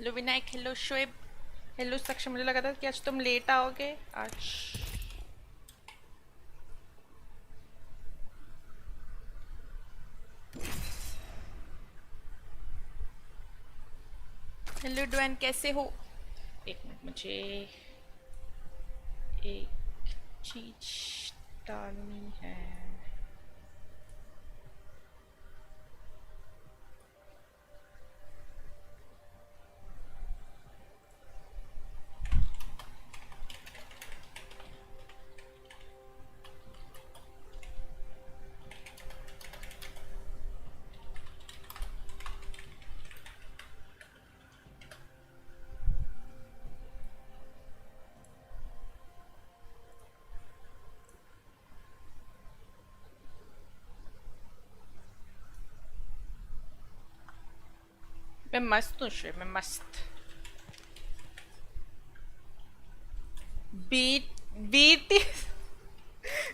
Hello Vinayak, hello Shoaib, hello सक्षम। मुझे लगा था कि आज तुम लेट आओगे आज। हेलो डुआन, कैसे हो? एक मिनट, मुझे एक चीज डालनी है। मैं मस्त हूँ शोएब, मैं मस्त। बीट बीट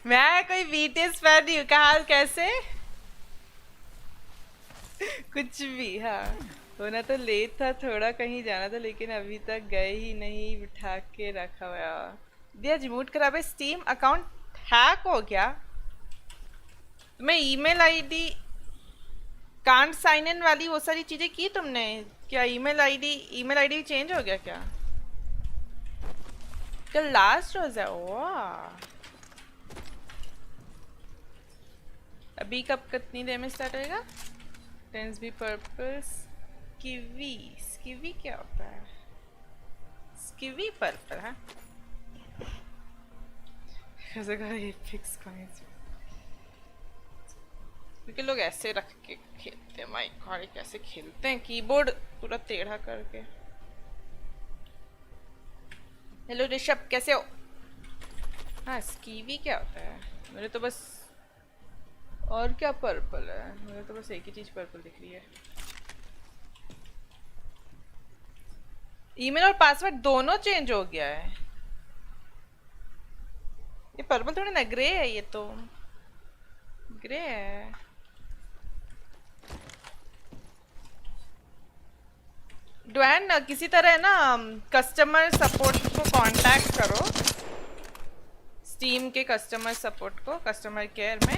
मैं कोई बीटीएस फैन नहीं हूँ। क्या हाल, कैसे? कुछ भी, हाँ। होना तो लेट था, थोड़ा कहीं जाना था, लेकिन अभी तक गए ही नहीं, बिठा के रखा हुआ। दिया रिमूट करा भाई, स्टीम अकाउंट हैक हो गया। तुम्हें email ID can't sign in वाली वो सारी चीजें की तुमने क्या? ईमेल आईडी चेंज हो गया क्या? कल लास्ट रोज है, वाह। अभी कब कितनी देर में स्टार्ट होएगा? टेंस भी पर्पस स्कीवी। स्कीवी क्या होता है? स्कीवी पर्पल है। एपिक्स कॉइंस क्योंकि लोग ऐसे रख के खेलते हैं। माय गॉड, कैसे खेलते हैं कीबोर्ड पूरा टेढ़ा करके। हेलो ऋषभ, कैसे हो? हाँ, स्कीवी क्या होता है? मुझे तो बस, और क्या पर्पल है? मुझे तो बस एक ही चीज पर्पल दिख रही है। ईमेल और पासवर्ड दोनों चेंज हो गया है। ये पर्पल थोड़ी ना, ग्रे है। ये तो ग्रे है। डुआन, किसी तरह ना कस्टमर सपोर्ट को कांटेक्ट करो, स्टीम के कस्टमर सपोर्ट को, कस्टमर केयर में।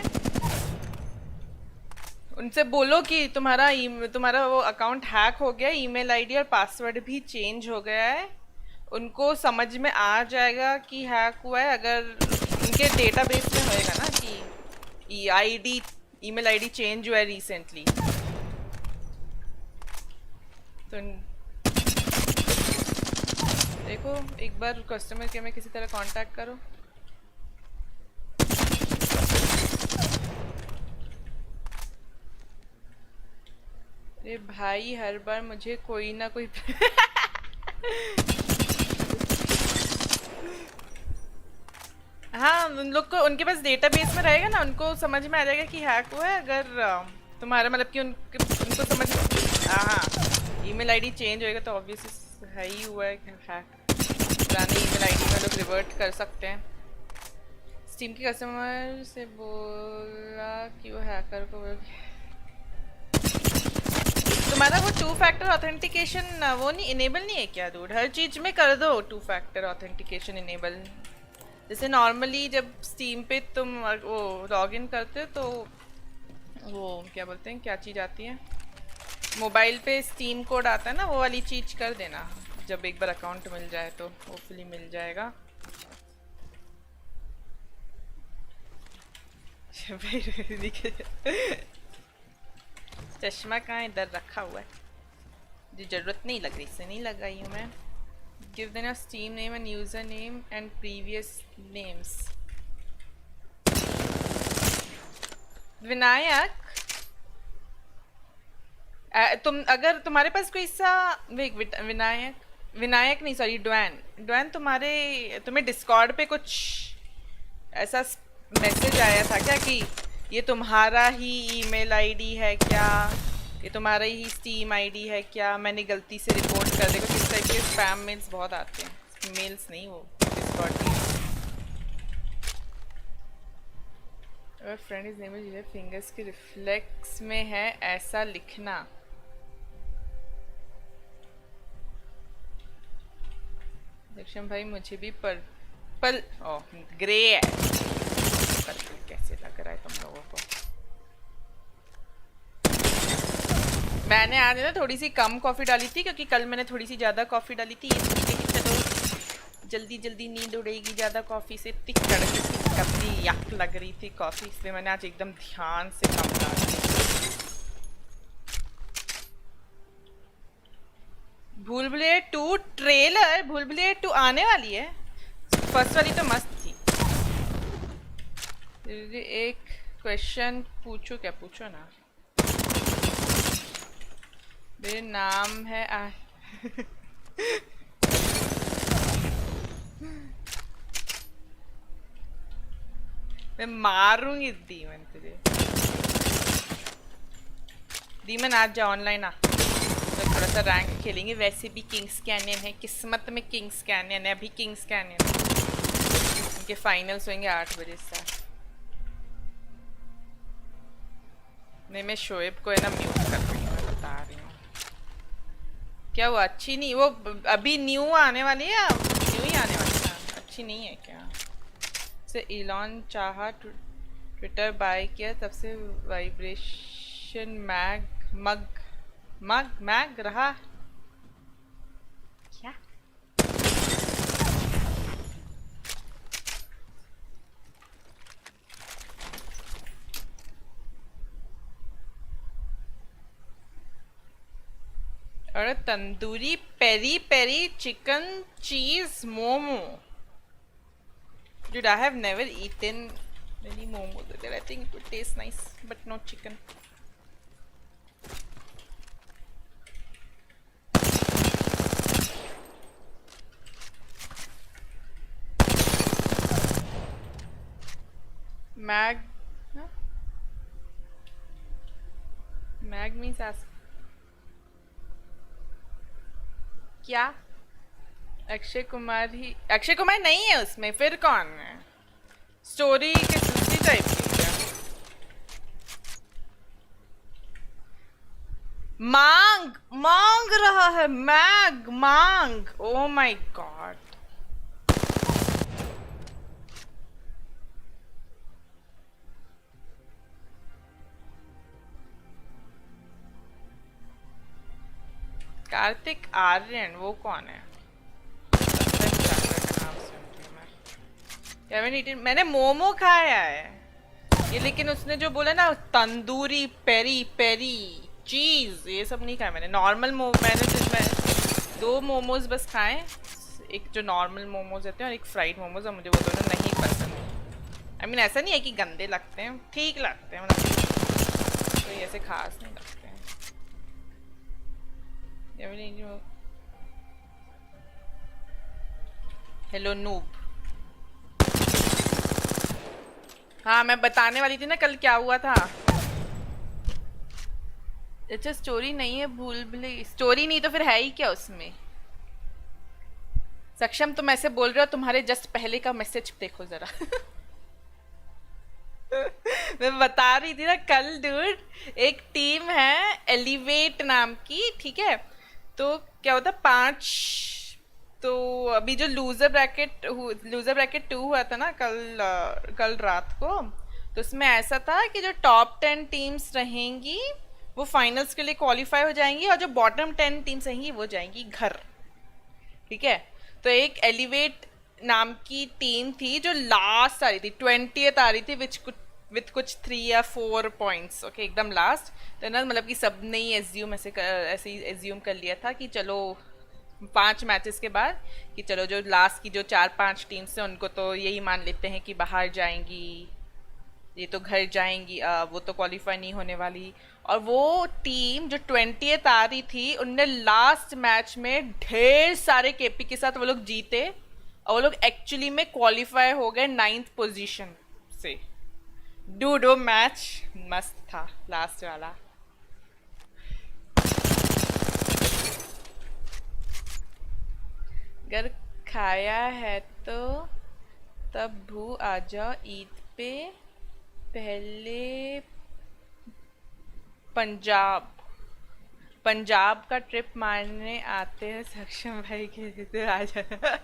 उनसे बोलो कि तुम्हारा वो अकाउंट हैक हो गया, ईमेल आईडी और पासवर्ड भी चेंज हो गया है। उनको समझ में आ जाएगा कि हैक हुआ है, अगर उनके डेटाबेस में होएगा ना कि आईडी, ईमेल आईडी चेंज हुआ है रिसेंटली, तो देखो एक बार कस्टमर केयर में किसी तरह कांटेक्ट करो। अरे भाई, हर बार मुझे कोई ना कोई हाँ, उन लोग को उनके पास डेटाबेस में रहेगा ना, उनको समझ में आ जाएगा कि हैक हुआ है। अगर तुम्हारा मतलब कि उनको समझ, हाँ, ईमेल आईडी चेंज होएगा तो ऑब्वियसली है ही हुआ है हैक। पुरानी ईमेल आईडी में लोग रिवर्ट कर सकते हैं। स्टीम के कस्टमर से बोला कि वो हैकर को तुम्हारा वो 2 फैक्टर ऑथेंटिकेशन वो नहीं, इनेबल नहीं है क्या डूड? हर चीज में कर दो 2 फैक्टर ऑथेंटिकेशन इनेबल। जैसे नॉर्मली जब स्टीम पे तुम वो लॉग इन करते हो तो वो क्या बोलते हैं, क्या चीज़ आती है, मोबाइल पे स्टीम कोड आता है ना, वो वाली चीज़ कर देना। जब एक बार अकाउंट मिल जाए तो होपफुली मिल जाएगा। चश्मा कहाँ इधर रखा हुआ है, जो ज़रूरत नहीं लग रही, इससे नहीं लगाई हूँ मैं। Give them a Steam name and username and previous names. Vinayak, तुम अगर तुम्हारे पास कोई सा विनायक नहीं, सॉरी, डुआन तुम्हें डिस्कॉर्ड पे कुछ ऐसा मैसेज आया था क्या कि ये तुम्हारा ही ईमेल आईडी है क्या, ये तुम्हारा ही स्टीम आईडी है क्या? मैंने गलती से रिपोर्ट कर देखो, किस टाइप के स्पैम मेल्स बहुत आते हैं। मेल्स नहीं, वो डिस्कॉर्ड की। अगर friend is name is fingers के रिफ्लेक्स में है ऐसा लिखना। सक्षम भाई मुझे भी पर्पल ग्रे है। कैसे लग रहा है तुम लोगों को? मैंने आज ना थोड़ी सी कम कॉफ़ी डाली थी क्योंकि कल मैंने थोड़ी सी ज़्यादा कॉफ़ी डाली थी। ये सोच के कि चलो जल्दी जल्दी नींद उड़ेगी, ज़्यादा कॉफ़ी से इतनी कड़की सी कतली यक लग रही थी कॉफ़ी, इसलिए मैंने आज एकदम ध्यान से कम डाली। भूल भुलैया 2 ट्रेलर, भूल भुलैया 2 आने वाली है। फर्स्ट वाली तो मस्त थी। एक क्वेश्चन पूछो? क्या पूछो ना। मेरा नाम है मैं मारूंगी दीमन तुझे। दीमन आज जा ऑनलाइन आ, तो थोड़ा सा रैंक खेलेंगे। वैसे भी किंग्स कैनियन है, किस्मत में किंग्स कैनियन है। अभी किंग्स कैनियन उनके फाइनल्स होंगे 8 बजे से। नहीं, मैं शोएब को है ना म्यूट कर दूंगी, मैं बता रही हूँ। क्या वो अच्छी नहीं? वो अभी न्यू आने वाली है या न्यू ही आने वाली है? अच्छी नहीं है क्या? से इलॉन चाहा ट्विटर बाय किया तब से वाइब्रेशन मैग रहा क्या? और tandoori peri peri chicken cheese momo. Dude, I have never eaten many momos there. I think it would taste nice, but no chicken. Mag, huh? Mag means ask. क्या? अक्षय कुमार नहीं है उसमें, फिर कौन है? स्टोरी के दूसरी टाइप की क्या? मांग रहा है मांग। Oh my god. Kartik Aaryan वो कौन है? मैंने मोमो खाया है ये, लेकिन उसने जो बोला ना तंदूरी पेरी पेरी चीज, ये सब नहीं खाया मैंने। नॉर्मल मैंने जिसमें 2 मोमोज बस खाए, एक जो नॉर्मल मोमोज होते हैं और एक फ्राइड मोमोज, और मुझे वो दोनों नहीं पसंद। आई मीन ऐसा नहीं है कि गंदे लगते हैं, ठीक लगते हैं, मतलब कोई ऐसे खास नहीं लगते हैं। Hello noob. हाँ, मैं बताने वाली थी ना कल क्या हुआ था। अच्छा, स्टोरी नहीं है भूल भुलैया। स्टोरी नहीं तो फिर है ही क्या उसमें? सक्षम तुम ऐसे बोल रहे हो, तुम्हारे जस्ट पहले का मैसेज देखो जरा। मैं बता रही थी ना कल डूड, एक टीम है एलिवेट नाम की, ठीक है? तो क्या होता 5, तो अभी जो लूजर ब्रैकेट 2 हुआ था ना कल रात को, तो उसमें ऐसा था कि जो टॉप 10 टीम्स रहेंगी वो फाइनल्स के लिए क्वालिफाई हो जाएंगी, और जो बॉटम 10 टीम्स रहेंगी वो जाएंगी घर, ठीक है? तो एक एलिवेट नाम की टीम थी जो लास्ट आ रही थी, 20th आ रही थी, विथ कुछ 3 या 4 पॉइंट्स, ओके, एकदम लास्ट। तो ना मतलब कि सब ने ही ऐसे ही एज्यूम कर लिया था कि चलो 5 मैचेस के बाद कि चलो जो लास्ट की जो 4-5 टीम्स हैं उनको तो यही मान लेते हैं कि बाहर जाएंगी, ये तो घर जाएंगी, वो तो क्वालिफाई नहीं होने वाली। और वो टीम जो 20th आ रही थी, उनने लास्ट मैच में ढेर सारे केपी के साथ वो लोग जीते, और वो लोग एक्चुअली में क्वालिफाई हो गए 9th पोजीशन से। डूड वो मैच मस्त था लास्ट वाला। अगर खाया है तो तब भू आ जाओ ईद पे, पहले पंजाब का ट्रिप मारने आते हैं सक्षम भाई के इधर आ जाना।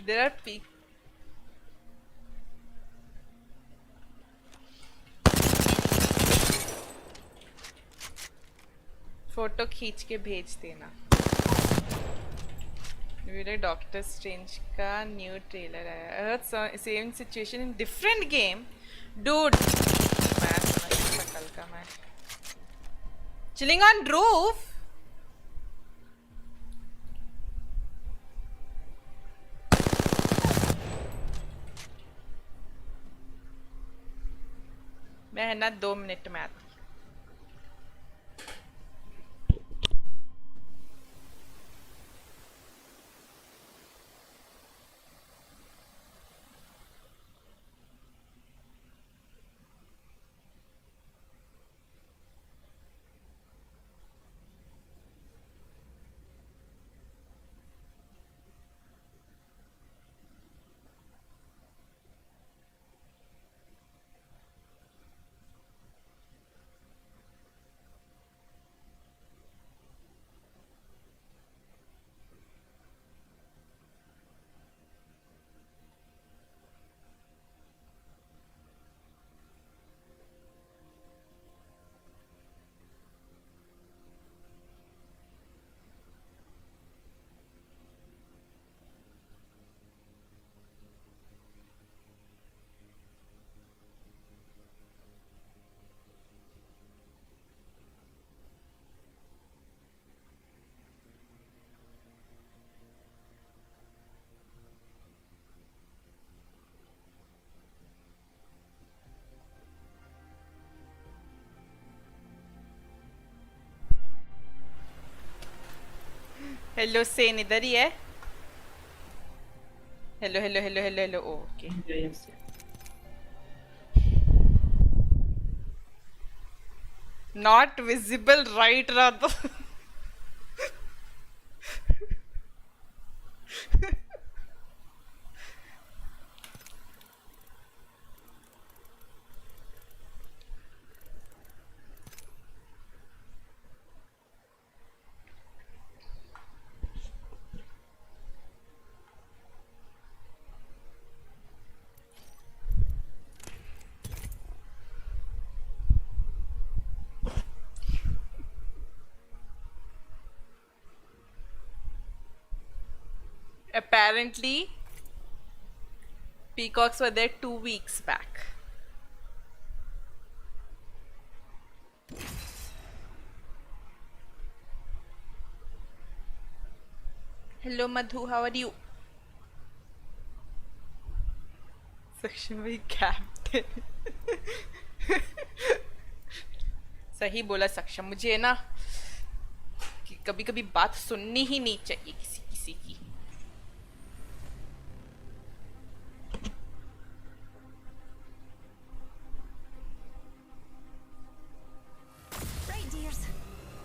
There are peak. फोटो खींच के भेज देना। वीडियो डॉक्टर स्ट्रेंज का न्यू ट्रेलर आया। Same situation in different game dude. मैं समझ कल का मैं चिलिंग ऑन रूफ। मैं है ना 2 मिनट में आती। हेलो सेन इधर ही है। Hello hello hello hello hello okay. Not visible right रातो। Apparently, peacocks were there 2 weeks back. Hello Madhu, how are you? Saksham bhai captain. सही बोला सक्षम। मुझे ना कि कभी कभी बात सुननी ही नहीं चाहिए किसी किसी की।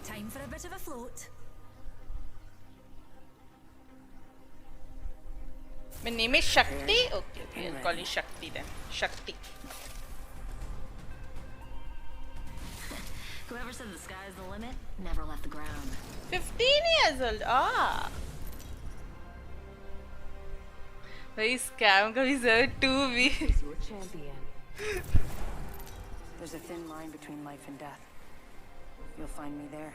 Time for a bit of a float. My name is Shakti. Okay, I'll call you Shakti then. Shakti. Whoever said the sky is the limit never left the ground. 15 years old. Ah. भाई scam का भी sir 2 weeks. Your champion. There's a thin line between life and death. You'll find me there.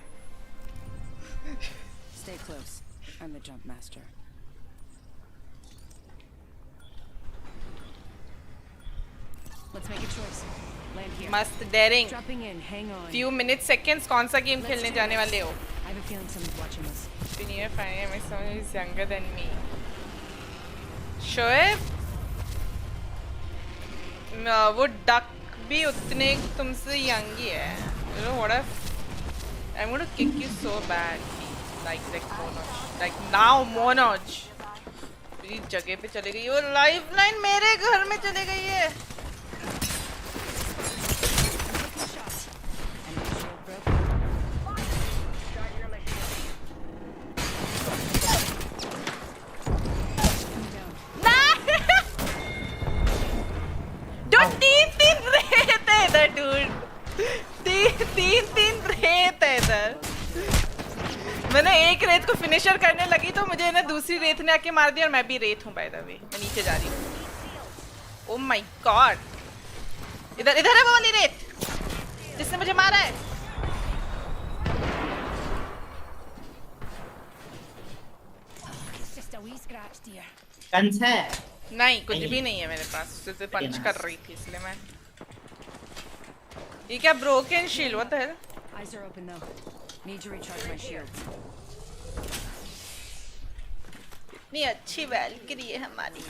Stay close. I'm the jump master. Let's make a choice. Land here. मस्त daring. Dropping in. Hang on. Few minutes seconds कौन सा game खेलने जाने वाले हो? I have a feeling someone's watching us. Near finding my son is younger than me. Shoaib, वो duck भी उतने तुमसे young ही है. You know what I'm gonna kick you so bad. Like Monoj. Like now Monoj. मेरी जगह पे चले गई। वो lifeline मेरे घर में चले गई है। मैंने एक रेत को फिनिशर करने लगी तो मुझे ना दूसरी रेत ने आके मार दिया और मैं भी रेत हूँ बाय द वे। मैं नीचे जा रही हूँ। ओह माय गॉड, इधर इधर है वो वाली रेत जिसने मुझे मारा है। It's just a wee scratch, dear. Guns है? नहीं कुछ भी नहीं है मेरे पास, सिर्फ पंच कर रही थी इसलिए मैं। ये क्या broken shield, what the hell? Eyes are open though. Need to recharge my shields. इतनी अच्छी वैल्किरी है हमारी।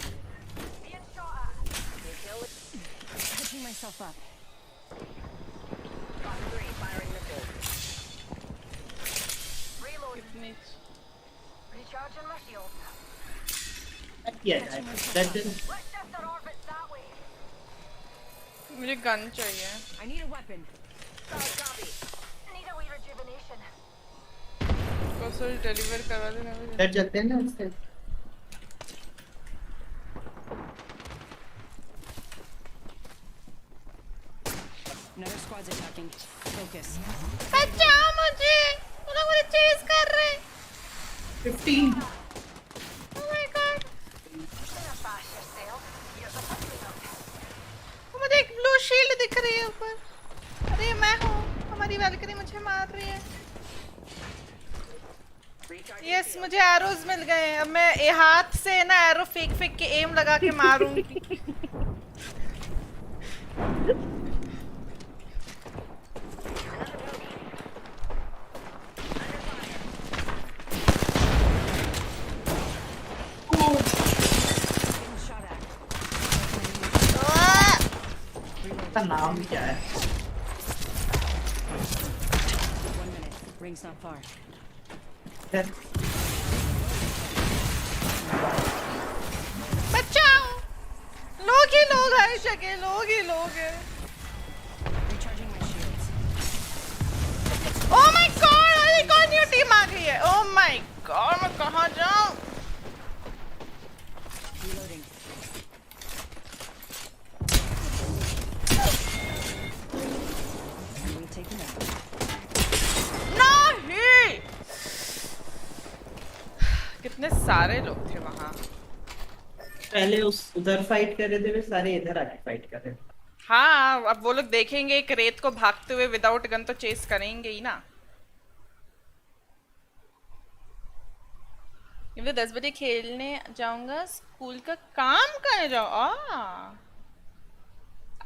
Catching myself up. कितनी Yeah, that didn't. मुझे गन चाहिए। I need a weapon. कोसल डिलीवर करवा देना मुझे। That चलते हैं ना उससे। Another squad's attacking. Focus. बचाओ मुझे, वो लोग मुझे चेज कर रहे हैं। 15. Oh my god। मुझे एक ब्लू शील्ड दिख रही है ऊपर। अरे मैं हूँ, हमारी वैल्किरी मुझे मार रही है। यस मुझे एरोज मिल गए हैं। अब मैं ये हाथ से ना एरो फेंक फेंक के एम लगा के मारूंगी। का नाम क्या है? 1 minute. Ring's not far. बचाओ, लोग ही लोग हैं इस जगह, लोग ही लोग हैं। Recharging my shields. Oh my god, अरे कौन न्यू टीम आ गई है? Oh my god, मैं कहाँ जाऊँ? Reloading. And we take it out. नहीं! कितने सारे लोग थे वहाँ। पहले उस उधर फाइट कर रहे थे, वे सारे इधर आके फाइट कर रहे थे। हाँ, अब वो लोग देखेंगे एक रेत को भागते हुए विदाउट गन तो चेस करेंगे ही ना। ये 10 बजे खेलने जाऊंगा, स्कूल का काम करने जाऊँ।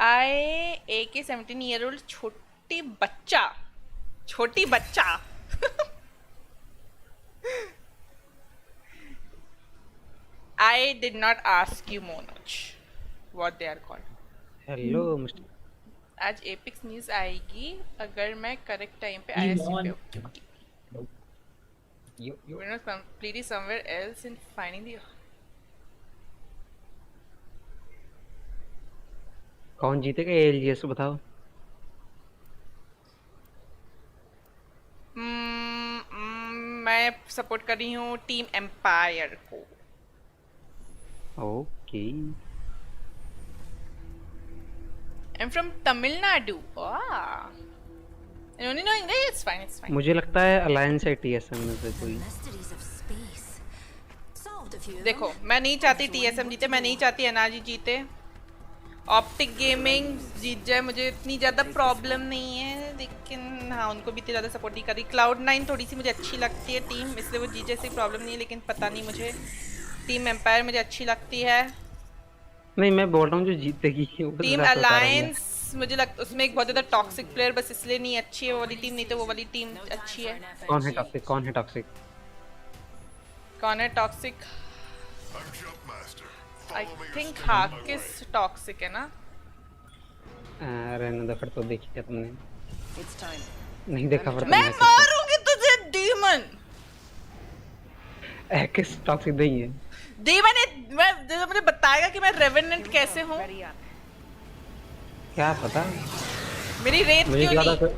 आई AK 17-year-old छोटी बच्चा I did not ask you Monoj what they are called. Hello mister. आज एपिक्स न्यूज़ आएगी अगर मैं करेक्ट टाइम पे ISC पे होंगी। We're not completely somewhere else in finding the कौन जीतेगा ALGS बताओ। मैं सपोर्ट कर रही हूँ टीम एम्पायर को। Okay. I'm from Tamil Nadu. Ah. You only know English? It's fine, it's fine. मुझे लगता है अलायंस है TSM में से कोई। Mysteries of space. Solved a few of them. देखो, मैं नहीं चाहती TSM जीते, मैं नहीं चाहती एनर्जी जीते। ऑप्टिक गेमिंग जीत जाए, मुझे इतनी ज़्यादा प्रॉब्लम नहीं है, लेकिन हाँ उनको भी इतनी ज़्यादा सपोर्ट नहीं कर रही। Cloud9 थोड़ी सी मुझे अच्छी लगती है टीम, इसलिए वो जीत जैसी प्रॉब्लम नहीं है, लेकिन पता नहीं मुझे टीम एम्पायर मुझे अच्छी लगती है। नहीं मैं बोल रहा हूँ जो जीतेगी। टीम अलायंस मुझे लगता उसमें एक बहुत ज़्यादा टॉक्सिक प्लेयर बस इसलिए नहीं अच्छी है वो वाली टीम, नहीं तो वो वाली टीम अच्छी है। कौन है टॉक्सिक? कौन है टॉक्सिक? कौन है टॉक्सिक? आई थिंक हाकिस टॉक्सिक है ना। रहने दो फिर, तो देखी क्या तुमने? It's time. नहीं देखा फिर मैं मारूंगी तुझे डीमन। हाकिस टॉक्सिक नहीं है। डीमन मैं मुझे बताएगा कि मैं रेवेनेंट कैसे हूँ। Ready up. क्या पता, मेरी रेत मुझे क्यों लगा नहीं?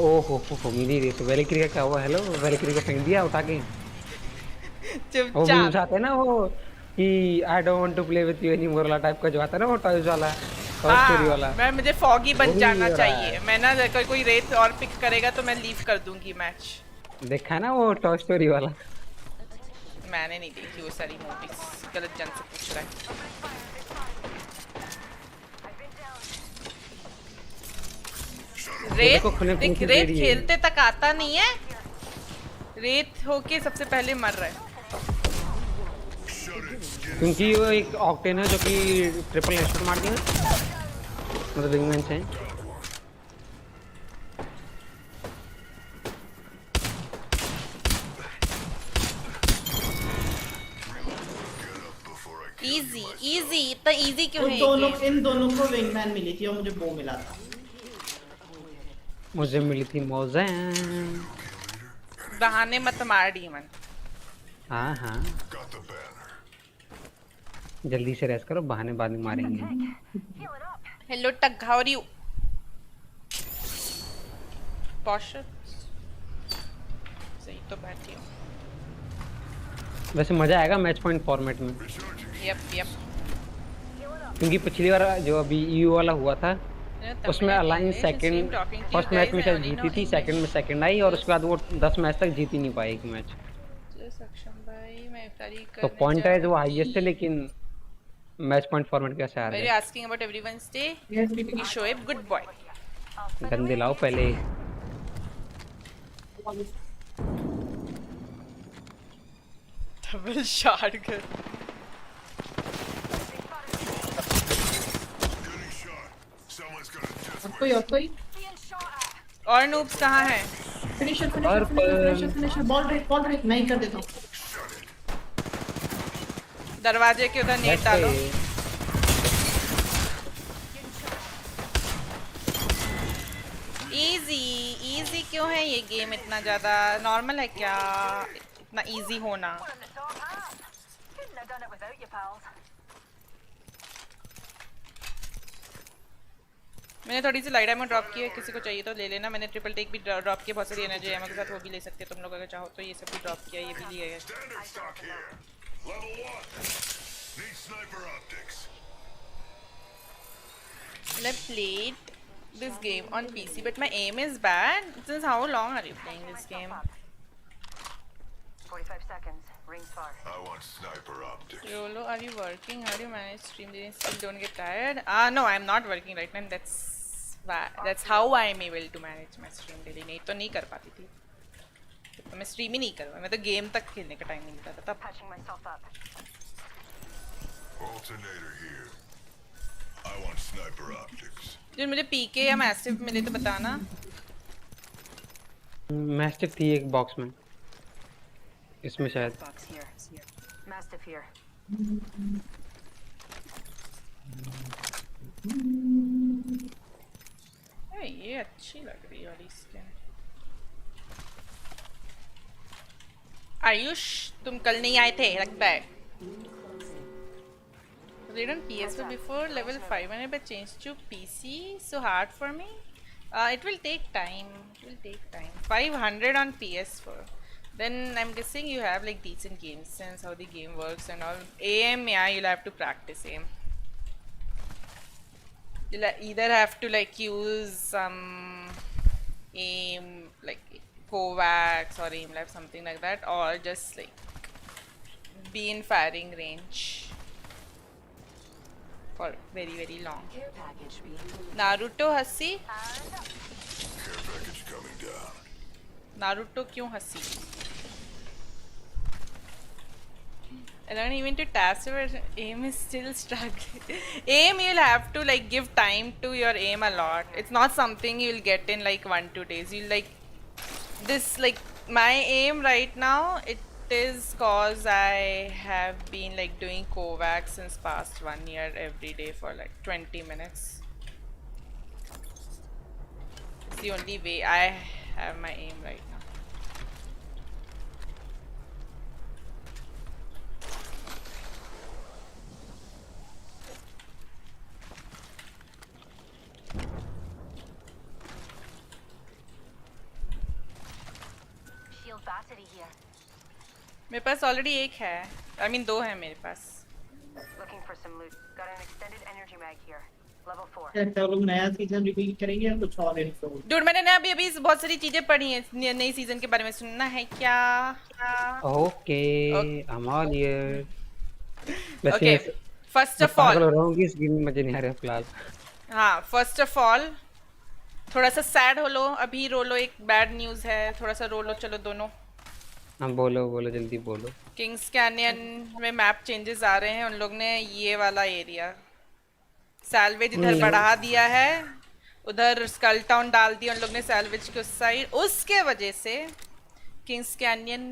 ओहो मेरी रेस वैल्किरी का क्या हुआ? हेलो वैल्किरी को फेंक दिया उठा के। वो चुपचाप। मीम्स आते हैं ना वो कि I don't want to play with you anymore वाला टाइप का जो आता है ना, वो टॉयज वाला और स्टोरी वाला। मैं मुझे फॉगी वो बन भी जाना हो रहा चाहिए। है। मैं ना अगर कोई रेत और पिक करेगा तो मैं लीव कर दूंगी मैच। देखा है ना वो टॉय स्टोरी वाला? मैंने नहीं देखी वो सारी मूवीज, गलत जन से पूछ रहा है। रेत को खुले देख, पूछ दे रेत रही है खेलते तक आता नहीं है, रेत होके सबसे पहले मर रहा है। क्योंकि वो एक ऑक्टेन है जो कि ट्रिपल हेडशॉट मार दिया, मतलब विंगमैन से। इजी इजी, इतना इजी क्यों है? इन दोनों को विंगमैन मिली थी और मुझे बो मिला था। मुझे मिली थी मौजें। बहाने मत मार डीमन। हाँ हाँ, जल्दी से रेस्ट करो, बहाने बाद में मारेंगे। हेलो टक, हाउ आर यू? पॉश सही तो बैठी हूँ। वैसे मजा आएगा मैच पॉइंट फॉर्मेट में। यप क्योंकि पिछली बार जो अभी ईयू वाला हुआ था उसमें अलायंस सेकंड, फर्स्ट मैच में शायद जीती थी, सेकंड में सेकंड आई, और उसके बाद वो 10 मैच तक जीत ही नहीं पाई एक मैच। सक्षम भाई मैं इफ्तारी तो करने पॉइंट जा है रही वो हाईएस्ट है, थी। लेकिन मैच पॉइंट फॉर्मेट कैसे हार Were गए? you asking about everyone's day? You Shoaib, good boy. गंदे लाओ पहले। Double shot कर। और कोई और नूब्स कहाँ हैं? फिनिशर बॉल ब्रेक मैं ही कर देता हूँ। दरवाजे के उधर नेट डालो। इजी क्यों है ये गेम इतना ज्यादा? नॉर्मल है क्या इतना इजी होना? मैंने थोड़ी सी लाइट एमो ड्रॉप की है, किसी को चाहिए तो ले लेना। मैंने ट्रिपल टेक भी ड्रॉप किया, बहुत सारी एनर्जी एमो के साथ, वो भी ले सकते हो तुम लोग अगर चाहो तो। ये सब भी ड्रॉप किया, ये भी लिया है। I played this game on PC, but my aim is bad. Since how long are you playing this game? 45 seconds. Rings far. I want sniper optics. Rolo, are you working? How do you manage stream? Do you still don't get tired? No, I'm not working right now. That's how I'm able to manage my stream daily. नहीं तो नहीं कर पाती थी, तो मैं stream ही नहीं करूँगा। मैं तो गेम तक खेलने का टाइम नहीं मिलता था तब। Patching myself up. Alternator here. I want sniper optics. जो मुझे पीके या मैसिव मिले तो बताना। मैस्टिफ थी एक बॉक्स में, इसमें शायद। Box here. Mastiff here. ये अच्छी लग रही है वाली स्किन। आयुष तुम कल नहीं आए थे लगता है। Read on PS4 before level 500 but changed to PC. So hard for me. It will take time. 500 on PS4. Then I'm guessing you have like decent game sense, how the game works and all. Aim, yeah, you'll have to practice aim. You'll either have to like use some aim like Kovacs or aim lab, something like that, or just like be in firing range for very long. Naruto हंसी? Care package coming down. Naruto क्यों हंसी? I don't even to task where aim is still struggling. Aim you'll have to like give time to your aim a lot. It's not something you'll get in like 1-2 days. You'll like this like my aim right now, it is cause I have been like doing Kovacs since past 1 year every day for like 20 minutes. It's the only way I have my aim right now. Shield battery here. मेरे पास already एक है, I mean 2 है मेरे पास। Looking for some loot. Got an extended energy mag here. Level 4. तो लोग नया season repeat करेंगे या कुछ और इन्फो? डूड मैंने ना अभी बहुत सारी चीजें पढ़ी हैं नई सीजन के बारे में, सुनना है क्या? Okay I'm all ears। वैसे ओके फर्स्ट ऑफ पागल ऑल, हो रहा हूँ कि इस गेम में मजे नहीं आ रहे फिलहाल। हाँ फर्स्ट ऑफ ऑल थोड़ा सा सैड हो लो, अभी रोलो एक बैड न्यूज़ है, थोड़ा सा रोलो चलो दोनों। हाँ बोलो बोलो जल्दी बोलो। किंग्स कैनियन में मैप चेंजेस आ रहे हैं, उन लोग ने ये वाला एरिया सैल्वेज इधर बढ़ा दिया है, उधर स्कल टाउन डाल दिया उन लोग ने सैल्वेज के उस साइड, उसके वजह से किंग्स कैनियन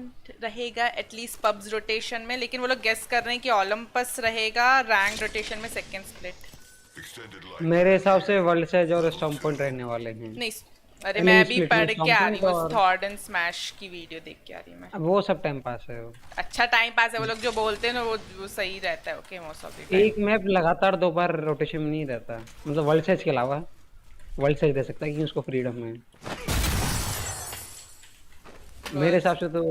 रहेगा एटलीस्ट पब्स रोटेशन में, लेकिन वो लोग गेस कर रहे हैं कि ओलंपस रहेगा रैंक रोटेशन में सेकंड स्प्लिट। Extended life. मेरे हिसाब से वर्ल्ड सेज और स्टॉम्प पॉइंट रहने वाले हैं। नहीं अरे नहीं, मैं अभी split पढ़ में के आ रही हूँ, और- थॉर्ड एंड स्मैश की वीडियो देख के आ रही हूँ मैं। अब वो सब टाइम पास है वो। अच्छा टाइम पास है, वो लोग जो बोलते हैं ना वो सही रहता है। Okay most of the time एक मैप लगातार 2 बार रोटेशन में नहीं रहता, मतलब वर्ल्ड सेज के अलावा वर्ल्ड सेज दे सकता है कि उसको फ्रीडम है। मेरे हिसाब से तो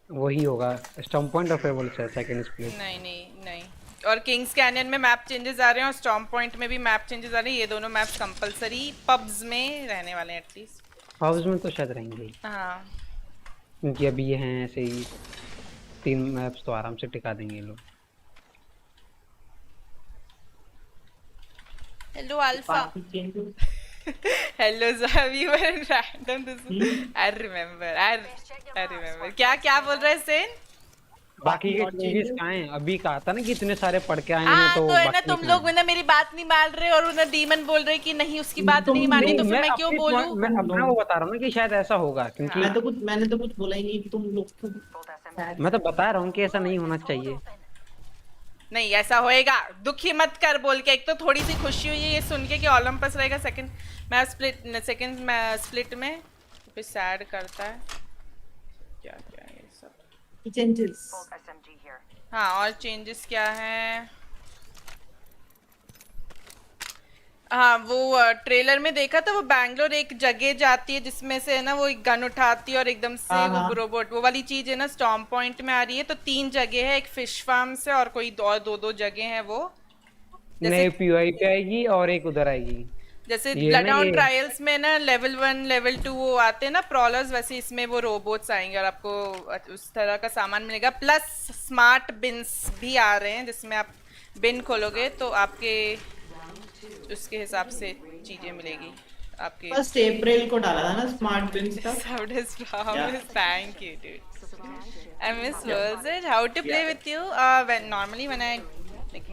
वही होगा स्टॉम्प पॉइंट और फिर वर्ल्ड सेज सेकंड स्प्लिट। नहीं नहीं नहीं, और किंग्स कैनियन में मैप चेंजेस आ रहे हैं और स्टॉर्म पॉइंट में भी मैप चेंजेस आ रहे हैं, ये दोनों मैप्स कंपलसरी पब्स में रहने वाले हैं एटलीस्ट। हाउस में तो शायद रहेंगे ही, हाँ क्योंकि अभी ये हैं ऐसे ही 3 मैप्स तो आराम से टिका देंगे ये लोग। हेलो अल्फा, बाकी changes hello we were in random this I remember क्या क्या बोल रहे हैं सेन? बाकी के चेंजेस कहाँ हैं? अभी कहा था ना कि इतने सारे पढ़ के आए हैं हाँ तो तो है ना, बाकी तुम कहाँ लोग हैं? ना मेरी बात नहीं मान रहे और उन्हें डीमन बोल रहे कि नहीं उसकी बात नहीं मानी, तो फिर मैं क्यों बोलूं? मैं अपना वो बता रहा हूँ ना कि शायद ऐसा होगा, क्योंकि मैंने तो कुछ बोला ही नहीं, तुम लोग तो मैं तो बता रहा हूँ कि ऐसा नहीं होना चाहिए। नहीं ऐसा होएगा, दुखी मत कर बोल के। एक तो थोड़ी सी खुशी हुई है ये सुन के कि ओलंपस रहेगा सेकंड स्प्लिट में, फिर सैड करता है क्या क्या ये सब चेंजेस। SMG here. हाँ और चेंजेस क्या हैं? हाँ वो ट्रेलर में देखा था, वो बैंगलोर एक जगह जाती है जिसमें से है ना वो एक गन उठाती है और एकदम से वो रोबोट, वो वाली चीज है ना स्टॉर्म पॉइंट में आ रही है। तो 3 जगह है, एक फिश फार्म से और कोई दो जगह है वो, नहीं पीओआई पे आएगी और एक उधर आएगी। जैसे ये ब्लड ना ऑन ये- ट्रायल्स में ना लेवल 1 लेवल 2 वो आते हैं ना प्रॉलर्स, वैसे इसमें वो रोबोट्स आएंगे और आपको उस तरह का सामान मिलेगा। प्लस स्मार्ट बिन्स भी आ रहे हैं जिसमें आप बिन खोलोगे तो आपके उसके हिसाब से चीजें मिलेगी आपके। फर्स्ट अप्रैल को डाला था ना स्मार्ट बिन्स का। Thank you dude. I miss Rosette. How to play with you? When I like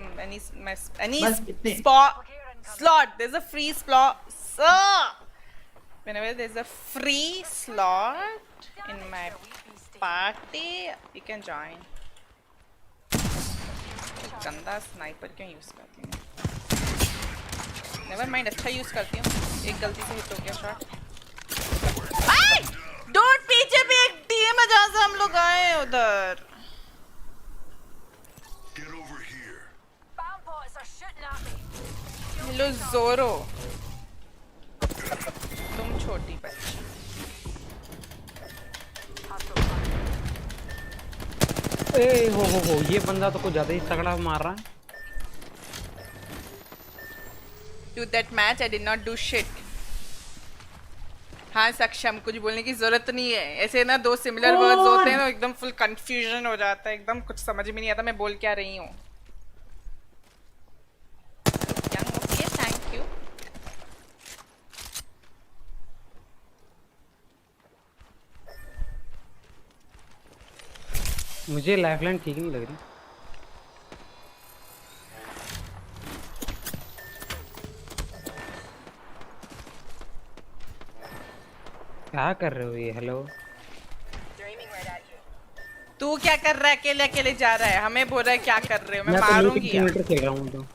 any बस इतने। slot, there's a free slot. Whenever there's a free slot in my party, you can join. गंदा sniper क्यों use करती हूँ? Never mind, अच्छा use करती हूँ, एक गलती से हिट हो गया शॉट। आई डोंट, पीछे भी एक टीम है जहाँ से हम लोग आए हैं उधर। Get over here. Bomb bots are shooting at me. Hello जोरो, तुम छोटी बच्ची। ए हो ये बंदा तो कुछ ज्यादा ही तगड़ा मार रहा है। To that match I did not do shit. हाँ सक्षम, कुछ बोलने की जरूरत नहीं है, ऐसे ना 2 सिमिलर वर्ड्स होते हैं ना एकदम फुल कंफ्यूजन हो जाता है, एकदम कुछ समझ में नहीं आता मैं बोल क्या रही हूँ। Okay thank you. मुझे लाइफलाइन ठीक नहीं लग रही। क्या कर रहे हो ये? हेलो तू क्या कर रहा है? अकेले अकेले जा रहा है, हमें बोल रहा है क्या कर रहे हो? मैं तो मारूंगी यार। मीटर खेल रहा हूँ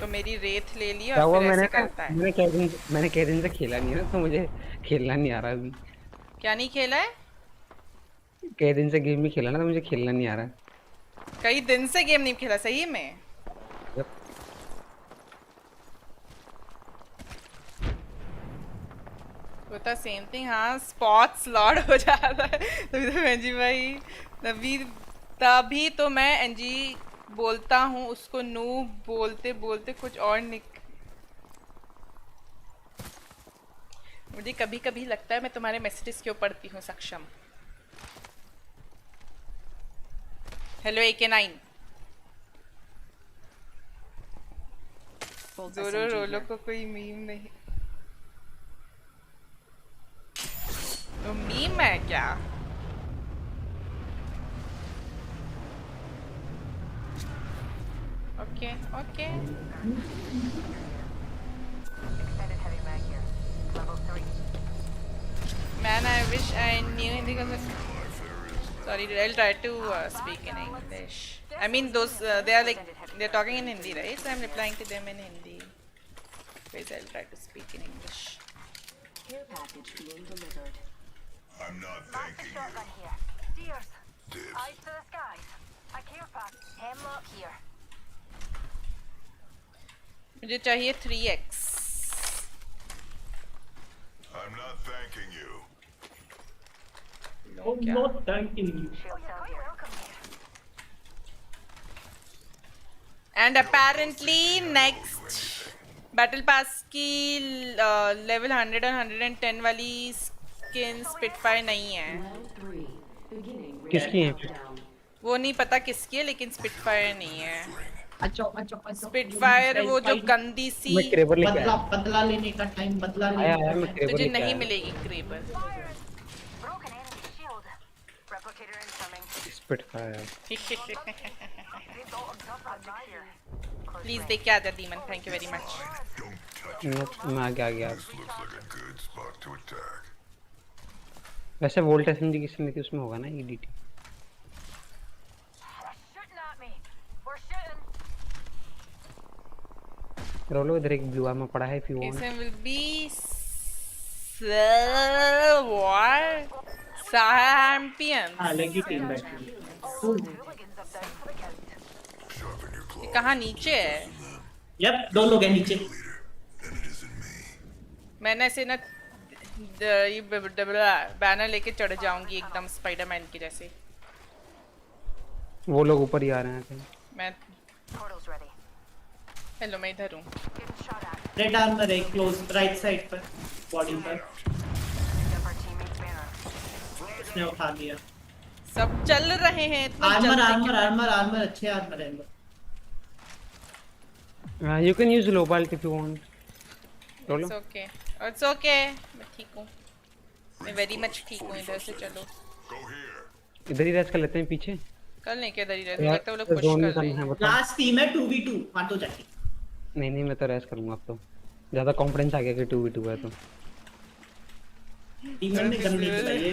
तो मेरी रेत ले ली क्या और हुआ? फिर ऐसे करता है। मैंने कई दिन से खेला नहीं है ना, तो मुझे खेलना नहीं आ रहा अभी। क्या नहीं खेला है? कई दिन से गेम नहीं खेला ना, तो मुझे खेलना नहीं आ रहा। कई दिन से गेम नहीं खेला सही में? होता सेम थिंग। हाँ स्पॉट स्लॉट हो जाता है तभी तो एनजी भाई, तभी तो मैं एनजी बोलता हूँ उसको नूब बोलते बोलते कुछ और मुझे कभी कभी लगता है मैं तुम्हारे मैसेजेस क्यों पढ़ती हूँ सक्षम। हेलो AK9 जोरो रोलो को कोई मीम नहीं। तो मीम है क्या? Okay okay. Man, I wish I knew Hindi because sorry, I'll try to speak in English. I mean, those they are like they're talking in Hindi, right? So I'm replying to them in Hindi. Please, I'll try to speak in English. Care package being delivered. I'm not thanking you. Here. Deers. Dibs. Eyes to the skies. A care pack. Hemlock here. मुझे चाहिए 3x. I'm not thanking you. Oh, not thanking you. Shield cell here. And apparently next battle pass की level 100 और 110 वाली skin Spitfire नहीं है। किसकी है? वो नहीं पता किसकी है लेकिन Spitfire नहीं है। अच्छा Spitfire वो जो गंदी सी मैं क्रेबर लेके आया। बदला लेने का टाइम, बदला लेने आया मैं क्रेबर तुझे लेके नहीं आया। मिलेगी क्रेबर। Broken enemy shield. Replicator incoming. Spitfire. Please देख के आजा demon, thank you very much. Don't touch it. मैं आ गया। This looks like a good spot to attack. वैसे वोल्ट एसएमजी किसने ली थी उसमें होगा ना EDT. Shooting at me. We're shooting. रोलो इधर एक ब्लू आर्मर पड़ा है if you want. Jason will be what? Champions. हाँ लगी टीम बैठी। Hooligans are down for the count. Sharpen your claws. ये कहाँ नीचे है? यप, दो लोग हैं नीचे। Then it isn't me. मैंने ऐसे ना ये बैनर लेके चढ़ जाऊंगी एकदम स्पाइडरमैन की जैसे। वो लोग ऊपर ही आ रहे हैं कहीं। मैं Portal's ready. हेलो मैं इधर हूँ। Getting shot at. Red armour है क्लोज राइट साइड पर, बॉडी पर। Picked up our teammate's banner. उसने उठा लिया। सब चल रहे हैं इतना आर्मर जल्दी आर्मर क्यों? आर्मर आर्मर अच्छे आर्मर है। यू कैन यूज लोबाल्ट इफ यू वांट। रोलो। It's okay. It's okay. मैं ठीक हूँ। मैं वेरी मच ठीक हूँ। इधर से चलो। Go here. इधर ही रेस्ट कर लेते हैं पीछे। कल नहीं क्या इधर ही रहते लगता है वो लोग पुश जोन में कर रहे करना हैं। है बताओ। लास्ट टीम है 2v2, फाटो जाके। नहीं मैं तो रेस्ट करूंगा अब तो। ज्यादा कॉन्फिडेंस आ गया कि 2v2 है तो। टीम ने गंदी चलाई है।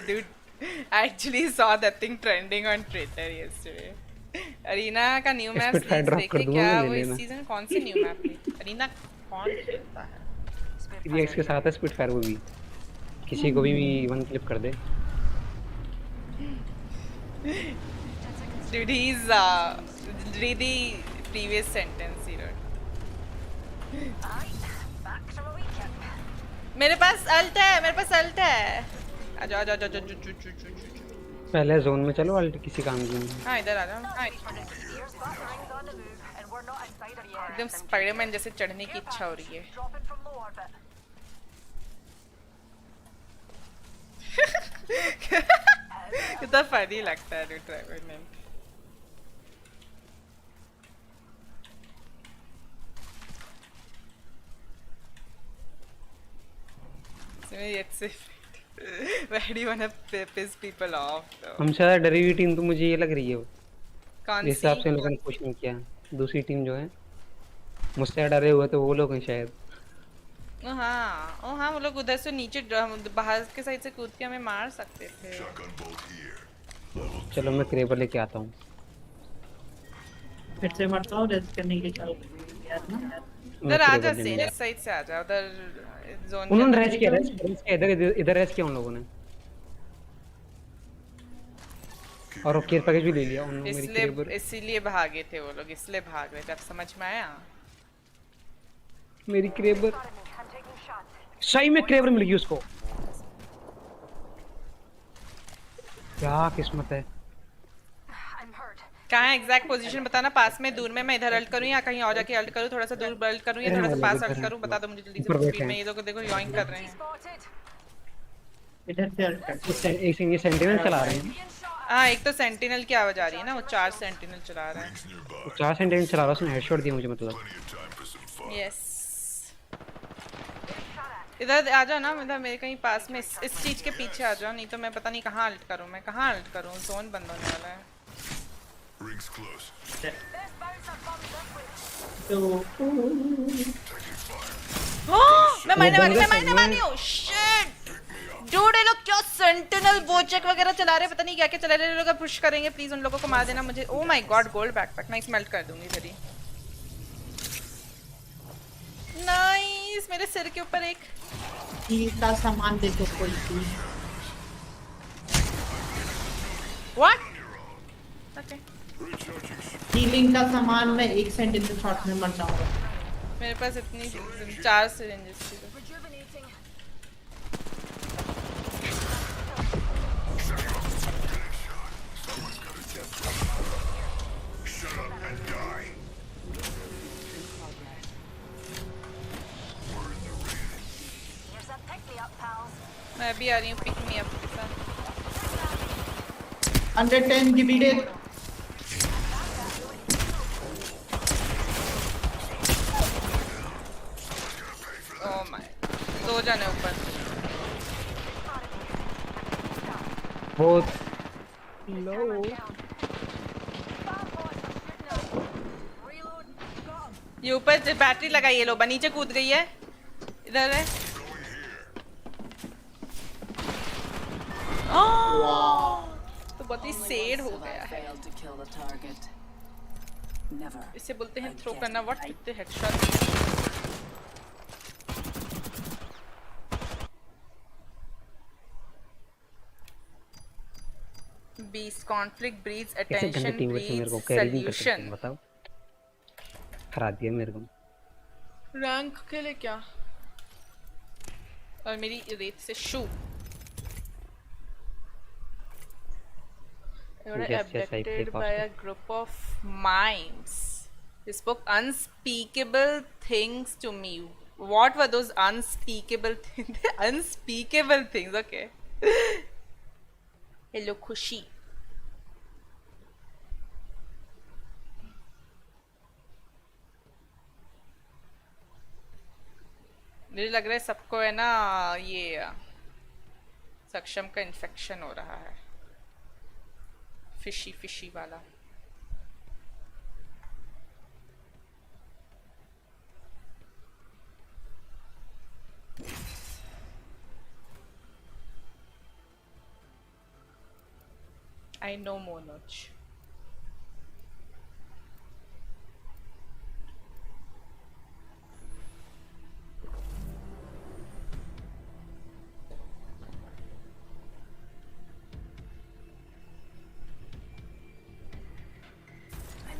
Dude, I actually saw that thing trending on Twitter yesterday. Arena का न्यू मैप देखे क्या? वो इस सीजन कौन सी न्यू मैप है? अरीना कौन खेलता है? 3x के साथ है स्पिटफायर वो भी। किसी को भी वन क्लिप कर दे। Dude, he's read the previous sentence he wrote. Back from a weekend. मेरे पास अल्ट है। आजा आजा आजा पहले जोन में चलो अल्ट किसी काम की नहीं। हाँ इधर आ जाओ। Deers buttering's on the move, and we're not inside of yet. एकदम स्पाइडरमैन जैसे चढ़ने की इच्छा हो रही है। Dropping from low orbit. कितना फनी लगता है ट्रैवलमेंट। Why do you wanna piss people off though? हमसे ज्यादा डरी हुई टीम तो मुझे ये लग रही है। कौन इस सी? हिसाब से लोगों ने कुछ नहीं किया। दूसरी टीम जो है मुझसे डरे हुए तो वो लोग हैं शायद। हाँ वो लोग उधर से नीचे बाहर के साइड से कूद के हमें मार सकते थे। Shotgun bolt here. चलो मैं क्रेबर लेके आता हूँ। फिर से मरता हूँ रेस्ट करने के लिए। उधर आ जा, सेंस साइड से आ जा। उधर जोन उन्होंने रेस्ट किया इधर रेस्ट किया उन लोगों ने। और केयर पैकेज भी ले लिया उन लोगों ने मेरी क्रेबर। इसीलिए भागे थे वो लोग, इसलिए भाग रहे थे। अब समझ में आया मेरी क्रेबर। I'm taking shots. सही में क्रेबर मिल गई उसको। क्या किस्मत है। I'm hurt. कहाँ है एग्जैक्ट पोजीशन बताना, पास में दूर में मैं इधर अल्ट करूँ या कहीं और जाके अल्ट करूँ, थोड़ा सा दूर अल्ट करूँ या थोड़ा सा पास अल्ट करूँ, बता दो मुझे जल्दी से स्पीड में। ये लोग देखो यॉइंग कर रहे हैं इधर से अल्ट कर। एक ये सेंटिनल चला रहे हैं। हाँ एक तो सेंटिनल की आवाज आ रही है ना, वो 4 सेंटिनल चला रहा है। 4 सेंटिनल चला रहा है, उसने हेडशॉट दिया मुझे मतलब। यस इधर आ जाओ ना, मतलब मेरे कहीं पास में इस चीज के पीछे आ जाओ, नहीं तो मैं पता नहीं कहाँ अल्ट करूँ, मैं कहाँ अल्ट करूँ, जोन बंद होने वाला है। Rings close. मैं मारने वाली हूँ। शिट डूड, ये लोग क्या सेंटिनल बोचेक वगैरह चला रहे हैं, पता नहीं क्या क्या चला रहे हैं। लोग पुश करेंगे, प्लीज उन लोगों को मार देना मुझे। ओह my God, gold backpack, nice, melt कर दूंगी इधर ही। नाइस, मेरे सिर के ऊपर एक का सामान देखो कोई चीज। व्हाट? ओके हीलिंग का सामान मैं 1 सेंटिनल शॉट में मर जाऊंगा। मेरे पास इतनी 4 सिरिंजेस थी। Shut up and die. मैं भी आ रही हूँ पिक मी अप के साथ। 110 डिबीडेड। ओह माय, 2 जने ऊपर। बहुत लो। ये ऊपर बैटरी लगाई है, लोबा नीचे कूद गई है, इधर है। तो बहुत ही सेड हो गया है। इसे बोलते हैं थ्रो करना। व्हाट कितने हेडशॉट। बीस conflict breeds attention breeds solution. बताओ, हरा दिया मेरे को। रैंक के लिए क्या? और मेरी रेत से शू। You were abducted by a group of mimes. They spoke unspeakable things to me. What were those unspeakable things? Unspeakable things, okay. Hello, Khushi. मुझे लग रहा है सबको है ना ये सक्षम का इन्फेक्शन हो रहा है, फिशी फिशी वाला। I know Monoj.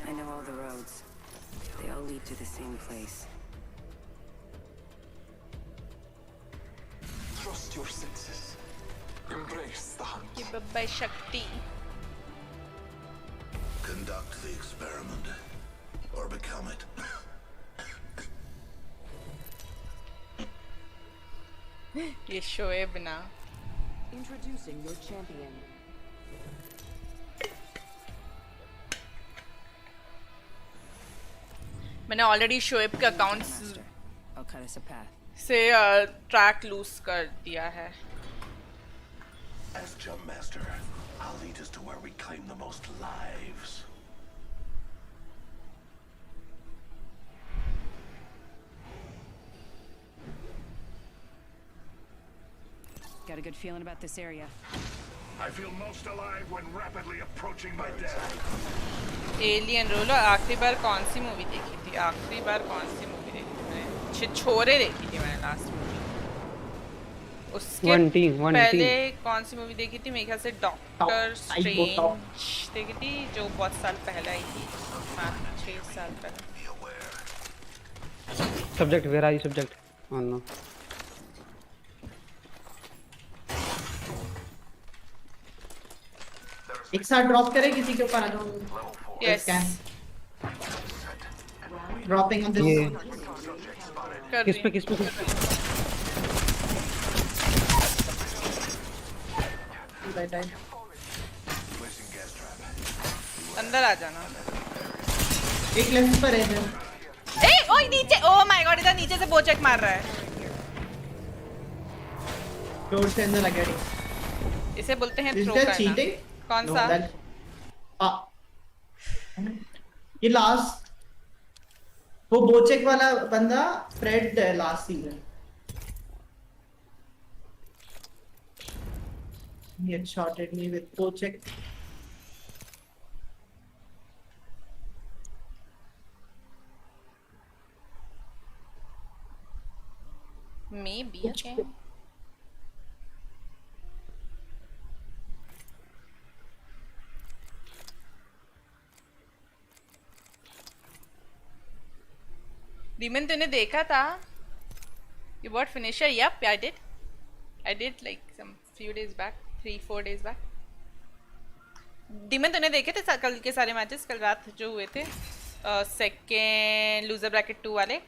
I know all the roads. They all lead to the same place. Trust your senses. Embrace the hunt. ये बब्बा शक्ति। Conduct the experiment, or become it. ये शोएब ना। Introducing your champion. मैंने already Shoaib के accounts I'll cut us a path. से track loose कर दिया है। As Jump Master, I'll lead us to where we claim the most lives. Got a good feeling about this area. I feel most alive when rapidly approaching my death. Alien रोलो आखिरी बार कौन सी movie देखी थी? आखिरी बार कौन सी movie देखी थी मैंने? छिछोरे देखी थी मैंने लास्ट मूवी। उसके पहले कौन सी मूवी देखी थी? मेरे ख्याल से डॉक्टर स्ट्रेंज देखी थी, जो बहुत साल पहले आई थी, 5-6 साल पहले। Subject where are you subject? Oh no. एक साथ ड्रॉप करे किसी के ऊपर आ जाओ। Yes. Dropping on this. ये कर किस रही पे हूँ। किस पे किस पे अंदर आ जाना। एक लेफ्ट पर है इधर। ए ओए नीचे, ओह माय गॉड, इधर नीचे से बोचक मार रहा है। डोर से अंदर लगा दी। इसे बोलते हैं Is थ्रो that करना। cheating? कौन No, सा? ah. ये लास्ट वो बोचेक वाला बंदा Fred last season. He had shotted me with bochek. Maybe, okay. Demon तूने देखा था? You bought finisher? Yup, I did. I did like some few days back, 3-4 days back. Demon तूने देखे थे कल के सारे मैचेस कल रात जो हुए थे? सेकेंड लूजर ब्रैकेट 2 वाले?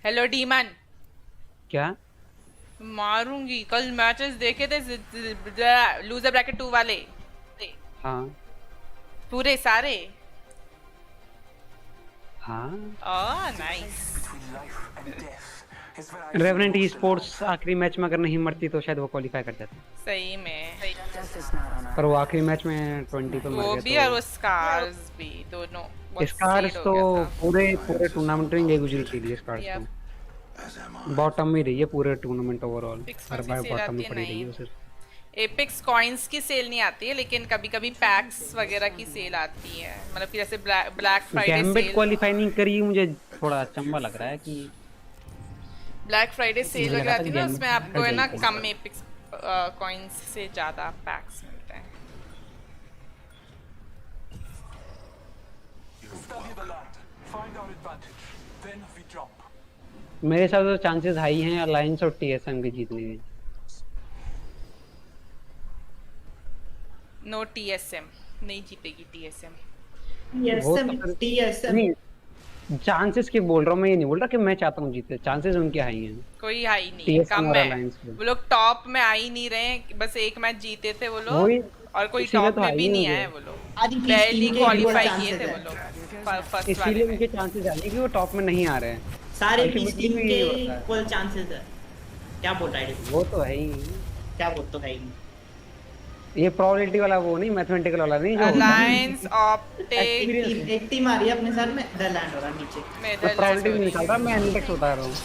Hello demon. क्या? मारूंगी। कल मैचेस देखे थे लूजर ब्रैकेट 2 वाले? हाँ पूरे सारे? हाँ। नाइस। रेवेनेंट ई स्पोर्ट्स आखिरी मैच में अगर नहीं मरती तो शायद वो क्वालिफाई कर जाती। सही में। पर वो आखिरी मैच में 20 पे मर वो गए भी और वो स्कार्स भी दोनों। स्कार्स तो पूरे पूरे टूर्नामेंट में गई गुजरी थी स्कार्स तो बॉटम में रही है पूरे टूर्नामेंट ओवरऑल। हर बार बॉटम में पड़ी रही है सिर्फ। एपिक्स कॉइंस की सेल नहीं आती है लेकिन कभी-कभी पैक्स वगैरह की सेल आती है। मतलब कि जैसे black Friday gambit sale. Qualify नहीं करी, मुझे थोड़ा अचंभा लग रहा है कि ब्लैक फ्राइडे सेल वगैरह आती है ना, उसमें आपको है ना Gambit कम एपिक्स कॉइंस से ज्यादा पैक्स मिलते हैं। मेरे हिसाब से चांसेस हाई हैं अलायंस और टीएसएम के जीतने के। नो टीएसएम नहीं जीतेगी टीएसएम। TSM नहीं चांसेस की बोल रहा हूँ मैं, ये नहीं बोल रहा कि मैं चाहता हूँ जीते। चांसेस उनके हाई हैं। कोई हाई नहीं है, कम है। वो लोग टॉप में आ ही नहीं रहे, बस एक मैच जीते थे वो लोग और कोई टॉप में भी नहीं आए वो लोग। पहली क्वालीफाई किए थे वो लोग फर्स्ट वाले इसीलिए में। उनके चांसेस आने कि वो टॉप में नहीं आ रहे हैं। सारे Ultimately पीस टीम भी के यही होता है। इक्वल चांसेस है। क्या बोल रहा है? वो तो है ही। क्या बोल तो है ही। ये प्रोबेबिलिटी वाला वो नहीं, मैथमेटिकल वाला नहीं जो अलायंस ऑप्टिक एक टीम आ रही है अपने साथ में, इधर लैंड हो रहा है नीचे। में मैं प्रोबेबिलिटी नहीं निकाल रहा, मैं इंडेक्स बता रहा हूँ।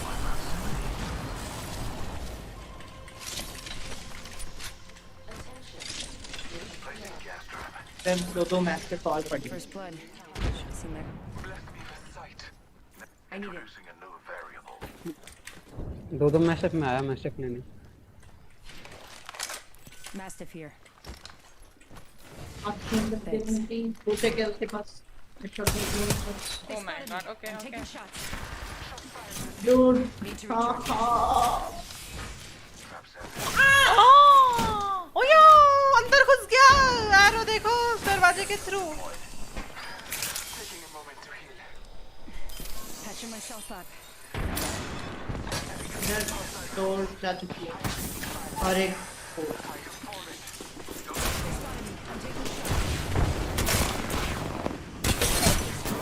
दो मैच पे कॉल पड़ी। First blood. Seen that? I need it. दो मैसेज में आया, मैसेज लेने। Mastiff here. पूछे क्या उसके पास? Oh my God. Okay I'm okay. taking shots. Dude. Need to recharge. ओयो अंदर घुस गया। एरो देखो दरवाजे के थ्रू। Patching myself up. इधर डोर जा चुकी है और एक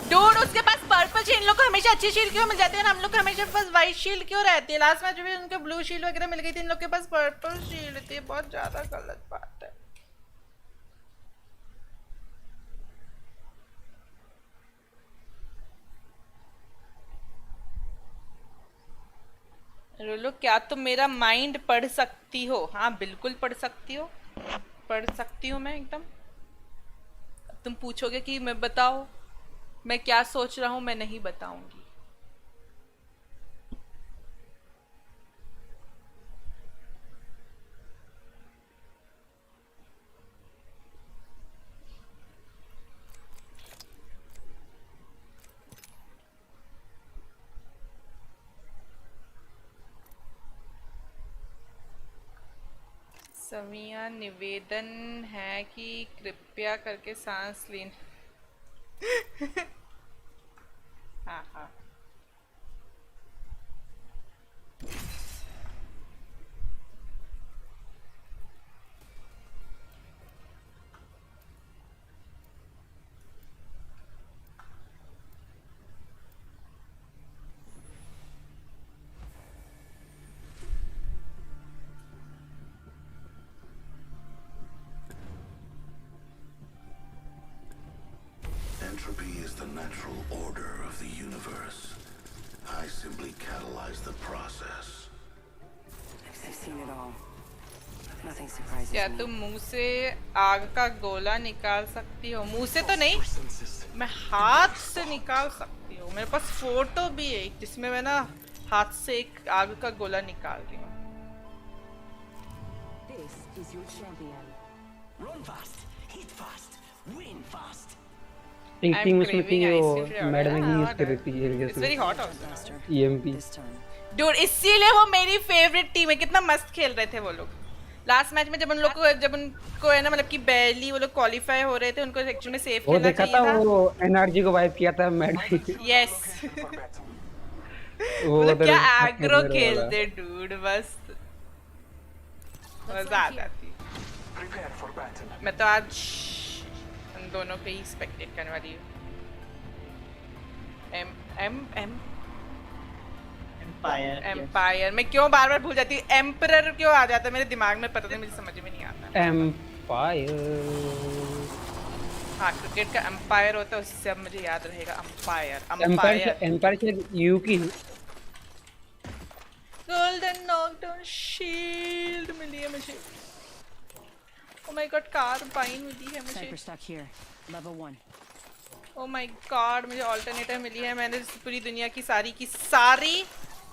डूड उसके पास पर्पल शील्ड। इन लोग को हमेशा अच्छी शील्ड क्यों मिल जाती है ना, हम लोग को हमेशा बस वाइट शील्ड क्यों रहती है? लास्ट मैच में उनको ब्लू शील्ड वगैरह मिल गई थी, इन लोग के पास पर्पल शील्ड थी। बहुत ज्यादा गलत बात है। रोलो क्या तुम मेरा माइंड पढ़ सकती हो? हाँ बिल्कुल पढ़ सकती हो, पढ़ सकती हूँ मैं एकदम। अब तुम पूछोगे कि मैं बताओ मैं क्या सोच रहा हूँ, मैं नहीं बताऊंगी। समिया निवेदन है कि कृपया करके सांस लें। हाँ हाँ Entropy is the natural order of the universe. I simply catalyze the process. I've seen it all. Nothing surprises क्या me. तुम मुंह से आग का गोला निकाल सकती हो? मुंह से तो नहीं, मैं हाथ से निकाल सकती हूँ। मेरे पास फोटो भी है जिसमें मैं ना हाथ से एक आग का गोला निकाल रही हूँ। This is your champion. Run fast, hit fast, win fast. Team उसमें थी जो मैड में यूज कर रही थी It's very hot also. EMP This time. Dude, इसीलिए वो मेरी फेवरेट टीम है। कितना मस्त खेल रहे थे वो लोग। लास्ट मैच में जब उनको है ना, मतलब कि बैरली वो लोग क्वालीफाई हो रहे थे, उनको एक्चुअली में सेफ वो खेलना देखा चाहिए था। था। वो एनर्जी को वाइप किया था मैड। यस वो मतलब उधर क्या हक एग्रो करने वाला। खेलते डूड, बस मजा आ जाती। मैं तो आज उन दोनों पे ही स्पेक्टेट करने वाली हूँ। एम्पायर मैं क्यों बार बार भूल जाती हूँ? एम्परर क्यों आ जाता है मेरे दिमाग में, पता नहीं, मुझे समझ में नहीं आता। एम्पायर। हाँ, क्रिकेट का एम्पायर होता है, उससे अब मुझे याद रहेगा। एम्पायर से यू की गोल्डन नॉकडाउन शील्ड मिली है मुझे। ओ माय गॉड, कार्बाइन मिली है मुझे। Sniper stock here. Level 1. O my God, मुझे ऑल्टरनेटिव मिली है। मैंने पूरी दुनिया की सारी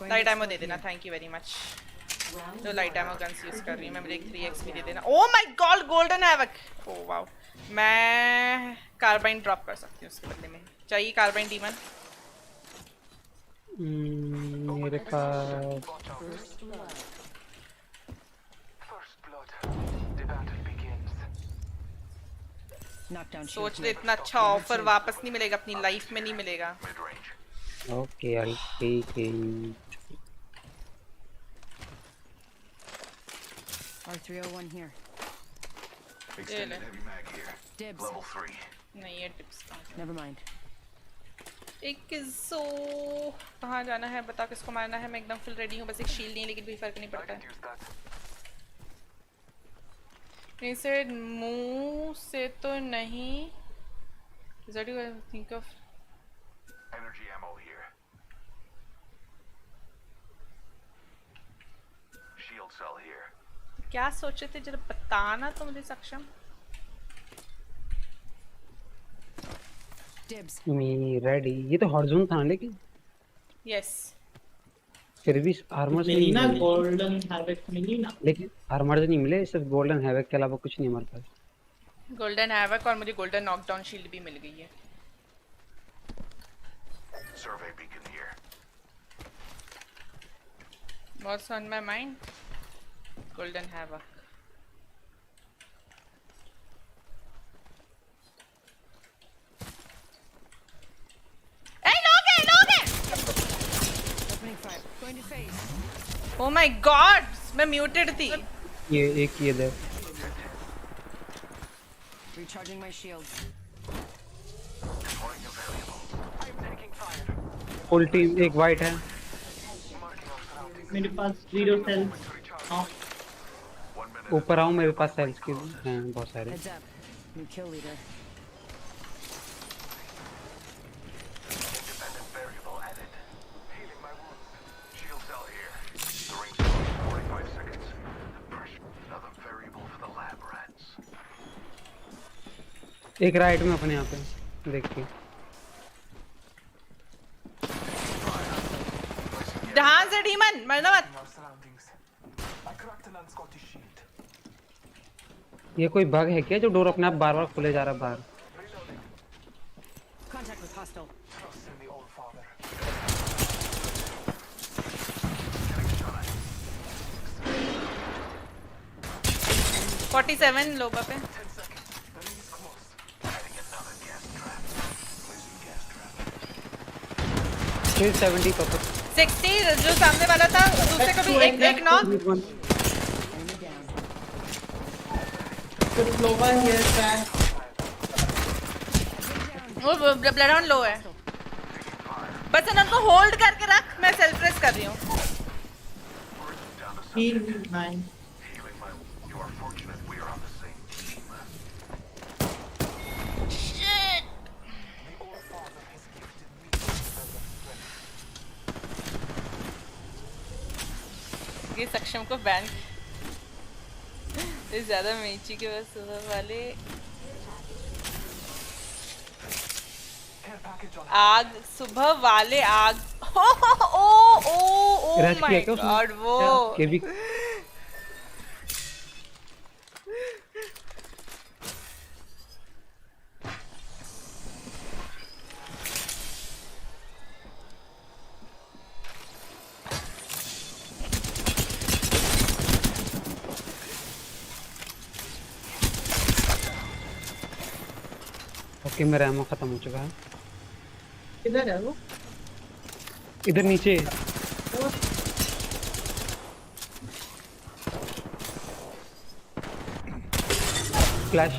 लाइट एमो दे देना। Thank you very much. जो लाइट एमो गन्स यूज कर रही हूँ मैं, मुझे एक 3x भी दे देना। ओ my God, golden havoc. Oh wow, मैं कार्बाइन ड्रॉप कर सकती हूँ उसके बदले में। चाहिए कार्बाइन डीमन? मेरे पास Knockdown shield. सोच ले, इतना अच्छा ऑफर वापस नहीं मिलेगा, अपनी लाइफ में नहीं मिलेगा। Okay I take R301 here. Extended heavy mag here. Dibs. Level 3. नहीं, ये टिप्स Never mind. एक सो कहाँ जाना है बता, किसको मारना है? मैं एकदम फुल रेडी हूँ, बस एक शील्ड नहीं, लेकिन भी फर्क नहीं पड़ता है। इसे मुंह से तो नहीं। Is that what I think of? Energy ammo here. Shield cell here. क्या सोचे थे जरा बताना तो मुझे सक्षम। Dibs. मी रेडी। ये तो हॉरिजॉन था लेकिन यस फिर भी आर्मर से मिली नहीं ना, मिली। गोल्डन हैवेक मिली ना। लेकिन आर्मर से नहीं मिले, सिर्फ गोल्डन हैवक के अलावा कुछ नहीं हमारे पास। गोल्डन हैवक और मुझे गोल्डन नॉकडाउन शील्ड भी मिल गई है। Survey beacon here. What's on my mind? Golden Havoc. Hey, लोग हैं! Opening fire. Going to phase. Oh my God! मैं muted थी। ये एक ये दे। Recharging my shields. Deploying a variable. I'm taking fire. Full team एक वाइट है। मेरे पास 0 सेल्स। हाँ, 1 minute. ऊपर आओ, मेरे पास सेल्स के हैं बहुत सारे। Heads up. New kill leader. Independent variable added. Healing my wounds. Shield cell here. The range is 45 seconds. Pressure. Another variable for the lab rats. एक राइट में अपने यहाँ पे देखिए। ध्यान से डीमन, मरना मत। ये कोई बग है क्या जो डोर अपने आप बार बार खुले जा रहा है बाहर? Contact with hostile. 47 लोबा पे। Adding another gas trap. Placing gas trap. 370 पर 60 जो सामने वाला था दूसरे को भी एक knock. Good Nova here, back. वो ब्लड ऑन लो है। बस उनको होल्ड करके रख, मैं सेल्फ प्रेस कर रही हूँ। Heal mine. Healing my. You are fortunate we are on the same team. Shit. ये सक्षम को बैन इस ज्यादा मेची के बस सुबह वाले आग सुबह वाले आग ओ रश किया माय क्या उसने? गॉड वो के भी ओके मेरा एमो खत्म हो चुका है। किधर है वो? इधर नीचे फ्लैश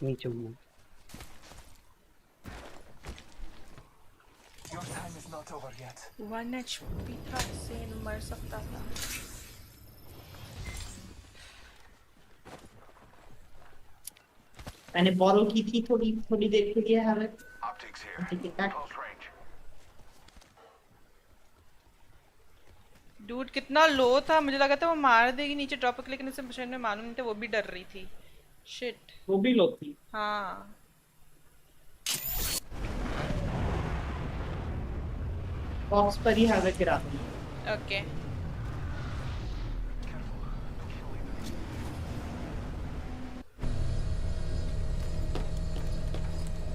नीचे हूँ। Your time is not over yet. 1 HP था इससे मर सकता था। मैंने बोरो की थी थोड़ी देर के लिए हमें। Optics here. Take it back. Close range. Dude कितना लो था, मुझे लगा था वो मार देगी नीचे ड्रॉप पे, लेकिन उसे मुझे मालूम नहीं था वो भी डर रही थी। शिट। वो भी लोग थी। हाँ बॉक्स पर ही हमें गिरा दी। Okay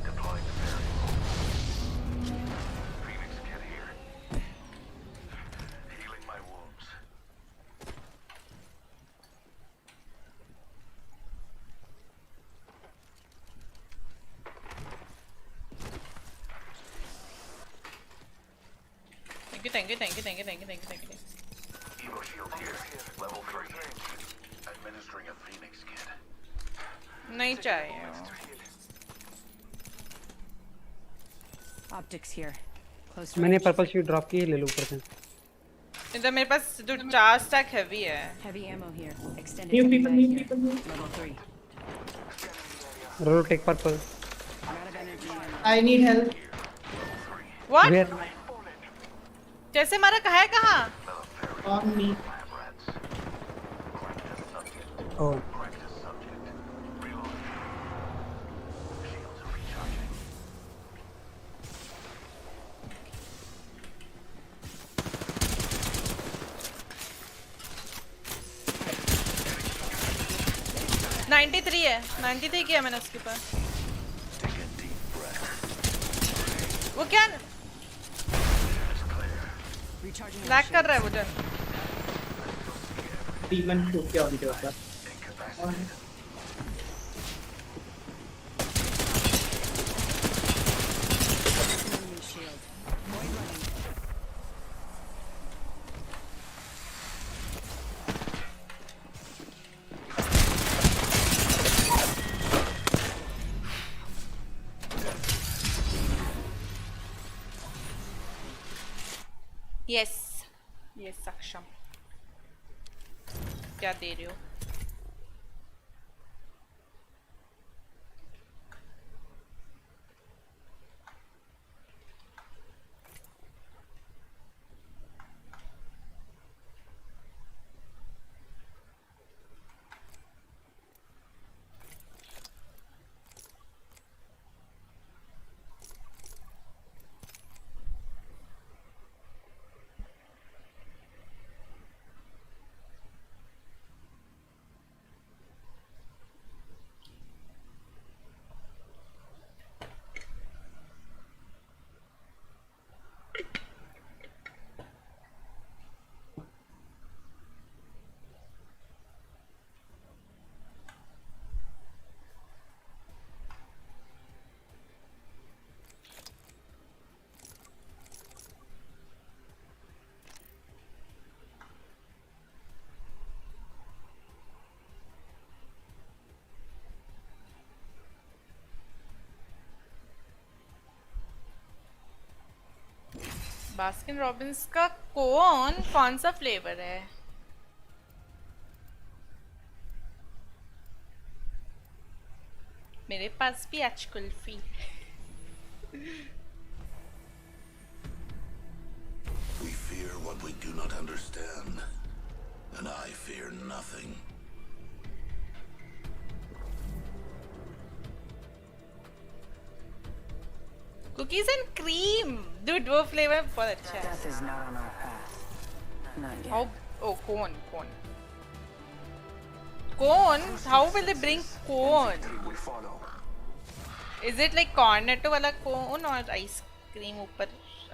Deploying the variable. Phoenix, get here. Healing my wounds. Thank you thank you thank you thank you thank you thank you. Evo shield here. Level 3. Administering a Phoenix kit. नहीं चाहिए वो। Optics here. Close मैंने range. Purple sheet drop की है, ले लो ऊपर से। इधर मेरे पास जो 4 स्टैक हैवी है। Heavy ammo here. Extended New heavy people, mag new here. people, new. Level 3. रोलो take purple. I'm out of energy ammo. I need help. What? Where जैसे मारा कहा है कहाँ? On me. Lab rats. Practice subject. Oh Practice subject. Reload. Shields are recharging. Ninety three है, 93 किया मैंने उसके पास। Take a deep breath. वो क्या It's clear. Recharging my lag कर रहा है shields. वो जन। Demon shoot के उनके ऊपर। Incapacitated. Enemy shield. Void running. Yes yes सक्षम। क्या दे रहे हो? बास्किन रॉबिन्स का कौन सा फ्लेवर है? मेरे पास भी आज kulfi. We fear what we do not understand, and I fear nothing. Cookies and cream dude, वो फ्लेवर बहुत अच्छा है। Death is not on our path. Not yet. Oh, corn. How will they bring corn? We follow. Is it like cornetto वाला corn और ice cream ऊपर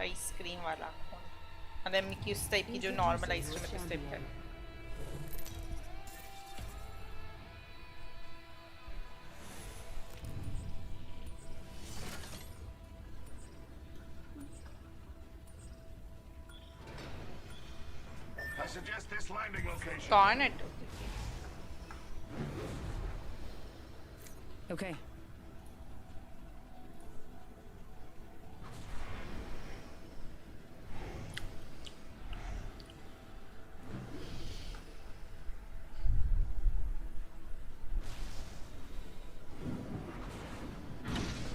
ice cream वाला corn? मतलब Mickey उस टाइप की जो नॉर्मल आइसक्रीम है उस टाइप का। I suggest this landing location. Cornetto. Okay.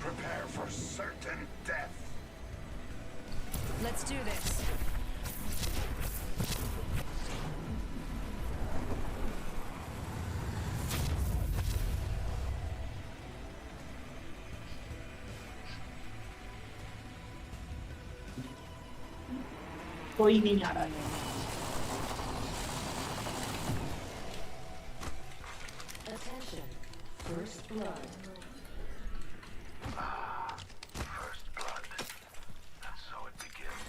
Prepare for certain death. Let's do this. कोई नहीं आ रहा है। Attention. First blood. First blood. And so it begins.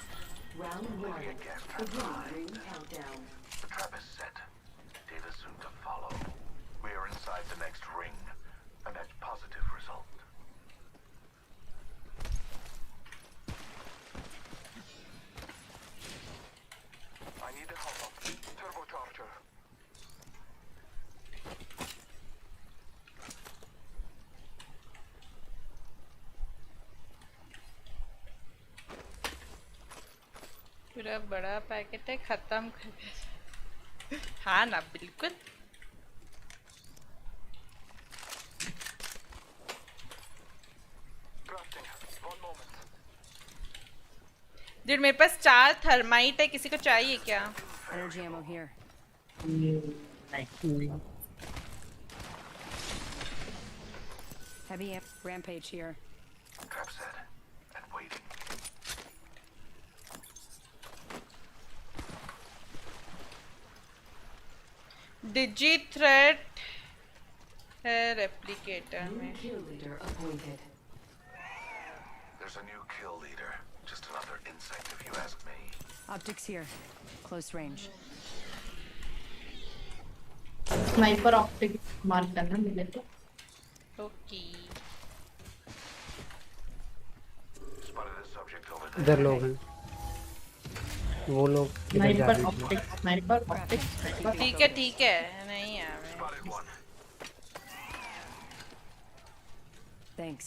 Round 1. Again, Begin ring countdown. the trap is set. Data soon to follow. We are inside the next ring. A net positive result. I need a help. Turbocharger. पूरा बड़ा packet है, खत्म कर दे। हाँ ना, बिल्कुल। Crafting. One moment. Dude, मेरे पास 4 thermite है, किसी को चाहिए क्या? Energy ammo here. नहीं। Heavy rampage here. Trap set. And waiting. डिजी थ्रेट है रेप्लिकेटर New में। kill leader appointed. There's a new kill leader. Just another insect if you ask me. Optics here. Close range. Sniper optic मार करना मिले तो। Okay. Spotted a subject over there. इधर लोग हैं, वो लोग इधर जा रहे हैं। स्नाइपर ऑप्टिक ठीक है, नहीं है मैं। Spotted one. Thanks.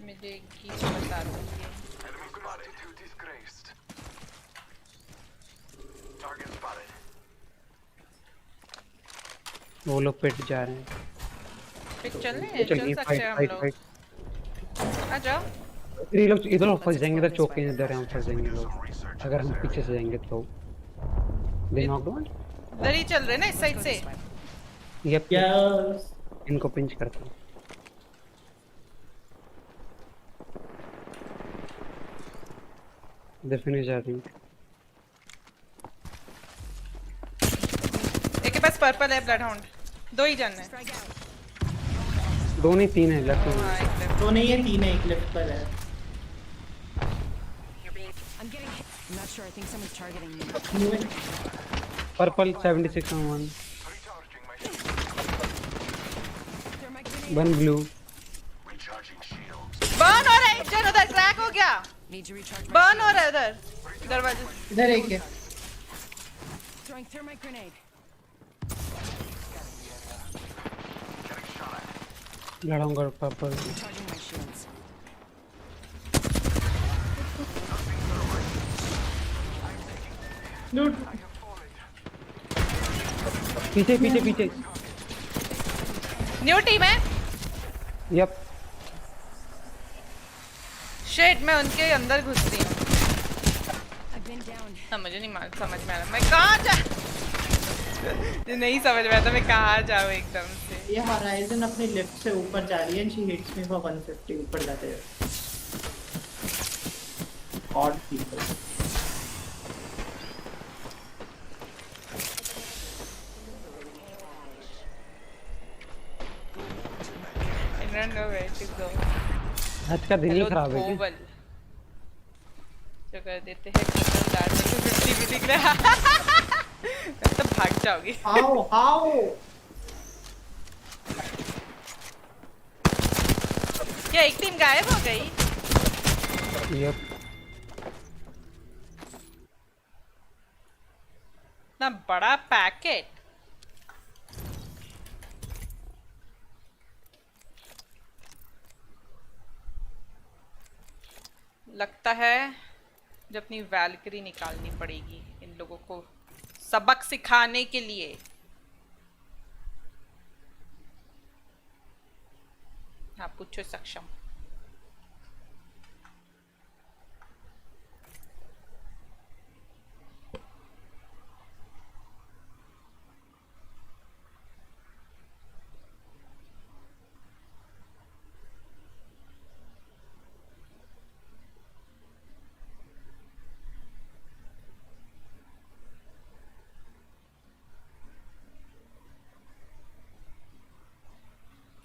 मुझे की बता दीजिए। Enemy spotted. Too disgraced. Target spotted. वो लोग पिट जा रहे हैं। फिर चल चलिए, सकते हैं हम फाइट लोग। आ जाओ। ये लोग इधर फंस जाएंगे, इधर चौके इधर हम फंस जाएंगे लोग। अगर हम पीछे से जाएंगे तो दे नॉक डाउन। इधर ही चल रहे ना, इस साइड से। Yup, yes. इनको पिंच करता हूँ। फिनिश जा रही है। एक के पास पर्पल है, ब्लड हाउंड। 2 ही जन है। दो नहीं 3 है लेफ्ट में। हाँ, एक left। तो नहीं है, 3 है, एक लेफ्ट पर है। I'm getting hit. I'm not sure. I think someone's targeting me. Purple 76 on 1, Recharging my shield. Thermite grenade. 1 blue। Recharging shields. Burn हो रहा है, एक जन उधर क्रैक हो गया। Need to recharge my burn हो shields. रहा है उधर दरवाजे से। इधर एक है। Throwing thermite grenade. Getting shot at. लड़ाऊंगा पर्पल। Recharging my shields. लूट पीछे पीछे पीछे। न्यू टीम है। यप। शिट मैं उनके अंदर घुसती हूँ। I've been down. मुझे नहीं समझ में आ रहा मैं कहाँ जा नहीं समझ में आता मैं कहाँ जाऊँ एकदम से। ये Horizon अपनी लिफ्ट से ऊपर जा रही है and she hits me for 150 ऊपर जाते हैं। Odd people. I don't know where to go. आज का दिन ही खराब है Oval. जो कर देते हैं खतरनाक में 50 भी दिख रहा है तो भाग जाओगी। How? क्या एक टीम गायब हो गई? यप। ना बड़ा पैकेट। लगता है जब अपनी वैल्करी निकालनी पड़ेगी इन लोगों को सबक सिखाने के लिए। हाँ पूछो सक्षम।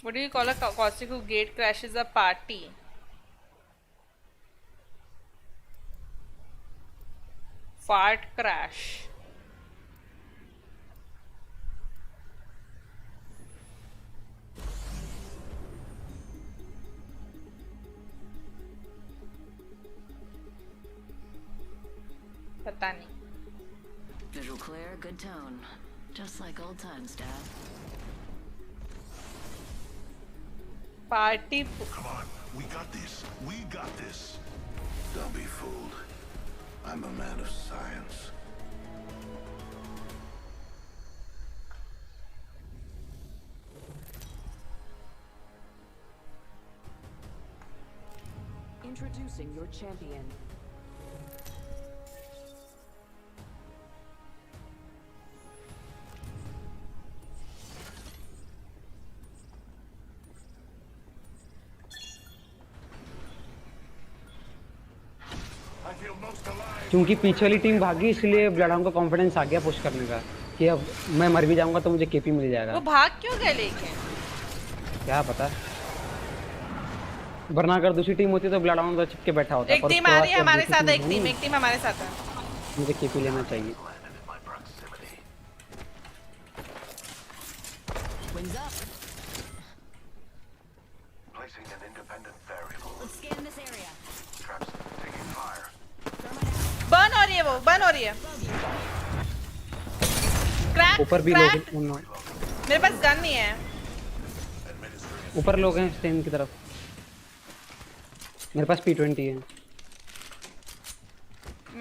What do you call a caustic who gate crashes a party? Fart crash. पता नहीं। Visual clear, good tone. Just like old times, Dad. Party. Come on, we got this. We got this. Don't be fooled. I'm a man of science. Introducing your champion. क्योंकि पीछे वाली team भागी इसलिए bloodhound को confidence आ गया push करने का कि अब मैं मर भी जाऊंगा तो मुझे केपी मिल जाएगा। वो भाग क्यों गए लेकिन? क्या पता। वरना अगर दूसरी टीम होती तो ब्लडहाउंड तो चिपके बैठा होता। एक टीम आ रही है हमारे साथ। एक टीम हमारे साथ है। मुझे केपी लेना चाहिए। Wings up. Placing an independent variable. Let's scan this area. Traps taking fire. Burn हो रही है वो बर्न हो रही है। क्रैक ऊपर भी लोग हैं। मेरे पास गन नहीं है। ऊपर लोग हैं स्टेन की तरफ। मेरे पास P20 है।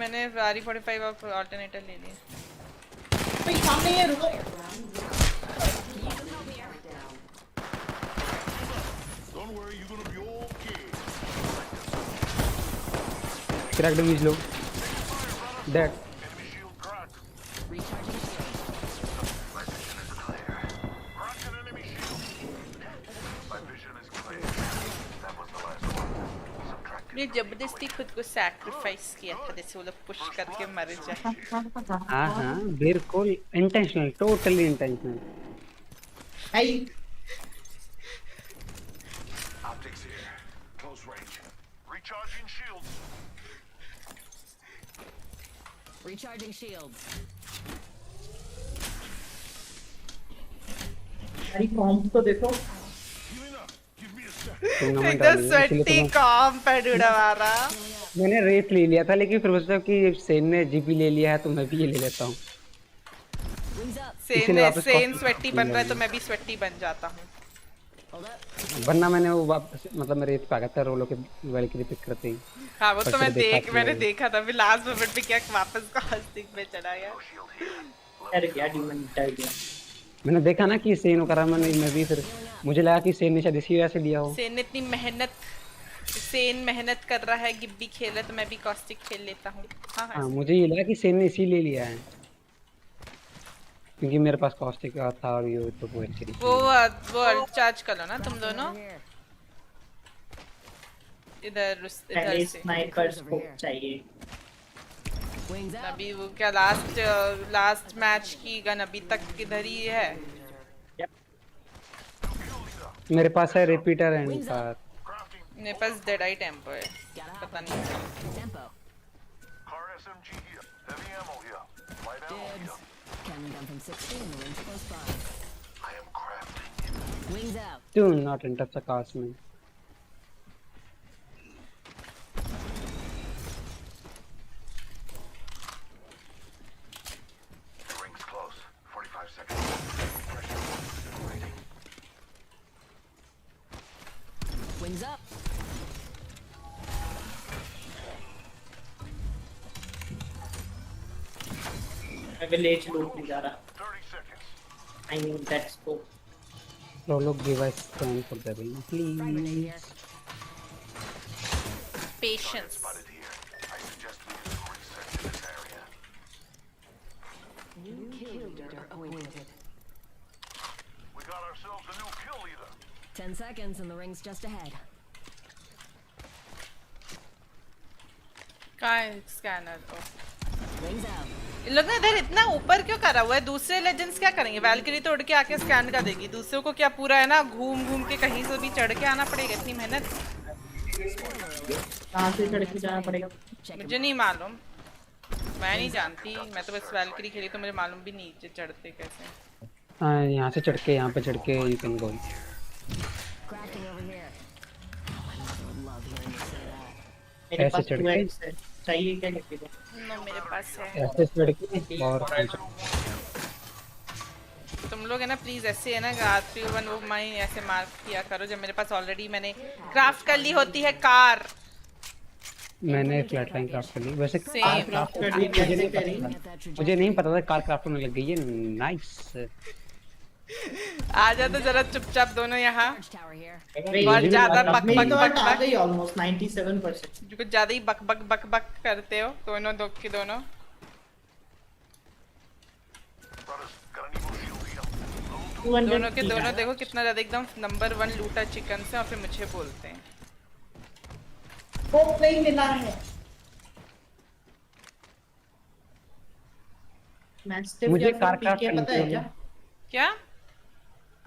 मैंने RE45 और अल्टरनेटर ले लिया। भाई सामने ये रुको। Don't worry, you're gonna be okay. Crack damage low. Dead. Enemy shield cracked. Recharging shield. My vision is clear. Cracked an enemy shield. My vision is clear. That was the last one. Subtracted. मैंने जबरदस्ती खुद को sacrifice किया था जैसे वो लोग push करके मर जाए। हाँ बिल्कुल intentional totally intentional. I Optics here. Close range. Recharging shields. Recharging shields. अरे कॉम्प तो देखो। Healing up. Give me a sec. एकदम स्वेटी कॉम्प है डूड हमारा। मैंने रेस ले लिया था लेकिन फिर सोचा कि सेन ने जीपी ले लिया है तो मैं भी ये ले लेता हूँ। Wings up. सेन स्वेटी बन रहा है तो मैं भी स्वेटी बन जाता हूँ। वरना मैंने वो वापस मतलब मेरे पे आ गया था रोलो के वैल्क्री पिक करते ही। हाँ वो तो पर फिर मैंने नहीं। देखा था, फिर लास्ट मोमेंट पे क्या वापस कास्टिंग पे चला गया। यार क्या डिमन टाइप है। मैंने देखा ना कि सेन करा मैं भी फिर मुझे लगा कि सेन ने शायद इसी वजह से लिया हो। सेन इतनी मेहनत कर रहा है, गिब्बी खेला तो मैं भी कॉस्टिक खेल लेता हूँ। हाँ हाँ हाँ मुझे ये लगा कि सेन ने इसीलिए लिया है क्योंकि मेरे पास कॉस्टिक का था और ये तो वो वैल्क्री वो चार्ज कर लो ना तुम दोनों इधर पहले से। स्नाइपर स्कोप चाहिए। अभी वो क्या लास्ट मैच की गन अभी तक किधर ही है। मेरे पास है रिपीटर एंड कार। मेरे पास डेड आई टेम्पो है, पता नहीं Car SMG here. Heavy ammo here. Light ammo here. Cannon down from 60 and the wings close by. I am crafting. Wings out. Do not enter the cars man. The ring's close. 45 seconds. Pressure. Waiting. Wings up. मैं village लूट नहीं जा रहा। 30 seconds. I need that scope. Rolo give us time for the ring please. Patience. Spotted here. I suggest we do research in this area. New kill leader appointed. We got ourselves a new kill leader. 10 seconds and the ring's just ahead. कहाँ है scanner? Wings out. इन लोग ने इधर इतना ऊपर क्यों करा हुआ है? दूसरे लेजेंड्स क्या करेंगे? वैल्क्री तोड़ के आके स्कैन कर देगी। दूसरों को क्या पूरा है ना घूम के कहीं से भी चढ़ के आना पड़ेगा? इतनी मेहनत कहाँ से चढ़ के जाना पड़ेगा? मुझे नहीं मालूम, मैं नहीं जानती। मैं तो बस वैल्क्री खेली तो मुझे मालूम भी नहीं चढ़ते कैसे। हाँ यहाँ से चढ़ के यहाँ पे चढ़ के you can go. Crafting over here. Love hearing you say that. मेरे ऐसे पास चढ़ के? 2x है। चाहिए क्या लिखी दो? नो मेरे पास है। ऐसे चढ़ के और तुम लोग है ना प्लीज ऐसे है ना R31 वो माइन ऐसे मार्क किया करो जब मेरे पास ऑलरेडी मैंने क्राफ्ट कर ली होती है कार। मैंने फ्लैट लाइन क्राफ्ट कर ली वैसे Same. क्राफ्ट कर ली कैसे करी? Get that trajectory. मुझे नहीं पता था कार क्राफ्ट होने लग गई है। नाइस। आ जा तो जरा चुपचाप दोनों यहाँ। Charge tower here. बहुत ज्यादा बक मेरी बक तो बक आ बक गई ऑलमोस्ट 97%। जो कुछ ज्यादा ही बक बक बक बक करते हो दोनों दो के दोनों। Brothers, got an evil shield here. 200 दोनों के की दोनों है। देखो कितना ज्यादा एकदम नंबर 1 लूटा चिकन से और फिर मुझे बोलते हैं। स्कोप नहीं मिला है। मैस्टिफ मुझे या फिर कार पीके क्राफ्ट पता है करनी क्या? क्या?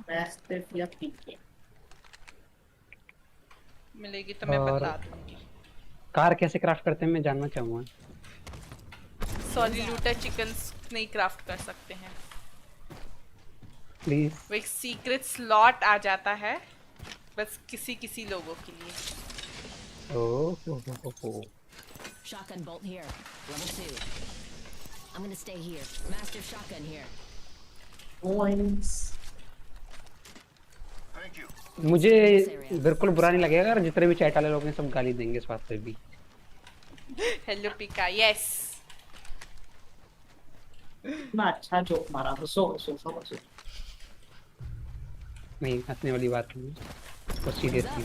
मैस्टिफ या पीके? मिलेगी तो मैं और- बता दूंगी। कार कैसे क्राफ्ट करते हैं मैं जानना चाहूँगा। सॉरी लूटा चिकन नहीं क्राफ्ट कर सकते हैं। प्लीज। वो एक सीक्रेट स्लॉट आ जाता है बस किसी लोगों के लिए। ओह Shotgun bolt here. Level 2. I'm gonna stay here. Master shotgun here. Points. Thank you. मुझे बिल्कुल बुरा नहीं लगेगा अगर जितने भी चैट वाले लोग हैं सब गाली देंगे इस बात पे भी। हेलो पिका यस। इतना अच्छा जोक मारा तो सो नहीं हंसने वाली बात नहीं बहुत सीरियस थी।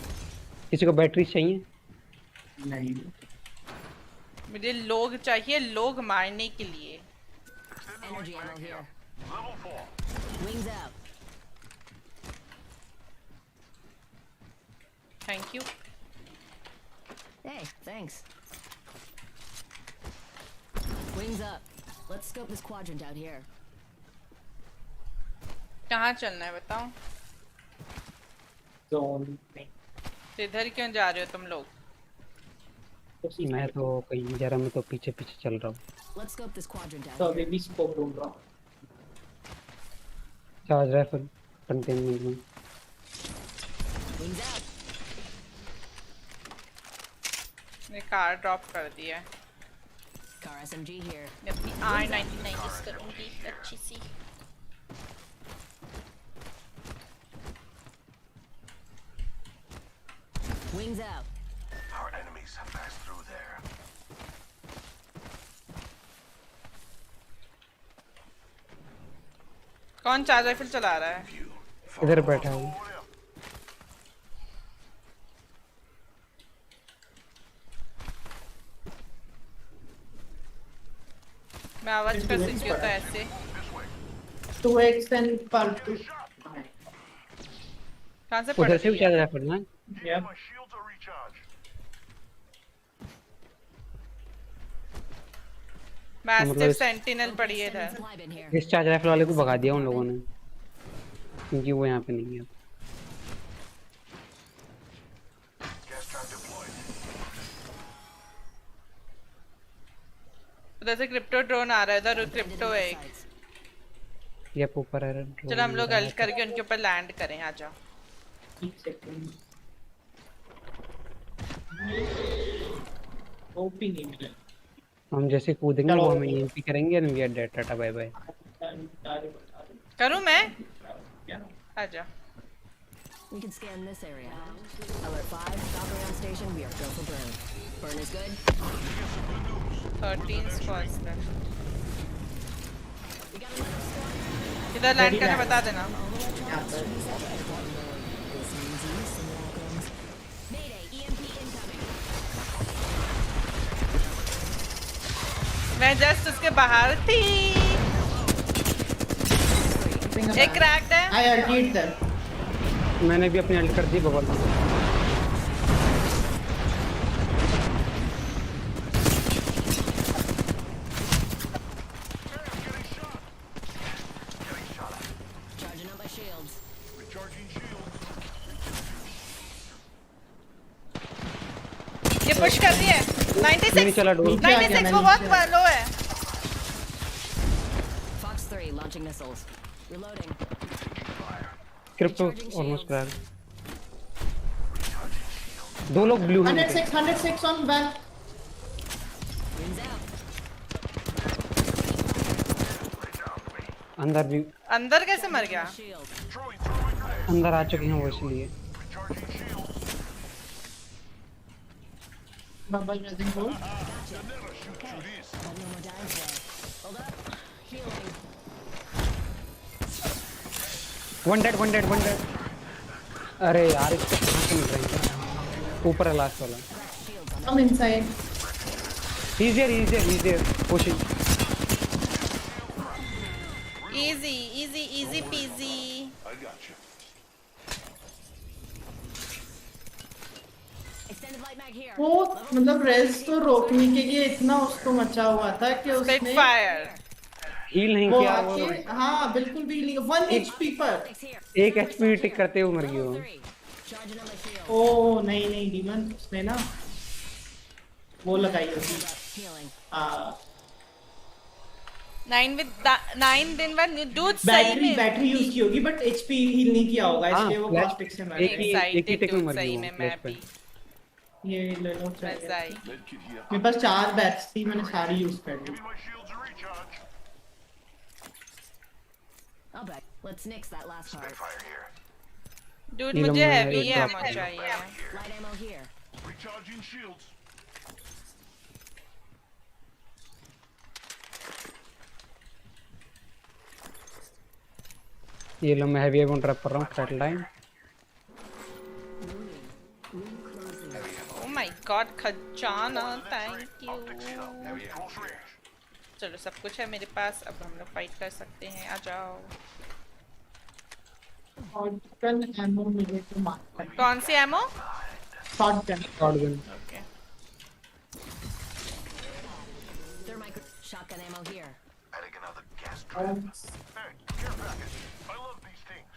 किसी को बैटरी चाहिए? नहीं। मुझे लोग चाहिए लोग मारने के लिए। Energy ammo here. Level 4. Wings out. Thank you. Hey, thanks. Wings up. Let's scope this quadrant out here. कहाँ चलना है बताओ? जोन में। तो इधर क्यों जा रहे हो तुम लोग? मैं तो कहीं जरा मैं तो पीछे चल रहा हूँ। Let's scope this quadrant out तो here. अभी भी स्कोप ढूंढ रहा हूँ। चार्ज राइफल कंटेनमेंट में। Wings out. मैंने कार ड्रॉप कर दिया है। Car SMG here. मैं अपनी R99 यूज करूंगी अच्छी सी। Wings out. Our enemies have passed through there. कौन चार्ज राइफल चला रहा है? इधर बैठा हूँ। मैं आवाज कर सकती हूँ तो ऐसे 2x and per 2 कहाँ से उधर से भी पड़ चार्ज राइफल ना। yep My shields are recharged. Massive sentinel पड़ी है इधर। Supply bin here. इस चार्ज राइफल वाले को भगा दिया उन लोगों ने, क्योंकि वो यहाँ पे नहीं है। Gas trap deployed. उधर से क्रिप्टो ड्रोन आ रहा है, इधर क्रिप्टो है एक। ये ऊपर है। चलो हम लोग अल्ट करके उनके ऊपर लैंड करें, आ जाओ। एक सेकंड ओपी नहीं मिला। हम जैसे कूदेंगे वो हमें ईएमपी करेंगे एंड वी आर डेड। टाटा बाय बाय। करूँ मैं? आ जा। We can scan this area. Alert 5, stop around station. We are go for burn. Burn is good. 13 squads left। We got another squad. इधर लैंड करके बता देना। This means you simulacrums. Mayday, EMP incoming. मैं just उसके बाहर थी। एक cracked है। I ulted them. मैंने भी अपनी अल्ट कर दी bubble. Charging up my shields. Recharging shields. ये पुश कर दी है। 96 चला डोर। 96 वो बहुत लो है। Fox 3 launching missiles. Reloading. Crypto almost crack. दो लोग ब्लू में 106 on back. Wings out. अंदर भी अंदर कैसे मर गया? Shield. अंदर आ चुके हैं वो, इसलिए Recharging shields. Bubble rising goal. Got no more dives there. Hold up. Healing. One dead. अरे यार इसको कहाँ से मिल रही है? ऊपर है लास्ट वाला। Come inside. Easier pushing। easy peasy। I got you. Extended light mag here. वो मतलब रेस को रोकने के लिए इतना उसको मचा हुआ था कि उसने स्पिटफायर। हील नहीं वो किया वो। आके हाँ बिल्कुल भी नहीं 1 HP पर। It's here. एक एचपी टिक करते हुए मर गई वो। 3. Charging up my shield. ओ नहीं डीमन उसने ना वो लगाई होगी। Healing. 9 दिन बाद डूड सही में बैटरी यूज की होगी बट HP हील नहीं किया होगा इसलिए वो फ्लैश कास्टिक से मर एक गई। ही टिक में dude, मर सही गई में वो मैं फ्लैश पे। भी ये ले लो मजा चाहिए। आई। Medkit here. मेरे पास 4 बैट्स थी मैंने सारी यूज कर ली। Give me my shields to recharge. I'll bet. Let's nix that last part. Fire here. Dude ये मुझे लम्बा है, हैवी एक एमो drop चाहिए। Light ammo here. Recharging shields. ये लो मैं हैवी एमो ड्रॉप कर रहा हूँ flat line. Oh my God खजाना, थैंक यू। Close range. चलो सब कुछ है मेरे पास, अब हम लोग फाइट कर सकते हैं, आ जाओ। शॉटगन एमो मिले तो मार। कौन सी ammo? Shotgun. Shotgun. Okay Thermite. Shotgun ammo here. Adding another gas trap. Hey, care package. I love these things.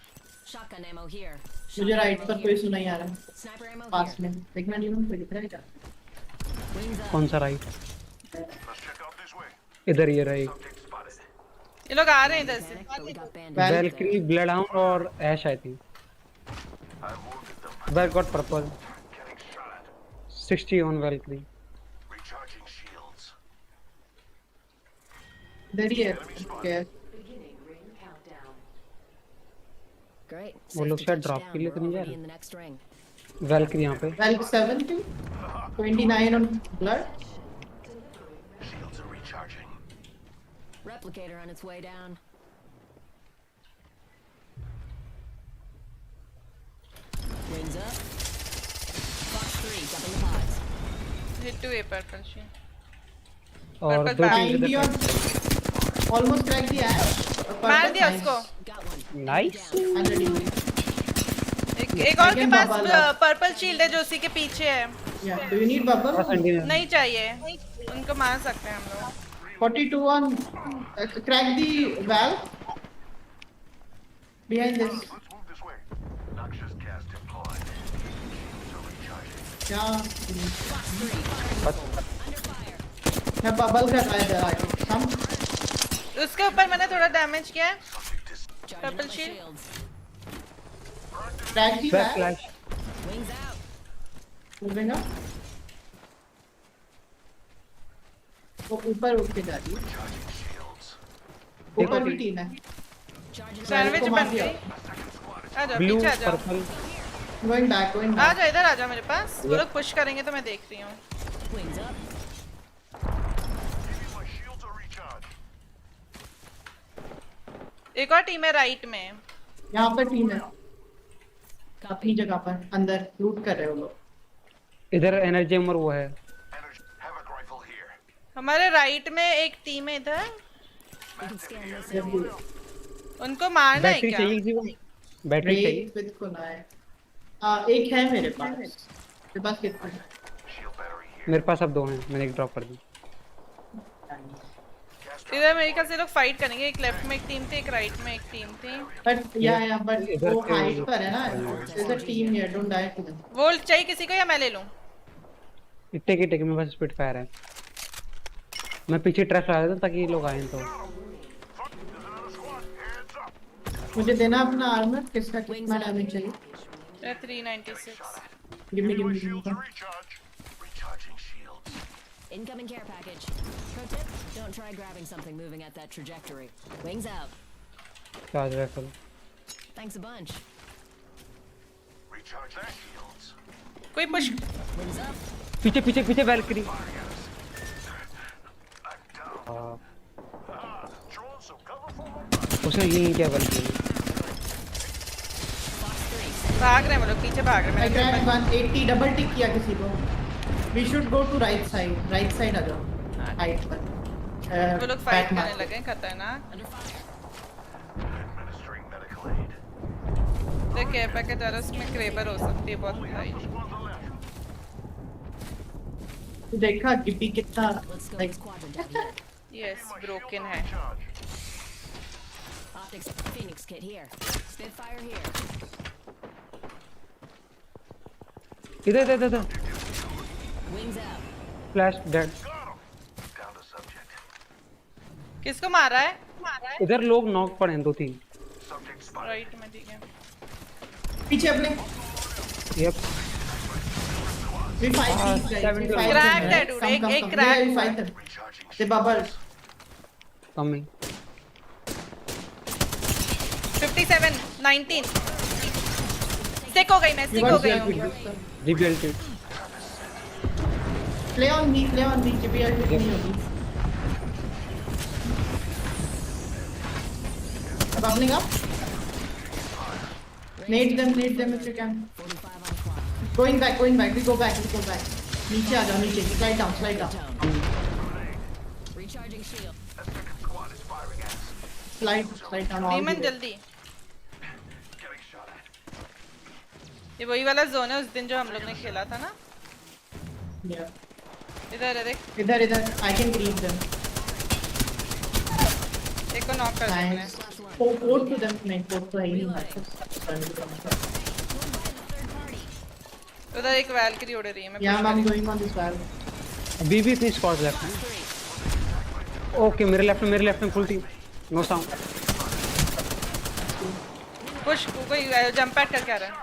Shotgun ammo here. मुझे Shotgun राइट ammo पर here. कोई सुनाई आ रहा है Sniper ammo पास here. में। देखना डीमन कोई दिख रहा है क्या? Wings up. कौन सा right? Let's check out this way. इधर ये रहा एक। Subject spotted. ये लोग आ रहे हैं इधर से। Panic, but we got bandits Well- there. Valkyrie, Bloodhound और Ash I think. I wounded them. Well got purple. Getting shot at. 60 on Valkyrie. Recharging shields. इधर ही है। Okay Beginning ring countdown. Great. वो लोग Safe to शायद touch drop down. के लिए तो We're नहीं जा already रहे। in the next ring. वैल्क्री यहाँ पे। Valve 70, 29 on blood. Shields are recharging. Replicator on its way down. Wings up. Fox 3, jumping the pods. Hit to a purple shield. और Purple दो bag. Team 90 on. Almost cracked the ash. मार दिया उसको। Got one. Nice. एक और के Again, पास bubble up. Purple shield है जो उसी के पीछे है। Yeah. Do you need bubble? नहीं चाहिए, उनको मार सकते हैं हम लोग। 42 on. Crack the valve. Behind this. Let's move this way. Noxious gas deployed. Shields are recharging. Yeah. Under fire. मैं bubble कर रहा है Dheeraj. Some. उसके ऊपर मैंने थोड़ा डैमेज किया है। Subject is Charging Purple up my shield. shields. Crack the back valve. Flash. Wings out. Moving up. वो ऊपर उठ के जा रही है। charging shields. ऊपर भी टीम है। Charging up. सैंडविच को बन मार गई। दिया। आ जाओ ब्लू पीछे आ जाओ। पर्पल। Going back, going आ back. जाओ इधर आ जाओ मेरे पास। वो लोग पुश करेंगे तो मैं देख रही हूँ। Wings up. Giving my shields a recharge. एक और टीम है राइट में। यहाँ पर टीम है। अपनी जगह पर अंदर लूट कर रहे हो लोग। इधर एनर्जी और वो है। Energy. Havoc rifle here. हमारे राइट में एक म है इधर। We can scan this area. उनको मारना है बैटरी क्या? चाहिए किसी को? बैटरी चाहिए। रेड विद को ना है। एक है मेरे पास। मेरे पास कितना है? Shield battery here. मेरे पास अब दो हैं, मैंने एक ड्रॉप कर दी। Gas इधर मेरे ख्याल से लोग फाइट करेंगे। एक लेफ्ट में एक टीम थी, एक राइट में एक टीम थी। बट बट इधर वो के हाइट पर है ना। There's a team here. Don't die to them. Volt चाहिए किसी को या मैं ले लूं? इतने के टेक में बस स्पीड फायर है। मैं पीछे ट्रैप लगा देता हूं ताकि ये लोग आए तो। There's another squad. Heads up. मुझे देना अपना आर्मर किसका कितना डैमेज चाहिए? 396। Give me Giving my shields a recharge. Recharging shields. Incoming care package. Pro tip, don't try grabbing something moving at that trajectory. Wings out. Charge rifle. Thanks a bunch. Recharge their shields. कोई push. Wings up. पीछे पीछे पीछे वैल्क्री। I'm down. Throwing some cover for my उसने ये नहीं किया वैल्क्री। Fox 3. भाग रहे हैं वो लोग, पीछे भाग रहे I हैं। grabbed 180 डबल टिक किया किसी को। We should go to right side आ जाओ। हाइट पर। वो लोग फाइट करने लगे हैं, खतरनाक। Under fire. administering medical aid. देख केयर पैकेज आ रहा है, उसमें क्रेबर हो सकती है बहुत भाई। Squads are left. तू देखा गिब्बी कितना Let's go like this quadrant out here. Yes broken है। Charge. Optics Phoenix kit here. Spitfire here. इधर इधर इधर। Wings out. Flash dead. Got him. Down to subject. किसको मारा है? इधर लोग नॉक पड़े हैं 2-3। Subject spotted. राइट में ठीक है। पीछे अपने yup. we fight these guys. We fight Crack them, that right? dude. Come, एक come, come. crack Yeah, we fight them. Recharging They bubbles. Coming. 57 19 सिक हो गई मैं, सिक हो गई हूँ। रिबिल्टेड। Play on me. JBL with me only. Bubbling up. Nade them if you can. 45 on the clock. Going back. We go back. नीचे आ जाओ, नीचे. Slide down. Recharging shield. That second squad is firing at us. Slide down. all demon the way. जल्दी। Getting shot at. ये वही वाला zone है उस दिन जो हम लोग ने खेला था ना। Yeah. इधर है देख, इधर. I can grief them. एक को नॉक कर दिया मैंने। Nice. Port to them. नहीं, port तो है ही नहीं. उधर एक वैल्क्री उड़ रही है। मैं Yeah, push I'm going on this valve. अभी भी 3 स्क्वाड्स लेफ्ट हैं। ओके मेरे लेफ्ट में full team. No sound. Push कोई जंप पैड करके आ रहा है।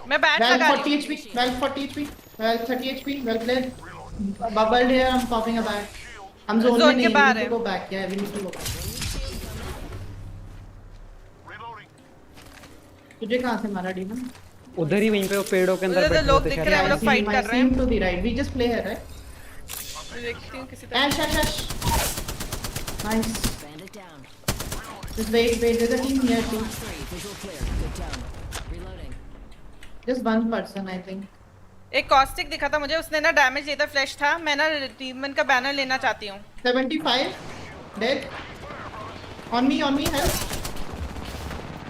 मैं बैट Valve लगा 40 रही हूँ। HP. Valve 30 HP. Well played. Bubbled here. I'm popping a back. I'm zone Zone में के नहीं. बाहर We need है। to go back. Yeah, we need to go back. Reloading. तुझे कहाँ से मारा डीमन? उधर ही वहीं पे वो पेड़ों के अंदर उधर तो बैठे लोग होते दिख शायद। रहे हैं, वो लोग फाइट कर रहे हैं। to the right. We just play her, right? देखती हूँ किसी तरह। Ash. Nice. Bandit down. Just wait. There's a team here too. 3, visual clear. Good down. Reloading. Just one person, I think. एक कॉस्टिक दिखा था मुझे, उसने ना डैमेज दिया था, फ्लैश था। मैं ना टीमन का बैनर लेना चाहती हूँ। 75. Dead. On me, help.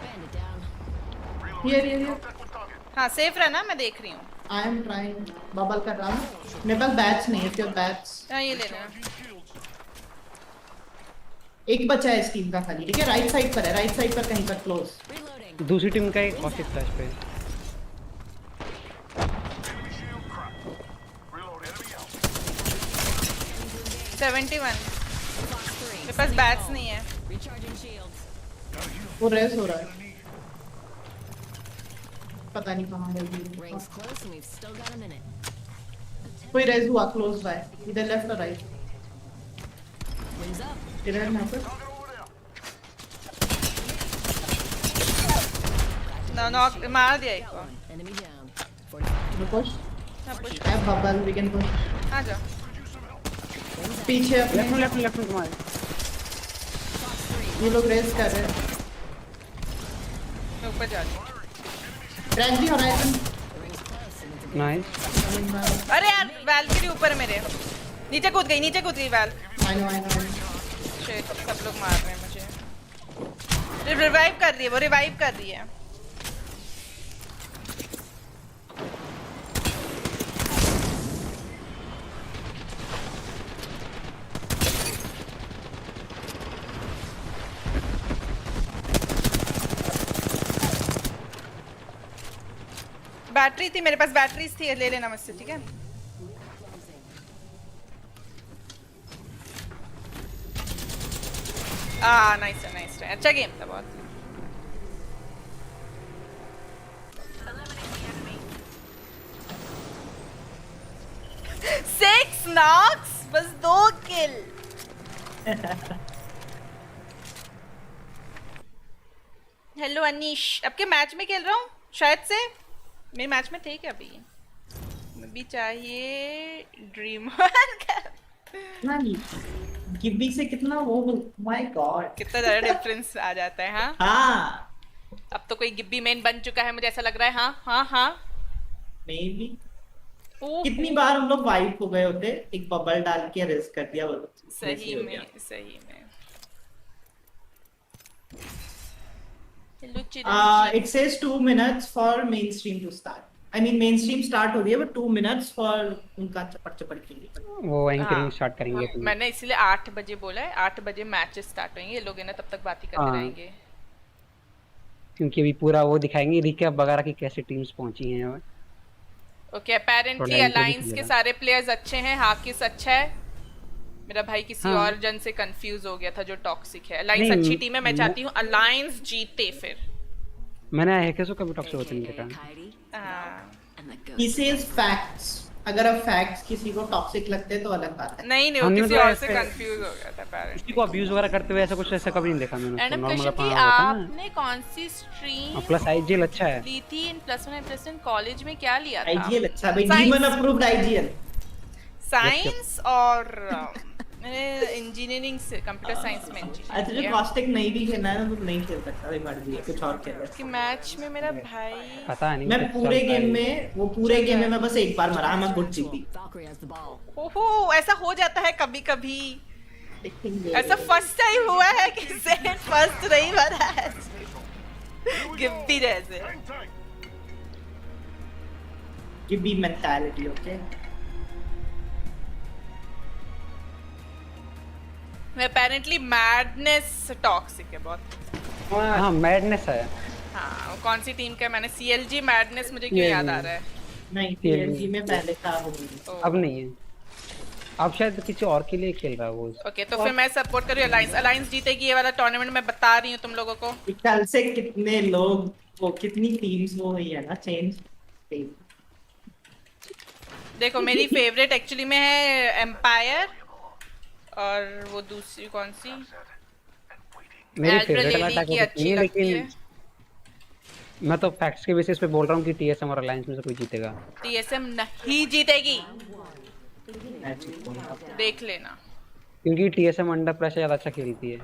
Bandit down. Here. हाँ सेफ रहना, मैं देख रही हूँ। I am trying. Bubble कर रहा हूँ। मेरे पास बैट्स नहीं है, फिर बैट्स। हाँ ये लेना। एक बचा है इस टीम का खाली, ठीक है? राइट साइड पर कहीं पर क्लोज। Reloading. दूसरी टीम का एक कॉस्टिक फ्लैश पे। Reload enemy out. 71। मेरे पास बैट्स नहीं है। Recharging shields. वो रेस हो रहा है। पता नहीं कहाँ है ये। Rings close and we've still got a minute. कोई रेस हुआ क्लोज बाय, इधर लेफ्ट और राइट। Wings up. इधर यहाँ पर। नॉक मार दिया एक को। Enemy down. 45. पुश। हाँ पुश। है बबल, वी कैन पुश। आ जाओ। पीछे अपने लेफ्ट में तुम्हारे। ये लोग रेस कर रहे हैं। मैं ऊपर जा रही हूँ। क्रैश भी हो रहा है। नाइस। अरे यार वैल्किरी ऊपर मेरे। नीचे कूद गई वैल। I know. शिट, सब लोग मार रहे हैं मुझे। रिवाइव कर रही है। बैटरी थी मेरे पास, बैटरीज थी, ले लेना मुझसे, ठीक है? नाइस है, अच्छा गेम था बहुत। Six knocks, बस 2 किल। हेलो अनीश, आपके मैच में खेल रहा हूँ शायद से। मेरे मैच में थे क्या अभी? मैं भी चाहिए ड्रीमर का। नानी गिब्बी से कितना वो, माय गॉड कितना ज़्यादा डिफरेंस आ जाता है। हाँ हाँ अब तो कोई गिब्बी मेन बन चुका है, मुझे ऐसा लग रहा है। हाँ मे बी कितनी बार हम लोग वाइप हो गए होते, एक बबल डाल के रेस कर दिया वो। सही में। It says 2 minutes for mainstream to start. I mean mainstream start हो रही है, but 2 minutes for उनका चपड़ के लिए। वो एंकरिंग स्टार्ट करेंगे अपनी। मैंने इसलिए 8 बजे बोला है, 8 बजे मैचेस स्टार्ट होंगे, ये लोग है ना तब तक बात ही करते रहेंगे। क्योंकि अभी पूरा वो दिखाएंगे रिकैप वगैरह की कैसे टीम्स पहुंची हैं। ओके अपेरेंटली अलायंस के सारे प्लेयर्स अच्छे हैं, हाकिस अच्छा है। मेरा भाई किसी और जन से कंफ्यूज हो गया था जो टॉक्सिक है। अलायंस अच्छी टीम है, मैं चाहती हूँ अलायंस जीते। फिर मैंने हैकेस को कभी टॉक्सिक होते नहीं देखा। He says facts. अगर अब फैक्ट्स किसी को टॉक्सिक लगते हैं तो अलग बात है। नहीं वो किसी और से कंफ्यूज हो गया था अपेरेंटली। किसी को अब्यूज वगैरह करते हुए ऐसा कभी नहीं देखा मैंने। एंड क्वेश्चन कि आपने कौन सी स्ट्रीम प्लस आईजीएल अच्छा है ली थी इन +1 कॉलेज में, क्या लिया था? आईजीएल अच्छा भाई, डीमन अप्रूव्ड आईजीएल। साइंस और इंजीनियरिंग से, कंप्यूटर साइंस में अच्छा जो कॉस्टिक नहीं भी खेलना है ना तो नहीं खेल सकता भाई, मर्जी है, कुछ और खेल कि मैच में मेरा भाई पता नहीं। मैं पूरे गेम में मैं बस एक बार मरा, मैं गुड जीती। ओहो ऐसा हो जाता है कभी कभी। ऐसा फर्स्ट टाइम हुआ है कि सेट फर्स्ट नहीं मरा है गिब्बी जैसे। Gibby mentality. Okay apparently madness toxic है बहुत। हाँ मैडनेस है। हाँ वो कौन सी टीम का? मैंने सीएलजी मैडनेस मुझे क्यों याद आ रहा है? नहीं सीएलजी में पहले था वो, अब नहीं है। अब शायद किसी और के लिए खेल रहा है वो। ओके तो फिर मैं सपोर्ट कर रही हूँ अलायंस। अलायंस जीतेगी ये वाला टूर्नामेंट, मैं बता रही हूँ तुम लोगों को। कल से कितने लोग वो कितनी टीम्स वो हुई है ना चेंज। देखो मेरी फेवरेट एक्चुअली में है एम्पायर, और वो दूसरी कौन सी मेरी फेवरेट अटैक की अच्छी लगती है। मैं तो फैक्ट्स के बेसिस पे बोल रहा हूँ कि टीएसएम और अलायंस में से कोई जीतेगा। टीएसएम नहीं जीतेगी, देख लेना। क्योंकि टीएसएम अंडर प्रेशर ज्यादा अच्छा खेलती है।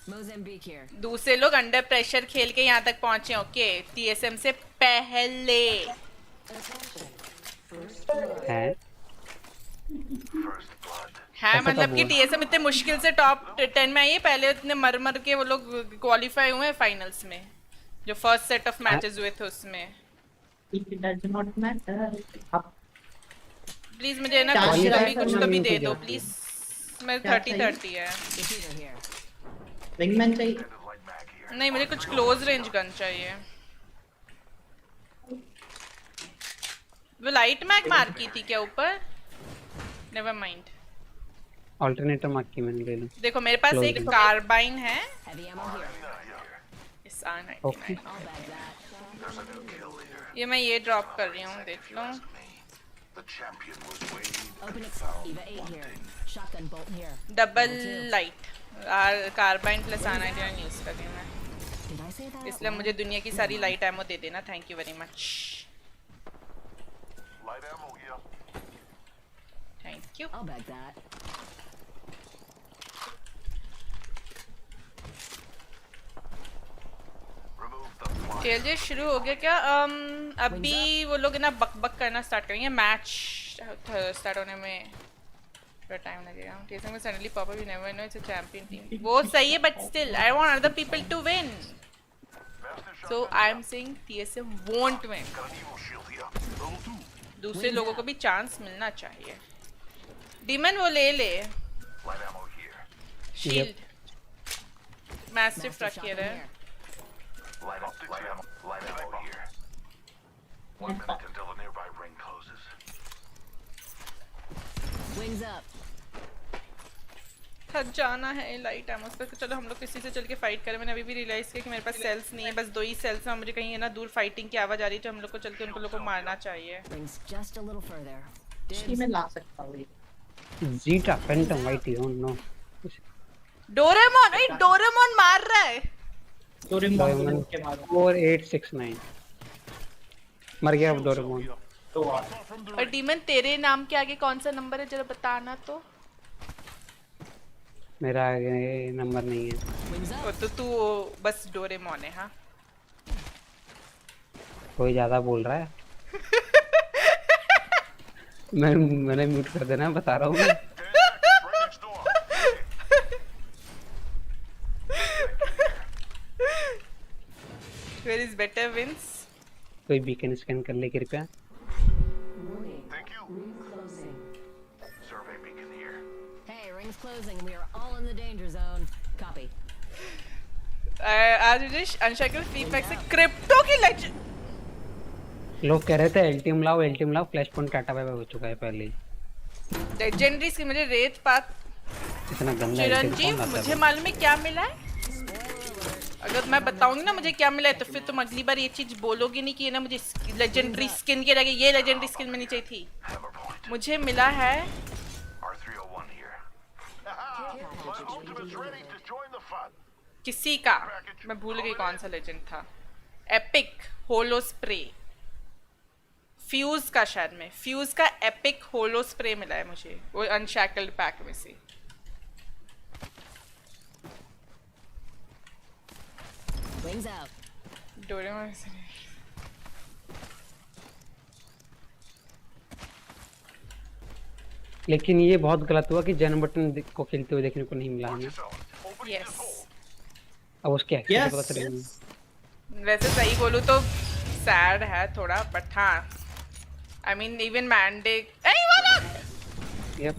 Mozambique here. दूसरे लोग अंडर प्रेशर खेल के यहाँ तक पहुंचे, ओके, टीएसएम से पहले है है ऐसा मतलब कब कि हुआ? टीएसएम इतने मुश्किल से टॉप 10 में आई है, पहले इतने मर मर के वो लोग क्वालिफाई हुए हैं फाइनल्स में, जो फर्स्ट सेट ऑफ मैचेस हुए थे उसमें। It does not matter. अब प्लीज मुझे ना क्या कुछ शिराय कभी कुछ करना तो भी नहीं दे दो चाहिए। प्लीज। मैं क्या 30-30 है। Defeater here. विंगमैन चाहिए। नहीं, मुझे कुछ क्लोज रेंज गन चाहिए। वो लाइट मैग मार की थी क्या ऊपर? Never mind. अल्टरनेटर मार्क की मैंने ले लो। देखो मेरे पास Close एक range। कार्बाइन है Heavy ammo here. इस okay R99। I'll bag that. ये मैं ये ड्रॉप कर रही हूँ, देख लो। The champion was waiting. Open it. Eva 8 here. Shotgun bolt here. Double light carbine plus R99 use कर रही हूँ मैं, Did I say that? इसलिए मुझे दुनिया की सारी लाइट एमो दे देना। Thank you very much. Light ammo here. Thank you. I'll bag that. Remove the fly. ALGS शुरू हो गया क्या? अभी वो लोग ना बक करना स्टार्ट करेंगे, मैच स्टार्ट होने में थोड़ा टाइम लगेगा। TSM will suddenly pop up, you never know, it's a champion team। वो सही है, but still I want other people to win, so I'm saying TSM won't win। Got an evil shield here. Level 2. दूसरे लोगों को भी chance मिलना चाहिए। Demon वो ले ले, Light ammo here. Shield massive Master रखिए shotgun रहे। here. Light ammo here. 1 minute until the nearby ring closes. Wings up. थक जाना है लाइट एमोस पे। चलो हम लोग किसी से चल के फाइट करें। मैंने अभी भी रियलाइज किया कि मेरे पास सेल्स नहीं है, बस 2 ही सेल्स हैं। मुझे कहीं है ना दूर फाइटिंग की आवाज आ रही है, तो हम लोग को चल के उनको लोग को मारना चाहिए। Rings just a little further. इसी में ला सकता हूँ। Zeta Phantom white you know. Doraemon, A Doraemon मार रहा है। डोरेमोन के बाद 4869 मर गया अब डोरेमोन। तो और डीमन तेरे नाम के आगे कौन सा नंबर है जरा बताना तो। मेरा आगे नंबर नहीं है। Wings up. वो तो तू बस डोरेमोन है। हाँ कोई ज्यादा बोल रहा है। मैंने म्यूट कर देना, बता रहा हूँ। Right next door. Where is better wins? कोई बीकन स्कैन कर ले कृपया। Thank you. Survey beacon here. Hey, rings closing. We are all in the danger zone. Copy. आज मुझे अनशैकल फीडबैक से क्रिप्टो की लेजेंड। लोग कह रहे थे एल्टीम लाओ, फ्लैश पॉइंट टाटा बाय हो चुका है पहले ही। लेजेंडरी की मुझे रेत पात इतना गंदा एल्टीम चिरंजीव, मुझे मालूम है क्या मिला है। अगर मैं बताऊंगी ना मुझे क्या मिला है, तो फिर तुम अगली बार ये चीज बोलोगे नहीं कि ये ना मुझे लेजेंडरी स्किन के जगह ये लेजेंडरी स्किन मिलनी चाहिए थी। Hammer point. मुझे मिला है R301 here. My ultimate's ready to join the fun. किसी का, मैं भूल गई कौन सा लेजेंड था। एपिक होलो स्प्रे, फ्यूज का, शायद में फ्यूज का एपिक होलो स्प्रे मिला है मुझे, वो अनशैकल्ड पैक में से। Wings out. डोरेमोन से नहीं। लेकिन ये बहुत गलत हुआ कि जन बटन को खेलते हुए देखने को नहीं मिला हमें। Open Yes. this hole. अब उसके एक्शन Yes. पता चलेगा। वैसे सही बोलूं तो सैड है थोड़ा, बट हाँ आई मीन इवन मैंडे ए वो लोग यप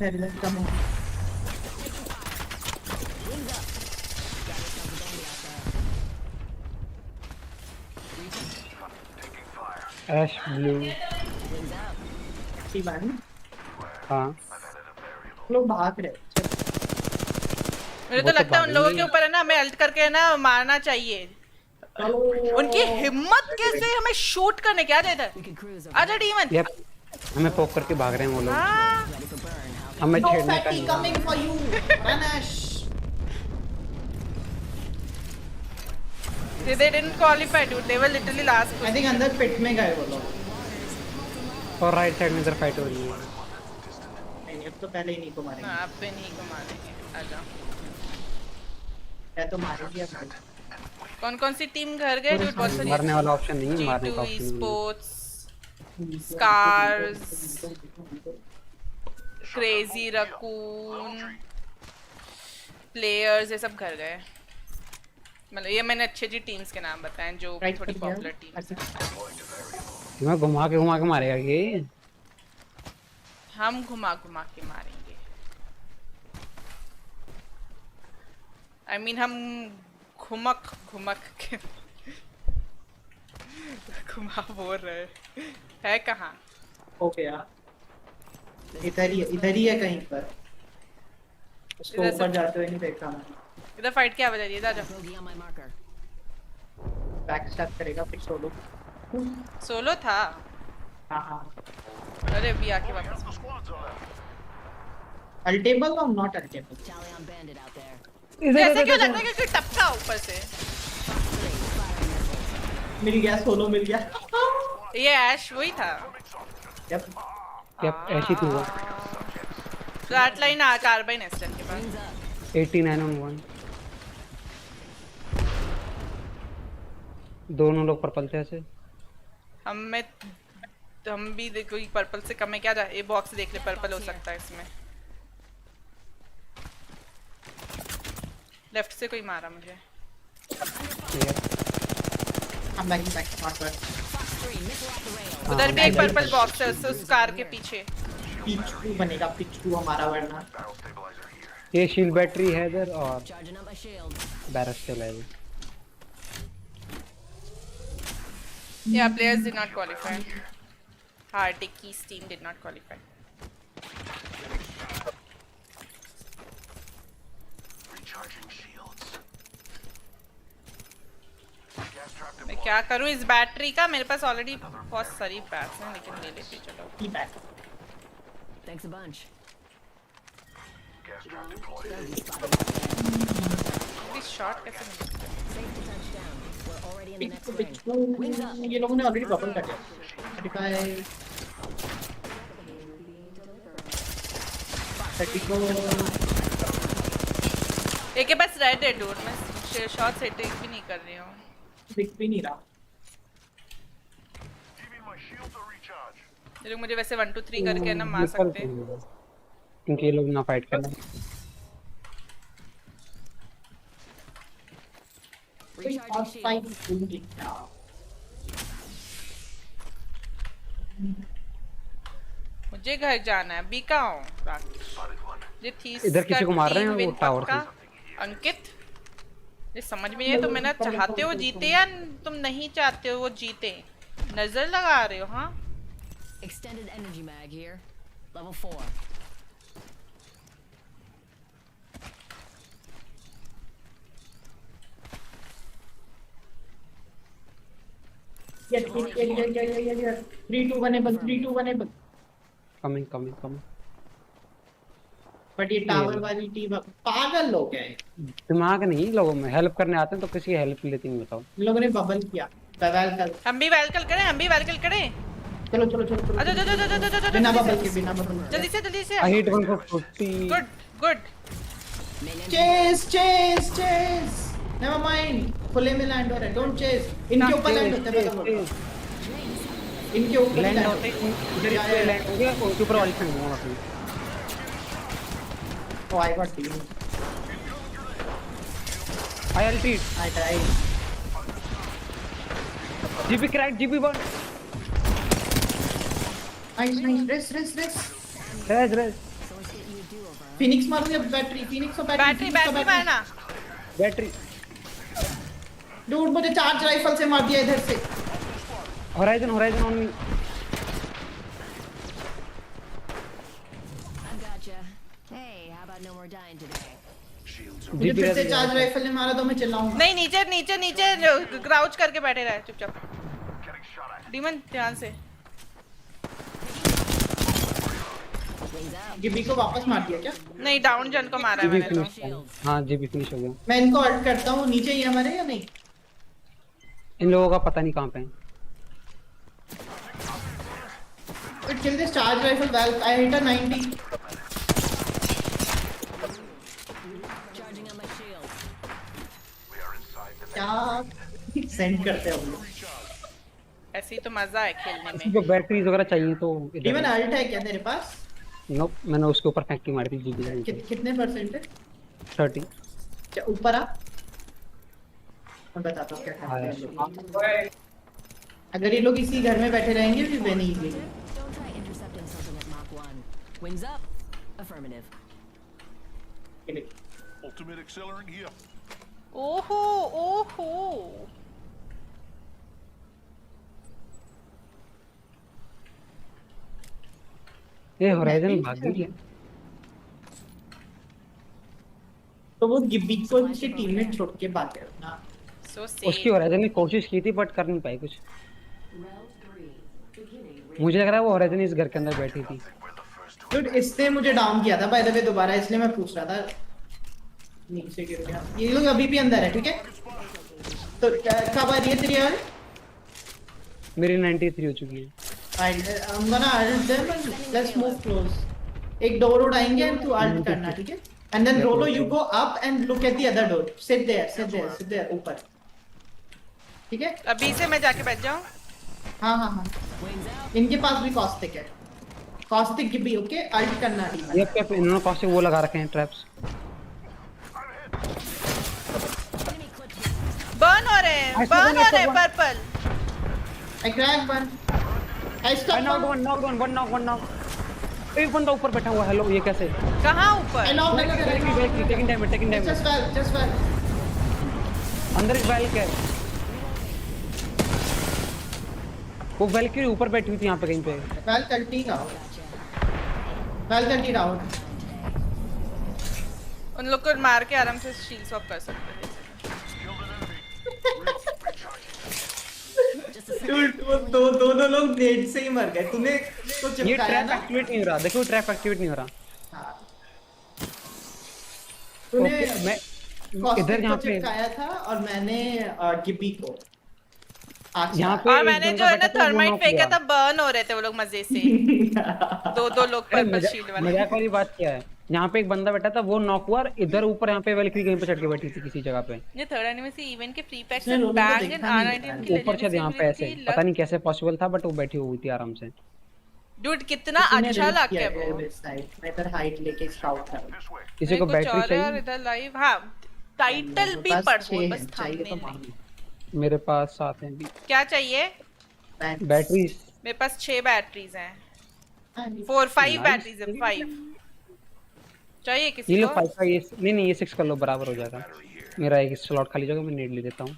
Taking fire. ऐश ब्लू। Wings out. हाँ लोग भाग रहे हैं। मुझे वो तो तो लगता है उन लोगों के भागेंगे। ऊपर है ना, हमें अल्ट करके है ना मारना चाहिए। चलो उनकी हिम्मत कैसे हमें शूट करने क्या देता है। We could cruise over. आजा डीमन। यप हमें पोक करके भाग रहे हैं वो लोग। हाँ Ready for burn. How हमें No छेड़ने का fatty नहीं। coming for you, Ranash. They didn't qualify, dude. They were literally last. I think अंदर पिट में गए वो लोग। और राइट साइड में इधर फाइट हो रही है। नहीं अब तो पहले ही नहीं को मारेंगे। ना अब पे नहीं को मारेंगे। आजा। क्या तो मारेंगे अब। कौन-कौन सी टीम घर गए, dude? बहुत सारी। मारने वाला ऑप्शन नहीं है, मारने का ऑप्शन नहीं है। Sports, Scars, Crazy Raccoon, Players ये सब घर गए। मतलब ये मैंने अच्छी टीम्स के नाम बताए जो थोड़ी पॉपुलर टीम्स हैं। मैं घुमा के मारेगा ये। हम घुमा के मारेंगे। I mean हम घुमक के घुमा बोल रहे है कहाँ? ओके यार इधर ही है कहीं पर। उसको ऊपर जाते हुए नहीं देखा मैंने। इधर फाइट क्या बजा रही है? आजा। बैक स्टैप करेगा फिर सोलो था। हाँ अरे अभी आके वापस। अल्टेबल और नॉट अल्टेबल। ऐसे क्यों लग रहा है कि टपका ऊपर से? मिल गया, सोलो मिल गया। ये ऐश वही था। यप ऐसी थी वो। फ्लैट लाइन कार्बाइन एस्टन के पास 89 on 1। दोनों लोग पर्पल थे ऐसे। हम भी देखो पर्पल से कम है क्या? ये बॉक्स देख ले, पर्पल हो सकता है इसमें। लेफ्ट से कोई मारा मुझे। उधर भी एक पर्पल बॉक्स है उस कार के पीछे। पिच 2 बनेगा, पिच 2 हमारा वरना। ये शील्ड बैटरी है इधर और बैरस्टेल है। Yeah, players did not qualify. Hardicky's team did not qualify. Recharging shields. मैं क्या करूँ इस बैटरी का? मेरे पास ऑलरेडी बहुत सारी पैक्स हैं लेकिन ले लेती चलो। Thanks a bunch. Gas trap deployed. This shot कैसे मिलता है? Safe to touch down. We're already in the next pitch ring. 2 ये लोगों ने ऑलरेडी बबल कर दिया। 34 एक के पास रेड है डोर में शॉट सेटिंग भी नहीं कर रही हूँ। दिख भी नहीं रहा। Giving my shields a recharge. ये लोग मुझे वैसे 1 2 3 करके ना मार सकते हैं। क्योंकि ये लोग ना फाइट करना। मुझे घर जाना है। अभी कहाँ हूँ? ये थी इधर किसी को मार रहे हैं वो टावर से। अंकित ये समझ में नहीं है, तुम मेरा चाहते हो जीते या तुम नहीं चाहते हो वो जीते? नजर लगा रहे हो? हाँ Extended energy mag here. Level 4. Yes. 3-2 enable. Coming. But ये टावर वाली टीम पागल लोग हैं। दिमाग नहीं लोगों में। हेल्प करने आते हैं तो किसी की हेल्प लेती नहीं। बताओ इन लोगों ने बबल किया। वेलकल हम भी वेलकल करें। चलो चलो अच्छा बिना बबल के जल्दी से I hit 140। Good chase never mind. खुले में लैंड हो रहा है, डोंट चेस। इनके ऊपर लैंड होते हैं। इनके ऊपर लैंड होते हैं। इधर पे लैंड हो गया उनके ऊपर वाली फेंक दूंगा मैं। Oh, I got team. I ulted. I died. GP cracked, GP burn. Nice. Rest. Phoenix मारो या बैटरी? Phoenix और बैटरी मारना। बैटरी डूड मुझे चार्ज राइफल से मार दिया इधर से। Horizon on me. No more dying today. मुझे फिर से चार्ज राइफल ने मारा तो मैं चिल्लाऊंगा। नहीं नीचे क्राउच करके बैठे रहे चुपचाप। डीमन ध्यान से। जीबी को वापस मार दिया क्या? नहीं डाउन जन को मारा है मैंने तो। हाँ जीबी फिनिश हो गया। मैं इनको अल्ट करता हूँ। नीचे ही हमारे या नहीं? इन लोगों का पता नहीं कहाँ पे है। But kill this charge rifle valve. I hit a 90. Charging on my shield. We are inside the क्या सेंड करते हैं हम लोग? ऐसे ही तो मजा है खेलने किसी में। को बैटरीज वगैरह चाहिए तो इवन अल्ट है क्या तेरे पास? नो, मैंने उसके ऊपर फैक्ट्री मारी थी जीबी कितने परसेंट है? 30। क्या ऊपर आ? मैं बताता हूँ क्या करते हैं लोग। अगर ये लोग इसी घर में बैठे रहेंगे फिर वे नहीं लेंगे। Don't try intercepting something at Mach 1. Wings up. Affirmative. ultimate accelerant here. ओहो ओहो। ये होराइजन भाग गई है। तो वो गिब्बी को उसके टीममेट छोड़ के भाग गया ना। So उसकी होराइजन ने कोशिश की थी बट कर नहीं पाई कुछ। मुझे लग रहा है वो होराइजन इस घर के अंदर बैठी थी। Dude, इसने मुझे डाउन किया था बाय द वे दोबारा, इसलिए मैं पूछ रहा था। नीचे गिर गया। ये लोग अभी भी अंदर है, ठीक है? तो कब आ रही है तेरी यार? मेरी 93 हो चुकी है। I'm gonna ult them and let's move close. एक डोर उड़ाएंगे and तू ult करना, ठीक है? And then Rolo, you go up and look at the other door. Sit there, ऊपर। ठीक है? अभी से मैं जाके बैठ जाऊँ। हाँ। इनके पास भी कॉस्टिक है। कॉस्टिक की भी ओके, अल्ट करना ठीक है। ये पे इन्होंने कॉस्टिक वो लगा रखे हैं ट्रैप्स। बर्न हो रहे हैं purple. I cracked one. I stuck one. knock. एक बंदा ऊपर बैठा हुआ है। हेलो, ये कैसे? कहाँ ऊपर? I knocked another. Taking damage. Just well. अंदर एक बैल्क है। वो वैल्क्यूरी ऊपर बैठी हुई थी यहाँ पे कहीं पे। Valkyrie round. उन लोग को मार के आराम से शील्ड स्वैप कर सकते हैं। Dude, वो दोनों लोग नेट से ही मर गए। तूने तो ये चिपकाया ट्रैप ना? एक्टिवेट नहीं हो रहा। देखो ट्रैप एक्टिवेट नहीं हो रहा। हाँ। तूने ओके, मैं कॉस्टिक इधर को यहाँ पे चिपकाया था और मैंने गिब्बी को। यहाँ पे और मैंने जो है ना बंदा थर्माइट knock फेंका हुआ। था, बर्न हो रहे थे वो लोग मजे से। दो लोग पर्पल शील्ड वाले। मजाक वाली बात क्या है? यहाँ पे एक बंदा बैठा था, वो नॉक हुआ और इधर ऊपर यहाँ पे वैल्क्यूरी कहीं पे चढ़ के बैठी थी किसी जगह पे। ये थर्ड एनिवर्सरी इवेंट के फ्री पैक इसने से रोलो को बैंग देखा एंड नहीं R19 की ऊपर शायद यहाँ पे ऐसे पता नहीं कैसे पॉसिबल था बट वो बैठी हुई थी आराम से। डूड कितना अच्छा लग गया वो। मैं इधर हाइट लेके स्काउट कर। किसी को बैटरी और चाहिए? इधर लाइव हाँ टाइटल भी पढ़ो बस चाहिए थंबनेल तो नहीं। मेरे पास 7 हैं भी। क्या चाहिए? बैटरी मेरे पास 6 बैटरीज हैं। 5 बैटरीज हैं 5 चाहिए ये किसी लो को? 5 का ये नहीं ये 6 कर लो, बराबर हो जाएगा। मेरा एक स्लॉट खाली जगह मैं नेट ले देता हूँ।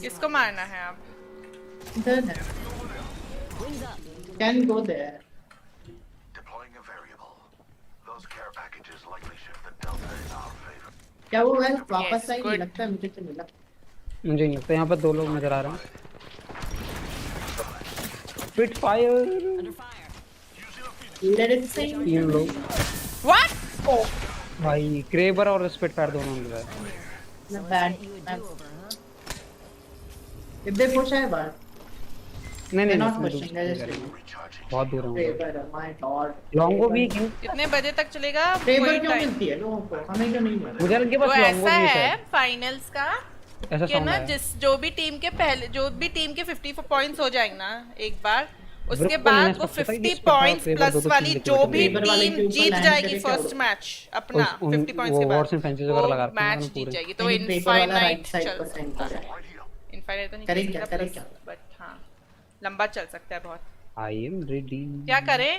किसको मारना है आप? Can go there. Deploying a variable. Those care packages likely shift the delta in our favor. क्या वो है वापस Yes, आई? good. लगता है मुझे तो मिला। मुझे नहीं लगता। यहाँ पर 2 लोग नजर आ रहे हैं। Spit fire Let it sing. 3 लोग What? भाई, क्रेबर और स्पिट फायर दोनों मिल रहा है। Not bad. If they push है बार। नहीं They're नहीं not मैं pushing. दूर- They're just waiting. बहुत दूर हूँ। Raver, my god. लॉन्गो भी क्यों? कितने बजे तक चलेगा? Raver वही क्यों time। मिलती है लोगों को? हमें क्यों नहीं मिलती? मुझे लगे वो बस लॉन्गो ऐसा भी है है। फाइनल्स का ऐसा कि साउंड ना है। जो भी टीम के 50 पॉइंट्स हो जाएंगे ना एक बार, उसके Group को बाद मैंने वो पता है कि 50 इसके बाद पॉइंट्स Raver प्लस दो-दो वाली team जो भी Raver वाले के टीम ऊपर जीत land जाएगी करके फर्स्ट क्या मैच अपना 50 पॉइंट्स वो के वॉर्स एंड बाद फैंसीज वगैरह लगा वो रखे हैं मैच उन्होंने जीत पूरे। जाएगी। तो नहीं, paper वाला इनफाइनाइट right side चल पर send सकता कर है। इनफाइनाइट तो नहीं करें चल क्या, सकता करें क्या? बट हाँ लंबा चल सकता है बहुत। I am ready. क्या करें?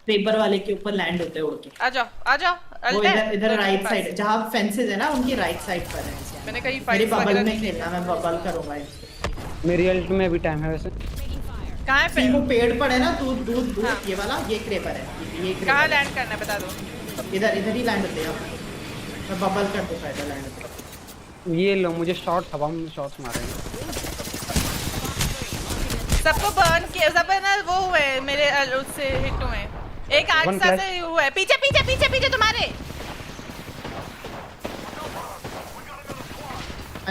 पेपर वाले के ऊपर लैंड होते हैं उड़ के। आ जाओ वो अल्टे इधर राइट साइड जहाँ फेंसेस है ना उनकी राइट साइड पर है। मैंने कहीं मेरी फाइट्स बबल वगैरह में नहीं की। खेलना, मैं बबल करूंगा इसको। मेरी अल्ट में भी टाइम है वैसे। कहाँ है See, वो पे? पेड़ पर है ना दूध हाँ। ये वाला, ये क्रेपर है। ये कहाँ क्रेपर लैंड करना है बता दो। इधर ही लैंड होते हैं। मैं बबल कर दूंगा इधर लैंड होते। ये लो, मुझे शॉट हवा में शॉट्स मारे हैं। सबको बर्न किया, सब है ना वो हुए मेरे उससे हिट हुए। एक आग One सा flash. से हुआ है। पीछे तुम्हारे।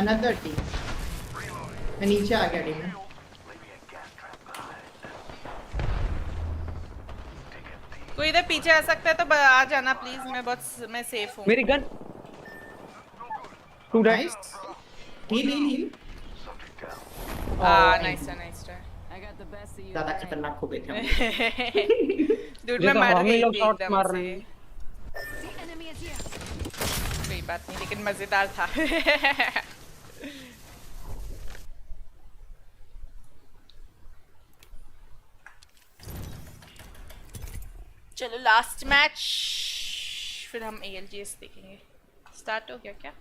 another team. मैं नीचे आ गया टीम में. कोई इधर पीछे आ सकता है तो आ जाना प्लीज. मैं सेफ हूँ. मेरी gun two Nice. Heal. Nice try. I got the best of you. ज़्यादा today. खतरनाक हो गए थे हम. डूड ये मैं तो मर हम ही गई लोग थी शॉट्स एकदम मार से. रहे हैं. The enemy is here. कोई बात नहीं लेकिन मजेदार था. चलो लास्ट मैच फिर हम ALGS देखेंगे. स्टार्ट हो गया क्या?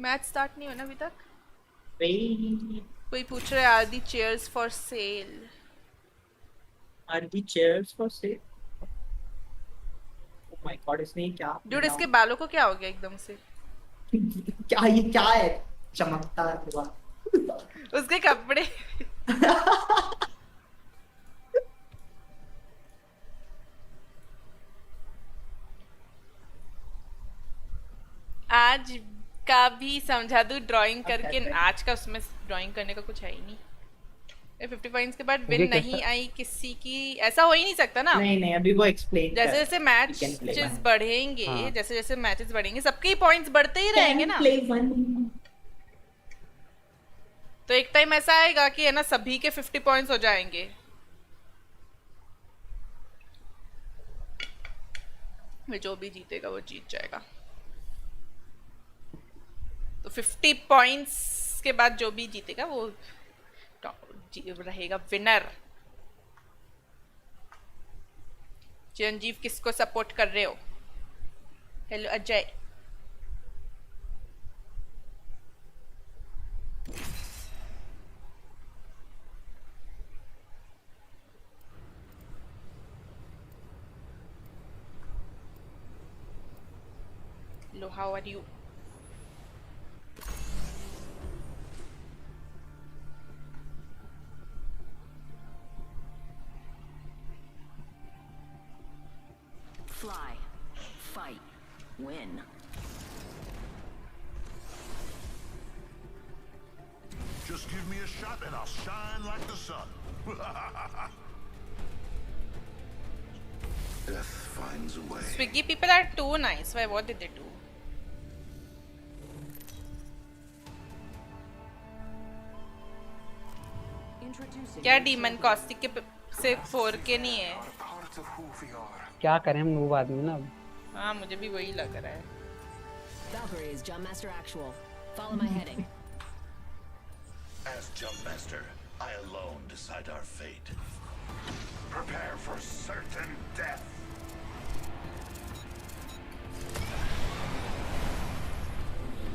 मैच स्टार्ट नहीं हुआ ना अभी तक. कोई पूछ रहा है are the chairs for sale. Are the chairs for sale? Oh my God, इसने क्या? डूड इसके बालों को क्या हो गया एकदम से? क्या है? चमकता हुआ. उसके कपड़े. आज का भी समझा दूं ड्राइंग करके. आज का उसमें ड्राइंग करने का कुछ है ही नहीं. 50 पॉइंट्स के बाद विन मुझे नहीं कैसा- आई किसी की. ऐसा हो ही नहीं सकता ना. नहीं अभी वो एक्सप्लेन जैसे जैसे मैचेस बढ़ेंगे हाँ. जैसे जैसे मैचेस बढ़ेंगे सबके ही पॉइंट्स बढ़ते ही रहेंगे ना. तो एक टाइम ऐसा आएगा कि है ना सभी के 50 पॉइंट्स हो जाएंगे. जो भी जीतेगा वो जीत जाएगा. तो 50 पॉइंट्स के बाद जो भी जीतेगा वो रहेगा विनर. चिरंजीव किसको सपोर्ट कर रहे हो? Hello Ajay. Hello how are you? Fly. Fight. Win. Just give me a shot and I'll shine like the sun. Death finds a way. Swiggy people are too nice. Why? What did they do? Introducing क्या demon caustic के से 4K नहीं है? Part of who we are. क्या करें हम noob आदमी ना. हाँ मुझे भी वही लग रहा है. Valkyrie is Jumpmaster Actual. Follow my heading. As Jumpmaster, I alone decide our fate. Prepare for certain death.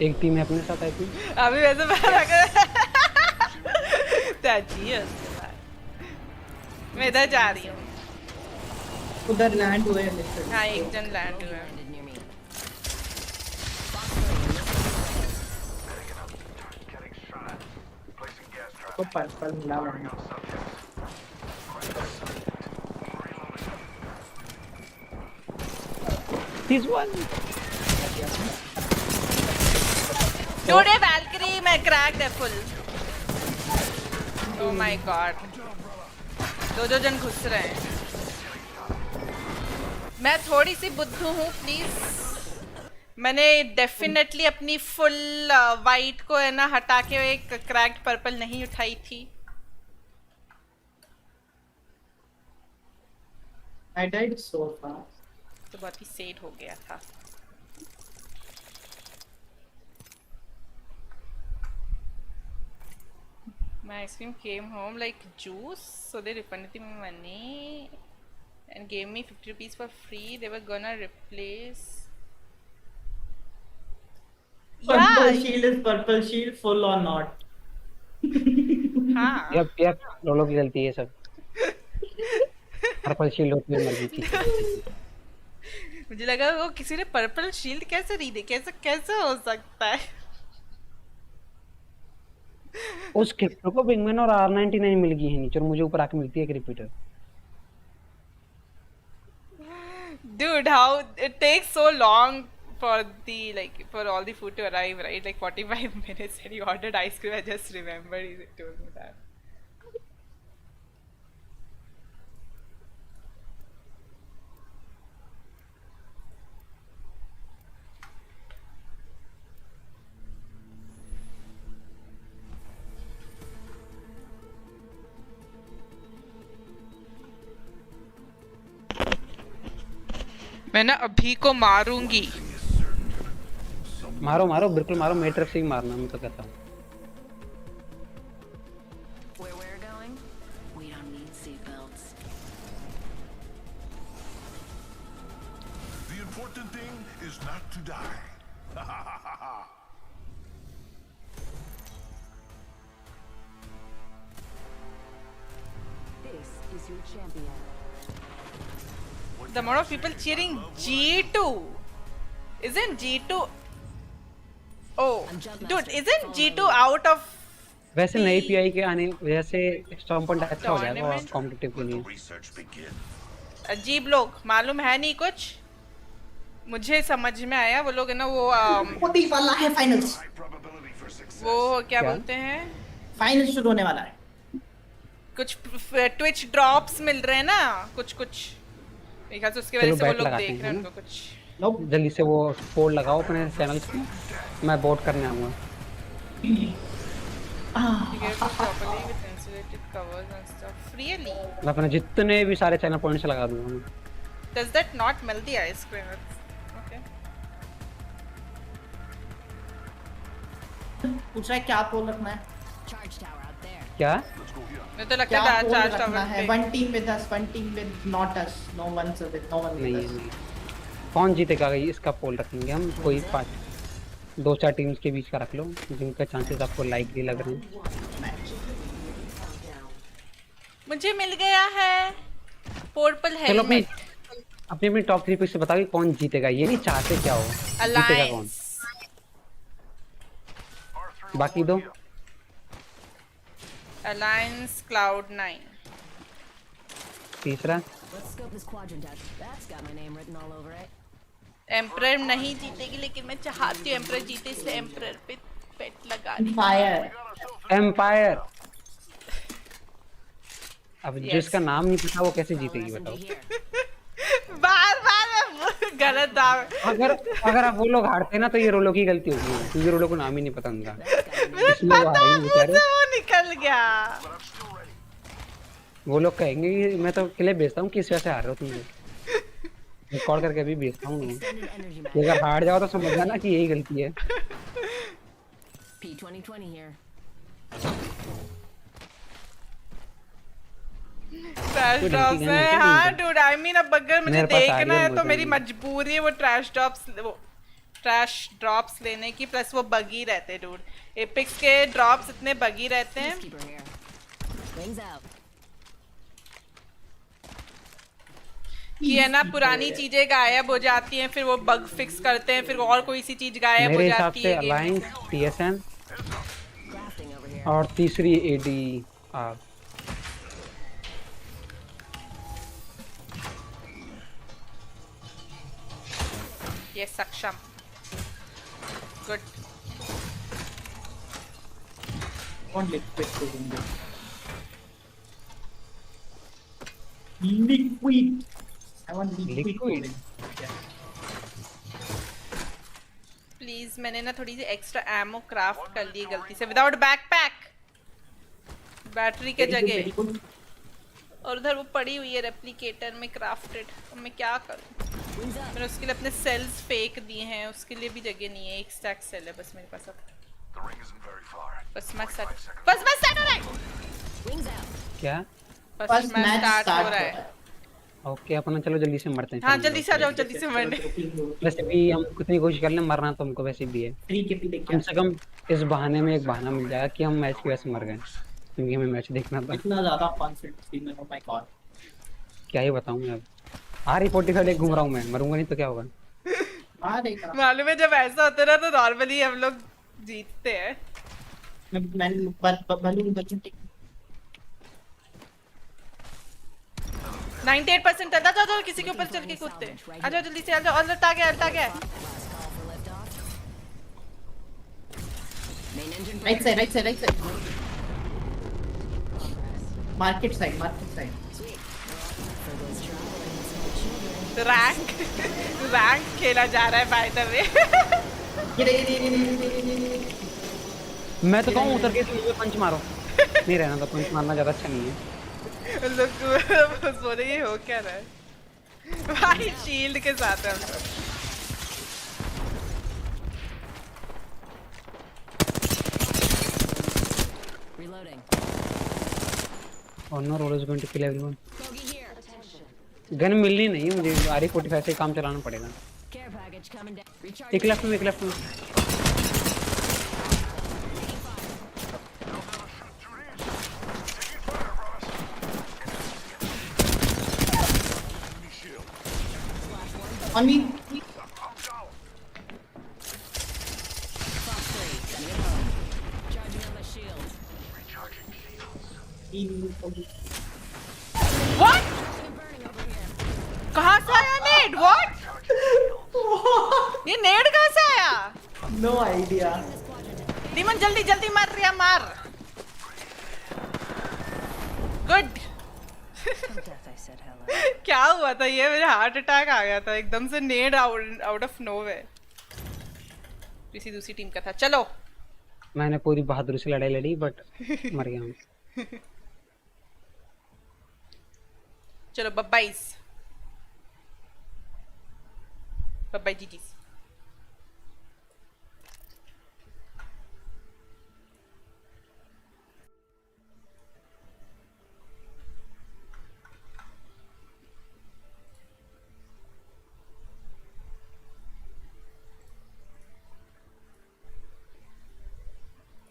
एक टीम है अपने साथ आई थी. अभी वैसे मैं लगा चाची है उसके बाद. मैं इधर जा रही हूँ. उधर लैंड हुए हैं मिस्टर. हाँ एक जन लैंड हुआ है. Landed near me. Getting shot. Placing gas trap. को पर्पल मिला हुआ है. No subjects. This one. Dude, ये Valkyrie मैं cracked है full. Oh my god. दो जन घुस रहे हैं. मैं थोड़ी सी बुद्धू हूँ प्लीज. मैंने डेफिनेटली अपनी फुल वाइट को है ना हटा के एक क्रैक्ड पर्पल नहीं उठाई थी. I died so fast. तो बहुत ही सेड हो गया था. My ice cream came home like juice, so they refunded me money and gave me 50 rupees for free. They were gonna replace. Purple shield is purple shield, full or not. हाँ. Yup लोलो की गलती है सब. Purple shield होती है मर्जी की. मुझे लगा वो किसी ने पर्पल शील्ड कैसे रीड है. कैसे हो सकता है? उस क्रिप्टो को विंगमैन और R99 मिल गई है नीचे और मुझे ऊपर आके मिलती है एक repeater. Dude, how it takes so long for all the food to arrive, right? Like 45 minutes, and he ordered ice cream. I just remembered he told me that. मैं ना अभी को मारूंगी। मारो मारो बिल्कुल मारो, मेरी तरफ से ही मारना, मैं तो कहता हूँ। Where we're going, we don't need seatbelts. The important thing is not to die. This is your champion. The amount of people cheering G2. Isn't G2? Oh, dude, isn't G2 out of? वैसे नई pi के आने वजह से storm point अच्छा हो जाएगा और कॉम्पिटिटिव के लिए। अजीब लोग, मालूम है नहीं कुछ। मुझे समझ में आया वो लोग है ना वो होने वाला है फाइनल्स। वो क्या बोलते हैं? फाइनल शुरू होने वाला है। कुछ ट्विच ड्रॉप्स मिल रहे हैं ना, कुछ एक हाथ से उसके वजह से वो लोग देख रहे हैं उनको कुछ। जल्दी से वो पोल लगाओ अपने चैनल्स पे, मैं बोट करने आऊंगा। मैं अपने जितने भी सारे चैनल पॉइंट्स लगा दूंगा। Does that not melt the ice cream? Okay. पूछ रहा है क्या पोल रखना है? Charge tower out there. क्या? मैं तो लगता है चार्ज टावर है। One team with us, one team with not us. No one with no one with us. नहीं। कौन जीतेगा इसका पोल रखेंगे हम, कोई 2-4 टीम्स के बीच का रख लो जिनका चांसेस आपको लाइकली लग रहे हैं। मुझे मिल गया है पर्पल हेलमेट। अपनी टॉप 3 पिक से बताओ कि कौन जीतेगा, ये नहीं चाहते क्या हो, जीतेगा कौन। बाकी दो अलायंस Cloud9। तीसरा Let's scope this quadrant out. That's got my name written all over it. Emperor नहीं जीतेगी, लेकिन मैं चाहती हूँ एम्परर जीते, इसलिए एम्परर पे पेट लगा रही। एम्पायर। अब जिसका नाम नहीं पता वो कैसे जीतेगी बताओ। बार गलत दाव। अगर आप वो लोग हारते ना तो ये रोलो की गलती होगी, क्योंकि रोलो को नाम ही नहीं पता उनका, इसलिए वो हारे बेचारे। वो निकल गया। वो लोग कहेंगे कि मैं तो क्लिप भेजता हूँ किस वजह से हार रहे हो तुम लोग, रिकॉर्ड करके भी भेजता हूँ। अगर हार जाओ तो समझ जाना कि यही गलती है। P2020 here. ट्रैश ड्रॉप्स है। हाँ डूड, आई मीन अब अगर मुझे देखना है तो मेरी मजबूरी है वो ट्रैश ड्रॉप्स लेने की, प्लस वो बगी रहते हैं डूड। एपिक्स के ड्रॉप्स इतने बगी रहते हैं। कि है ना पुरानी चीजें गायब हो जाती हैं, फिर वो बग फिक्स करते हैं, फिर और कोई सी चीज गायब हो जाती है। अलायंस, TSN और तीसरी ADR। ये सक्षम good. Liquid. I want liquid. Please, मैंने ना थोड़ी सी एक्स्ट्रा एमो क्राफ्ट कर ली गलती से विदाउट बैकपैक, बैटरी के जगह। और उधर वो पड़ी हुई है रेप्लिकेटर में क्राफ्टेड। अब मैं क्या करूं? मैंने उसके लिए अपने सेल्स फेंक दिए हैं, उसके लिए भी जगह नहीं है। एक स्टैक सेल है बस मेरे पास अब। बस मैं सेट हो रहा है। क्या? बस मैच स्टार्ट हो रहा है। ओके अपना चलो जल्दी से मरते हैं। हाँ जल्दी से आ जाओ, जल्दी से मरने। वैसे भी हम कितनी कोशिश कर लें, मरना तो हमको वैसे भी है। कम से कम इस बहाने में एक बहाना मिल जाएगा कि हम मैच की वजह से मर गए, क्योंकि हमें मैच देखना था। इतना ज्यादा कॉन्फिडेंस थी मैं, ओ माय गॉड। क्या ही बताऊं मैं अब। RE45 घूम रहा हूं मैं, मरूंगा नहीं तो क्या होगा। मालूम है जब ऐसा होता है ना तो नॉर्मली हम लोग जीतते हैं। मैं 98% है। जाओ किसी के ऊपर चल के कूदते। आ जाओ जल्दी से, आ जाओ। अल्ट आ गया। Main engine Right side, prepared. right side, right side. Market side, market side. Sweet. For those traveling with small children. Rank खेला जा रहा है बाय द वे ये मैं तो कहूँ उतर के तुम मुझे पंच मारो। नहीं रहना तो पंच मारना ज्यादा अच्छा नहीं है। लोग बोले ये हो क्या रहा है भाई शील्ड के साथ है हम सब Reloading. और no role is going to kill everyone. Bogey here. Gun मिलनी नहीं मुझे, RE45 से काम चलाना पड़ेगा। Care package coming down. Recharge. एक लेफ्ट में, एक लेफ्ट में। On me. Fox 3. Send me home. Charging on my shield. What? I'm burning over here. कहाँ से आया नेड What? ये नेड कहाँ से आया No idea. डीमन जल्दी जल्दी मार रिया मार good Death, I said hello. क्या हुआ था ये मेरे हार्ट अटैक आ गया था एकदम से नेड आउट ऑफ नोवेयर किसी दूसरी टीम का था चलो मैंने पूरी बहादुरी से लड़ाई लड़ी बट मर गया हूँ। चलो बब्बाईस बब्बाई जीजीस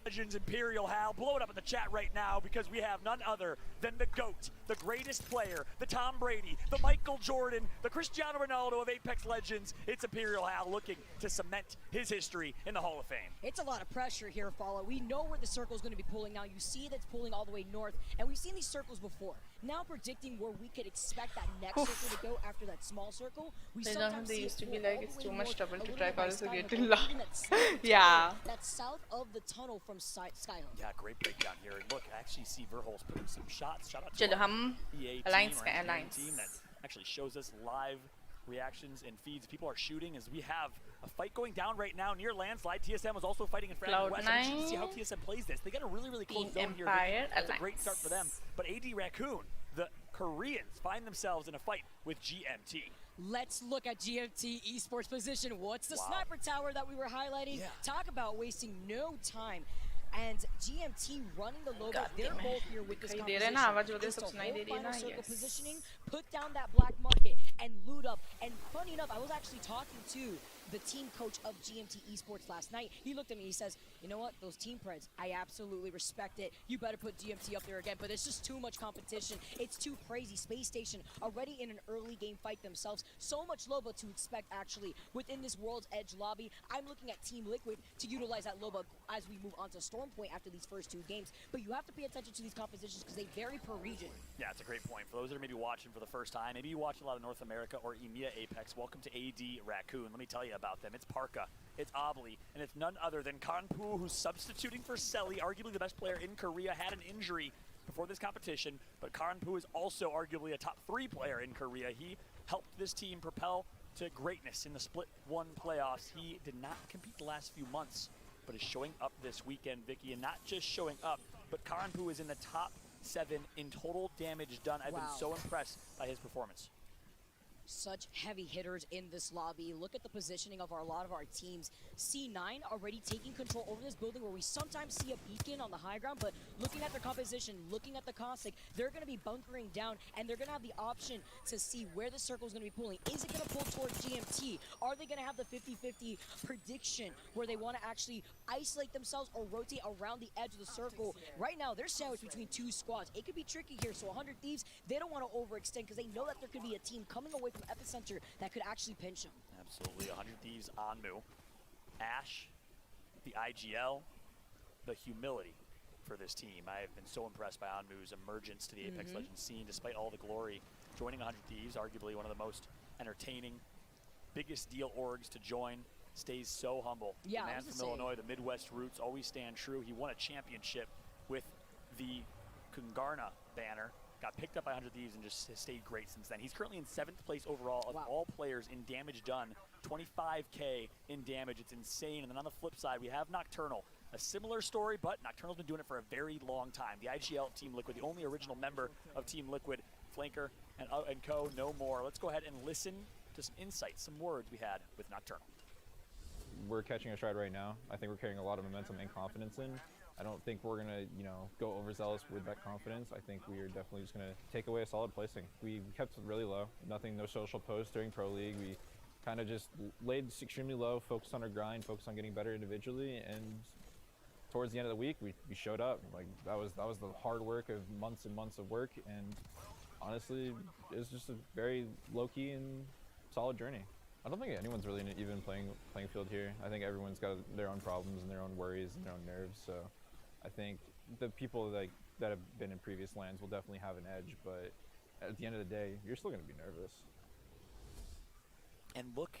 Legends Imperial Hal, blow it up in the chat right now because we have none other than the GOAT, the greatest player, the Tom Brady, the Michael Jordan, the Cristiano Ronaldo of Apex Legends. It's Imperial Hal looking to cement his history in the Hall of Fame. It's a lot of pressure here, Follow. We know where the circle is going to be pulling now. You see that's pulling all the way north, and we've seen these circles before. Now predicting where we could expect that next circle to go after that small circle, we They sometimes they see used to it be pull like all it's the too way much north, trouble a to little try bit by calls to Skyhook, get or in la. even that south Yeah. tunnel- That's south of the tunnel from Skyhook. Yeah, great breakdown here. And look, I actually see Verholz putting some shots. Shout out to चलो our हम EA Alliance team, का our engineering Alliance team that actually shows us live reactions and feeds. People are shooting as we have a fight going down right now near landslide. TSM was also fighting in Fragment West. I'm interested to see how Cloud9. TSM plays this. They got a really close Team zone here. Empire That's a great start for them. Alliance. But AD Raccoon, the Koreans, find themselves in a fight with GMT. Let's look at GMT Esports position. What's the Wow. sniper tower that we were highlighting? Yeah. Talk about wasting no time. And GMT running the logo, their goal here with this दिखाई दे composition रहा है ना, आवाज वगैरह is to सब सुनाई hold दे रही है final ना? circle Yes. positioning, put down that black market, and loot up. And funny enough, I was actually talking to the team coach of GMT Esports last night. He looked at me, he says, you know what, those team preds, I absolutely respect it. You better put GMT up there again, but it's just too much competition. It's too crazy. Space Station already in an early game fight themselves. So much Loba to expect actually within this World's Edge lobby. I'm looking at Team Liquid to utilize that Loba as we move on to Stormpoint after these first two games. But you have to pay attention to these compositions because they vary per region. Yeah, it's a great point. For those that are maybe watching for the first time, maybe you watch a lot of North America or EMEA Apex, welcome to AD Raccoon. Let me tell you about them. It's Parka, it's Obli, and it's none other than Kanpu, who's substituting for Selly, arguably the best player in Korea, had an injury before this competition, but Kanpu is also arguably a top 3 player in Korea. He helped this team propel to greatness in the Split 1 playoffs. He did not compete the last few months, but is showing up this weekend, Vicky, and not just showing up, but Kanpu is in the top 7 in total damage done. I've been so impressed by his performance. Such heavy hitters in this lobby. Look at the positioning of a lot of our teams. C9 already taking control over this building where we sometimes see a beacon on the high ground, but looking at their composition, looking at the Caustic, they're going to be bunkering down, and they're going to have the option to see where the circle is going to be pulling. Is it going to pull towards GMT? Are they going to have the 50-50 prediction where they want to actually isolate themselves or rotate around the edge of the circle? Right now, they're sandwiched between 2 squads. It could be tricky here, so 100 Thieves, they don't want to overextend because they know that there could be a team coming away from Epicenter that could actually pinch them. Absolutely, 100 Thieves on Moo. Ash, the IGL, the humility for this team. I have been so impressed by Onmu's emergence to the Apex Legends scene, despite all the glory. Joining 100 Thieves, arguably one of the most entertaining, biggest deal orgs to join stays so humble. Yeah, The I man was from the same. Illinois, the Midwest roots always stand true. He won a championship with the Kungarna banner, got picked up by 100 Thieves, and just stayed great since then. He's currently in 7th place overall of all players in damage done, 25K in damage. It's insane. And then on the flip side, we have Nocturnal. A similar story, but Nocturnal's been doing it for a very long time. The IGL of Team Liquid, the only original member of Team Liquid, Flanker and co, no more. Let's go ahead and listen to some insights, some words we had with Nocturnal. We're catching a stride right now. I think we're carrying a lot of momentum and confidence in. I don't think we're gonna, go overzealous with that confidence. I think we are definitely just gonna take away a solid placing. We kept it really low. Nothing, no social posts during Pro League. We kind of just laid extremely low, focused on our grind, focused on getting better individually, and towards the end of the week, we showed up. Like that was the hard work of months and months of work, and honestly, it was just a very low-key and solid journey. I don't think anyone's really in an even playing field here. I think everyone's got their own problems and their own worries and their own nerves. So I think the people that have been in previous lands will definitely have an edge, but at the end of the day, you're still going to be nervous. And look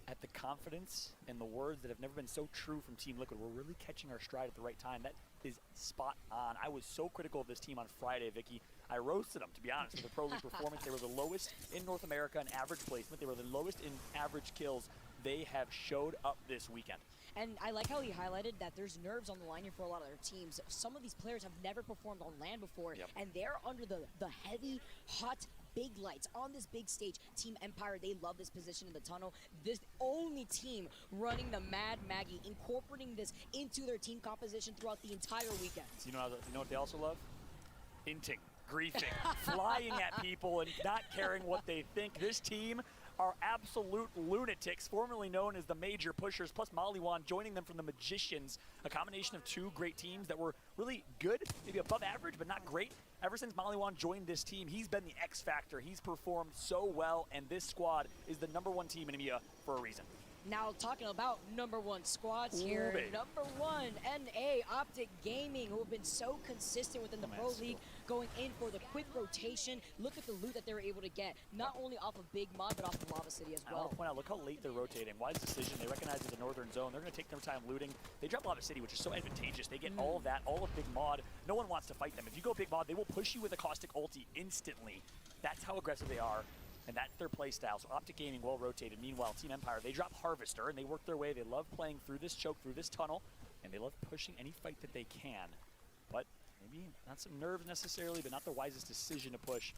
at the confidence and the words that have never been so true from Team Liquid. We're really catching our stride at the right time. That is spot on. I was so critical of this team on Friday, Vicky. I roasted them, to be honest, with the Pro League performance. They were the lowest in North America in average placement. They were the lowest in average kills. They have showed up this weekend. And I like how he highlighted that there's nerves on the line here for a lot of their teams. Some of these players have never performed on land before, and they're under the heavy, hot, big lights on this big stage. Team Empire, they love this position in the tunnel. This only team running the Mad Maggie, incorporating this into their team composition throughout the entire weekend. You know what they also love? Inting, griefing, flying at people and not caring what they think. This team are absolute lunatics, formerly known as the Major Pushers, plus Maliwan joining them from the Magicians, a combination of two great teams that were really good, maybe above average, but not great. Ever since Maliwan joined this team, he's been the X factor. He's performed so well, and this squad is the #1 team in EMEA for a reason. Now talking about #1 squads here, #1 NA Optic Gaming, who have been so consistent within the Pro League, going in for the quick rotation. Look at the loot that they were able to get, not only off of Big Mod, but off of Lava City as well. I want to point out, look how late they're rotating. Wise decision. They recognize it's a northern zone. They're going to take their time looting. They drop Lava City, which is so advantageous. They get all of that, all of Big Mod. No one wants to fight them. If you go Big Mod, they will push you with a Caustic ulti instantly. That's how aggressive they are. And that's their play style. So Optic Gaming well rotated. Meanwhile, Team Empire, they drop Harvester and they work their way. They love playing through this choke, through this tunnel, and they love pushing any fight that they can. But maybe not some nerves necessarily, but not the wisest decision to push.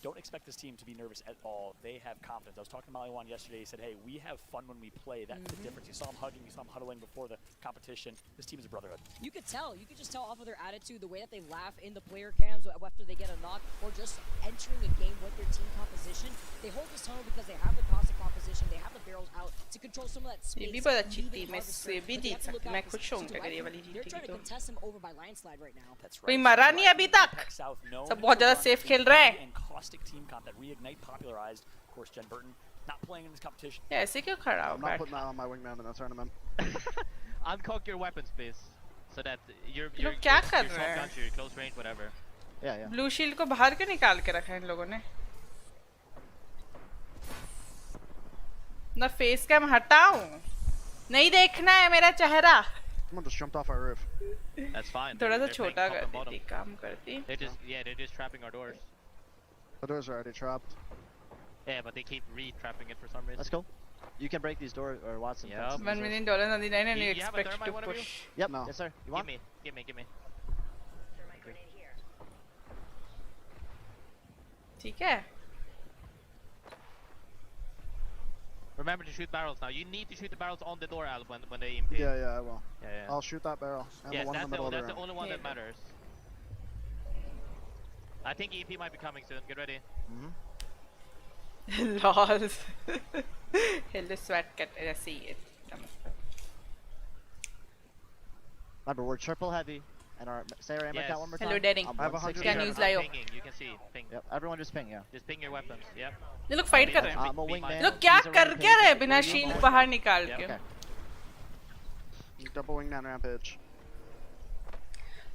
Don't expect this team to be nervous at all. They have confidence. I was talking to Maliwan yesterday. He said, hey, we have fun when we play. That's the difference. You saw him hugging, you saw him huddling before the competition. This team is a brotherhood. You could tell. You could just tell off of their attitude, the way that they laugh in the player cams after they get a knock, or just entering a game with their team composition. They hold this tunnel because they have the caustic composition, they have the barrels out to control some of that space. ये भी बहुत अच्छी थी मैं इससे भी जीत सकती मैं खुश हूँ अगर ये वाली They're जीतेगी trying to तो contest them over by landslide right now. That's कोई right. मरा नहीं अभी तक सब बहुत ज़्यादा safe खेल रहे हैं And caustic team comp that Reignite popularized. Of course, Jen Burton not playing in this competition. Yeah, ऐसे क्यों खड़ा हो I'm not putting that on my wingman in that tournament. Uncock your weapons, please, so that you're लोग क्या कर your रहे हैं shotguns, your close range, whatever. Yeah. Blue shield को बाहर क्यों निकाल के रखा है इन लोगों ने ना फेस कैम हटाऊं नहीं देखना है मेरा चेहरा Someone just jumped off our roof. That's fine. थोड़ा सा They're छोटा playing top कर and bottom. देती काम करती They're just trapping our doors. The doors are already trapped. Yeah, but they keep re-trapping it for some reason. Let's go. You can break these doors or Watson. Yep. $1 million on the line and you You have a expect thermite, to one of you? push Yep. No. Yes, sir. You want? Give me. ठीक है Remember to shoot barrels now. You need to shoot the barrels on the door, Al, when they impede. Yeah, I will. Yeah. I'll shoot that barrel. And Yes, the one in the middle of the that's the room. only one that matters. I think EP might be coming soon. Get ready. lol Hello sweat cut I see it Remember, we're triple heavy, and say our ammo count one more time. Hello Daring I have 100 can use Lio Pinging. You can see. Ping. Yep. Everyone just ping. Yeah. Just ping your weapons. Yep. ये लोग fight कर रहे हैं I'm a wingman. लोग क्या He's a कर rampage. क्या रहे हैं बिना शील्ड बाहर निकाल के Okay. Double wingman rampage.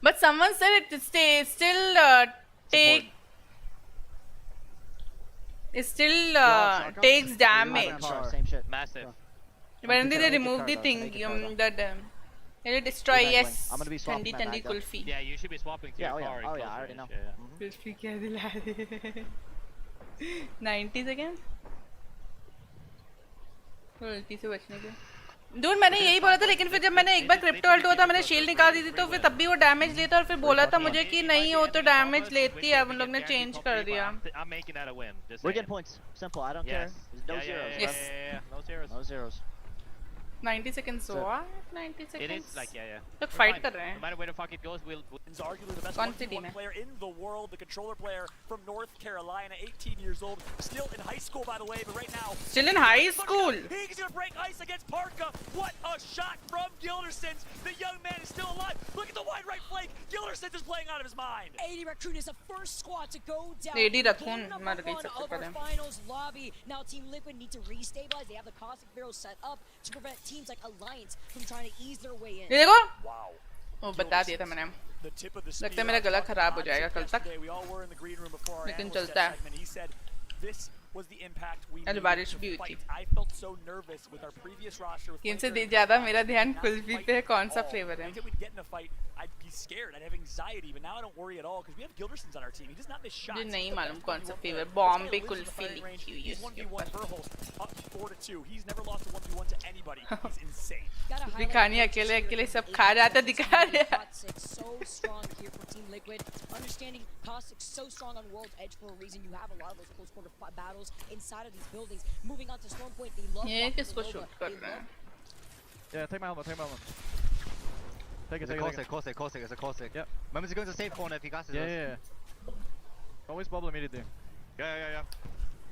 but someone said it still take it still takes damage Same shit. Massive. When did they remove the thing? That they destroy yes. I'm gonna be swapping Thandi that thandi bag, though. kulfi. Yeah, you should be swapping to Yeah, your oh yeah, car. oh in yeah, I close already know. range, yeah. Kulfi क्या दिला रहे? 90 seconds. गलती से बचने के दूर मैंने यही बोला था लेकिन फिर जब मैंने एक बार क्रिप्टो अल्ट हुआ था मैंने शील्ड निकाल दी थी तो फिर तब भी वो डैमेज लेता और फिर बोला था मुझे कि नहीं वो तो डैमेज लेती है अब उन लोग ने चेंज कर दिया I'm making that a win. Just We're saying. getting points. Simple. I don't care. Yes. No Yeah, yeah, zeros. yeah, Yes. yeah, yeah, yeah. No zeros. No zeros. 90 seconds So- हुआ 90 seconds It is like yeah. लोग We're fight fine. कर रहे हैं No matter where the fuck it goes, we'll. Is arguably the best कौन सी 1v1 team है player in the world, the controller player from North Carolina, 18 years old, still in high school by the way, but right now still in high school he's gonna break ice against Parka. What a shot from Gildersons. The young man is still alive. Look at the wide right flank. Gildersons is playing out of his mind. AD Raccoon is the first squad to go down. AD Raccoon Game मर number गई 1 सबसे of our पहले finals lobby. Now Team Liquid need to restabilize. They have the caustic barrels set up to prevent teams like Alliance from trying to ease their way in. ये देखो Wow. वो बता दिया था मैंने The tip of the लगता है मेरा गला खराब हो जाएगा कल तक We all were in the green room before our लेकिन analyst चलता है segment. He said this was the impact we आज needed बारिश to भी हुई थी fight. I felt so nervous with our previous roster with game से Flaker and ज्यादा Raka. मेरा ध्यान Not कुल्फी fight पे है कौन सा at all. फ्लेवर है Anytime we'd get in a fight, I'd be scared. I'd have anxiety, but now I don't worry at all because we have Gildersons on our team. He does not miss shots. मुझे नहीं He's the मालूम best कौन सा 1v1 flavour player. Bombay This guy lives in the kulfi firing range. लिखी हुई है He's उसके 1v1 ऊपर Verholst up 4-2. He's never lost a 1v1 to anybody. He's insane. दिखानी अकेले अकेले सब खा जाता दिखा रहा Caustic so strong here for Team Liquid. Understanding Caustic so strong on World's Edge for a reason. You have a lot of those close quarter battles inside of these buildings. Moving on to Storm Point, they love ये blocking किसको the shoot Nova. कर They रहा है love Yeah, take my helmet, take my helmet. Take it, It's a take it. caustic, caustic, it's a caustic. Yep. Remember to go into safe corner if you guys Yeah, yeah, yeah. Always bubble immediately. Yeah.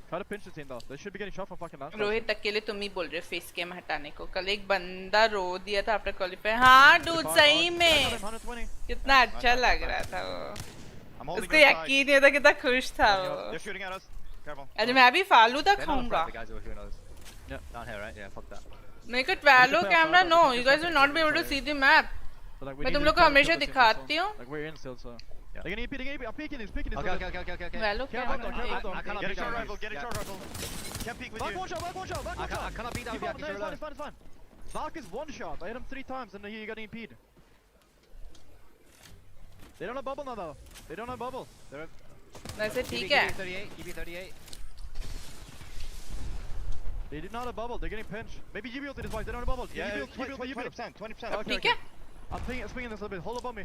Try to pinch the team though. They should be getting shot from fucking last. Rohit अकेले तुम ही बोल रहे हो face cam हटाने को कल एक बंदा रो दिया था आफ्टर क्वालिफाई हाँ डूड सही में 120. कितना अच्छा लग रहा था वो I'm holding उसको your side. यकीन नहीं था कितना खुश था वो They're shooting at us. Careful. अरे मैं भी फालूदा They're not in खाऊंगा front, the guys who are shooting us. Yeah. Down here, right? Yeah, fuck that. मेरे को ट्वेलो camera no you guys will not be able to see the map But, like, we मैं need तुम to लोग को kill हमेशा the team दिखाती still. हूँ Like we're in still, so. They're gonna EP, I'm peeking this. Okay. ट्वेलो Careful, camera careful, careful. I cannot Get a beat short that rifle, with get a you. short rifle. Can't peek with Back you. one shot, back one shot. I cannot beat that with you. I can It's reload. fine, it's fine. Valk is one shot. I hit him 3 times and he got EP'd. They don't have bubble now though. They don't have bubble. They're वैसे ठीक है GB 38. They did not have bubble. They're getting pinched. Maybe you built it is why they don't have bubble. Yeah, you built. 20%. ठीक है I'm swinging this a little bit. Hold above me.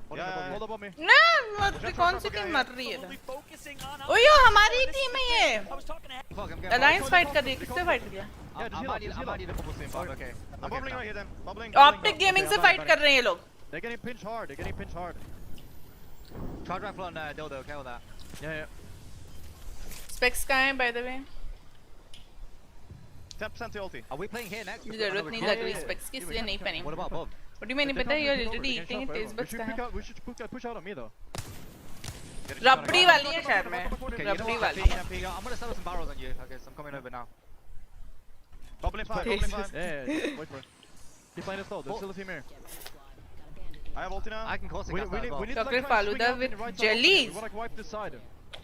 Hold above me. ना मत कौन सी team मर रही है Only focusing on OYO हमारी team है ये I was talking to Fuck, I'm getting alliance fight कर रही है किससे फाइट किया Yeah, I just might heal need a bubble soon, but okay. I'm bubbling right here then. Bubbling. Optic gaming से fight कर रहे हैं ये लोग They're getting pinched hard. They're getting pinched hard. Charge rifle on dildo, okay with that. Yeah. Specs कहाँ हैं by the way 10% to ulti. Are we playing here next? मुझे जरूरत नहीं लग रही स्पेक्स की इसलिए नहीं पहनी What about above? What do you mean They're पता है coming you're forward. literally They're eating getting taste shot buds forever. कहाँ We should push out on me though. रबड़ी वाली है शायद में Okay, you know rabri what? वाली I'm gonna settle some barrels on you. Okay, so I'm coming over now. Bubbling 5, bubbling 5. Yeah. Wait for it. Keep playing this though. There's still a team here. I have ulti now. I can cause We gas as well. need to Chocolate like try and swing faluda out with in the right side. jellies. We wanna like wipe this side.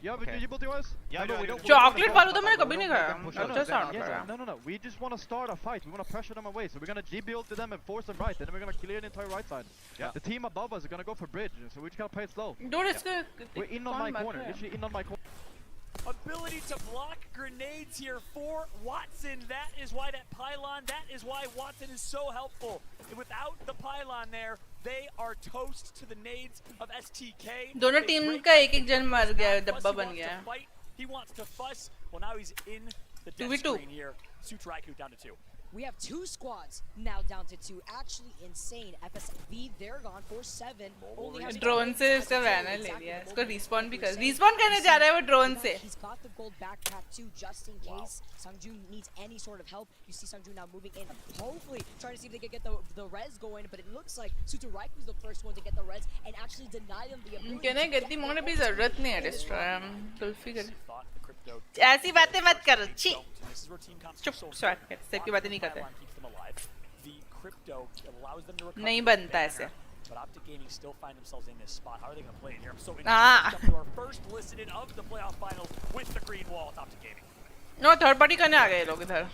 Yeah, but Okay. you built yours? Yeah, No, I we do. don't- chocolate falooda मैंने कभी नहीं खाया Push No, out. अच्छा sound Yes, कर रहा no. We just want to start a fight. We want to pressure them away. So we're going to G-build to them and force them right. And then we're going to clear the entire right side. Yeah. The team above us are going to go for bridge. So we just got to play it slow. Dude इसके We're in on my corner. Literally in on my corner. ability to block grenades here for Watson. That is why that pylon, that is why Watson is so helpful. Without the pylon there, they are toast to the nades of STK. दोनों They team break का it. एक जन मर गया Fuss, डब्बा he बन wants गया to fight, he wants to fuss. Well, now he's in the death 2v2. screen here. Suits Raikou down to 2. We have 2 squads now down to 2. Actually insane. FSV, they're gone for 7. Only has drone से इसका banner ले लिया है इसको respawn भी कर respawn करने जा रहा है वो ड्रोन से He's got the gold backpack too, just in case Sungjoon needs any sort of help. You see Sungjoon now moving in, hopefully trying to see if they can get the res going. But it looks like Suturaiku is the first one to get the res and actually deny them the ability. कहने गद्दी मोने भी जरूरत नहीं है destroy kulfi कर Thought the crypto ऐसी बातें मत करो छी don't. And this is where team comps चुप are so स्वाट good. कर सेफ की बातें नहीं करते Pylon keeps them alive. The crypto allows them to recover नहीं from बनता banner, ऐसे But Optic Gaming still find themselves in this spot. How are they going to play it here? I'm so Ah. interested to our first listen-in of the playoff finals with the green wall at Optic Gaming. No third party करने आ गए ये लोग इधर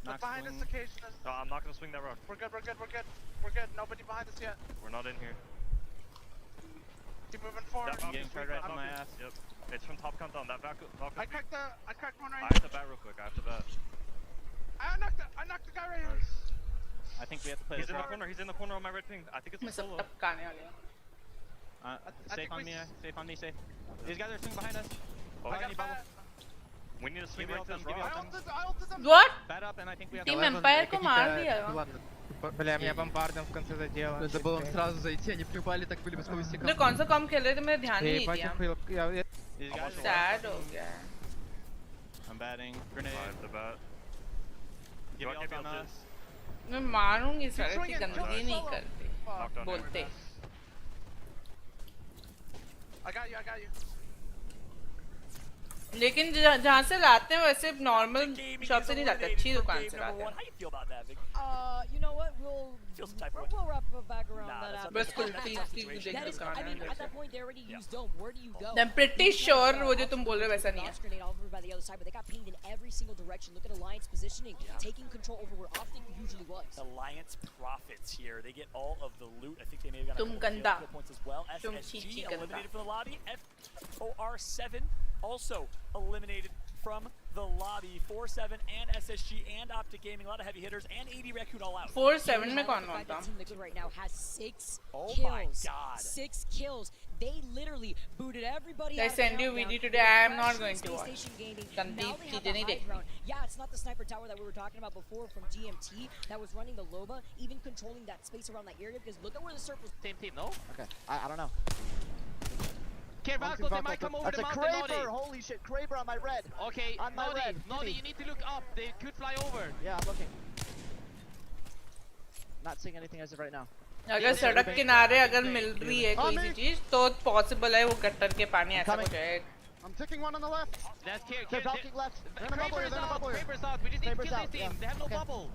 Max behind us swing. occasion. No, I'm not gonna swing that rock. We're good. We're good. We're good. We're good. Nobody behind us yet. We're not in here. Keep moving forward. I'm getting tried right on my ass. Yep. It's from top count down. That back. I cracked one I right have here. to bat real quick. I have to bat. I knocked the guy right here. I think we have to play. He's in the corner. He's in the corner on my red ping. I think it's a solo. Safe on me. Safe on me. Safe. These guys are swinging behind us. I got bat. We need to swing Give right me to this I rock. ulted them. What? Bat up, and I think we have Team to. Empire को मार दिया। Бля, меня бомбардом в конце задела. Надо было им сразу зайти, они прибали, так были бы сквозь секунду. तो कौन सा कम खेल रहे थे मेरा ध्यान ही नहीं दिया। These guys are Sad हो गया। I'm batting. Grenade. The bat. Give me ult on us. मैं मारूंगी सारे की गंदगी नहीं करते बोलते। I got you. लेकिन जहाँ से लाते हैं वैसे नॉर्मल शॉप से नहीं लाते, अच्छी दुकान से लाते हैं। How you feel about that, Vic? You know what? We'll Feel some type of way. we'll wrap it back around that after. बस kulfi That is, I mean, at that point they already used dome. Where do you go? I'm pretty sure वो जो तुम बोल रहे हो वैसा नहीं है। Grenade over by the other side, but they got pinged in every single direction. Look at Alliance positioning, taking control over where Optic usually was. Alliance profits here. They get all of the loot. I think they may have got a तुम couple गंदा। kill points as well. तुम SSG Chichi गंदा। eliminated from the lobby. FOR7 also eliminated from the lobby. 4-7 and SSG and Optic Gaming, a lot of heavy hitters, and 80 Raccoon all out. 4-7 में कौन The fact होता? that Team Liquid right now has 6 Oh kills. my God. 6 kills. They literally booted everybody I out of send you Countdown. video today, They I am not crashed going Space to watch. Station Gaming. Gandhi Now they have चीजें the नहीं high देखनी। ground. Yeah, it's not the sniper tower that we were talking about before from GMT that was running the Loba, even controlling that space around that area, because look at where the circles. Same team, no? Okay, I don't know. Okay, Vasco, they might come over That's the a mountain, Kraber! Noddy. Holy shit, Kraber on my red! Okay, On my red. Noddy, you need to look up. They could fly over. Yeah, I'm looking. Not seeing anything as of right now. अगर सड़क किनारे अगर मिल रही है कोई सी चीज तो possible है वो गटर के पानी ऐसा कुछ है। I'm taking one on the left. That's here. They're balking left. They're in a bubble here. They're in a bubble here. Kraber's out. We just need to Kraber's kill out, this team. yeah. They have no Okay. bubble.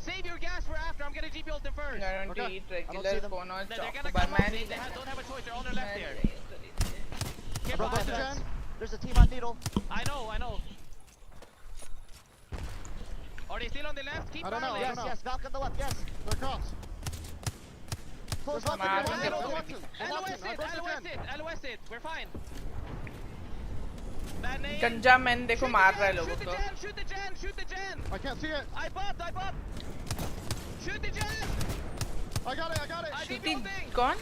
Save your gas for after. I'm gonna GP ult them first. I don't eat regular phone or They're chocolate gonna bar come up. man They don't have a choice. They're on their left there. Get Bro, behind there's us. there's a team on Needle. I know. Are they still on the left? Keep I don't know, firing. I Yes, don't know. yes, Valk on the left, yes. They're cross. Close There's left. nothing. Martin, One get button. LOS it. We're fine. Bad name. गंजा man देखो मार रहा है लोगों Shoot the को। gen, shoot the gen. I can't see it. I bought. Shoot the gen. I got it. I did shooting building. कौन?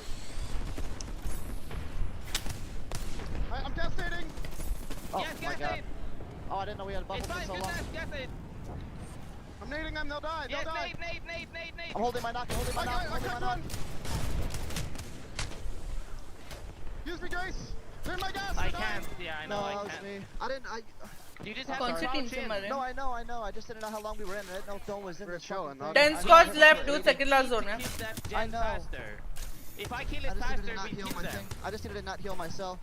I'm devastating. Oh Yes, my gas god. it. Oh, I didn't know we had a bubble It's for fine, so good long. gas it. I'm nading them. They'll die. Yes, They'll die. nade. I'm holding my knock, I holding my cracked knock. one. Use me, guys. Turn my gas. I they're dying. can't. Yeah, I know. No, I that was can't. me. I didn't. You just have कौन to C team crouch से in. मरे? No, I know. I just didn't know how long we were in. I didn't know if Dome was in We're this chilling, fucking no? thing. 10 I squads just- left dude, second last zone है। Keep that I gen know. faster. If I kill I it just needed faster, to not we heal keep my them. thing. I just needed to not heal myself.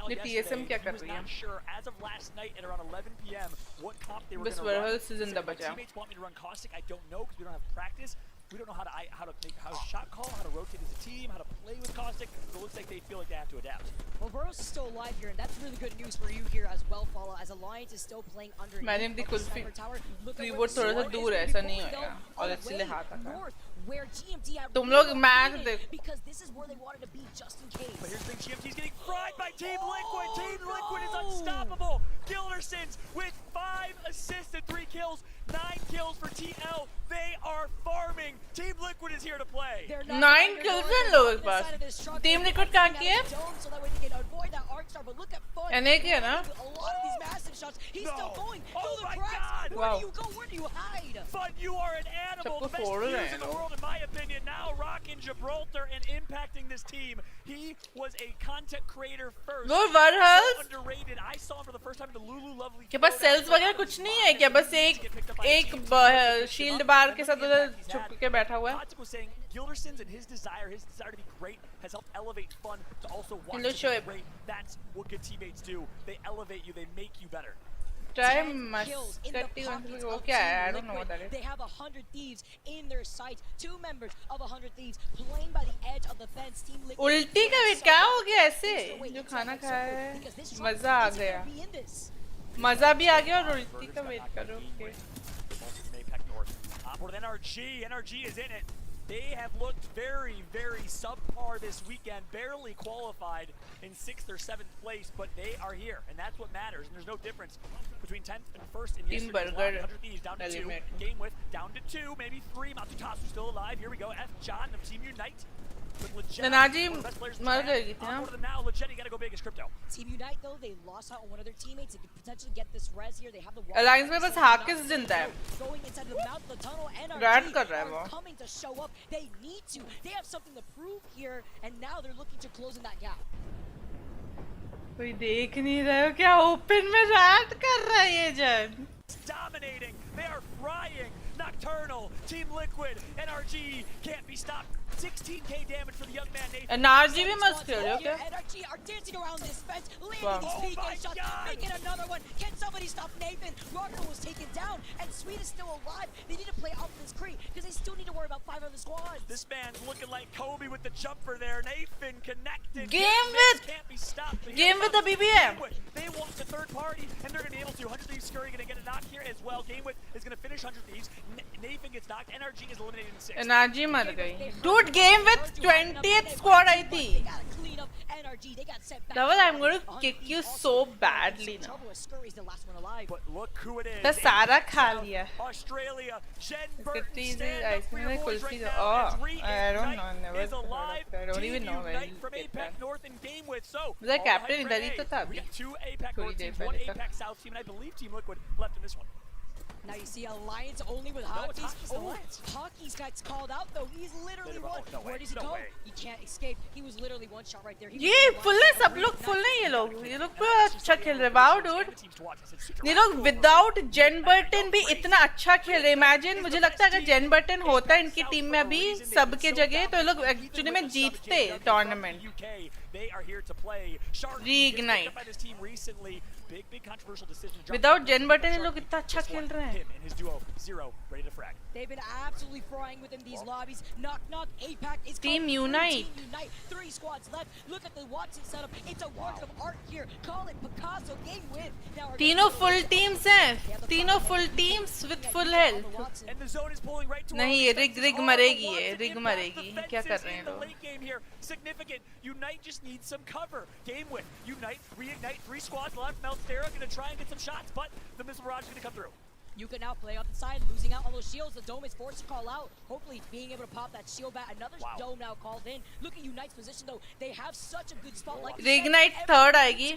ये TSM क्या He कर was रही है? not sure as of last night at around 11 p.m. what comp they were बस going to run. Verhulst is He in said, the "My बचा। teammates want me to run caustic. I don't know because we don't have practice. We don't know how to shot call, how to rotate as a team, how to play with caustic. So it looks like they feel like they have to adapt." Well, Burrows is still alive here, and that's really good news for you here as well, Follow, as Alliance is still playing underneath मैंने of the the kulfi sniper tower. Look at where keyboard the थोड़ा सा sword is दूर है gonna ऐसा be नहीं going, होएगा though, और away इसलिए हाथ आता है। north, where GMT had तुम really लोग been मैच leading, देखो। because this is where they wanted to be just in case. But here's the thing, GMT's getting fried by Team Liquid. Team Liquid is unstoppable. Gildersons with 5 assists and 3 kills. 9 kills for TL. They are farming. Team Liquid is here to play. They're not 9 gonna kills go हैं on लोगों the के पास। side of this truck. Team They're Liquid coming कहाँ out की है? of the dome so that way they can avoid that arc star. But look at Fun. NA की है ना? A lot of these massive shots. He's still No. going Oh through the my cracks. God. Where Wow. do you go? Where do you hide? Fun, you are an animal. The सबको best फोड़ रहे fuse हैं in the लोग। world, in my opinion. Now rocking Gibraltar and impacting this team. He was a content creator first. वो So Verhulst underrated. I saw him for the first time in the Lulu Lovely. के पास sales वगैरह कुछ नहीं है क्या? बस एक shield बार के साथ उधर छुप के बैठा हुआ है। Kartik was saying Gildersons and his desire to be great has helped elevate Fun to also watch Hello, him be Shoaib. great. That's what good teammates do. They elevate you. They make you better. Try 10 kills in the मस्कटी pockets वो of क्या है? I Team don't know what that Liquid. is. They have 100 thieves in their sights. 2 members of 100 thieves playing by the edge of the fence. Team Liquid. उल्टी का wait क्या हो गया ऐसे? जो खाना खाया है Because this मजा आ truck गया। isn't gonna be in this. मजा भी आ गया और उल्टी का वेट करो। May peck north. On board with NRG. NRG is in it. They have looked very, very subpar this weekend. Barely qualified in 6th or 7th place, but they are here, and that's what matters. And there's no difference between 10th and 1st in yesterday's line. 100 Thieves down to 2. Game with down to 2, maybe 3. Mathew still alive. Here we go. F. John of Team Unite. Nanaji मर गई थी ना. Now Legeti gotta go big as crypto. Team Unite though, they lost out on one of their teammates. They could potentially get this res here. They have the Alliance में बस हाकिस जिंदा है. Going inside the mouth of the tunnel. Rat कर रहा है वो. Coming to show up. They need to. They have something to prove here, and now they're looking to close in that gap. कोई देख नहीं रहा है क्या ओपन में rat कर रहा है ये जन. Dominating. They are frying. Nocturnal, Team Liquid, NRG can't be stopped. 16k damage for the young man Nathan. NRG भी मस्त खेल रहे हो क्या? NRG are dancing around this fence, landing these PK shots, making another one. Can somebody stop Nathan? Raka was taken down, and Sweet is still alive. They need to play off this Kree because they still need to worry about 5 other squads. This man's looking like Kobe with the jumper there. Nathan connected. Game with. Can't be stopped. Game with the BBM. They want the third party, and they're gonna be able to. 100 Thieves Scurry gonna get a knock here as well. Game with is gonna finish 100 Thieves. Nathan gets knocked. NRG is eliminated in 6. NRG मर गई. Dude, game with 20th squad आई थी. Double, I'm going to kick you so badly now. But look who it is. The सारा खा लिया. Australia, Jen Burton, Oh, I don't know. Never. I don't even know where you from get APAC that. North in game with. So, The captain इधर ही तो था we अभी. got 2 APAC थोड़ी North देर teams, 1 पहले तक. APAC South team, and I believe Team Liquid left in this one. Now you see Alliance only with Hockey's. Hockey's got called out though. He's literally one. Where does he go? He can't escape. He was literally one shot right there. ये full है सब लोग full है ये लोग पूरा अच्छा खेल रहे हैं. Wow, dude. ये लोग without Jen Burton भी इतना अच्छा खेल रहे हैं. Imagine मुझे लगता है अगर Jen Burton होता इनकी टीम में अभी सबके जगह तो ये लोग actually में जीतते tournament. They are here to play. Reignite. By this team recently. Big controversial decision. Without Jen Burton ये लोग इतना अच्छा खेल रहे हैं. Him and his duo, Zero, ready to frag. They've been absolutely frying within these lobbies. Knock, knock. APAC is Team Unite. Team Unite. 3 squads left. Look at the Watson setup. It's a work of art here. Call it Picasso. Game win. तीनों full teams हैं. तीनों full teams with full health. And the zone is pulling right to नहीं ये rig मरेगी ये rig मरेगी. क्या कर रहे हैं लोग? Late game here, significant. Unite just needs some cover. Game win. Unite, reignite. 3 squads left. Melstera gonna try and get some shots, but the missile barrage is gonna come through. You can now play off the side, losing out on those shields. The dome is forced to call out. Hopefully being able to pop that shield back. Another dome now called in. Look at Unite's position though. They have such a good spot. Like Reignite third आएगी.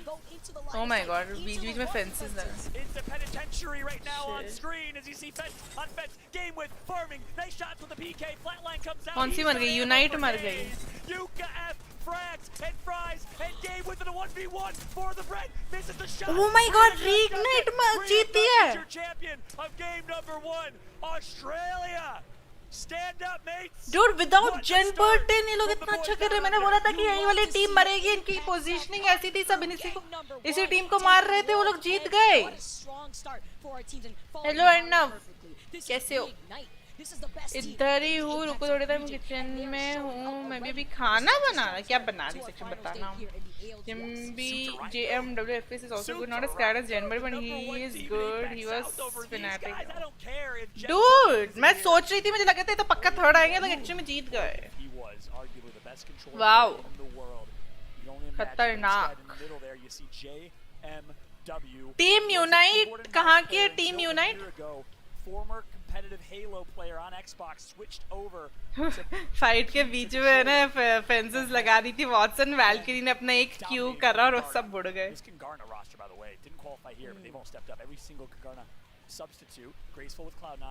Oh my god, बीच में fences हैं. It's a penitentiary right now on screen as you see fence on fence. Game with farming. Nice shots with the PK. Flatline comes out. कौन सी मर गई? Unite मर गई. Yuka F. Frags and fries and game with a 1v1 for the bread. Misses the shot. Oh my god, Reignite जीती है. Your champion of game number 1, Australia. Stand up, mates. Dude, without Jen Burton ये लोग इतना अच्छा कर रहे हैं. मैंने बोला था कि यही वाली टीम मरेगी. इनकी पोजीशनिंग ऐसी थी सब इसी टीम को मार रहे थे वो लोग जीत गए. हेलो अर्नव कैसे हो? इधर ही हूँ. रुको थोड़ी देर. मैं किचन में हूँ. मैं भी अभी खाना बना रहा. क्या बना रही सच में बताना. JMWFS is also good. Not as bad as Jen Burton, but he is good. He was fanatic. Dude, मैं सोच रही थी मुझे लगा था ये तो पक्का थर्ड आएंगे तो एक्चुअली में जीत गए. Wow. खतरनाक. Team Unite कहाँ की है? Team Unite? Former competitive Halo player on Xbox switched over. Fight के बीच में ना फेंसेस लगा दी थी. वॉटसन वैल्किरी ने अपना एक क्यू कर रहा और सब बुड़ गए. This Kagarna roster, by the way, didn't qualify here, but they've all stepped up. Every single Kagarna substitute, graceful with Cloud9,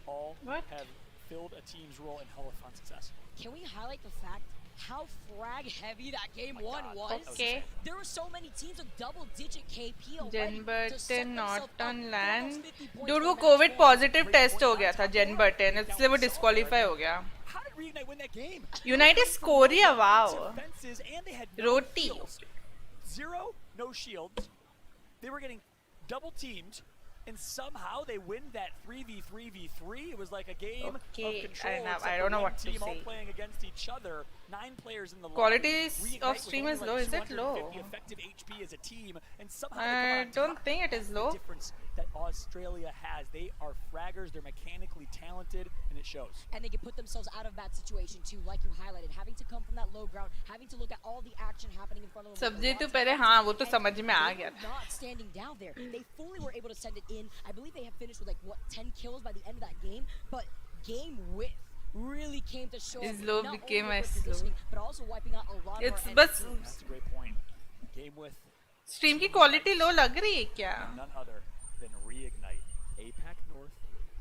all have filled a team's role in hell of fun success. Can we highlight the fact how frag heavy that game 1 was? Okay. There were so many teams with double-digit KP already. Jen Burton not on land. Dude वो COVID positive test हो गया था Jen Burton, इसलिए वो disqualify हो गया. How did Reignite win that game? United is Korea, wow. Roti. Zero, no shields. They were getting double teamed. And somehow they win that 3v3v3. It was like a game of control. I don't know what to team all say. playing against each other. 9 players in the Quality lobby. of stream is low. Is it low? Effective HP as a team, and somehow I don't think it is low. The difference that Australia has. They are fraggers. They're mechanically talented, and it shows. And they can put themselves out of that situation too, like you highlighted, having to come from that low ground, having to look at all the action happening in front of them. Subject to पहले हाँ वो तो समझ में आ गया. Not standing down there. They fully were able to send it in. I believe they have finished with like what 10 kills by the end of that game, but game width really came to show. Is low became as slow. But also wiping out a lot it's of our बस That's a great point. Game width. stream की quality low लग रही है क्या? None other than Reignite. APAC North,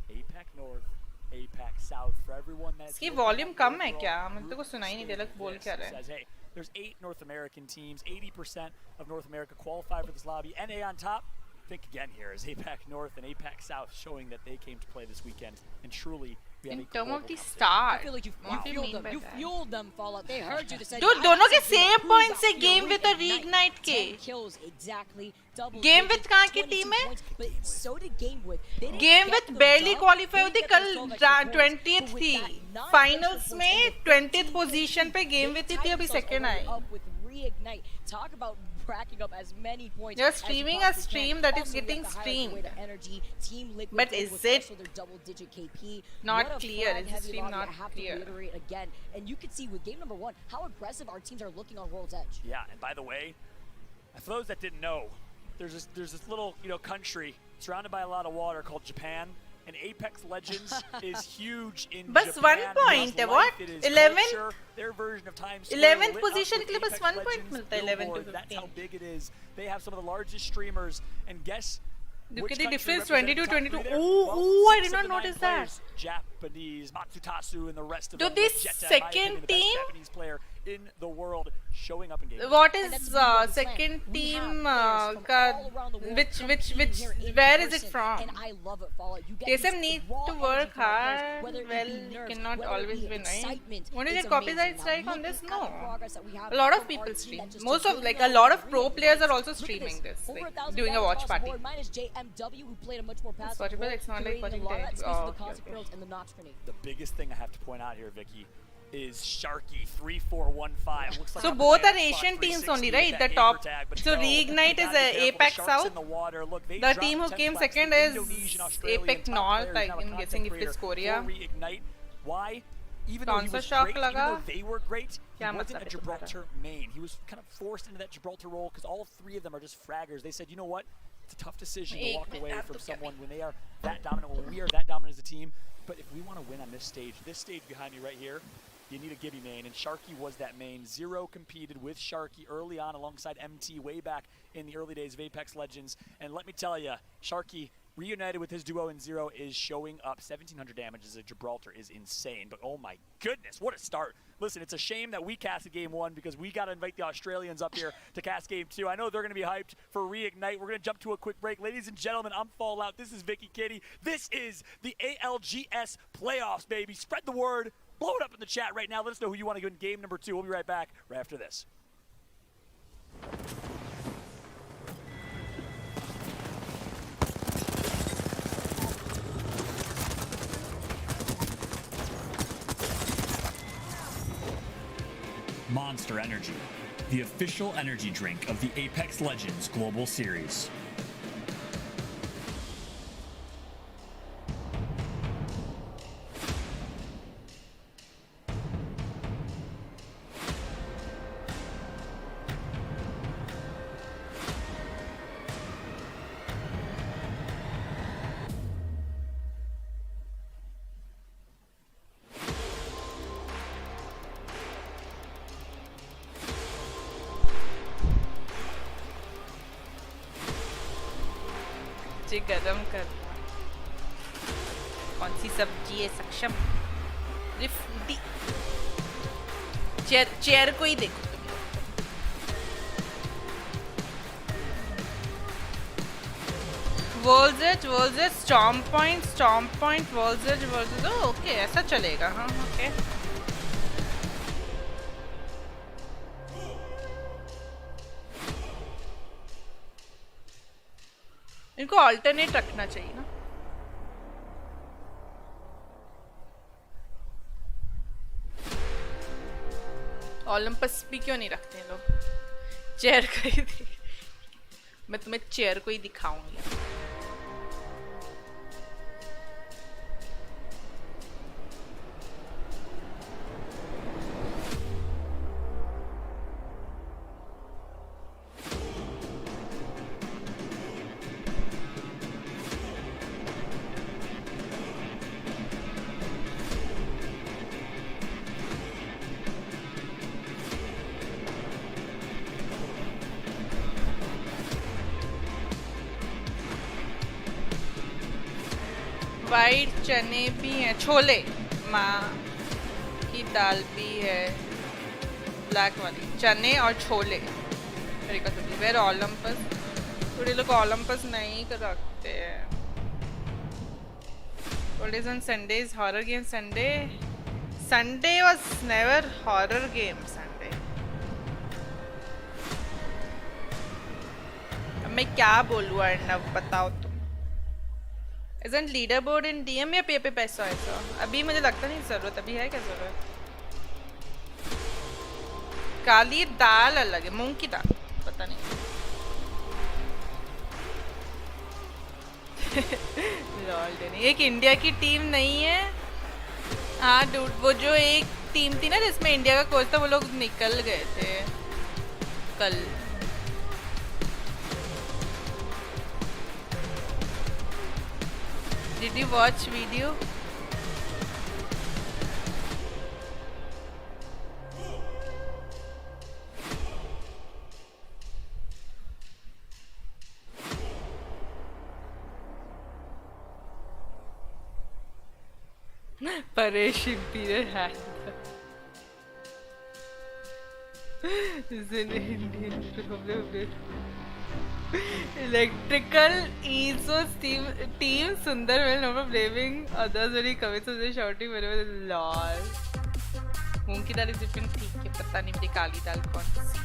APAC North, APAC South. For everyone that's इसकी volume कम है क्या? मुझे तो कुछ सुनाई नहीं दे रहा बोल क्या रहा है. Says, hey, there's 8 North American teams. 80% of North America qualify for this lobby. NA on top. Think again here is APAC North and APAC South showing that they came to play this weekend, and truly we have In a terms global of the competition. start, I feel like you fueled them. You fueled them, Fallout. They heard you. They said, Dude, दोनों के same points से game with a reignite के. 10 kills exactly. Double Game with कहाँ की 22 team है? points, but so did game with. They didn't Game get with the barely dub, qualify they होती didn't get कल those 12 extra points, 20th but with थी. that 9 Finals extra में points and the 20th position पे game with थी अभी second I. up with Reignite. Talk about racking up as many points. You're as you streaming a possibly stream can. that is Also, we have getting to highlight the way streamed. the energy, Team Liquid But did is with it also their double-digit KP. not What a clear? frag Is the heavy stream lobby, not I have clear? to reiterate again. And you can see with game number 1 how aggressive our teams are looking on World's Edge. Yeah, and by the way, for those that didn't know, there's this little country surrounded by a lot of water called Japan, and Apex Legends is huge in बस Japan. 1 point It is है, what? life, it is 11th culture, their version of Times Square 11th lit up position with के लिए बस Apex 1 point Legends मिलता है 11 billboard. to That's how 15. big it is. They have some of the largest streamers, and guess Look which at the country difference, represented 22, top 22. three there? Ooh, Well, ooh, I 6 did of not the 9 notice that. players, Japanese, Matsutasu, and the rest of Dude, them. this Jetta, in my second opinion, the best team- Japanese player in the world, showing up in game. What And is that's the beauty of this second land. We team have players from का all around the world which competing here in where is it person. from? And I love it, Fallout. You get TSM these need raw to energy work from our players, hard. whether it Well, be you nerves, cannot whether it always be win, right? excitement. When did It's get copyright amazing. strike Now, on this? looking at No. the progress that we have A lot of from people our team stream. that just Most took of over like the a lot of pro Reignite. players are also Look at streaming this, Over like 1,000 doing a dollars watch across the party. board, minus JMW, who played a much more passive watchable, role, it's not like creating watching a lot of that Dheeraj. space Oh, with the okay, Cosmic okay. Pearls and the Nox Grenade. The biggest thing I have to point out here, Vicky, is Sharky 3415. Looks like So a both man are spot Asian teams 360 only, with right? that The gamer top. tag, but So no, Reignite you is gotta be careful. Apex The sharks South. in the water. Look, they The dropped team who 10 came flags. second The is Indonesian, Australian Apex top North, players, like, now a I'm content guessing if creator it's Korea. for Reignite. Why? Even though he Sponsor was shock great, even लगा. though they were great, he क्या wasn't मतलब a है तुम्हारा? Gibraltar main. He was kind of forced into that Gibraltar role because all 3 of them are just fraggers. They said, you know what? It's a tough decision to walk away from someone when they are that dominant, when we are that dominant as a team. But if we want to win on this stage behind me right here, you need a Gibby main, and Sharky was that main. Zero competed with Sharky early on alongside MT way back in the early days of Apex Legends. And let me tell you, Sharky reunited with his duo in Zero is showing up. 1,700 damage as a Gibraltar is insane, but oh my goodness, what a start. Listen, it's a shame that we casted game 1 because we got to invite the Australians up here to cast game 2. I know they're going to be hyped for Reignite. We're going to jump to a quick break. Ladies and gentlemen, I'm Fallout. This is Vicky Kitty. This is the ALGS playoffs, baby. Spread the word. Blow it up in the chat right now. Let us know who you want to go in game number 2. We'll be right back right after this. Monster Energy, the official energy drink of the Apex Legends Global Series. जी गरम कर कौन सी सब्जी है सक्षम रिफ्टी chair को ही देखो तुम world stomp point world okay ऐसा चलेगा हाँ ओके इनको अल्टरनेट रखना चाहिए ना ओलंपस भी क्यों नहीं रखते हैं लोग? चेयर का ही मैं तुम्हें चेयर को ही दिखाऊंगी. वाइट चने भी हैं, छोले, माँ की दाल भी है, ब्लैक वाली चने और छोले. वेयर ओलंपस, थोड़े लोग ओलंपस नहीं कर रखते हैं. Holidays on Sundays, horror game Sunday. Sunday was never horror game Sunday. अब मैं क्या बोलूँ अर्णव, बताओ तुम. Isn't leaderboard in DM या पे पैसा ऐसा? अभी मुझे लगता नहीं जरूरत, अभी है क्या जरूरत? काली दाल अलग है, मूंग की दाल पता नहीं. एक इंडिया की टीम नहीं है. हाँ डूड, वो जो एक टीम थी ना जिसमें इंडिया का कोच था, वो लोग निकल गए थे कल. Did you watch video? Paresh Imperial hand. Is an Indian problem. Electrical ESO team Sundar will never blaming others when he commits to shouting whenever there's lol. मूंग की दाल is different, ठीक है, पता नहीं मुझे काली दाल कौन सी.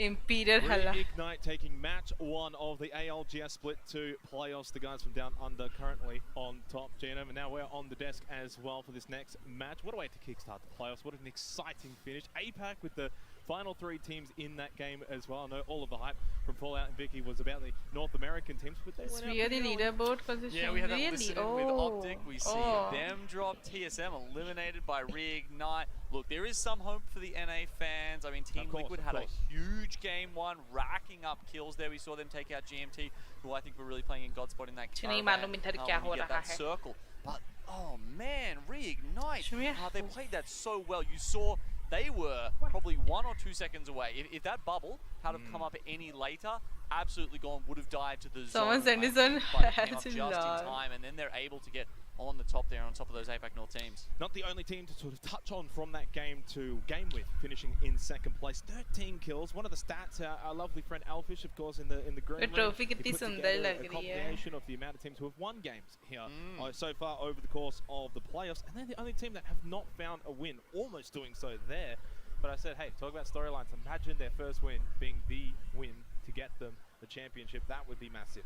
Imperial Halla. Ignite taking match 1 of the ALGS split to playoffs. The guys from down under currently on top, Genome, and now we're on the desk as well for this next match. What a way to kickstart the playoffs. What an exciting finish. APAC with the final 3 teams in that game as well. I know all of the hype from Fallout and Vicky was about the North American teams, but they went really leaderboard position. Yeah, we had that really? listening with Optic. We see them drop. TSM eliminated by Reignite. Look, there is some hope for the NA fans. I mean, Team Liquid had a huge game 1, racking up kills there. We saw them take out GMT, who I think were really playing in Godspot in that caravan, get that circle. But, oh man, Reignite, they played that so well. You saw they were probably 1 or 2 seconds away. If that bubble had have come up any later, absolutely gone, would have died to the zone. Someone sent his own just in time, and then they're able to get on the top there, on top of those APAC North teams. Not the only team to sort of touch on from that game to game with, finishing in 2nd place. 13 kills. One of the stats, our lovely friend Alfish, of course, in the green room. Trophy कितनी सुंदर लग रही है. A combination of the amount of teams who have won games here so far over the course of the playoffs, and they're the only team that have not found a win. Almost doing so there. But I said, hey, talk about storylines. Imagine their first win being the win to get them the championship. That would be massive.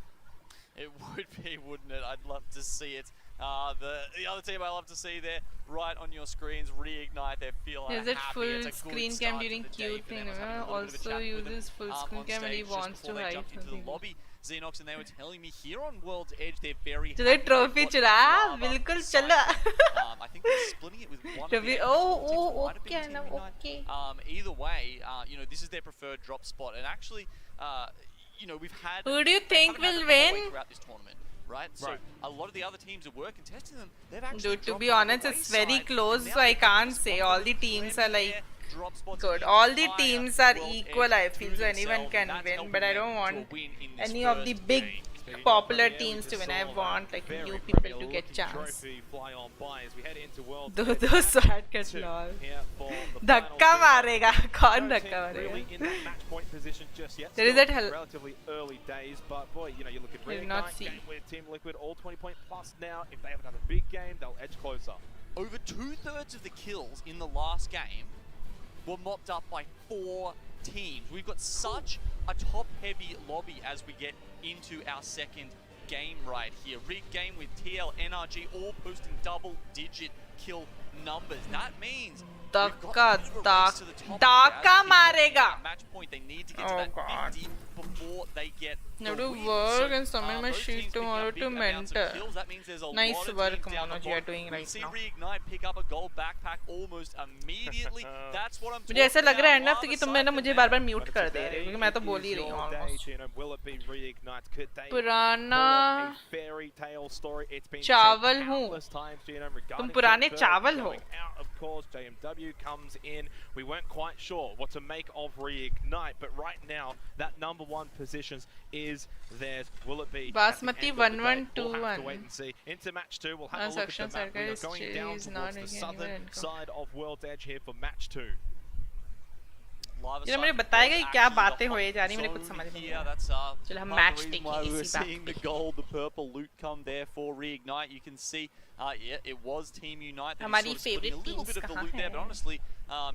It would be, wouldn't it? I'd love to see it. The other team I love to see there, right on your screens, Reignite. They're feeling happy. Is it full screen cam during Q thing? Also uses full screen cam when he wants to hide something. Xenox, and they were telling me here on World's Edge they're very happy. Trophy chura, bilkul chala. I think they're splitting it with one. Okay. Either way, you know, this is their preferred drop spot, and actually, you know, we've had. Who do you think will win? Throughout this tournament, right? So a lot of the other teams that were contesting them, they've actually. Dude, to be honest, it's very close, so I can't say all the teams are like good. All the teams are equal, I feel, so anyone can win. But I don't want any of the big popular teams to win. I want like new people to get chance. Those sad cut lol. धक्का मारेगा, कौन धक्का मारेगा? There is that hell. Relatively early days, but boy, you know, you look at Reignite, game with Team Liquid, all 20-point plus now. If they have another big game, they'll edge closer. Over 2/3 of the kills in the last game were mopped up by 4 teams. We've got such a top-heavy lobby as we get into our second game right here. Rigged game with TL, NRG, all posting double-digit kill numbers. That means धक्का मारेगा. Match point, they need to get Oh to that God. 50 before they get Now the to win. work So, and submit my those sheet teams picking tomorrow up big to amounts of mentor. kills. That means there's a Nice lot of work, teams down the Mono, you are bottom. doing We right see now. Reignite pick up a gold backpack almost immediately. That's what I'm मुझे ऐसा लग रहा है talking and about. कि तुम ना मुझे बार-बार म्यूट कर दे रहे हो क्योंकि मैं तो बोल ही रही हूँ almost. Will it be Reignite? Could they पुराना pull off a fairy tale story? It's been चावल said हूँ. countless times, Gino, regarding तुम पुराने Pittsburgh चावल हो. going out, of course, JMW comes in. We weren't quite sure what to make of Reignite, but right now that number one positions is theirs. Will it be? Basmati 1121. We'll have to wait and see. Into match 2, we'll have a look at the map. We are going down towards the southern side of World's Edge here for match 2. ये मुझे बताएगा कि क्या बातें होए जा रही हैं, मुझे कुछ समझ नहीं आ रहा. चलो हम मैच why देखेंगे we were इसी बात seeing पे. the gold, the purple loot come there for Reignite. You can see, yeah, it was Team Unite. That is हमारी sort of splitting favorite a little teams bit of the कहाँ loot there, but हैं? honestly,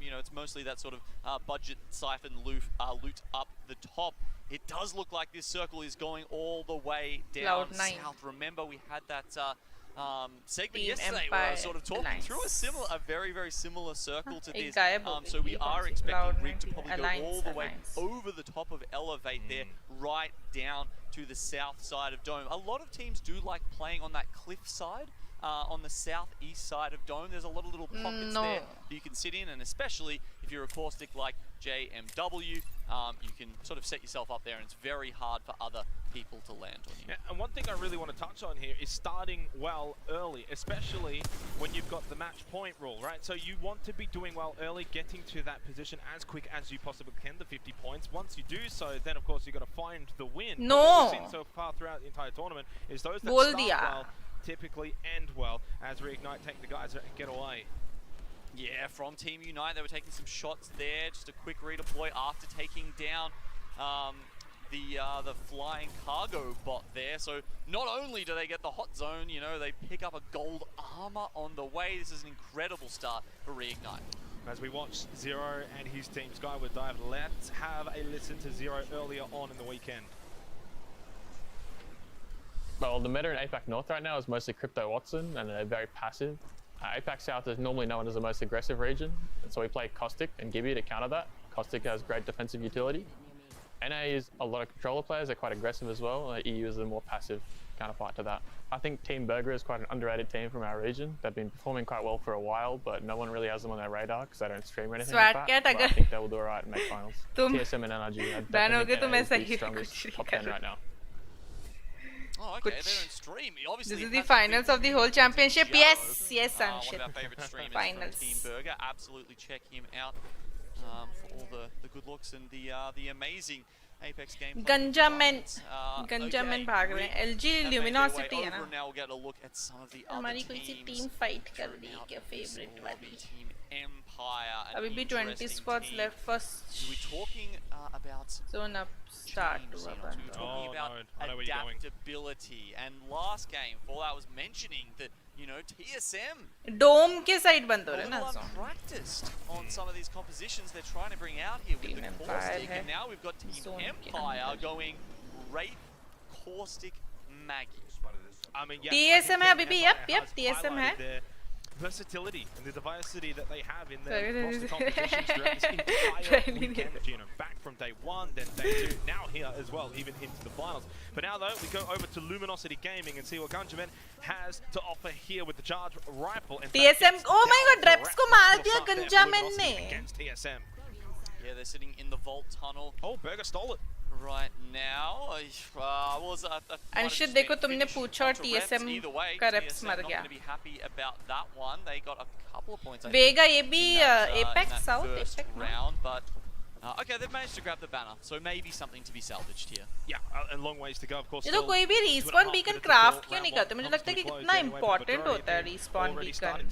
you know, it's mostly that sort of budget siphon loot up the top. It does look like this circle is going all the way down Cloud9. south. Remember, we had that segment Team yesterday where I was Empire sort of talking Alliance. through a very, very similar circle to एक this. गायब हो So गई, we ये कौन are C? expecting Cloud9 Rig to probably go all the way Alliance. over the top of Elevate there, right down to the south side of Dome. A lot of teams do like playing on that cliff side. On the southeast side of Dome, there's a lot of little pockets there that you can sit in, and especially if you're a caustic like JMW, you can sort of set yourself up there, and it's very hard for other people to land on you. Yeah, and one thing I really want to touch on here is starting well early, especially when you've got the match point rule, right? So you want to be doing well early, getting to that position as quick as you possibly can, the 50 points. Once you do so, then of course you've got to find the win. No. But what we've seen so far throughout the entire tournament is those that बोल start दिया. well typically end well as Reignite take the guys and get away. Yeah, from Team Unite, they were taking some shots there. Just a quick redeploy after taking down the flying cargo bot there. So not only do they get the hot zone, you know, they pick up a gold armor on the way. This is an incredible start for Reignite. As we watch Zero and his team skyward dive, let's have a listen to Zero earlier on in the weekend. Well, the meta in APAC North right now is mostly Crypto Watson, and they're very passive. APAC South is normally known as the most aggressive region, and so we play Caustic and Gibby to counter that. Caustic has great defensive utility. NA is a lot of controller players, they're quite aggressive as well. EU is a more passive counterpart to that. I think Team Burger is quite an underrated team from our region. They've been performing quite well for a while, but no one really has them on their radar because they don't stream or anything like that. But I think they will do alright and make finals. TSM and NRG are definitely the strongest top 10 right now. Oh, okay, they're in stream. Obviously, This is the finals of the whole championship. Yes, yes, one Anshit. of our favorite streamers Finals. from Team Burger. Absolutely check him out for all the good looks and the amazing Apex gameplay. गंजा men भाग रहे हैं. LG Luminosity है ना. Now we'll get a look at some of the other हमारी कोई सी teams. Team fight कर रही है क्या फेवरेट वाली. Team Empire. अभी भी 20 spots left first. We're talking about zone up start हुआ we were talking about adaptability, and last game Fallout was mentioning that, you know, TSM Dome के side बंद हो रहे हैं ना. practiced on some of these compositions they're trying to bring out here with the caustic, and now we've got Team Empire going Wraith, Caustic, Maggie. I mean, yeah, TSM है अभी भी. Yep, TSM है. their versatility and the diversity that they have in their roster compositions throughout this entire weekend. You know, back from day 1, then day 2, now here as well, even into the finals. But now though, we go over to Luminosity Gaming and see what Gunjamin has to offer here with the charge rifle. In TSM, oh my god, Reps को मार दिया Gunjamin ने. Against TSM. Yeah, they're sitting in the vault tunnel. Oh, Burger stole it. Right now, was Anshit देखो तुमने पूछा और TSM का Reps मर गया. Be happy about that one. They got a couple of points. Vega ये भी Apex South Apex round, but okay, they've managed to grab the banner, so maybe something to be salvaged here. Yeah, and long ways to go, of course. ये तो कोई भी respawn beacon craft क्यों नहीं करते? मुझे लगता है कि कितना important होता है respawn beacon.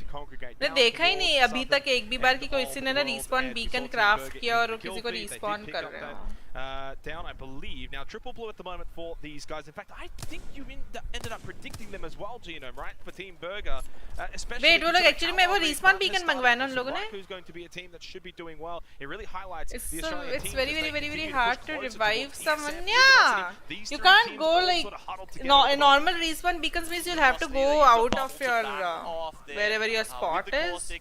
मैंने देखा ही नहीं अभी तक एक भी बार कि कोई किसी ने ना respawn beacon craft किया और किसी को respawn कर रहे हो. down, I believe. Now, triple blue at the moment for these guys. In fact, I think you ended up predicting them as well, Genome, right? For Team Burger. Especially Wait, वो लोग actually में वो respawn beacon मंगवाया ना उन लोगों ने? Who's going to be a team that should be doing well. It really highlights it's the Australian it's teams very, as they very, very, very continue to hard push to closer revive towards someone. TSM. Yeah, These you three can't teams go all like sort of huddled together no, at the a moment. normal respawn beacons means you'll have to go out of your wherever your spot is.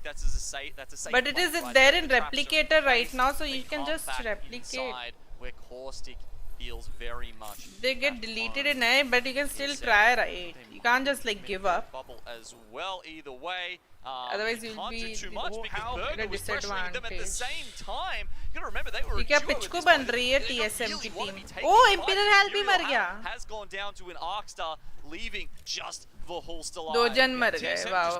But it is there in replicator right now, so you can just replicate. Where caustic feels very much. They get deleted in A, but you can still try, right? You can't just like give up. Bubble as well. Either way, otherwise you'll be too much because at Burger a was pressuring them at the disadvantage. same time. You gotta remember they were. ये क्या पिचको बन रही है TSM की team? Oh, Imperial Hal भी मर गया. Has gone down to an Arcstar, leaving just the Hulst alive. दो जन मर गए. Wow.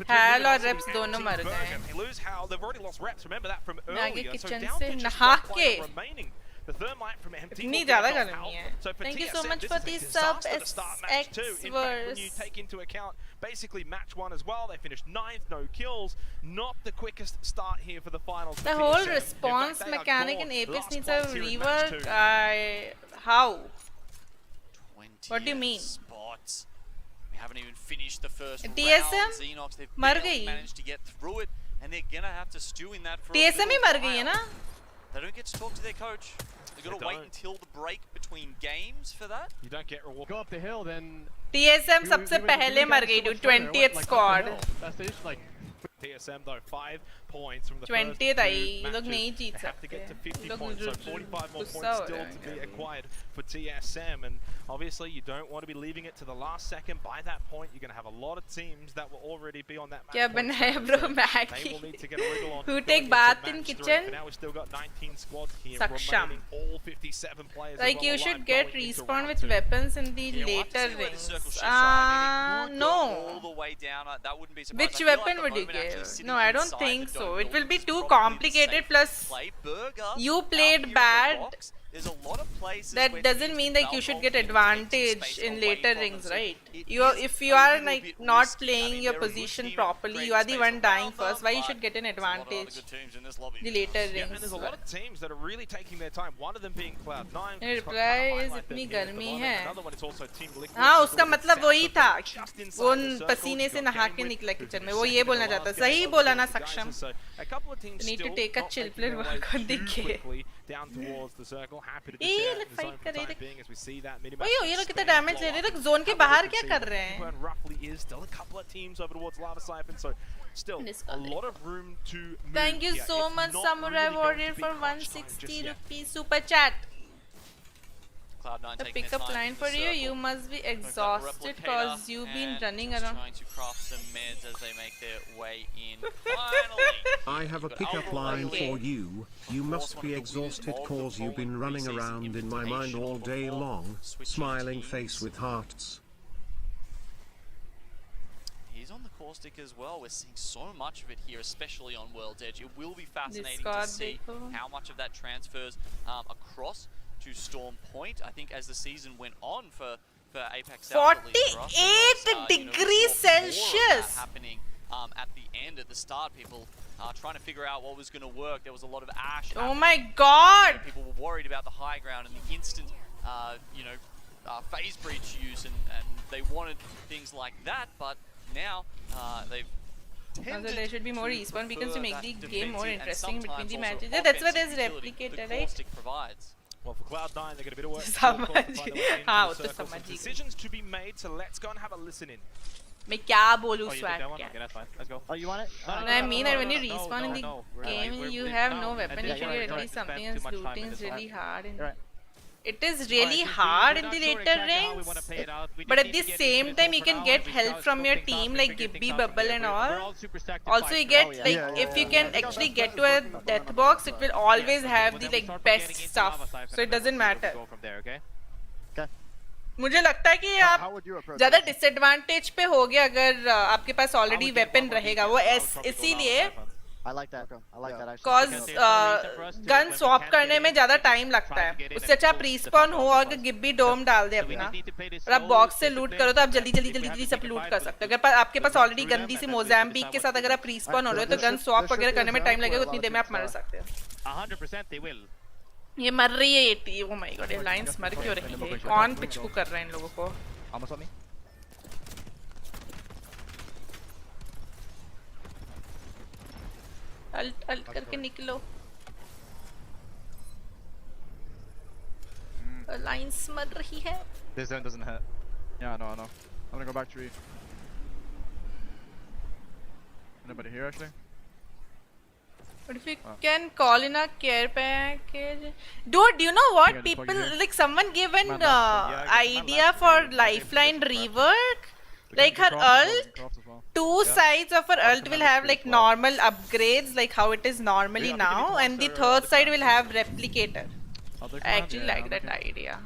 Hal और Reps दोनों मर गए. They lose Hal. They've already lost Reps. Remember that from आगे earlier. So kitchen down से to just नहा one player के. remaining. The thermite from empty. इतनी ज़्यादा गर्मी है. Thank you so much for the sub SX when you take into account basically match 1 as well, they finished 9th, no kills. Not the quickest start here for the finals. The whole response mechanic in Apex needs a rework. How? What do you mean? Spots. We haven't even finished the first TSM round. Xenox, they've barely managed to get through it, and they're gonna have to stew in that for TSM ही मर गई है ना? They don't get to talk to their coach. They've got to wait until the break between games for that. You don't get reward. Go up the hill, then. TSM सबसे पहले मर गई, dude. 20th squad. TSM though 5 points from the 20th आई, ये लोग नहीं जीत सकते. Have to get to 50 लोग points, so 45 more points still to be acquired for TSM, and obviously you don't want to be leaving it to the last second. By that point, you're going to have a lot of teams that will already be on that match. क्या बनाया bro Maggie? They will need to get a wriggle on. Who take bath in kitchen? But now we've still got 19 squads here, Saksham. remaining all 57 players. Like you should get respawn with weapons in the later rings. No. All the way down. That wouldn't be surprising. Which weapon would you give? No, I don't think so. It will be too complicated. Plus, you played bad. There's a lot of places that doesn't mean that you should get advantage in later rings, right? If you are like not playing your position properly, you are the one dying first. Why you should get an advantage the later rings? And there's a lot of teams that are really taking their time. One of them being Cloud9. Reply is इतनी गर्मी है. हाँ, उसका मतलब वही था. वो पसीने से नहा के निकला किचन में. वो ये बोलना चाहता. सही बोला ना सक्षम. Need to take a chill pill. वो दिखे. Down towards the circle, happy to ये look fight कर रहे थे. as we see that mini OYO ये लोग कितना damage ले रहे हैं. लोग zone के बाहर क्या कर रहे हैं? Roughly is still a couple of teams over towards Lava Siphon, so still a lot of room to move. Thank you so much, Samurai Warrior, for 160 rupees super chat. The pickup line for you. You must be exhausted cause you've been running around. Trying to craft some meds as they make their way in. Finally, I have a pickup line for you. You must be exhausted cause you've been running around in my mind all day long. Smiling face with hearts. He's on the caustic as well. We're seeing so much of it here, especially on World's Edge. It will be fascinating to see how much of that transfers across to Storm Point. I think as the season went on for Apex 48 degrees Celsius happening at the end, at the start. People trying to figure out what was going to work. There was a lot of ash. Oh my god! People were worried about the high ground and the instant, phase breach use, and they wanted things like that. But now they've. Also, there should be more respawn beacons to make the game more interesting between the matches. Yeah, that's why there's replicator, right? Well, for Cloud9, they got a bit of work. हाँ, वो तो समझ ही. Decisions to be made, so let's go and have a listen in. मैं क्या बोलूँ swag Okay, that's fine. Let's go. Oh, you want it? I mean that when you respawn in the game, you have no weapon. You should get at least something else. Looting is really hard. It is really hard in the later rings, but at the same time you can get help from your team like Gibby, Bubble and all. Also you get like if you can actually get to a death box, it will always have the like best stuff, so it doesn't matter. मुझे लगता है कि आप ज़्यादा disadvantage पे हो गया अगर आपके पास already weapon रहेगा वो इसीलिए I like that. I like that actually. Cause gun swap करने में ज़्यादा time लगता है. उससे अच्छा आप respawn हो और गिब्बी डोम डाल दे अपना. और आप बॉक्स से लूट करो तो आप जल्दी सब लूट कर सकते हो. अगर आपके पास ऑलरेडी गंदी सी मोज़ैम्बिक के साथ अगर आप respawn हो रहे हो तो गन swap वगैरह करने में time लगेगा उतनी देर में आप मर सकते हो. 100% they will. ये मर रही है ये टीम. Oh my god, ये लाइंस मर क्यों रही है? कौन पिचकू कर रहा है इन लोगों को? Almost on me. अल्ट करके निकलो. लाइंस मर रही है. This zone doesn't hit. Yeah, I know. I'm gonna go back tree. Anybody here actually? But if you can call in a care package, dude, you know what? People like someone gave an idea for lifeline rework. Like her ult, two sides of her ult will have like normal upgrades, like how it is normally now, and the third side will have replicator. I actually like that idea.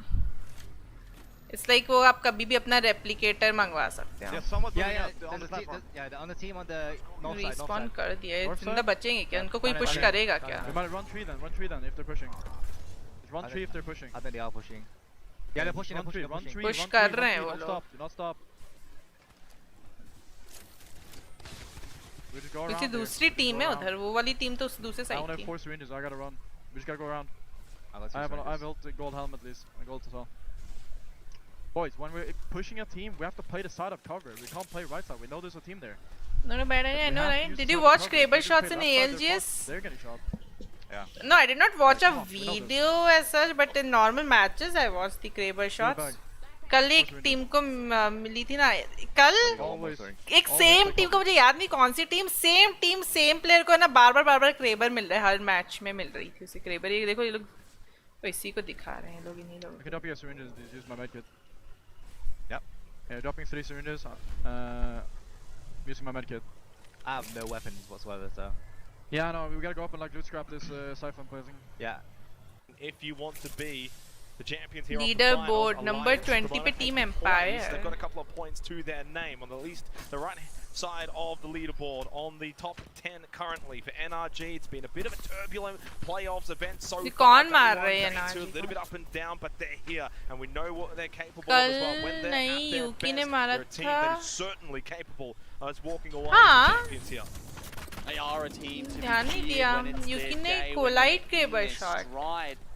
It's like वो आप कभी भी अपना replicator मंगवा सकते हो. On the team on the north side. Respawn कर दिया है. जिंदा बचेंगे क्या? उनको कोई push करेगा क्या? We might run tree then if they're pushing. Run tree if they're pushing. I think they are pushing. Yeah, they're pushing. Run tree. Push कर रहे हैं वो लोग. Do not stop. क्योंकि दूसरी टीम है उधर. वो वाली टीम तो दूसरे I साइड only की. have 4 syringes. I gotta run. We just gotta go around. I have ult gold helmet at least. And gold as well. Boys, when we're pushing a team, we have to play the side of cover. We can't play right side. We know there's a team there. No, bad idea. I know, right? Did you watch Kraber shots in ALGS? They're getting shot. Yeah. No, I did not watch a video as such, but in normal matches I watched the Kraber shots. कल एक team को मिली थी ना. कल एक same team को, मुझे याद नहीं कौन सी टीम, सेम प्लेयर को ना बार-बार क्रेबर मिल रहा है. हर मैच में मिल रही थी उसे क्रेबर. ये देखो, ये लोग इसी को दिखा रहे हैं लोग. इन्हीं लोग. I can drop you syringes. Use my medkit. Yep. Yeah, dropping 3 syringes. Using my medkit. I have no weapons whatsoever, so. Yeah, no, we gotta go up and like loot scrap this siphon placing. Yeah. If you want to be the champions here Leaderboard on the number finals, 20 पे Team Alliance Empire. They've got a couple of points to their name on at least the right side of the leaderboard on the top 10 currently for NRG. It's been a bit of a turbulent playoffs event so far. कौन मार रहे हैं NRG? A little bit up and down, but they're here and we know what they're capable of as well. When they're at their best, they're a team that is certainly capable of us walking away as the champions here. They are a team to ध्यान नहीं be दिया. when it's their Yuki ने day, कोलाइट when Kraber they're shot. stride.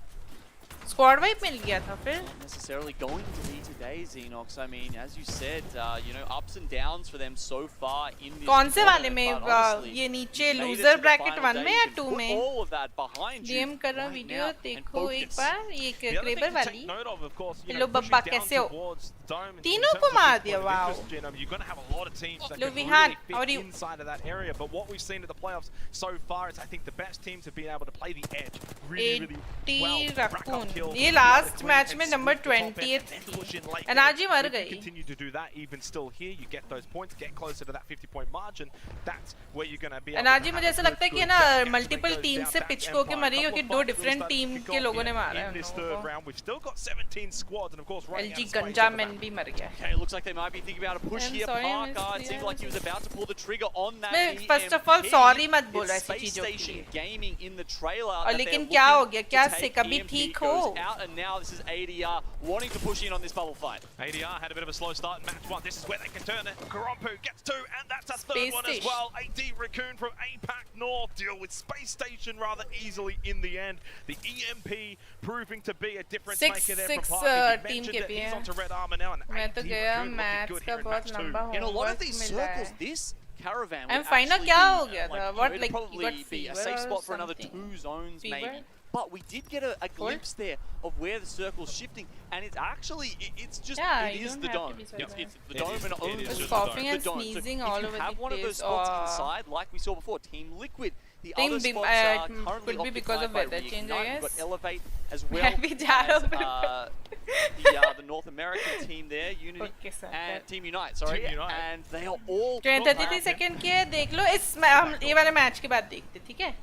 Squad wipe मिल गया था फिर. Not necessarily going to be today, Xenox. I mean, as you said, you know, ups and downs for them so far in this. कौन से वाले tournament, में? but honestly, ये नीचे made it loser to the bracket final 1 day. में You या can 2 put में? all of that behind you DM कर रहा right वीडियो now देखो and एक focus. बार. ये The other Kraber thing to वाली. take note of course, you ये know, लो pushing बब्बा down कैसे हो? towards dome in तीनों terms को of मार point दिया. of Wow. interest, you know, you're going to have a lot of teams that Lo can Vihan, really how are fit you? inside of that area. But what we've seen at the playoffs so far is I think the best teams have been able to play the edge really well. Rack up kills, ये the last queen, match and में sweep number the top end 20th and थी. push in late NRG game. मर If you गई. continue to do that even still here, you get those points, get closer to that 50-point margin. That's where you're going to be able to NRG have मुझे a ऐसा good लगता है कि good ना set against multiple them. Team Goes से down pitch that को के Empire. मरी हो कि Couple of दो fights different still team starting to के kick लोगों off ने here मारा है in उन this लोगों third को. round. We've still got 17 squads and of course running out LG of space गंजा on the मैन map. भी मर गया. Okay, it looks like they might be thinking about a push I'm here. sorry, I Parker, missed it seemed the like he was about to pull the trigger on that मैं EMP. first of all sorry मत बोलो It's ऐसी Space चीजों के Station लिए. Gaming in the trailer. और that लेकिन they're क्या हो looking गया? to क्या take. से कभी EMP ठीक goes हो? out, and now this is ADR wanting to push in on this bubble fight. ADR had a bit of a slow start in match 1. This is where they can turn it. Karompu gets 2, and that's a third Space one as Station. well. AD Raccoon from APAC North deal with Space Station rather easily in the end. The EMP proving to be a difference maker there from 6-6 Parker. You team mentioned के that भी he's हैं. onto Red Armor now, and मैं तो AD गया Raccoon looking maths good का here in बहुत match 2. लंबा In a lot of homework these मिला circles, है. this caravan And would final actually क्या be, हो गया था? like, What, it'd like, you probably got be a fever safe or spot for another something? 2 zones Fever? maybe. But we did get a glimpse there of where the circle's shifting, and it's actually, it's just, Yeah, it you is don't the have to dome. be so It's bad. the dome and only is the just coughing the and dome. So sneezing if all you over have the one of those place, spots or- inside, like we saw before, Team Liquid, the Think other be- spots are could currently be because of occupied by weather change, I Reignite. We've got guess. Elevate as well मैं भी जा रहा as हूँ the North American team there, Unity, Okay, sir. and Team Unite, sorry, Team Unite. and they are all 33 second की है, देख लो. इस हम ये वाले मैच के बाद देखते, ठीक है?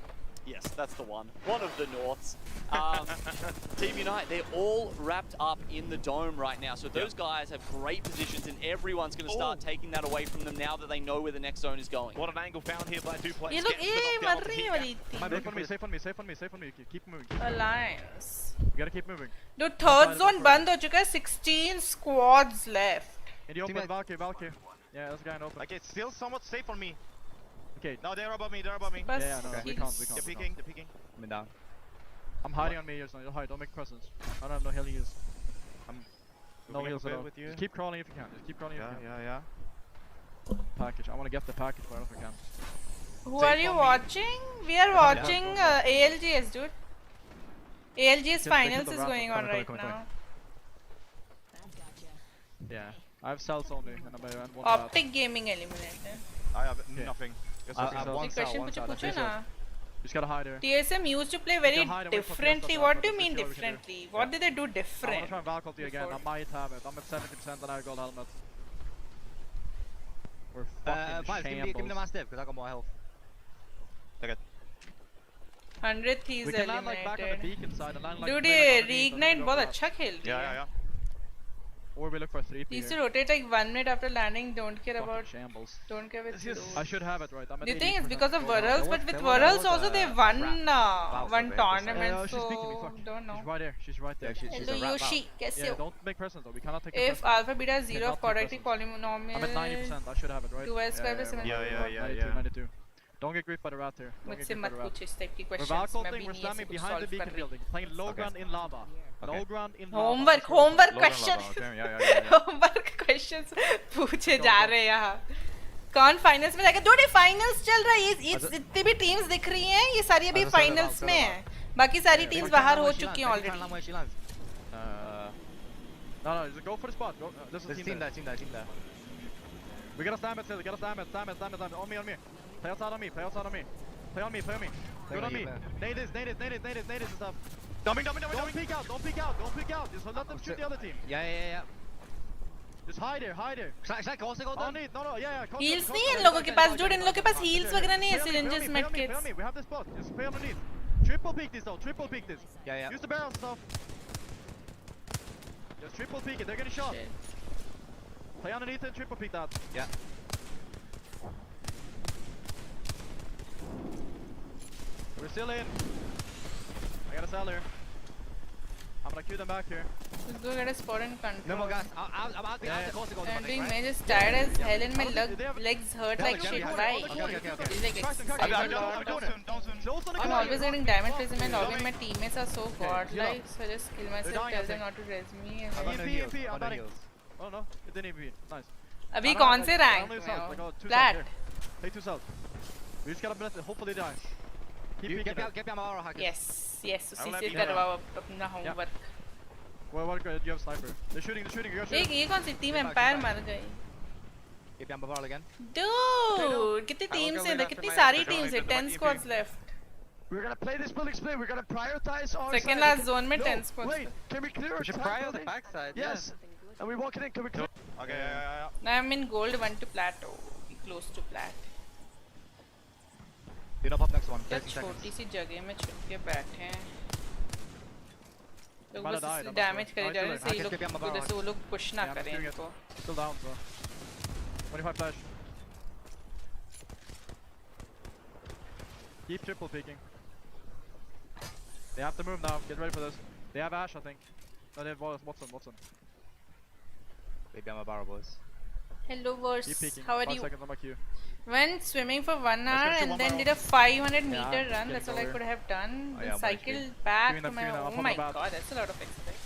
Yes, that's the one. One of the Norths. Team Unite, they're all wrapped up in the dome right now. So those guys have great positions, and everyone's going to start taking that away from them now that they know where the next zone is going. What an angle found here by Duplex. ये लोग ये मर रही है वाली Safe on me, safe on me, safe on me, safe on me. Keep moving. Keep moving. Alliance. You gotta keep moving. Dude, third zone बंद हो चुका है. 16 squads left. In the open, Valkyrie. Yeah, there's a guy in open. Like, it's still somewhat safe on me. Okay. No, they're above me, they're above me. Yeah, no, we can't. They're peeking, they're peeking. I'm down. I'm hiding on me, just hide. Don't make presence. I don't have no healing use. No heals at all. Just keep crawling if you can. Just keep crawling if you can. Yeah. Package. I want to get the package wherever I can. Who are you watching? We are watching ALGS, dude. ALGS finals is going on right now. Yeah. I have cells only. And Optic Gaming eliminated. I have nothing. I have one cell. Just gotta hide here. TSM used to play very differently. What do you mean differently? What did they do different? I'm gonna try and Valkyrie again. I might have it. I'm at 70% and I have gold helmet. We're fucking shambles. Give me the Mastiff because I got more health. Take it. 100th he's we can land like back on the eliminated. beacon side and land like Dude, ये reignite बहुत अच्छा खेलती है. Yeah. Or we look for 3P. He used to rotate like 1 minute after landing. Don't care about. Shambles. Don't care with. I should have it right. I'm at The thing is because of Worlds, but with Worlds also they won one tournament, so don't know. She's right there. She's right there. Hello Yoshi, कैसे हो? Don't make presence though. We cannot take. If alpha beta is 0 of quadratic polynomial. I'm at 90%. I should have it right. 2s square plus 7. Yeah. 92. Don't get gripped by the rat here. मुझसे मत पूछ इस type की questions. We're valkyrie. We're slamming behind the beacon building. Playing low ground in lava. Low ground in lava. Homework question. Homework questions पूछे जा रहे हैं यहाँ. कौन finals में जाएगा? Dude, finals चल रहा है. ये जितनी भी teams दिख रही हैं, ये सारी अभी finals में हैं. बाकी सारी teams बाहर हो चुकी हैं already. No, just go for the spot. Go. This is team there. We gotta slam it, Silly. Slam it. On me. Play outside on me. Play on me. Good on me. Nade this and stuff. Dumping. Don't peek out. Just let them shoot the other team. Yeah. Just hide there. Should I cross it go down? No, yeah. Heals नहीं है इन लोगों के पास, dude. इन लोगों के पास heals वगैरह नहीं है, syringes, medkits. We have this spot. Just play underneath. Triple peek this. Yeah. Use the barrel stuff. Just triple peek it. They're getting shot. Shit. Play underneath and triple peek that. Yeah. We're still in. I got a cell here. I'm gonna queue them back here. Let's go get a spot and control. No more gas. I'll cross it go down. I'm doing mages tired as hell and my legs hurt like shit. Why? I'm always getting diamond face in my lobby. My teammates are so godlike, so I just kill myself, tell them not to res me. I'm batting. Oh no, it didn't even. Nice. अभी कौन से rank में हो? Flat. Take 2 cells. We just gotta bless it. Hopefully die. Get me on my aura hacker. Yes. उसी से करवाओ अपना homework. What good? You have sniper. They're shooting. You're shooting. ये कौन सी team empire मर गई? Get me on my aura again. Dude, कितनी teams हैं? कितनी सारी teams हैं? 10 squads left. We're gonna play this building split. We're gonna prioritize our Second last zone में 10 squads. Wait, can we clear our prior the backside? Yes. And we walking in. Can we clear? Okay, yeah. Now I'm in gold 1 to plateau. Be close to plat. You know, pop next one. क्या छोटी सी जगह में छुप के बैठे हैं. लोग बस डैमेज करे जा रहे हैं. सही लोग उधर से वो लोग पुश ना करें इनको. Still down, so 25 flash. Keep triple peeking. They have to move now. Get ready for this. They have Ash, I think. No, they have Watson. Maybe I'm a barrel, boys. Hello, Verse. How are you? 5 seconds on my queue. Went swimming for 1 hour and then did a 500 meter run. That's all I could have done. Then cycled back to my. Oh my god, that's a lot of exercise.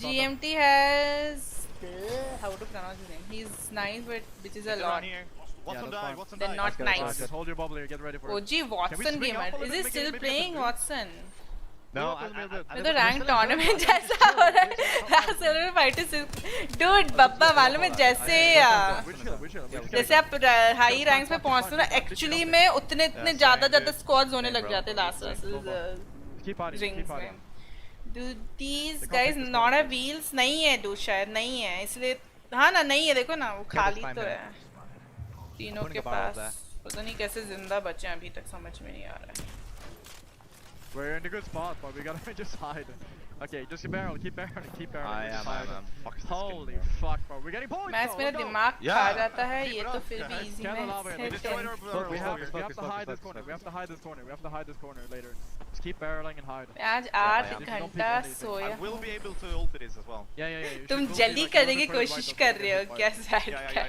GMT has. How to pronounce his name? He's nice, but which is a lot. Watson died. They're not nice. Just hold your bubble here. Get ready for it. OG Watson gamer. Is he still playing Watson? No, मैं तो rank tournament जैसा हो रहा है. Server fighters dude बब्बा मालूम है जैसे आप हाई रैंक्स में पहुंचते हो ना, एक्चुअली में उतने ज्यादा स्क्वाड्स होने लग जाते लास्ट रिंग्स में. Dude, these guys not have wheels नहीं है dude, शायद नहीं है इसलिए. हाँ ना नहीं है, देखो ना वो खाली तो है तीनों के पास. पता नहीं कैसे जिंदा बचे हैं अभी तक, समझ में नहीं आ रहा है. We're in a good spot, but we gotta just hide. Okay, just keep barreling. I am. Holy fuck, bro. We're getting points. Match मेरा दिमाग खा जाता है, ये तो फिर भी easy मैच है. We have to hide this corner. We have to hide this corner later. Just keep barreling and hide. मैं आज 8 घंटा सोया. I will be able to ult this as well. Yeah. तुम जल्दी करने की कोशिश कर रहे हो क्या साइड का?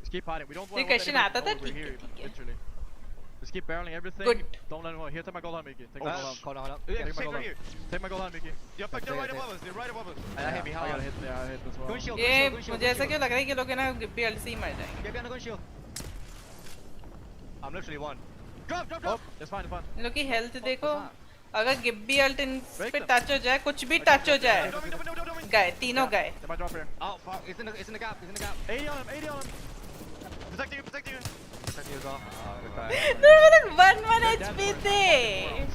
Just keep hiding. We don't want ये क्वेश्चन आता था, ठीक है. Just keep barreling everything. Good. Don't let him go. Here, take my gold hand, Mickey. Take my gold hand. Call down. Take my gold hand. Take my gold hand, Mickey. You're right above us. They're right above us. I hit me I hard. got hit. Yeah, I hit as well. Go shield. ये मुझे ऐसा क्यों लग रहा है कि लोग है ना गिब्बी अल्ट से ही मर जाएंगे Get behind the gun shield. I'm literally one. Drop, drop, drop. It's fine, it's fine. इन लोग की हेल्थ देखो अगर गिब्बी अल्ट इन पे टच हो जाए कुछ भी टच हो जाए गए तीनों गए Take my drop here. Oh fuck! It's in the gap. It's in the gap. 80 on him, 80 on him. Protecting you, protecting you. Protect you as well. Good guy. They're like 1 HP थे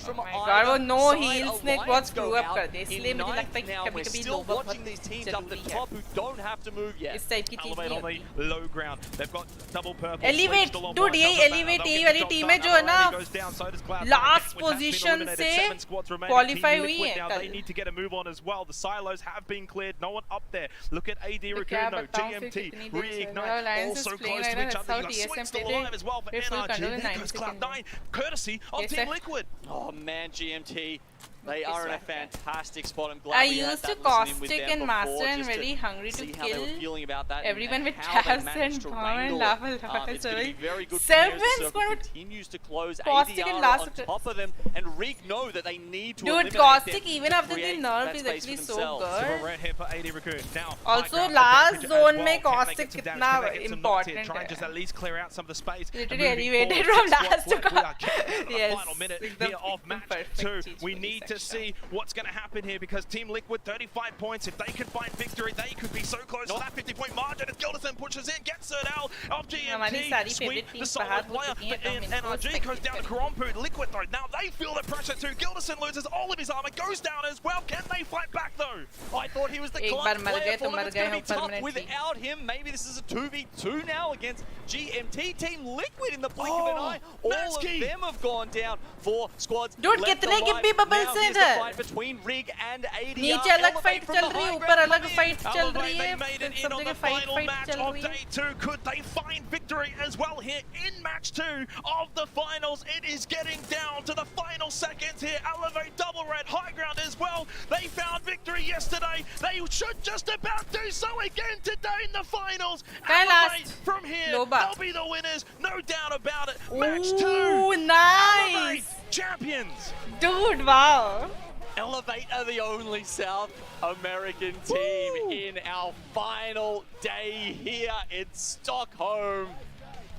Oh my god, वो no heals ने बहुत screw up कर दिया इसलिए मुझे लगता है कि कभी-कभी लोग बहुत जरूरी है who don't have to move yet. इस टाइप की चीज Elevate नहीं on होती the low ground. They've got double purple. Elevate, switched along dude, one यही side of the elevate map. यही They'll वाली get the team job है done. जो है ना Already goes down, so does Cloud9. last Liquid has been position eliminated. से 7 squads remaining. qualify Team हुई Liquid है now, कल they need to get a move on as well. The silos have been cleared. No one up there. Look at AD तो क्या Raccoon, बताऊं फिर GMT, कितनी देर से Reignite, Alliance is also playing close right to now. each That's how other. You got TSM Switch still played alive as well for it. Full NRG. control in There 90 goes seconds. Cloud9, courtesy of Yes, Team sir. Liquid. Oh man, GMT. They are in a fantastic spot. I'm glad I we had used that to listening with caustic them and master before, and just to very hungry to see how they were kill feeling about that everyone and with how they Chaz managed and to Palm and wrangle Lava it. It's going to be very good for Seven Nvidia, so squad continues to close caustic ADR and last on top of them, and Reek know that they need to Dude, eliminate caustic them even to after the create nerf that is space actually for so themselves. good. Silver red here for AD Raccoon. Now, Also, high ground last advantage as zone well. में Can they caustic get some कितना damage? Can they get some knocks here? important Try and just है. at least clear out some of the space. Literally And moving elevated forward, from six last squads, to we are getting out of the Yes, final minute एकदम- here of एकदम match perfect 2. चीज We बोली need to section. see what's going to happen here because Team Liquid 35 points. If they can find victory, they could be so close to that 50-point margin. As Gilderson pushes in, gets it out of हमारी सारी GMT. favorite Sweet, the teams solo बाहर हो player चुकी हैं, for तो हम इनको NRG respect goes down to करेंगे. Karompu. Liquid though, now they feel the pressure too. Gilderson loses all of his armor, goes down as well. Can they fight back though? I thought he was the एक clutch बार मर player गए for तो them. मर It's गए going to हम be tough permanently. without him. Maybe this is a 2v2 now against GMT. Team Liquid in the blink of an eye. All of them have gone down for squads. Dude, left कितने alive. गिब्बी bubbles Now हैं here's the इधर? fight between Rig and ADR. नीचे अलग Elevate fight from चल the रही है, high ऊपर ground अलग coming fight in. चल Elevate, रही they है, made it सब in on जगह the fight final fight match चल of रही है. day 2. Could they find victory as well here in match 2 of the finals? It is getting down to the final seconds here. Elevate double red high ground as well. They found victory yesterday. They should just about do so again today in the finals. Elevate from here. Loba. They'll be the winners, no doubt about it. Match 2. Ooh, nice. Elevate champions. Dude, wow. Elevate are the only South American team in our final day here in Stockholm.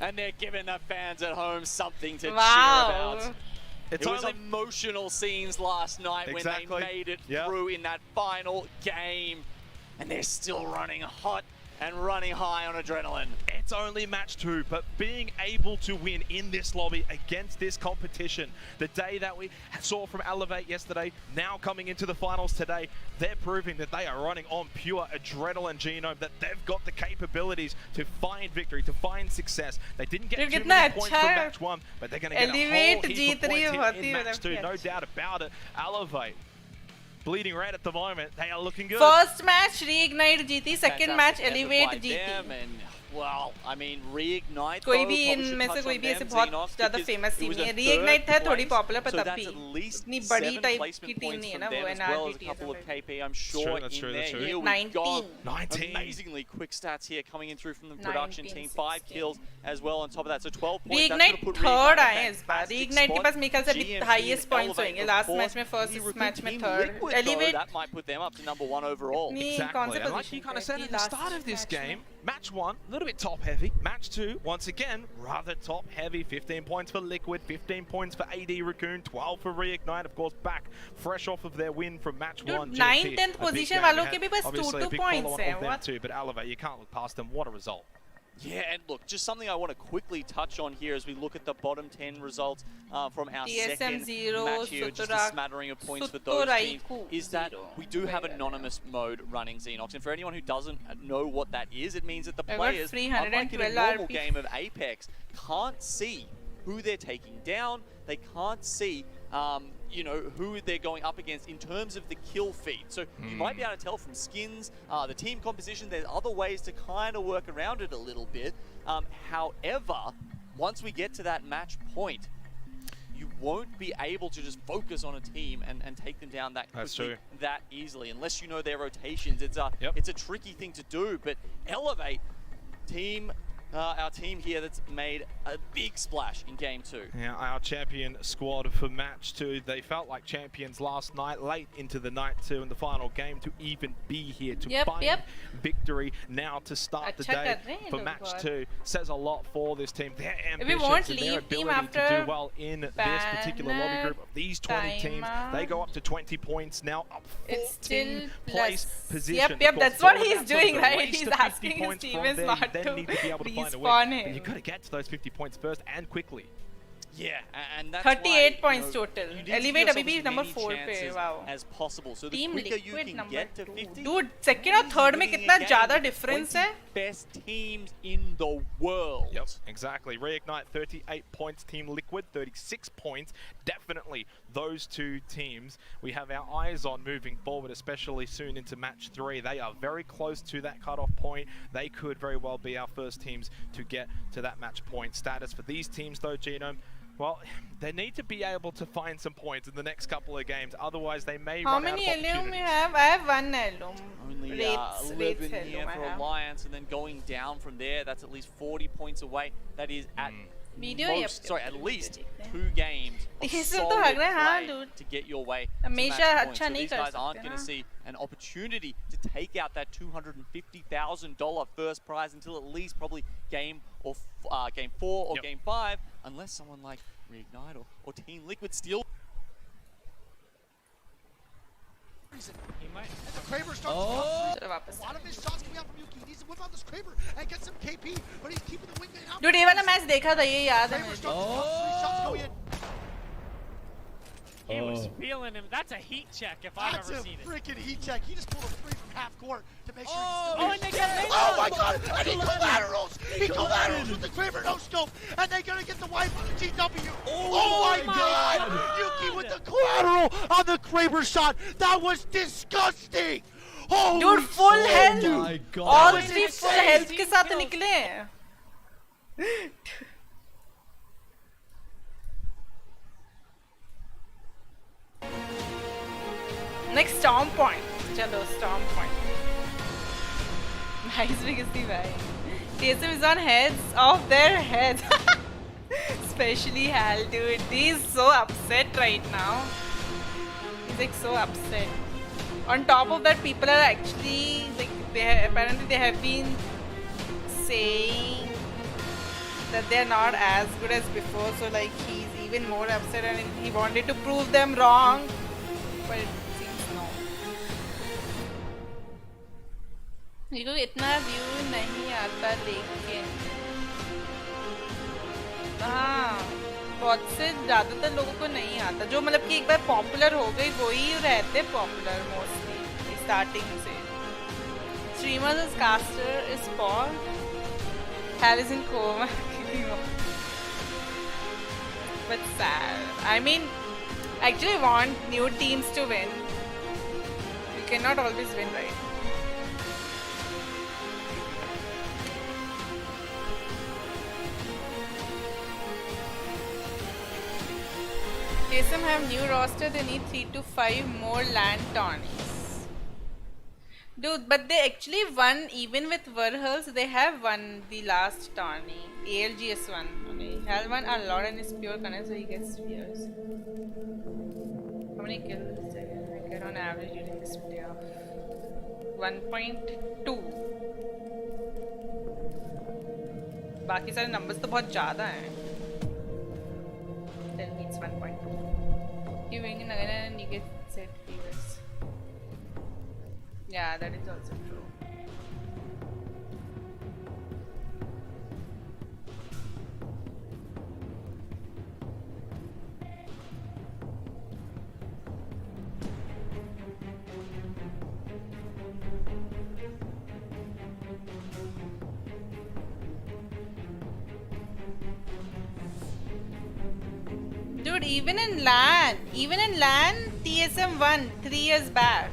And they're giving the fans at home something to cheer about. It's It was only- emotional scenes last night Exactly. when they made it Yep. through in that final game. And they're still running hot and running high on adrenaline. It's only match 2, but being able to win in this lobby against this competition, the day that we saw from Elevate yesterday, now coming into the finals today, they're proving that they are running on pure adrenaline genome, that they've got the capabilities to find victory, to find success. They didn't get Dude, too कितना many points अच्छा from है. match 1, but they're going to get a Elevate whole heap Jeet of रही है points बहुत in he match मतलब 2, कि no अच्छा. doubt about it. Elevate, bleeding red at the moment, they are looking good. First match Reignite जीती, second match Fantastic effort Elevate by जीती. them, and, well, I mean, Reignite कोई though, भी probably should इनमें touch से कोई on भी ऐसे them, बहुत Xenox, ज़्यादा because famous it team was नहीं a है. Reignite है third थोड़ी place, popular पर so तब that's भी at least इतनी बड़ी 7 टाइप की placement टीम points नहीं है from ना them वो as well as NRG a couple of है. KP, I'm sure, that's in true, there. that's true. Here we 19. go. 19. Amazingly quick stats here coming in through from the production 19, team. 5 kills as well on top of that, so 12 points. Reignite put third Reignite in a आए इस बार. fantastic Reignite के spot. पास मेरे ख्याल से अभी GMT highest and points Elevate, होंगे. of Last course. match में first, Team इस match में Team third. Liquid, though, Elevate that might put them up to number 1 overall. नहीं, Exactly. कौन से And like position you kind पे of said थी at the last start of this match में? game, match 1, a little bit top heavy. Match 2, once again, rather top heavy. 15 points for Liquid, 15 points for AD Raccoon, 12 for Reignite. Of course, back fresh off of their win from match Dude, 1. 9th, 10th position वालों के भी बस obviously 2 a big points follow-on हैं. of them What? too, but Elevate, you can't look past them. What a result. Yeah, and look, just something I want to quickly touch on here as we look at the bottom 10 results from our TSM second 0, match here, just a Suturak, smattering of points for those teams, Suturaiku is that 0. we do have anonymous mode running Xenox, and for anyone who doesn't know what that is, it means that the I got players, unlike in a 312 normal RP. game of Apex, can't see who they're taking down, they can't see you know, who they're going up against in terms of the kill feed. So you might be able to tell from skins, the team composition, there's other ways to kind of work around it a little bit. However, once we get to that match point, you won't be able to just focus on a team and take them down that quickly, that easily, unless you know their rotations. It's a tricky thing to do, but Elevate, team our team here that's made a big splash in game 2. Yeah, our champion squad for match 2. They felt like champions last night, late into the night too, in the final game to even be here to find victory. Now to start the day for match 2 says a lot for this team. Their ambitions and their ability to do well in this particular lobby group of these 20 teams. They go up to 20 points now, up 14th place position. Yep, that's what he's doing, right? He's asking his teammates not to respawn him. But you've got to get to those 50 points first and quickly. Yeah, and that's 38 why, points total. Elevate abhi bhi number 4 pe. Wow. As possible. So the Team quicker Liquid you can get to 50. Dude, second और third में कितना ज़्यादा difference है? Best teams in the world. Yep, exactly. Reignite 38 points, Team Liquid 36 points. Definitely those two teams we have our eyes on moving forward, especially soon into match 3. They are very close to that cutoff point. They could very well be our first teams to get to that match point status. For these teams though, Genome, well, they need to be able to find some points in the next couple of games. Otherwise, they may run out of opportunities. How many Helium you have? I have 1 Helium. Only 11 here for Alliance, and then going down from there, that's at least 40 points away. That is at at least 2 games of solid play to get your way to match points. So these guys aren't going to see an opportunity to take out that $250,000 first prize until at least probably game 4 or game 5, unless someone like Reignite or Team Liquid steal. He might. And the Kraber starts to come. A lot of his shots coming out from Yuki. He needs to whip out this Kraber and get some KP, but he's keeping the wingman out. Dude, ये वाला match देखा था, ये याद है मुझे. Shots go in. He was feeling him. That's a heat check if I've ever seen it. That's a freaking heat check. He just pulled a 3 from half court to make sure and they got oh my god! And he collaterals! He collaterals with the Kraber no scope! And they're gonna get the wipe on the GW! Oh my god! Yuki with the collateral on the Kraber shot! That was disgusting! Holy Dude, full health! Oh my god! All 3 full health के साथ निकले हैं. Next Storm Point. Chalo, Storm Point. Nice Vigasty bhai. TSM is on heads of their heads. Especially Hal, dude. He's so upset right now. He's like so upset. On top of that, people are actually like apparently they have been saying that they're not as good as before. So like he's even more upset and he wanted to prove them wrong. But मेरे को इतना view नहीं आता लेकिन हाँ बहुत से ज़्यादातर लोगों को नहीं आता जो मतलब कि एक बार पॉपुलर हो गई वही रहते पॉपुलर मोस्टली स्टार्टिंग से streamers as caster is Paul Harris in coma but sad I mean actually want new teams to win you cannot always win right TSM have new roster, they need 3 to 5 more land tourneys. Dude, but they actually won even with Verhulst, they have won the last tourney. ALGS won. Okay. Hal won a lot and is pure connect so he gets spheres. How many kills did I get on average during this playoff? 1.2. बाकी सारे numbers तो बहुत ज़्यादा हैं. 10 beats 1.2. You win again and you get set fevers. Yeah, that is also true. Dude, even in LAN, TSM won 3 years back.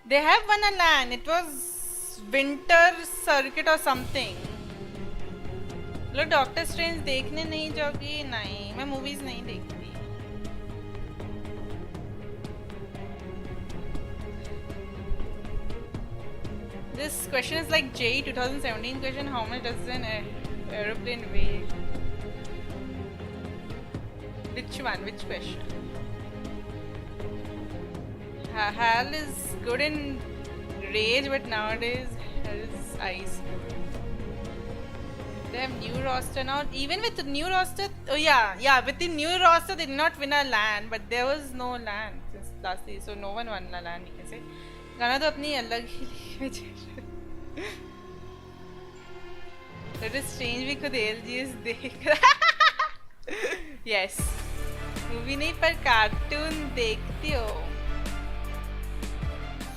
They have won a LAN, it was Winter Circuit or something. Look, Doctor Strange देखने नहीं जाओगी नहीं, मैं movies नहीं देखती. This question is like J 2017 question. How much does an aeroplane weigh? Which one? Which question? Hal is good in Rage, but nowadays Hal is ice. They have new roster now. Even with the new roster, oh yeah, with the new roster they did not win a LAN, but there was no LAN since last year, so no one won a LAN. You can say. गाना तो अपनी अलग ही league. It is strange we could ALGS देख रहा. Yes. Movie नहीं पर cartoon देखती हो.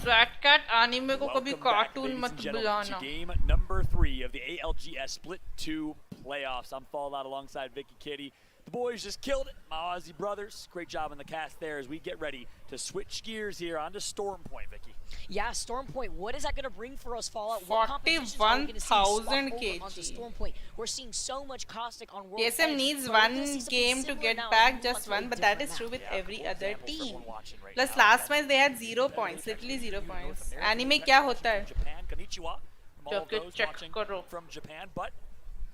Fat Cat anime को कभी cartoon मत बुलाना. Game number 3 of the ALGS Split 2 playoffs. I'm Fallout alongside Vicky Kitty. The boys just killed it, my Aussie brothers. Great job on the cast there as we get ready to switch gears here onto Storm Point, Vicky. Yeah, Storm Point. What is that going to bring for us, Fallout? 41,000 kg. Onto Storm Point. We're seeing so much caustic on World TSM Edge, needs but one we're gonna see game to something get similar back, now. just one, but that is true with every other team. Right Plus last match they had 0 points, literally 0 points. Anime क्या होता है? Japan, konnichiwa. From all of जाके those check watching करो. from Japan, but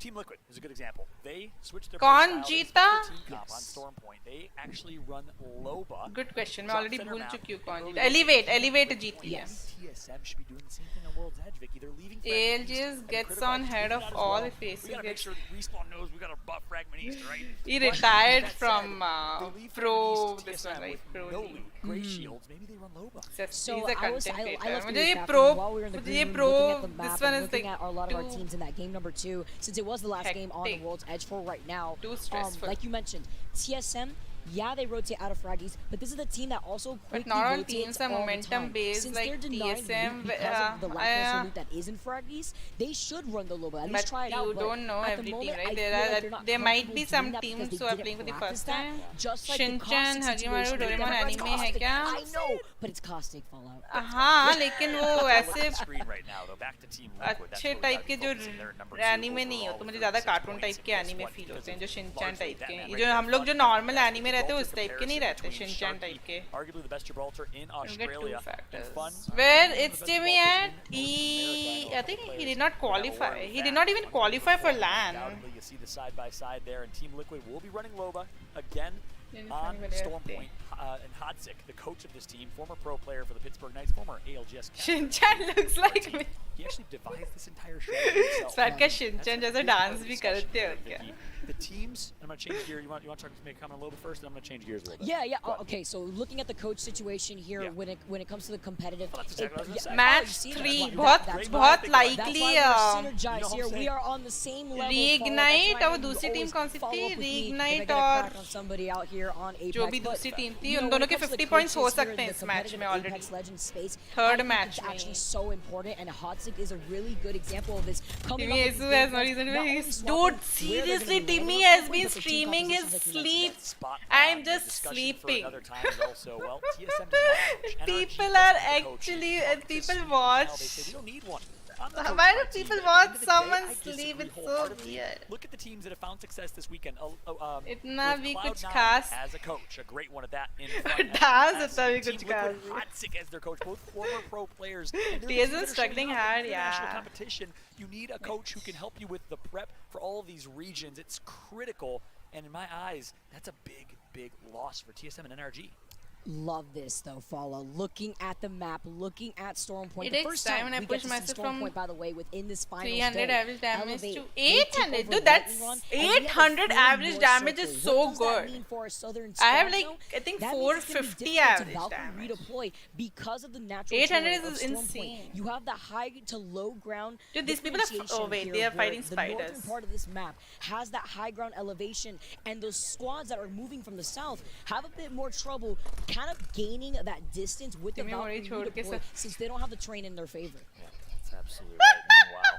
Team Liquid is a good example. They switched their कौन playstyle, they जीता? switched their team comp on Storm Point. They actually run Loba. Good question. मैं Drop already center भूल mount, चुकी हूँ कौन early जीता. Elevate जीती है. TSM should be doing the same thing on World's Edge, Vicky. They're leaving ALGS gets on head of all if We facing gotta make it. sure Respawn knows we gotta buff Fragment East, right? He But retired that from said, they leave pro Fragment East, this TSM one, right? with Pro no league. loot, great shields. Maybe they run Loba. So He's a I love content to creator. do मुझे ये this, pro, while we were in the मुझे ये green room, pro, looking at the map this and one is looking like at a lot of our too teams in that game number 2, since it was the last game on the World's Edge for right now. Too stressful. Like you mentioned, TSM, yeah, they rotate out of fraggies, but this is a team that also quickly not all rotates teams are all the momentum time. based Since like they're denying TSM, loot because of the lackluster loot that is in fraggies, they should run the Loba. At least try it out. You don't know at every the team, moment, right? I There feel like are they're not there might comfortable be doing some that because teams they who are didn't playing for the practice first that, time. just like the Shinchan, Caustic Hagimaru, situation. Doraemon Everyone's anime है Caustic. क्या? I know, but it's Caustic Fallout. हाँ, लेकिन वो ऐसे Screen right now, though. Back to Team Liquid. That's अच्छे where we type gotta के be जो focusing. They're number 2 anime नहीं हो तो मुझे ज़्यादा कार्टून टाइप के एनिमे फील होते हैं जो शिनचैन टाइप के हैं. जो हम लोग जो नॉर्मल एनिमे रहते हैं उस टाइप के नहीं रहते शिनचैन टाइप के. Arguably the best Gibraltar in You get two Australia. factors. And fun. Where it's Jimmy at? I think he did not qualify. He did not even qualify for LAN. Undoubtedly, you see the side by side there, and Team Liquid will be running Loba again Yeah, on funny, Storm Point. And Hodzic, the coach of this team, former pro player for the Pittsburgh Knights, former ALGS captain. Shinchan looks like me. He actually devised this entire show himself. Sweat का Shinchan जैसा dance भी करते हो क्या? The teams, and I'm gonna change gear. You want to make a comment on Loba first, and I'm gonna change gears a little bit. Yeah. Okay, so looking at the coach situation here, when it comes to the competitive, Match 3 बहुत likely we are on the same level. Reignite और दूसरी team कौन सी थी? Reignite और somebody out here on Apex, जो भी दूसरी team थी उन दोनों के 50 points हो सकते हैं इस मैच में already. Third match में. Actually so important, and Hodzic is a really good example of this. Timmy Asu has no reason to be. Dude, seriously, Timmy has been streaming his sleep. I'm just sleeping. People are actually, people watch. Why do people watch someone sleep? It's so weird. Look at the teams that have found success this weekend. इतना भी Cloud9 कुछ खास. as a coach, a great one at that. In front Dance as इतना भी Team कुछ Liquid, खास. Hodzic as their coach, both former pro players. TSM struggling hard, International yeah. competition. You need a coach who can help you with the prep for all of these regions. It's critical, and in my eyes, that's a big loss for TSM and NRG. Love this though, Follow. Looking at the map, looking at Storm Point. It The takes first time time when I we push get to see myself Storm from Point, by the way, within this finals 300 day, average damage elevate, to they took 800. over Dude, that's Lightning Run, and we have 800 4 average more damage is circles. so What does that good. mean for our southern I have squad like, now? I think That means it's gonna be 450 difficult to average Valkyrie damage. redeploy because of the natural 800 terrain of is Storm insane. Point. You have the high to low ground. Dude, these people are differentiation oh wait, here they are where fighting the northern spiders. part of this map has that high ground elevation, and those squads that are moving from the south have a bit more trouble kind of gaining that distance with the Valkyrie redeploy since they don't have the terrain in their favor. Yeah, that's absolutely right. Meanwhile,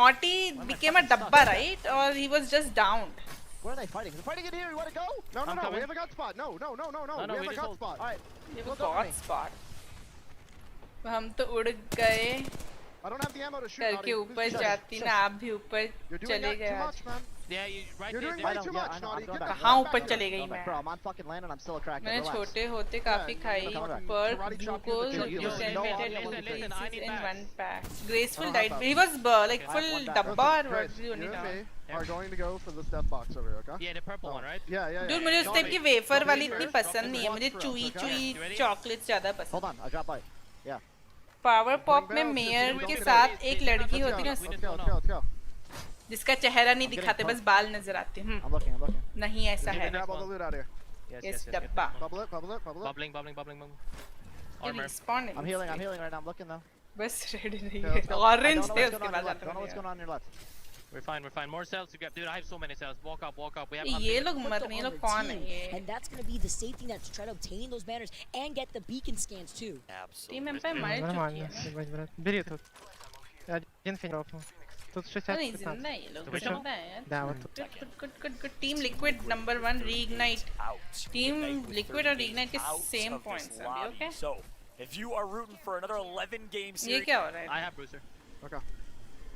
Naughty became a dabba, right? Or he was just downed? Where are they fighting? They're fighting in here. You want to go? No, no, no. We have a god spot. No. We have a god spot. All right. ये वो god spot. हम तो उड़ गए. I don't have the ammo to shoot. करके ऊपर जाती ना आप भी ऊपर चले गए आज. Yeah, you're right You're there. doing way too much, Naughty. कहाँ ऊपर चले गई मैं? Bro, I'm on fucking land and I'm still a cracker. मैंने छोटे होते काफी खाई पर glucose disseminated in one pack. Graceful died. He was like full dabba or what do you need? Are going to go for this death box over here, okay? Yeah, the purple one, right? Yeah. Dude, मुझे उस type की wafer वाली इतनी पसंद नहीं है. मुझे चुई चॉकलेट्स ज्यादा पसंद. Hold on, I dropped by. Yeah. Power pop में मेयर के साथ एक लड़की होती है Let's go. जिसका चेहरा नहीं दिखाते बस बाल नजर आते हैं. I'm looking. नहीं ऐसा है. Grab all the loot out here. Yes, डब्बा. Bubble it. Bubbling. You're respawning. I'm healing right now. I'm looking though. बस ready नहीं है. Orange है उसके बाद आता Don't know what's going on on your left. We're fine. More cells to grab. Dude, I have so many cells. Walk up. We have ये लोग मर नहीं, ये लोग कौन है ये? And that's going to be the safety net to try to obtain those banners and get the beacon scans too. Absolutely. Team MP मर चुकी है. Бери тут. Один финь ропнул. Тут 60. नहीं जिंदा है ये लोग. जिंदा है. Да, вот тут. Good. Team Liquid number 1 reignite. Team Liquid और reignite के same points हैं अभी, okay? So, if you are rooting for another 11 game series, ये क्या हो रहा है? I have Bruiser. Okay.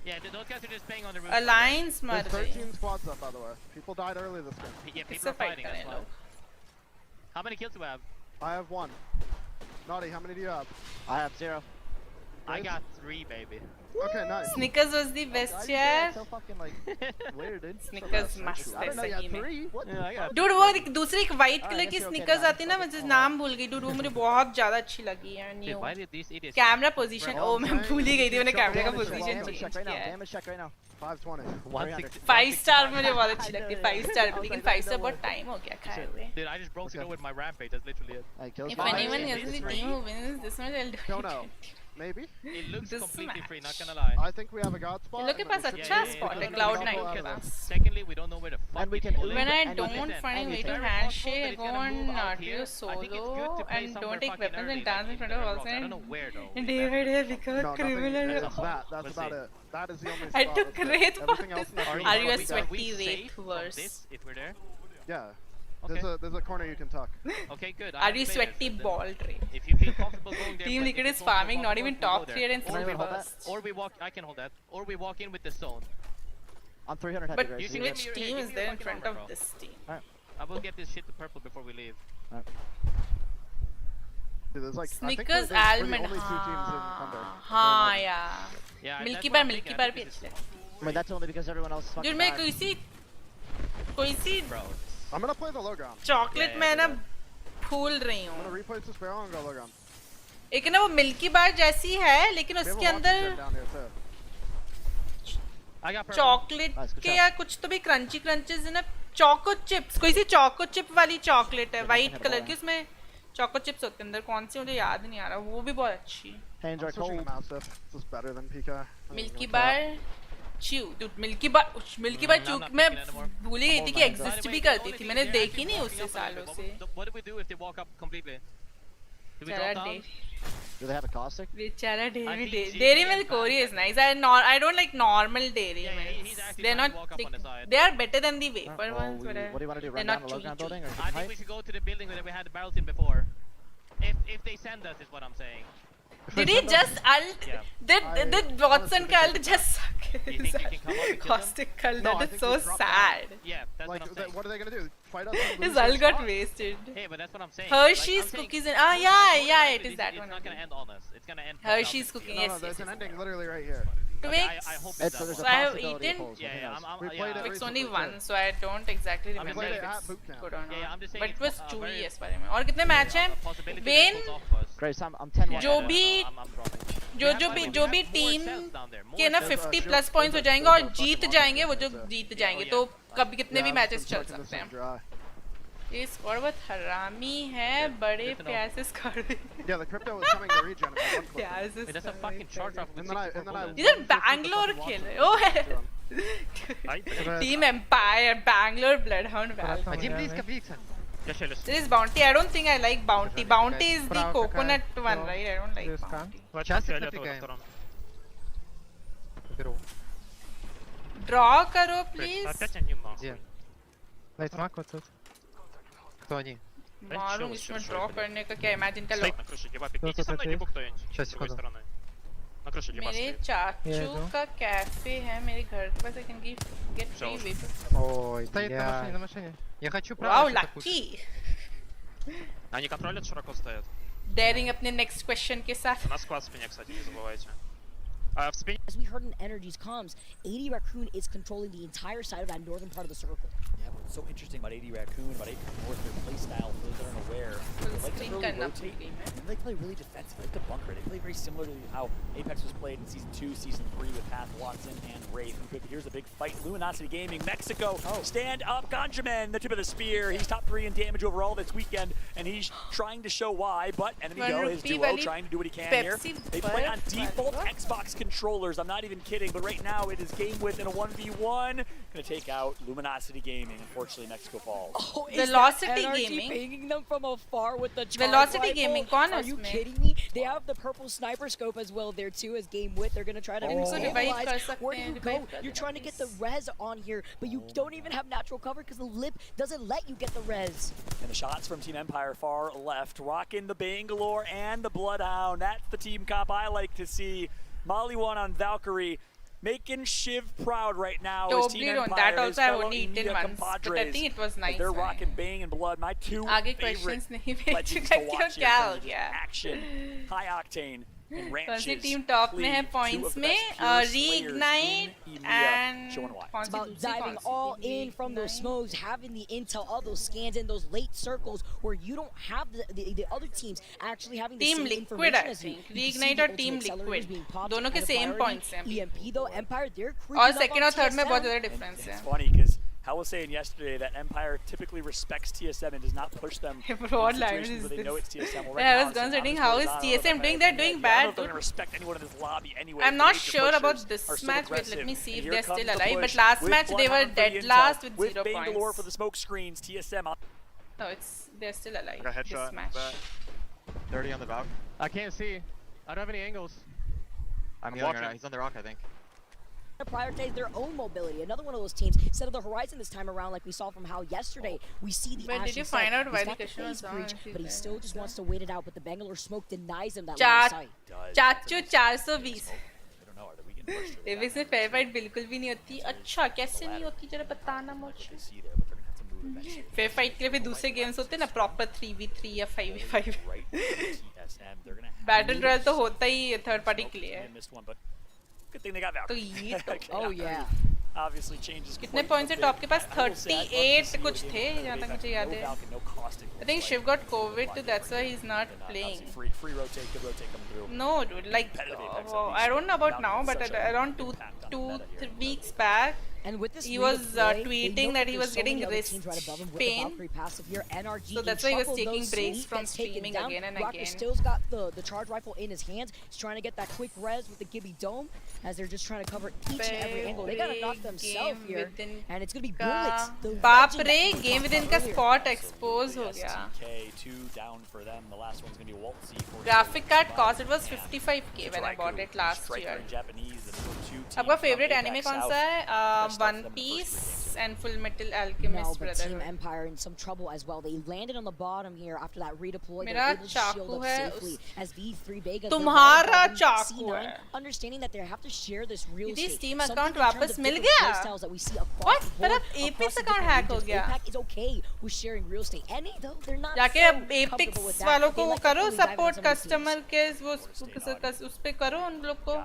Yeah, those guys are just paying on the roof. Alliance मर There's गई. 13 squads up, by the way. People died early this game. Yeah, people किससे are fight fighting. कर रहे हैं That's why. लोग? How many kills do I have? I have 1. Naughty, how many do you have? I have 0. I got 3, baby. Okay, nice. Snickers was the best yaar. So fucking like weird, dude. Snickers must I है didn't know you सही had में. 3. What? Yeah, I got. Dude वो एक दूसरी एक white color I की guess you're okay sneakers now. आती ना मुझे नाम भूल गई. Dude वो मुझे बहुत ज़्यादा अच्छी लगी है. Dude, why did these idiots? Camera position oh मैं भूल ही गई थी. मैंने कैमरे का Damage पोजीशन check चेंज किया है. Damage check right now. 520. 160. 5 star मुझे बहुत अच्छी लगती है. 5 स्टार लेकिन 5 स्टार बहुत टाइम हो गया खाए हुए. Dude, I just broke through with my rampage. That's literally it. I killed If anyone is in the team who wins this much, I'll do Don't know. it. Maybe. It looks This completely match. free. Not gonna lie. I think we have a god spot. ये लोग के पास अच्छा spot है Cloud9 के पास. Secondly, we don't know where the fuck And we we can pull in. When I And don't listen, find a way to anything. handshake, go It's gonna on move out do here. solo I think it's good to play and somewhere don't take fucking weapons early, and dance in like front of in us Rock. I don't know and where though. and David has become No, a criminal. That's about it. That is the only spot. I took that's Wraith it. for Everything else this. in the Are you a field- sweaty safe Wraith from verse? this if we're there? Yeah. Okay. There's a corner you can tuck. Okay, good. Are you sweaty bald Wraith? If you feel comfortable going there, Team but Liquid if is you don't feel farming, not comfortable, even we'll top go there. tier and Or full we walk- burst. Or we walk. I can hold that. Or we walk in with the zone. I'm 300 heavy But right You here. can which give me your- team give is me your there in fucking front armor, of bro. this team? I will get this shit to purple before we leave. Dude, there's like Snickers, I think we're the Almond. only 2 teams in Thunder. हाँ यार. Yeah, Milky that's what Bar, I'm Milky thinking. Bar I भी think this अच्छी is- लगती I mean, that's only because everyone else is है. fucking Dude मैं bad. कोई सी Bro. I'm gonna play the low ground. Chocolate में ना भूल रही I'm gonna हूँ. replace this barrel and go low ground. एक ना वो मिल्की बार जैसी है लेकिन We have a उसके walking अंदर gym down here too. I got purple. Chocolate Nice, good के job. या कुछ तो भी क्रंची क्रंचेस है ना. चोको चिप्स कोई सी चोको चिप वाली चॉकलेट है वाइट कलर की. उसमें चोको चिप्स होते हैं अंदर. कौन सी मुझे याद नहीं आ रहा. वो भी बहुत अच्छी. Hands I'm are switching to cold. Mastiff. This is better than PK. Milkybar chew. Dude Milkybar chew मैं भूल ही गई थी कि एग्जिस्ट भी करती थी. मैंने देखी नहीं उससे सालों से. What do we do if they walk up completely? Do we बेचारा drop down? Do they have a caustic? बेचारा डेरी think डेरी मिल्क कोरी is nice. I don't like normal dairy milks. They're not like, they are better than the wafer Well, ones. But what do you want to do? they're Run down not the low chewy ground chewy. building or I just think hide? we should go to the building where we had the barrels in before. If they send us, is what I'm saying. Did he just ult? Yeah. Did Watson ka ult just suck You think you can come up and kill them? caustic ult? No, I That is think so we drop sad. Yeah, that's Like, what I'm saying. what are they gonna do? Fight us? and His lose their ult got spot? wasted. Hey, but that's what I'm saying. Hershey's I'm saying, cookies and more yeah, than it is likely, that it's one. not gonna end on us. It's gonna end. Hershey's south cooking. of No, Yes, no, there's yes, an yes. ending literally right here. Twix. I hope it's So there's So a I have possibility eaten it pulls, but who Yeah, knows? We played it Twix only recently, one, too. so I don't exactly I remember played if it at it's boot camp. good or Yeah, I'm not. just saying But it it's, was very- chewy इस बारे में. और कितने match हैं? possibility that Bane it pulls off of us. Grace, I'm 10-1. जो भी I'm dropping. जो भी टीम के ना 50 प्लस पॉइंट्स हो जाएंगे और जीत जाएंगे. वो जो जीत जाएंगे तो कभी कितने भी मैचेस चल सकते हैं. ये स्क्वाड बहुत हरामी है. बड़े प्यार से squad. Yeah, the crypto is coming to regen in one clip. प्यार से. That's a fucking short drop. And then I इधर बैंगलोर खेल रहे हो. Team Empire, Bangalore Bloodhound Valve. Один близко, близко. This is Bounty. I don't think I like Bounty. Bounty is the coconut one, right? I don't like Bounty. Сейчас нафигаем. Беру. Draw करो, please. Где? Лайтмак вот тут. Кто они? मारूं इसमें draw करने का क्या इमेजिन कर लो Стоит на крыше гиба, пикните со мной гибу кто-нибудь с другой стороны. На крыше гиба मेरे стоит. चाचू का कैफे है मेरे घर के पास, I can get free vape. Ой, стоит на машине. Я хочу Wow, право. lucky. Они контролят, широко стоят. Daring अपने next question के साथ. У нас склад в спине, кстати, не забывайте. В спине. As we heard in Energy's comms, 80 Raccoon is controlling the entire side of that northern part of the circle. Yeah, what's so interesting about 80 Raccoon, about 80 North, their play style, for those that aren't aware, they like to really rotate, and they play really defensive, they like to bunker. They play very similar to how Apex was played in Season 2, Season 3 with Path, Watson, and Wraith. Here's a big fight. Luminosity Gaming, Mexico, stand up, Ganjamin, the tip of the spear. He's top 3 in damage overall this weekend, and he's trying to show why, but Enemy Go, his duo, trying to do what he can here. They play on default Xbox controllers, I'm not even kidding, but right now it is game with in a 1v1. Gonna take out Luminosity Gaming. Unfortunately, Mexico falls. Oh, Velocity NRG Gaming. pinging them from afar with the Velocity Gaming, कौन है Are you उसमें? kidding me? They have the purple sniper scope as well there too as game width. They're gonna try to stabilize. Where do you go? You're trying to get the res on here, but you don't even have natural cover because the lip doesn't let you get the res. And the shots from Team Empire far left, rocking the Bangalore and the Bloodhound. That's the team comp I like to see. Molly one on Valkyrie, making Shiv proud right now. As Team Empire, that also his I have fellow only eaten India once, but I compadres. think it was nice. They're rocking Bang and Blood, my two आगे favorite questions नहीं legends भेज to watch here क्या in हो terms of गया? action, high octane. And कौन सी ranches, team top में है Cleave, two points of the में? best pure slayers Reignite in EMEA, and showing why. कौन It's सी about दूसरी diving कौन सी? all in from those smokes, having the intel of those scans in those late circles where you don't have the other teams actually having the Team same Liquid, information I as you. think. You can see Reignite the और Team ultimate accelerators Liquid. being popped दोनों के as a same priority. points हैं. EMP though, Empire, they're creeping और up second on और third में TSM. बहुत ज़्यादा difference है. It's funny because Hal was saying yesterday that Empire typically respects TSM and does not push them in What language situations is where they know this? it's TSM. Well, I was now, considering obviously, how is I don't know TSM if doing? Empire- They're doing I don't know bad. if they're gonna respect anyone in this lobby anyway. I'm The not major sure about pushers this are so match. Wait, let aggressive. me see And if here they're comes still the alive. But push last with match they were Bloodhound for the dead intel, last with with 0 Bangalore points. for the smoke screens. TSM up. No, they're still alive. Got a headshot. This match. 30 on the Valk. I can't see. I don't have any angles. I'm healing right now. He's on the rock, I think. To prioritize their own mobility. Another one of those teams set of the horizon this time around, like we saw from Hal yesterday. We see the But did Ashen you Sight. find out He's why got the the question was phase on? breach, but he still just wants to wait it out. But the Bangalore smoke denies him that line चार of sight. चाचू 420 Davis में fair fight बिल्कुल भी नहीं होती. अच्छा कैसे नहीं होती जरा बताना मुझे. फेयर फाइट के लिए भी दूसरे गेम्स होते हैं ना, प्रॉपर 3v3 या 5v5. बैटल रॉयल तो होता ही थर्ड पार्टी के लिए है. Good thing they got Valkyrie. तो ये तो Oh yeah. Obviously changes. कितने पॉइंट्स है टॉप के पास? 38 कुछ थे जहाँ तक मुझे याद है. I think Shiv got COVID too, that's why he's not playing. Free rotate, good rotate coming through. No, dude, like I don't know about now, but around 2-3 weeks back, And with this he was replay, they tweeting know that he there's was so getting many other wrist teams right above him with the pain. Valkyrie passive here. NRG So in that's why he was trouble. taking Those breaks sleep from gets taken streaming down. again and Raka again. still's got the charge rifle in his hands. He's trying to get that quick res with the Gibby Dome as they're just trying to cover each and every angle. They gotta knock themselves here, and it's gonna be bullets. The बाप legend रे, that we game talked within about का earlier. spot expose हो गया. STK 2 down for them. The last one's gonna be Waltzy. Graphic card cost it was 55k when I bought it last year. आपका favorite anime कौन सा है? One Piece and Full Metal No, Alchemist but Team Brotherhood. Empire in some trouble as well. They landed on the bottom here after that redeploy. They're मेरा able to shield चाकू up है safely as V3 Vega. तुम्हारा चाकू C9, है. understanding that they have to share this real दीदी estate. Steam Something account in terms वापस of mill different गया? playstyles that we see across What? the पर board, अब across Apex the account different hack हो regions. गया. APAC is okay with sharing real estate. Any though, they're not जाके so अब Apex comfortable with that. वालों को They वो like to करो fully dive on support some of these teams. customer के वो उस पे करो उन लोग को.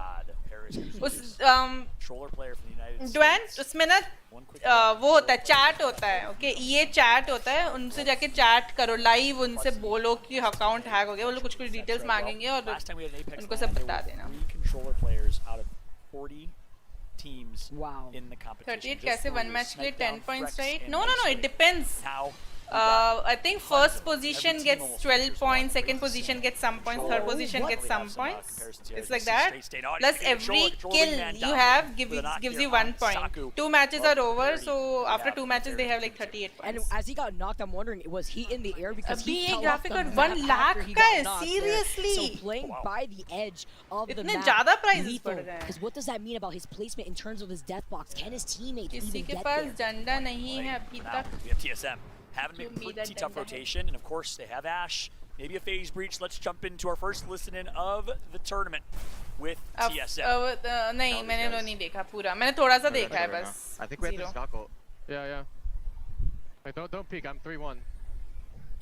उस Controller player from the United States. Dwayne उसमें ना वो होता है, चैट होता है. ओके, ये चैट होता है, उनसे जाके चैट करो लाइव, उनसे बोलो कि अकाउंट हैक हो गया. वो लोग कुछ कुछ डिटेल्स मांगेंगे और उनको सब बता देना. Controller players out of 40 teams wow. in the competition. 38 कैसे वन मैच के लिए 10 points right? No, it depends. Now I think first position gets 12 points, second position gets some points, third position gets some points. It's like that. Plus every kill you have gives you 1 point. 2 matches are over, so after 2 matches they have like 38 points. And as he got knocked, I'm wondering, was he in the air because he ये fell off graphic the card map 1 after lakh he का got है, knocked there? seriously. So playing by the edge of the इतने map, ज़्यादा prizes lethal. बढ़ गए हैं. Because what does that mean about his placement in terms of his death box? Can his teammates किसी even के get pass there? झंडा नहीं है अभी Now, तक. we have TSM having Give a me pretty that tough denda. rotation, and of course they have Ash. Maybe a phase breach. Let's jump into our first listening of the tournament with TSM. नहीं मैंने तो नहीं देखा पूरा. मैंने थोड़ा सा देखा है बस. I think we have Zero. this Gakko. Yeah. Wait, don't peek. I'm 3-1.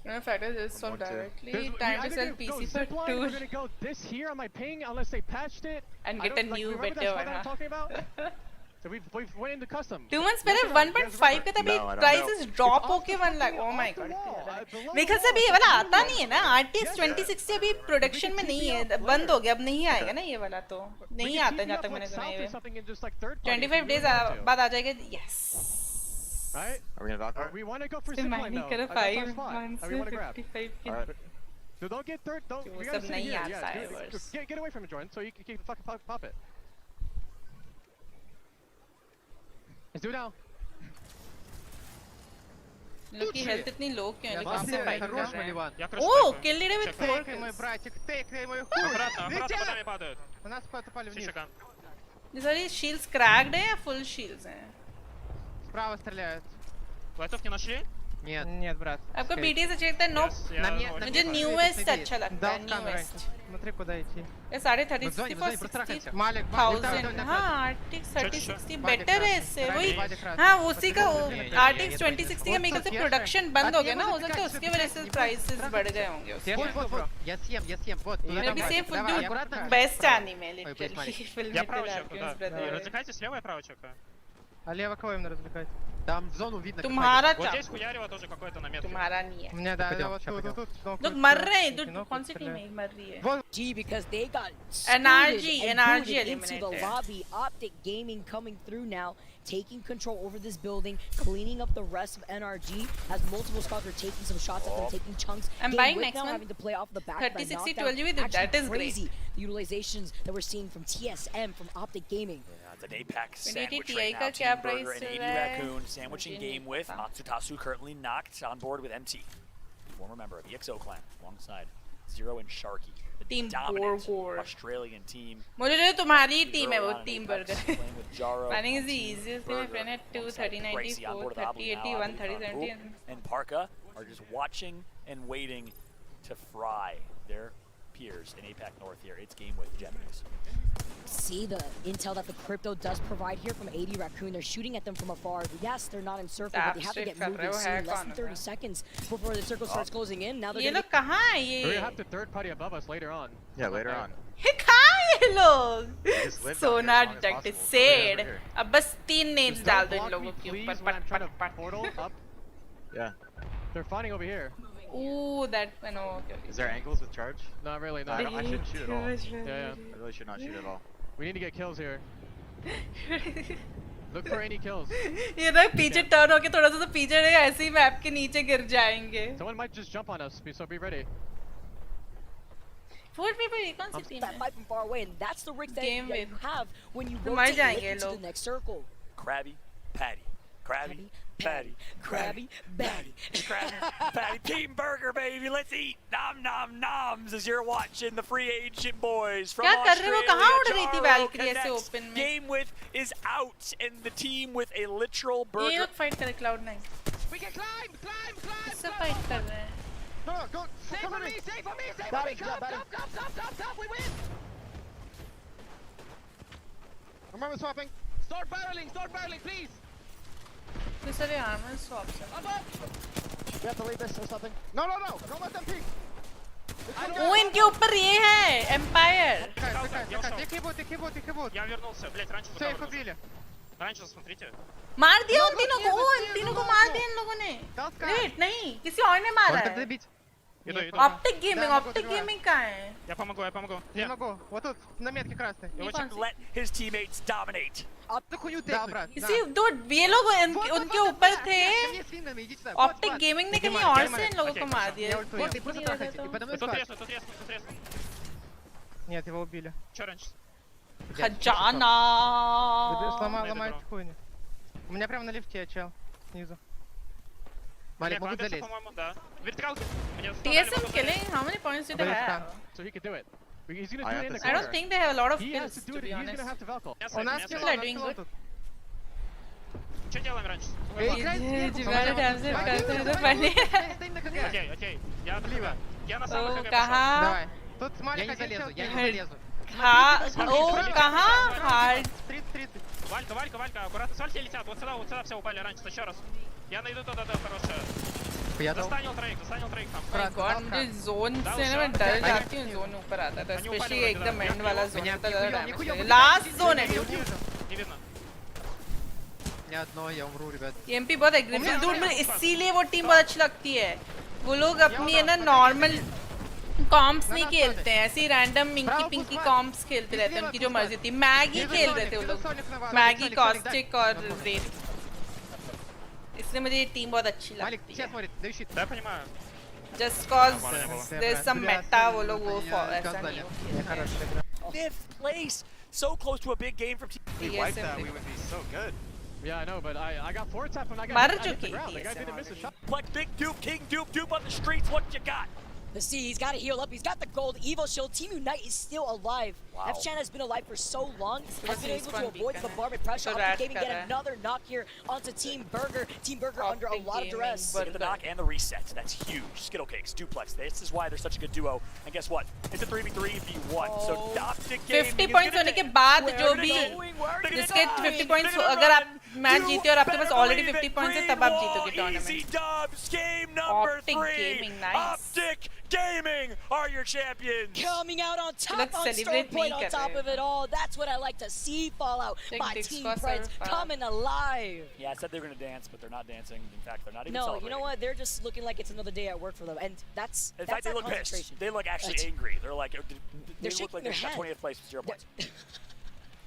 No factor this so directly. There's- Time we to sell either PC go for zip line, 2 We're gonna go this here on my ping unless they patched it. and I get a don't- like, new remember that better spot one. that I'm talking about? So we've went into custom. 2 months पहले 1.5 का तभी prices drop होके 1 lakh. Oh my god. मेरे ख्याल से अभी ये वाला आता नहीं है ना. RTX 2060 अभी प्रोडक्शन में नहीं है. बंद हो गया. अब नहीं आएगा ना ये वाला तो. नहीं आता जहाँ तक मैंने सुना है. 25 days बाद आ जाएगा. Yes. Right? Are we gonna knock her? We want to go for zip मैं line नहीं though. कर That's our 5 spot. months We want to grab. 55 के. Alright. So don't get third. Don't. वो We gotta सब sit नहीं here. आता है Yeah, बस. get away from it, Jordan. So you can fucking pop it. Let's do it now. लोग की health इतनी लो क्यों है? Хорош, लेकिन फाइट कर хорош, रहे Маливан. हैं. Oh, kill leader with 4 Тейкай, мой kills. братик, тейкай, мой хуй. Обратно Летят! по нами падают. У нас попали вниз. Сишикан. ये सारी shields cracked है या full shields हैं? Справа стреляют. Бойцов не нашли? Нет. Нет, брат. आपका BT से चेक था. Nope. На мне, मुझे newest अच्छा लगता है. Newest. Смотри, куда идти. ये साढ़े 30 Зоне, 60 прострахайся. Малик, 1000. हाँ, RTX 3060 better है इससे. वही. हाँ, उसी का RTX 2060 का मेरे ख्याल से production बंद हो गया ना. हो सकता है उसकी वजह से prices बढ़ गए होंगे उसके. Вот. Я съем, вот. It'll be safe for Давай, dude. аккуратно. Best anime, Ой, literally. посмотри. Film Я with право the чекаю, Raccoons, да. brother. Развлекайте слева, я право чекаю. А лево кого именно развлекать? Там в зону видно. तुम्हारा Вот चाप. здесь хуярево тоже какой-то на метке. तुम्हारा नहीं है. У меня, да, вот тут. लोग मर रहे हैं. Dude, कौन सी team है मर रही है? G because they got NRG and NRG booted into the eliminated. lobby. Optic Gaming coming through now, taking control over this building, cleaning up the rest of NRG as multiple squads are taking some shots at them, taking chunks. I'm Game buying with next now one. having to play off the back. 3060 12GB, that is great. Crazy. The utilizations that we're seeing from TSM from Optic Gaming. It's an Apex 2080 sandwich right Ti now. का क्या Team Burger price and चल 80 रहा है? Raccoon sandwiching game with Matsutasu currently knocked on board with MT. Former member of the EXO clan alongside Zero and Sharky. The Team dominant Burger. Australian team. मुझे जो तुम्हारी team है वो Zero on team Apex, burger. playing with Jaro, Planning is the Team easiest thing. My Burger, friend had 2 alongside 30 Gracie on 94 board with 30 Abli 80 now, 1 Abli 30 on 70 Boop, and Parka are just watching and waiting to fry their peers in APAC North here. It's game with Japanese. See the intel that the crypto does provide here from 80 Raccoon. They're shooting at them from afar. Yes, they're not in circle, but they have to get moving soon. Less than 30 seconds before the circle starts closing in. Now they're ये gonna लोग कहाँ हैं We're ये? gonna have the third party above us later on. Yeah, later on. ये कहाँ हैं ये लोग? just live down Sonar there as long as detected possible. said. Over here. अब बस 3 nades Just डाल don't दो इन block लोगों me, के please, ऊपर. when I'm पट trying पट to पट. portal up. Yeah. They're fighting over here. Ooh, that no. Okay. Is there angles with charge? Not really, No, no. I shouldn't shoot at all. Yeah. I really should not shoot at all. We need to get kills here. Look for any kills. ये ना पीछे turn होके थोड़ा सा तो पीछे रहेगा ऐसे ही मैप के नीचे गिर जाएंगे. Someone might just jump on us, so be ready. 4 people ये कौन सी team that है? fight from far away, and that's the risk that Game you have when you मर rotate जाएंगे into the लोग. next circle. Krabby Patty. Krabby Patty. Krabby Patty. Krabby Patty. Team Burger, baby. Let's eat. Nom nom noms as you're watching the free agent boys from क्या कर रहे हो? कहाँ उड़ Australia. रही थी Jaro Valkyrie ऐसे connects. open में? Game with is out, and the team with a literal ये burger. लोग fight करे Cloud9. We can climb! किससे fight कर रहे हैं? No, go! Save for me! Save for me! Save for me! Come! We win! Remember swapping? Start barreling, please! ये सारे armor swaps हैं. We have to leave this or something. No, don't let them peek! ओ इनके ऊपर ये है Empire. Тихий бот. Я вернулся, блять, раньше Сейф убили. Раньше, смотрите. मार दिया उन तीनों को. इन तीनों को मार दिया इन लोगों ने. Wait, नहीं, किसी और ने मारा है. Optic gaming कहाँ है? Я помогу. Не могу. Вот тут на метке красной. Let his teammates dominate. Да, брат. इसी दो ये लोग उनके ऊपर थे. Optic gaming ने कहीं और से इन लोगों को मार दिया. Нет, его убили. Чё раньше? Хаджана. Ломает хуйню. У меня прямо на лифте, чел. Снизу. Малик, могут залезть. TSM killing, how many points do they have? So he can do it. He's gonna do it in the I don't think they have a lot of He kills, has to do to it. be He's honest. gonna have to Velcro. У нас People are doing good. Что делаем раньше? Окей. Я слива. Я на самом деле. Давай. Тут с Малика я не залезу. हाँ, ओ कहाँ? Hard. 30. Валька, аккуратно с Вальки летят. Вот сюда все упали раньше, еще раз. Я найду то, хорошее. Застанил троих там. God, मुझे zone से ना मैं डर जाती हूँ zone ऊपर आता था, especially एकदम end वाला zone होता था. Last zone है dude. Не видно. Ни одно, я умру, ребят. EMP बहुत aggressive dude, मुझे इसीलिए वो team बहुत अच्छी लगती है. वो लोग अपनी है ना normal कॉम्प्स नहीं खेलते हैं, ऐसी रैंडम पिंकी कॉम्प्स खेलते रहते हैं, उनकी जो मर्जी थी. मैगी खेल रहे थे वो लोग, मैगी, कॉस्टिक और रेड. इसलिए मुझे ये टीम बहुत अच्छी लगती है. Just cause there's some meta, वो लोग वो ऐसा नहीं होता. 5th place, so close to a big game from If we wiped that, we would be so good. Yeah, I know, but I got 4 tap when I मर got hit the चुकी ground. थी The guy didn't miss a shot. Like Big Dupe, King Dupe on the streets. What you got? The C, he's got to heal up. He's got the gold Evo shield. Team Unite is still alive. Wow. F-Chan has been alive for so long. Has been able to avoid the bombardment pressure. So Optic Gaming get another knock here onto Team Burger. Team Burger under a lot of duress. But the knock and the reset, that's huge. Skittle Cakes, Duplex. This is why they're such a good duo. And guess what? It's a 3v3 v1. So Optic Gaming 50 points होने के बाद जो भी जिसके 50 points अगर आप match जीते और आपके पास already 50 points है तब आप जीतोगे tournament. Easy dubs, game number 3. Optic Gaming, nice. Optic Gaming are your champions. Coming out on top on Stormpoint on top of it all. That's what I like to see. Fallout by Team Prince coming alive. Yeah, I said they were going to dance, but they're not dancing. In fact, they're not even No, celebrating. you know what? They're just looking like it's another day at work for them. And that's In fact, they look pissed. They look actually angry. They're like, they look like they got 20th place with 0 points.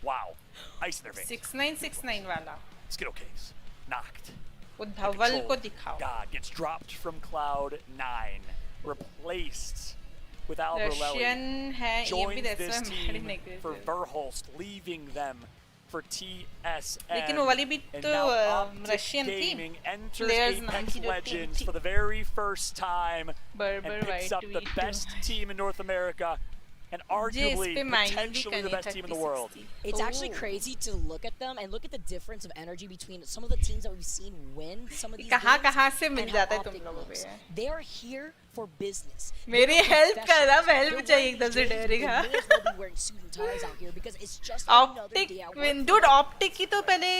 Wow. Ice in their veins. 6969 वाला. Skittle Cakes. Knocked. वो धवल को दिखाओ. God gets dropped from Cloud9. Replaced with Alberlelli. Russian है, joins EMP this that's why team I'm very for Verholst, leaving them for TSM. लेकिन वो वाली भी And तो now Optic Russian Gaming थी. enters Players Apex नाम की जो Legends team for the very first time Berber and picks White up the best team in North America and arguably potentially the best team in the world. It's actually crazy to look at them and look at the difference of energy between some of the teams that we've seen win some of these games कहाँ से मिल and जाता how है तुम Optic लोगों looks. पे? They are here for business. मेरी help कर रहा, help चाहिए एकदम से daring हाँ. They may as well be wearing suit and ties out here because it's just another Optic day at win, work. dude. Optic की तो पहले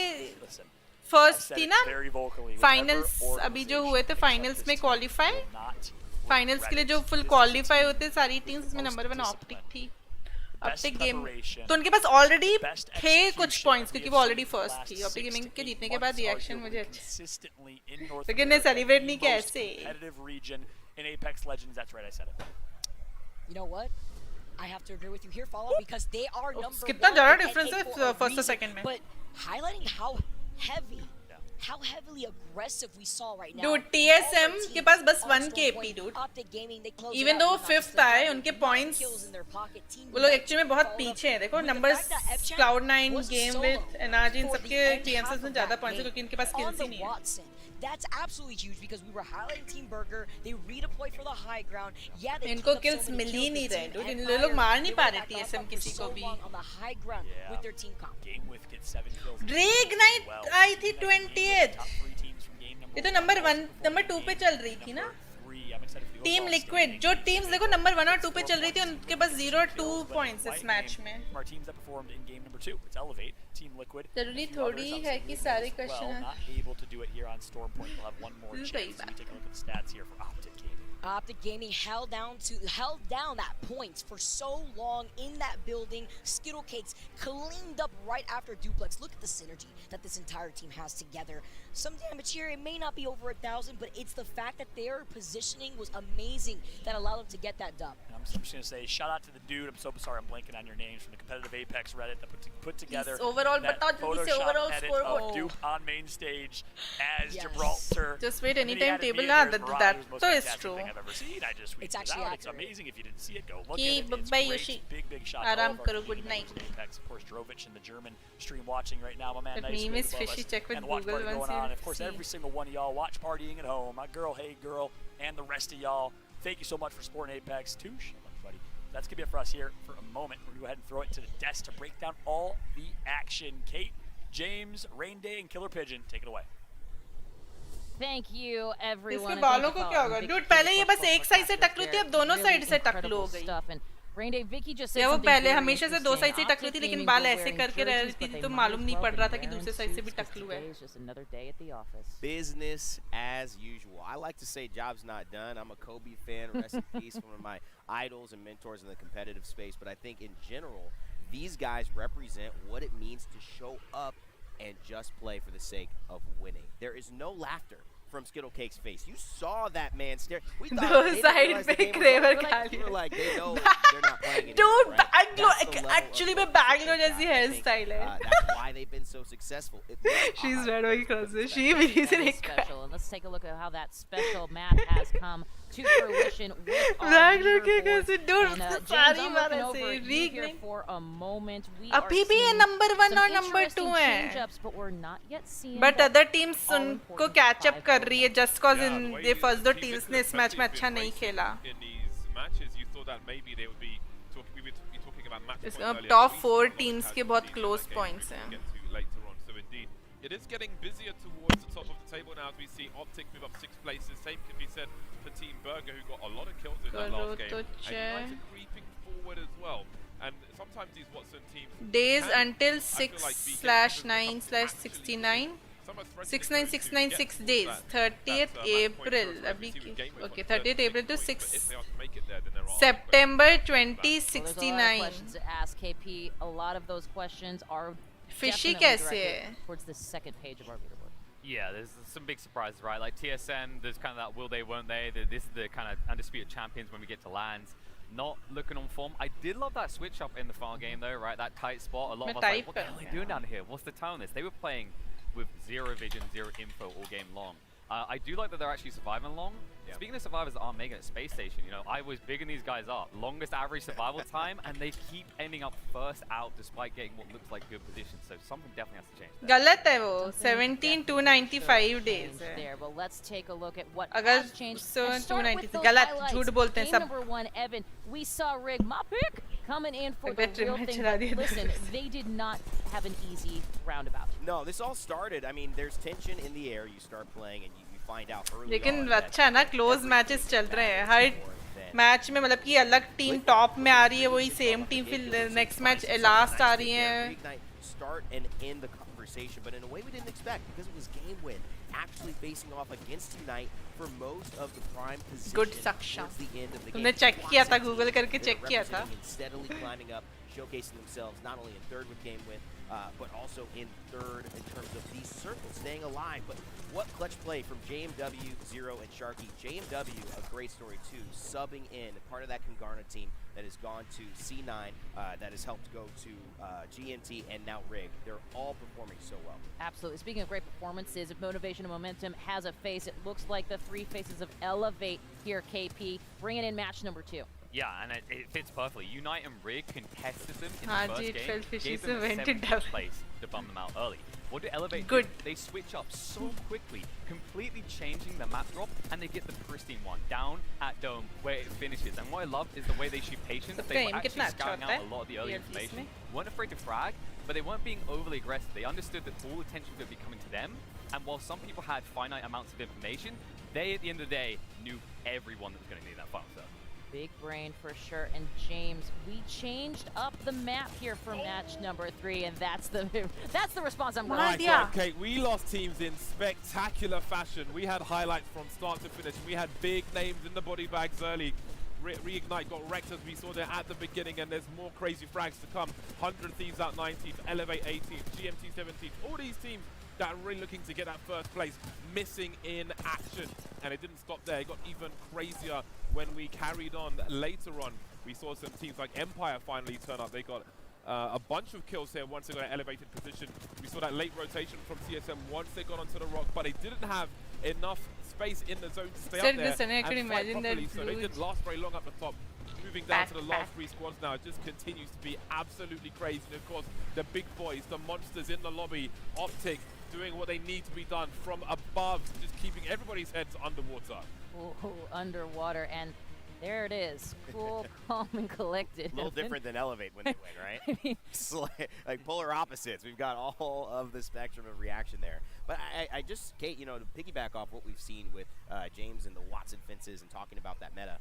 first थी ना? Very vocally. Finals अभी जो हुए थे finals में qualify. Finals के लिए जो full qualify होते सारी teams उसमें number 1 Optic थी. Optic Game तो उनके पास already थे कुछ points क्योंकि वो already first थी. Optic Gaming के जीतने के बाद reaction मुझे अच्छा. लेकिन ने celebrate नहीं किया ऐसे. Competitive region in Apex Legends. That's right, I said it. You know what? I have to agree with you here, Fallout, because they are number 1. कितना ज़्यादा in difference है NA for a first और reason. second में. But highlighting how heavily aggressive we saw right now. Dude, TSM के पास बस 1 KP, dude. Optic Gaming, they close Even though 5th आए, उनके points वो लोग actually में बहुत पीछे हैं. देखो numbers Cloud9, Game with NRG इन सबके TMS में ज़्यादा points हैं क्योंकि इनके पास skills ही नहीं है. That's absolutely huge because we were highlighting Team Burger. They redeployed for the high ground. Yeah, they इनको kills मिल ही नहीं रहे, dude. इन लोग मार नहीं पा रहे TSM किसी को भी. On the high ground with their team comp. Game with gets 7 kills. Drake Knight आई थी 20th. ये तो number 1, number 2 पे चल रही थी ना? Team Liquid जो teams देखो number 1 और 2 पे चल रही थी उनके पास 0-2 points इस match में. Our teams that performed in game number 2. It's Elevate, Team Liquid. जरूरी थोड़ी है कि सारे question not able to do it here on Stormpoint. We'll have one more chance. Let me take a look at the stats here for Optic Gaming. Optic Gaming held down that point for so long in that building. Skittle Cakes cleaned up right after Duplex. Look at the synergy that this entire team has together. Some damage here, it may not be over 1,000, but it's the fact that their positioning was amazing that allowed them to get that dub. I'm just gonna say shout out to the dude. I'm so sorry I'm blanking on your names, from the competitive Apex Reddit that put together overall, that but not overall edit scoreboard. of Duke on main stage as Gibraltar. Just wait, anytime And he table had na me in there that as Mariah, so most is fantastic true. thing I've ever seen. I just tweeted It's it actually out. accurate. It's amazing. If you didn't see it, go look Ki at it. It's bye, great. Yoshi. Big shout Aram out to all karo, of our good night. Apex. Of course, Drovich in the German stream watching right now. My man, That nice meme is above fishy. us. Check with And the watch Google party once going on. you Of course, see. every single one of y'all watch partying at home. My girl, hey girl, and the rest of y'all. Thank you so much for supporting Apex. Touche, everybody. That's gonna be it for us here for a moment. We're gonna go ahead and throw it to the desk to break down all the action. Kate, James, Rain Day, and Killer Pigeon, take it away. Thank you everyone. इसके बालों को क्या होगा? Dude, पहले ये बस एक side से टकलू थी, अब दोनों साइड से टकलू हो गई. Rain Day, Vicky just said या वो something पहले very हमेशा से दो साइड से interesting. टकलू थी, Optic लेकिन Gaming बाल were ऐसे wearing करके रह रही jerseys, थी but they तो might मालूम as नहीं well पड़ be रहा था कि wearing दूसरे साइड से भी suits 'cause टकलू today है. is just another day at the office. Business as usual. I like to say job's not done. I'm a Kobe fan. Rest in peace, one of my idols and mentors in the competitive space. But I think in general, these guys represent what it means to show up and just play for the sake of winning. There is no laughter from Skittle Cake's face. You saw that man stare. We thought दो they didn't side realize पे the game was क्रेवर over. खा We लिया. were like, they know they're not playing anymore, Dude, right? Bangalore, That's the level of actually में focus that Bangalore they've जैसी got. I hair think, style है. That's why they've been so successful. She's red very close. She believes in That is it. special, and let's take a look at how that special map has come to fruition with our Bangalore के leaderboard. कैसे dude And, उसको James, सारी I'm bar looking ऐसे over at you rig here नहीं. for a moment. We अभी are भी ये seeing number 1 some और number 2 interesting हैं. change-ups, but we're not yet seeing But that other teams उनको all-important catch up 5 कर रही है just cause Yeah, in the way they first the teams teams in ने इस match में perspective अच्छा been नहीं racing खेला. In these matches, you thought that maybe they would be talking about match points इसमें earlier. top We 4 saw a lot of teams के casualties बहुत in close that game, points which हैं. we'll get to later on. So indeed, it is getting busier towards the top of the table now as we see Optic move up 6 places. Same can be said for Team Burger, who got a lot of kills in that last game. And United creeping forward as well. And sometimes these Watson teams Days can, until I feel like, be 6/9/69. 69696 days. 30th April. अभी okay 30th April to 6 September Well, there's a lot of 2069. questions to ask, KP. A lot of those questions are Fishy definitely कैसे directed है? towards the second page of our leaderboard. Yeah, there's some big surprises, right? Like TSM, there's kind of that will they, won't they? This is the kind of undisputed champions when we get to lands. Not looking on form. I did love that switch up in the final game though, right? That tight spot. A lot of us like, what the hell are they doing down here? What's the tone on this? They were playing with zero vision, zero info all game long. I do like that they're actually surviving long. Yeah. Speaking of survivors that aren't making it space station, you know, I was bigging these guys up. Longest average survival time, and they keep ending up first out despite getting what looks like good positions. So something definitely has to change there. गलत है वो 17,295 days है. There, but let's take a look at what अगर has changed. so And start with 290 those गलत highlights. झूठ बोलते हैं Game सब. number 1, Evan. We saw Rig, my pick, coming in for the Better real match thing. चला But दिया listen, था. they did not have an easy roundabout. No, this all started. I mean, there's tension in the air. You start playing and you find out early लेकिन on that अच्छा है ना close matches चल रहे हैं. हर match में मतलब कि अलग टीम टॉप में आ रही है, वही सेम टीम फिर नेक्स्ट मैच लास्ट आ रही है. Start and end the conversation, but in a way we didn't expect because it was game win, actually facing off against Unite for most of the prime position. Good suction. Towards the end of the तुमने game. Check किया था Google करके They're check किया था. representing and steadily climbing up, showcasing themselves not only in third with game win, but also in third in terms of these circles staying alive. But what clutch play from JMW, Zero, and Sharky. JMW, a great story too, subbing in, part of that Kangarna team that has gone to C9, that has helped go to GMT and now RIG. They're all performing so well. Absolutely. Speaking of great performances, if Motivation and Momentum has a face, it looks like the 3 faces of Elevate here, KP, bringing in match number 2. Yeah, and it fits perfectly. Unite and Rig contested them in हाँ the ji, first it game, felt fishy, gave so them a went to 7th double. place to bum them out early. What do Elevate Good. do? They switch up so quickly, completely changing the map drop, and they get the pristine one down at Dome where it finishes. And what I love is the way they show patience. सबका They were aim actually कितना अच्छा scouting होता out है a lot of the early ELGS information. में. Weren't afraid to frag, but they weren't being overly aggressive. They understood that all attention would be coming to them. And while some people had finite amounts of information, they, at the end of the day, knew everyone that was going to need that final serve. Big brain for sure. And James, we changed up the map here for match number 3, and that's the response I'm Right, going so, Kate, we lost teams in spectacular fashion. We had highlights from start to finish. We had big names in the body bags early. Reignite got wrecked as we saw there at the beginning, and there's more crazy frags to come. 100 Thieves out 19th, Elevate 18th, GMT 17th. All these teams that are really looking to get that first place, missing in action. And it didn't stop there. It got even crazier when we carried on later on. We saw some teams like Empire finally turn up. They got a bunch of kills here once they got an elevated position. We saw that late rotation from TSM once they got onto the rock, but they didn't have enough space in the zone to stay up there and fight imagine properly, that so they didn't last very long up the top. Moving down to the last 3 squads now, it just continues to be absolutely crazy. And of course, the big boys, the monsters in the lobby, Optic, doing what they need to be done from above, just keeping everybody's heads underwater. Ooh, underwater, and there it is. Cool, calm, and collected. A little different than Elevate when they win, right? I mean, It's like polar opposites. We've got all of the spectrum of reaction there. But I just, Kate, you know, to piggyback off what we've seen with James and the Watson fences and talking about that meta,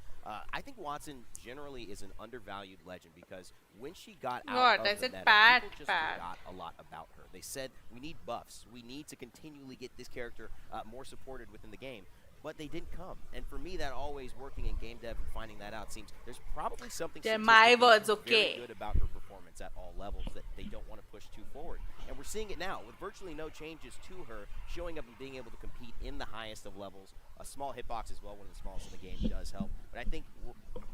I think Watson generally is an undervalued legend because when she got out of the meta, people just forgot a lot about her. They said, we need buffs. We need to continually get this character more supported within the game. But they didn't come. And for me, that always working in game dev and finding that out seems there's probably something They're my words, very good about her performance at all levels that they don't want to push too forward. And we're seeing it now with virtually no changes to her, showing up and being able to compete in the highest of levels. A small hitbox as well, one of the smallest in the game, does help. But I think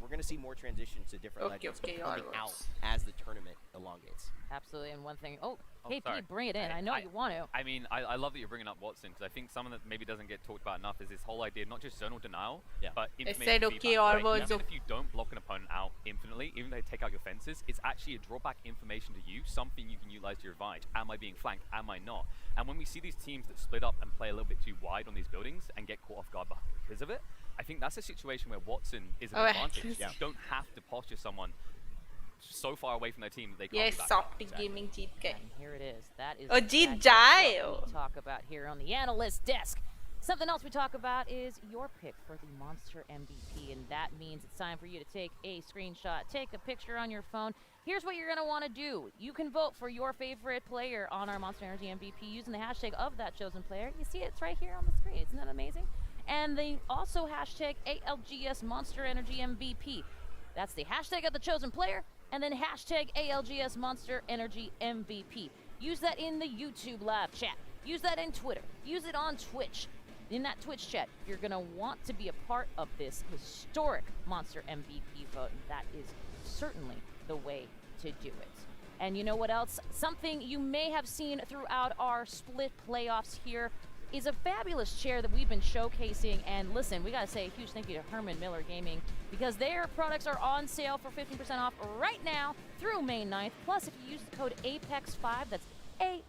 we're going to see more transitions to different legends coming out as the tournament elongates. Absolutely, and one thing, KP, sorry. bring it in. I know you want to. I mean, I love that you're bringing up Watson, because I think something that maybe doesn't get talked about enough is this whole idea of not just zonal denial, but information said feedback, or right? words Even if you don't block an opponent out infinitely, even though they take out your fences, it's actually a drawback information to you, something you can utilize to your advantage. Am I being flanked? Am I not? And when we see these teams that split up and play a little bit too wide on these buildings and get caught off guard because of it, I think that's a situation where Watson is an advantage. You don't have to posture someone so far away from their team that they can't Yes, Optic Gaming jeet gaye. And here it is. That is jeet jaye. what we talk about here on the analyst desk. Something else we talk about is your pick for the Monster MVP, and that means it's time for you to take a screenshot, take a picture on your phone. Here's what you're going to want to do. You can vote for your favorite player on our Monster Energy MVP using the hashtag of that chosen player. You see it's right here on the screen. Isn't that amazing? And they also hashtag ALGS Monster Energy MVP. That's the hashtag of the chosen player, and then hashtag ALGS Monster Energy MVP. Use that in the YouTube live chat. Use that in Twitter. Use it on Twitch. In that Twitch chat, you're going to want to be a part of this historic Monster MVP vote, and that is certainly the way to do it. And you know what else? Something you may have seen throughout our split playoffs here is a fabulous chair that we've been showcasing. And listen, we gotta say a huge thank you to Herman Miller Gaming, because their products are on sale for 15% off right now through May 9th. Plus, if you use the code APEX5, that's APEX5,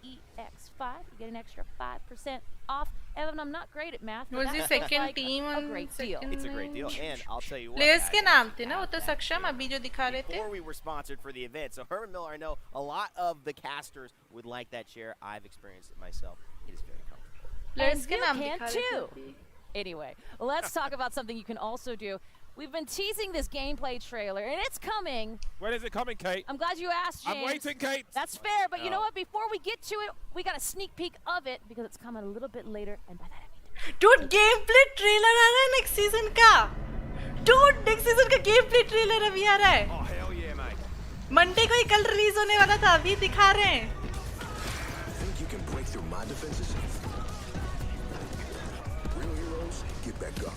you get an extra 5% off. Evan, I'm not great at math, but Was the that second like team a great deal. It's a great deal, and I'll tell you what, Players के guys, नाम थे ना वो तो सक्षम अभी जो दिखा रहे थे. before we were sponsored for the event, so Herman Miller, I know a lot of the casters would like that chair. I've experienced it myself. It is very comfortable. Players And के you नाम can दिखा रहे too. थे. Anyway, let's talk about something you can also do. We've been teasing this gameplay trailer, and it's coming. When is it coming, Kate? I'm glad you asked, James. I'm waiting, Kate. That's fair, but you know what? Before we get to it, we got a sneak peek of it, because it's coming a little bit later, and by that I mean... Dude, gameplay trailer आ रहा है next season का. Dude, next season का gameplay trailer अभी आ रहा है. Oh, hell yeah, mate. Monday को ही कल release होने वाला था, अभी दिखा रहे हैं. Think you can break through my defenses? Real heroes, get back up.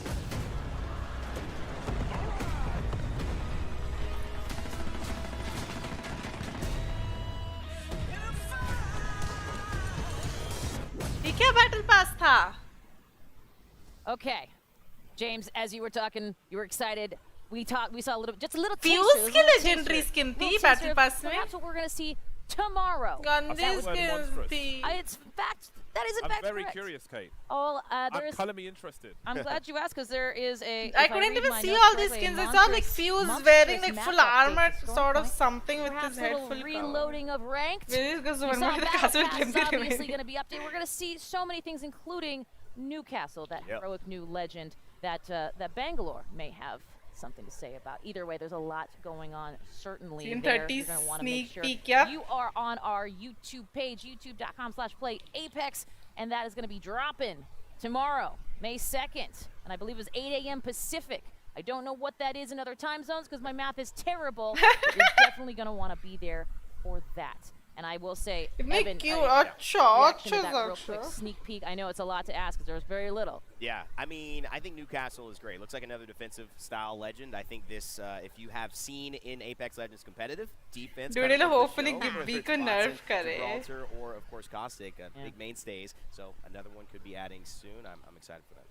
ये क्या battle pass था? Okay. James, as you were talking, you were excited. We saw a little, just a little Fuse taster, की legendary skin थी battle pass में. That's what we're gonna see tomorrow. गंदी skin थी. It's fact. That is in fact I'm very correct. curious, Kate. There's. Color me interested. I'm glad you asked, because there is a. I couldn't even see all these skins. I saw like Fuse wearing like full armor, sort of something with his head full. Reloading of ranked. Maybe because We one saw more the Battle castle Pass can be obviously remaining. going to be updated. We're going to see so many things, including Newcastle, that heroic new legend that that Bangalore may have something to say about. Either way, there's a lot going on. Certainly, Scene there 30 you're going to want to make sneak sure peek, yeah? you are on our YouTube page, youtube.com/play Apex, and that is going to be dropping tomorrow, May 2nd, and I believe it was 8 a.m. Pacific. I don't know what that is in other time zones because my math is terrible. But you're definitely going to want to be there for that. And I will say, Evan, reaction to that real quick sneak peek. I know it's a lot to ask because there was very little. Yeah, I mean, I think Newcastle is great. Looks like another defensive style legend. I think this, if you have seen in Apex Legends competitive defense, Dude, hopefully Gibby ko nerf kare. Gibraltar or of course Caustic, big mainstays. So another one could be adding soon. I'm excited for that.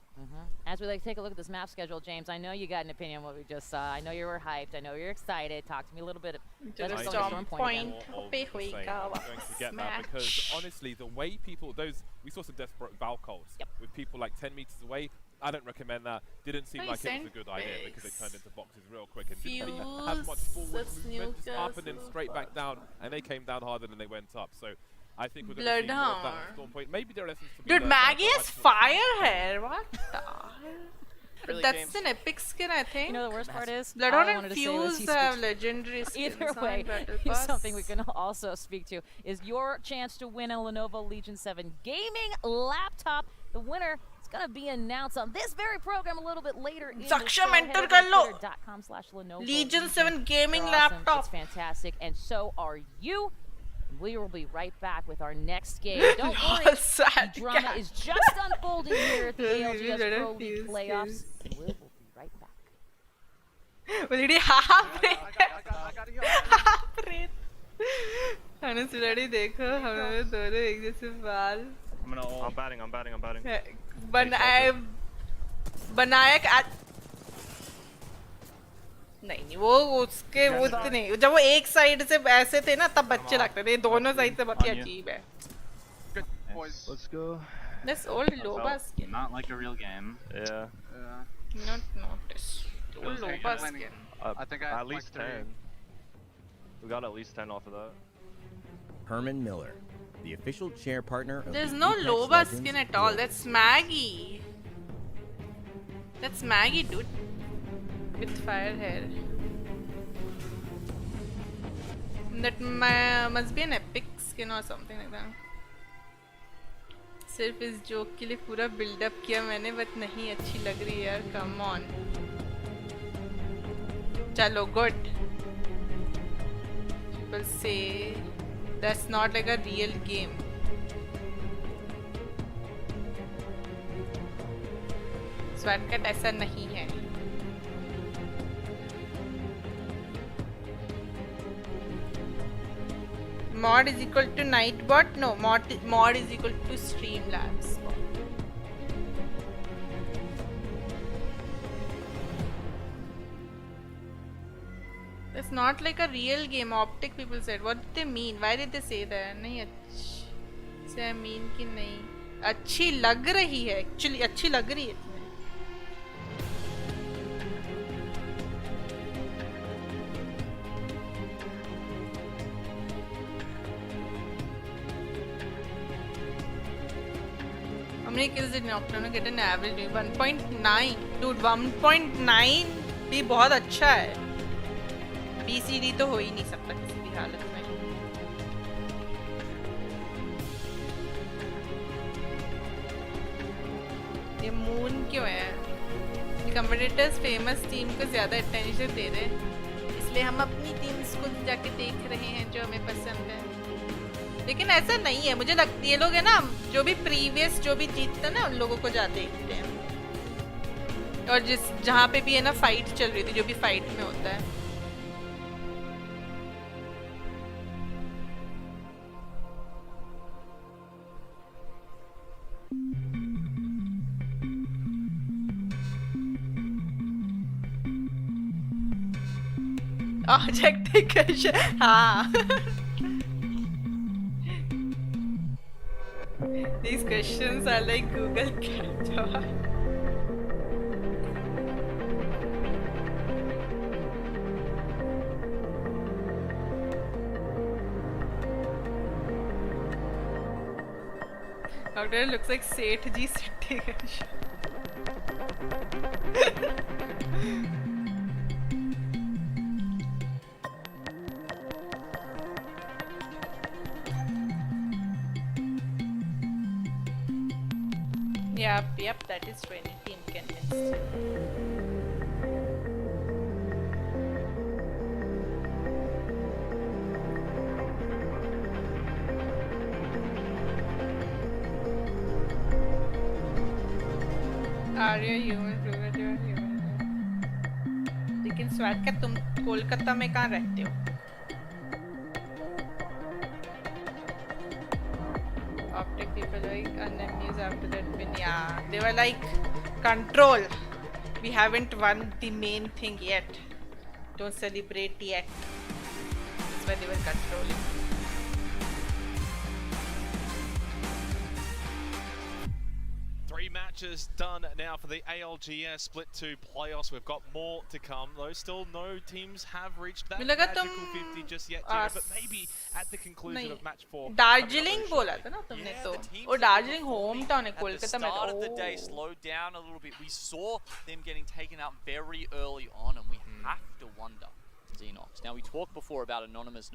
As we like to take a look at this map schedule, James, I know you got an opinion on what we just saw. I know you were hyped. I know you're excited. Talk to me a little bit. Just Let's jump go point. I'm going to get that because honestly, the way people, we saw some desperate Valkyries with people like 10 meters away. I don't recommend that. Didn't seem like it was a good idea because they turned into boxes real quick and didn't really have much forward movement, just up and then straight back down, and they came down harder than they went up. So I think we're going to see more of that storm point. Maybe there are lessons to be Dude, learned. Maggie has fire hair. What the hell? Really, That's James? an epic skin, I think. You know the worst part is? Bloodhound and Fuse have legendary skins. Either way, something we can also speak to is your chance to win a Lenovo Legion 7 gaming laptop. The winner is going to be announced on this very program a little bit later. Saksha mentor kar lo. Legion 7 gaming laptop. It's fantastic, and so are you. We will be right back with our next game. Don't worry, the drama is just unfolding here at the ALGS Pro League playoffs. And we will be right back. Already half rate. हमने already देखो हमने दोनों एक जैसे बाल. I'm batting. बनायक नहीं वो उसके वो नहीं जब वो एक साइड से ऐसे थे ना तब बच्चे लगते थे दोनों साइड से बहुत ही अजीब है. Good boys. Let's go. This old Loba skin. Not like a real game. Yeah. Not notice. Old Loba skin. I think I at least 10. We got at least 10 off of that. Herman Miller, the official chair partner of There's the no Apex Loba Legends skin at all. That's Maggie. That's Maggie, dude. With fire hair. That must be an epic skin or something like that. सिर्फ इस joke के लिए पूरा buildup किया मैंने but नहीं अच्छी लग रही है यार. Come on. चलो good. People say that's not like a real game. Swat cut ऐसा नहीं है. Mod is equal to Nightbot? No, mod is equal to Streamlabs. It's not like a real game. Optic people said. What did they mean? Why did they say that? नहीं अच्छी I mean कि नहीं अच्छी लग रही है. Actually अच्छी लग रही है. How many kills did Nocturne get an average? 1.9. Dude, 1.9 भी बहुत अच्छा है. BCD तो हो ही नहीं सकता किसी भी हालत में. ये मून क्यों है? कंपेटिटर्स फेमस टीम को ज़्यादा अटेंशन दे रहे हैं. इसलिए हम अपनी टीम्स को जाके देख रहे हैं जो हमें पसंद है. लेकिन ऐसा नहीं है. मुझे लगता है ये लोग है ना जो भी प्रीवियस जो भी जीतते हैं ना उन लोगों को जाते देखते हैं. और जहाँ पे भी है ना फाइट चल रही थी जो भी फाइट में होता है. Objectification. हाँ. These questions are like Google Cat. Doctor looks like Seth Ji sitting. Yep, that is 20 team convinced. Are you human? लेकिन स्वाद का तुम कोलकाता में कहाँ रहते हो? Optic people like unamused after that win. Yeah, they were like, control. We haven't won the main thing yet. Don't celebrate yet. That's why they were controlling. Three matches done now for the ALGS Split 2 playoffs. We've got more to come, though still no teams have reached that magical 50 just yet, Gina, but maybe at the conclusion of match 4. Darjeeling बोला था ना तुमने तो? वो Darjeeling hometown है कोलकाता में. At the start of the day, slowed down a little bit. We saw them getting taken out very early on, and we have to wonder, Xenox. Now we talked before about anonymous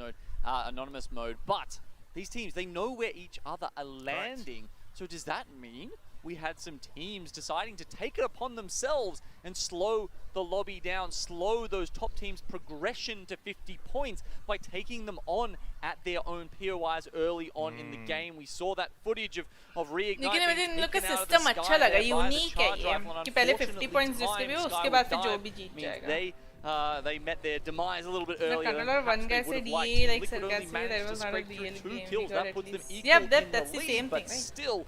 mode, but these teams, they know where each other are landing. So does that mean we had some teams deciding to take it upon themselves and slow the lobby down, slow those top teams' progression to 50 points by taking them on at their own POIs early on in the game? We saw that footage of Reignite. लेकिन मुझे इनका system अच्छा लगा, unique है ये कि पहले 50 points जिसके भी हो उसके बाद फिर जो भी जीत जाएगा. They met their demise a little bit earlier. Controller one guy said DA like sarcastically that was not a DL game. That puts them equal yeah, in that's the same but thing, right? Still,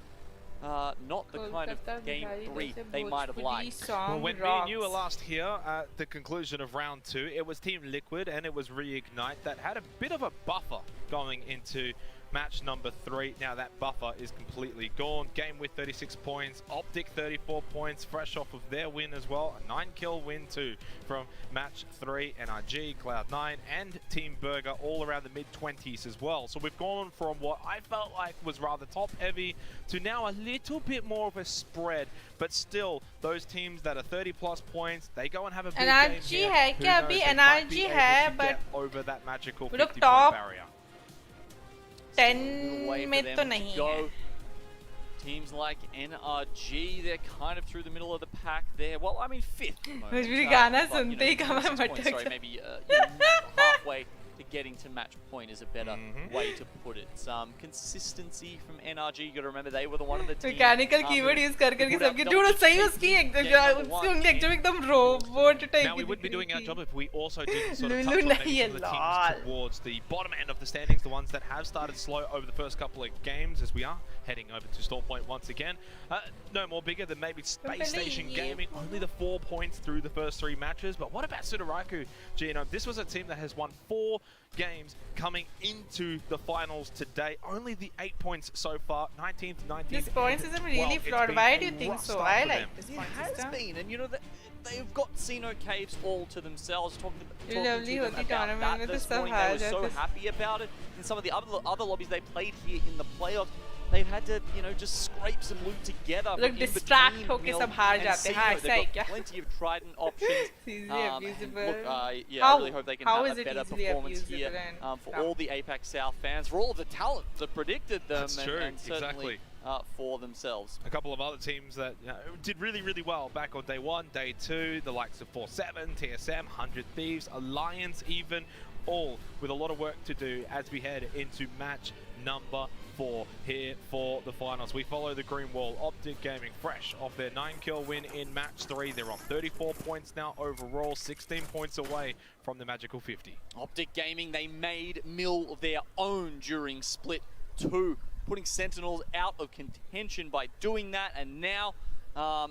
not the kind of game 3 they might have liked. Well, when me and you were last here at the conclusion of round 2, it was Team Liquid and it was Reignite that had a bit of a buffer going into match number 3. Now that buffer is completely gone. Game with 36 points, Optic 34 points, fresh off of their win as well. A 9-kill win too from match 3. NRG, Cloud9 and Team Burger all around the mid-20s as well. So we've gone from what I felt like was rather top-heavy to now a little bit more of a spread. But still, those teams that are 30 plus points, they go and have a big game here. है क्या अभी NRG है but over that magical 50 look point top barrier. 10 में तो नहीं है. Teams like NRG, they're kind of through the middle of the pack there. Well, I mean 5th. मुझे भी गाना सुनते ही कमर मटक. Sorry, maybe halfway to getting to match point is a better way to put it. Some consistency from NRG. You got to remember they were the one of the team. Mechanical keyword use करके सबके जोड़ो सही उसकी उसकी उंगली एकदम एकदम robot type. Now we would be doing our job if we also didn't sort of touch on maybe some of the teams towards the bottom end of the standings, the ones that have started slow over the first couple of games, as we are heading over to Storm Point once again. No more bigger than maybe Space Station Gaming, only the 4 points through the first 3 matches. But what about Sudaraku, Gino? This was a team that has won 4 games coming into the finals today. Only the 8 points so far, 19th, 19th. This point system really flawed. Why do you think so? I like this it point has system. been, and you know that they've got Xeno Caves all to themselves. Talking to lovely them about that this morning, they were so happy about it. In some of the other lobbies they played here in the playoffs, they've had to, you know, just scrape some loot together. Look, distract होके सब हार जाते हैं. हाँ, ऐसा है क्या? Plenty of Trident options. Easily abusable. Look, yeah, I really hope they can have a better performance here for all the APAC South fans, for all of the talent that predicted them, and certainly for themselves. A couple of other teams that did really, really well back on day 1, day 2, the likes of 4-7, TSM, 100 Thieves, Alliance even, all with a lot of work to do as we head into match number 4 here for the finals. We follow the green wall. Optic Gaming fresh off their 9-kill win in match 3. They're on 34 points now overall, 16 points away from the magical 50. Optic Gaming, they made Mill their own during Split 2, putting Sentinels out of contention by doing that, and now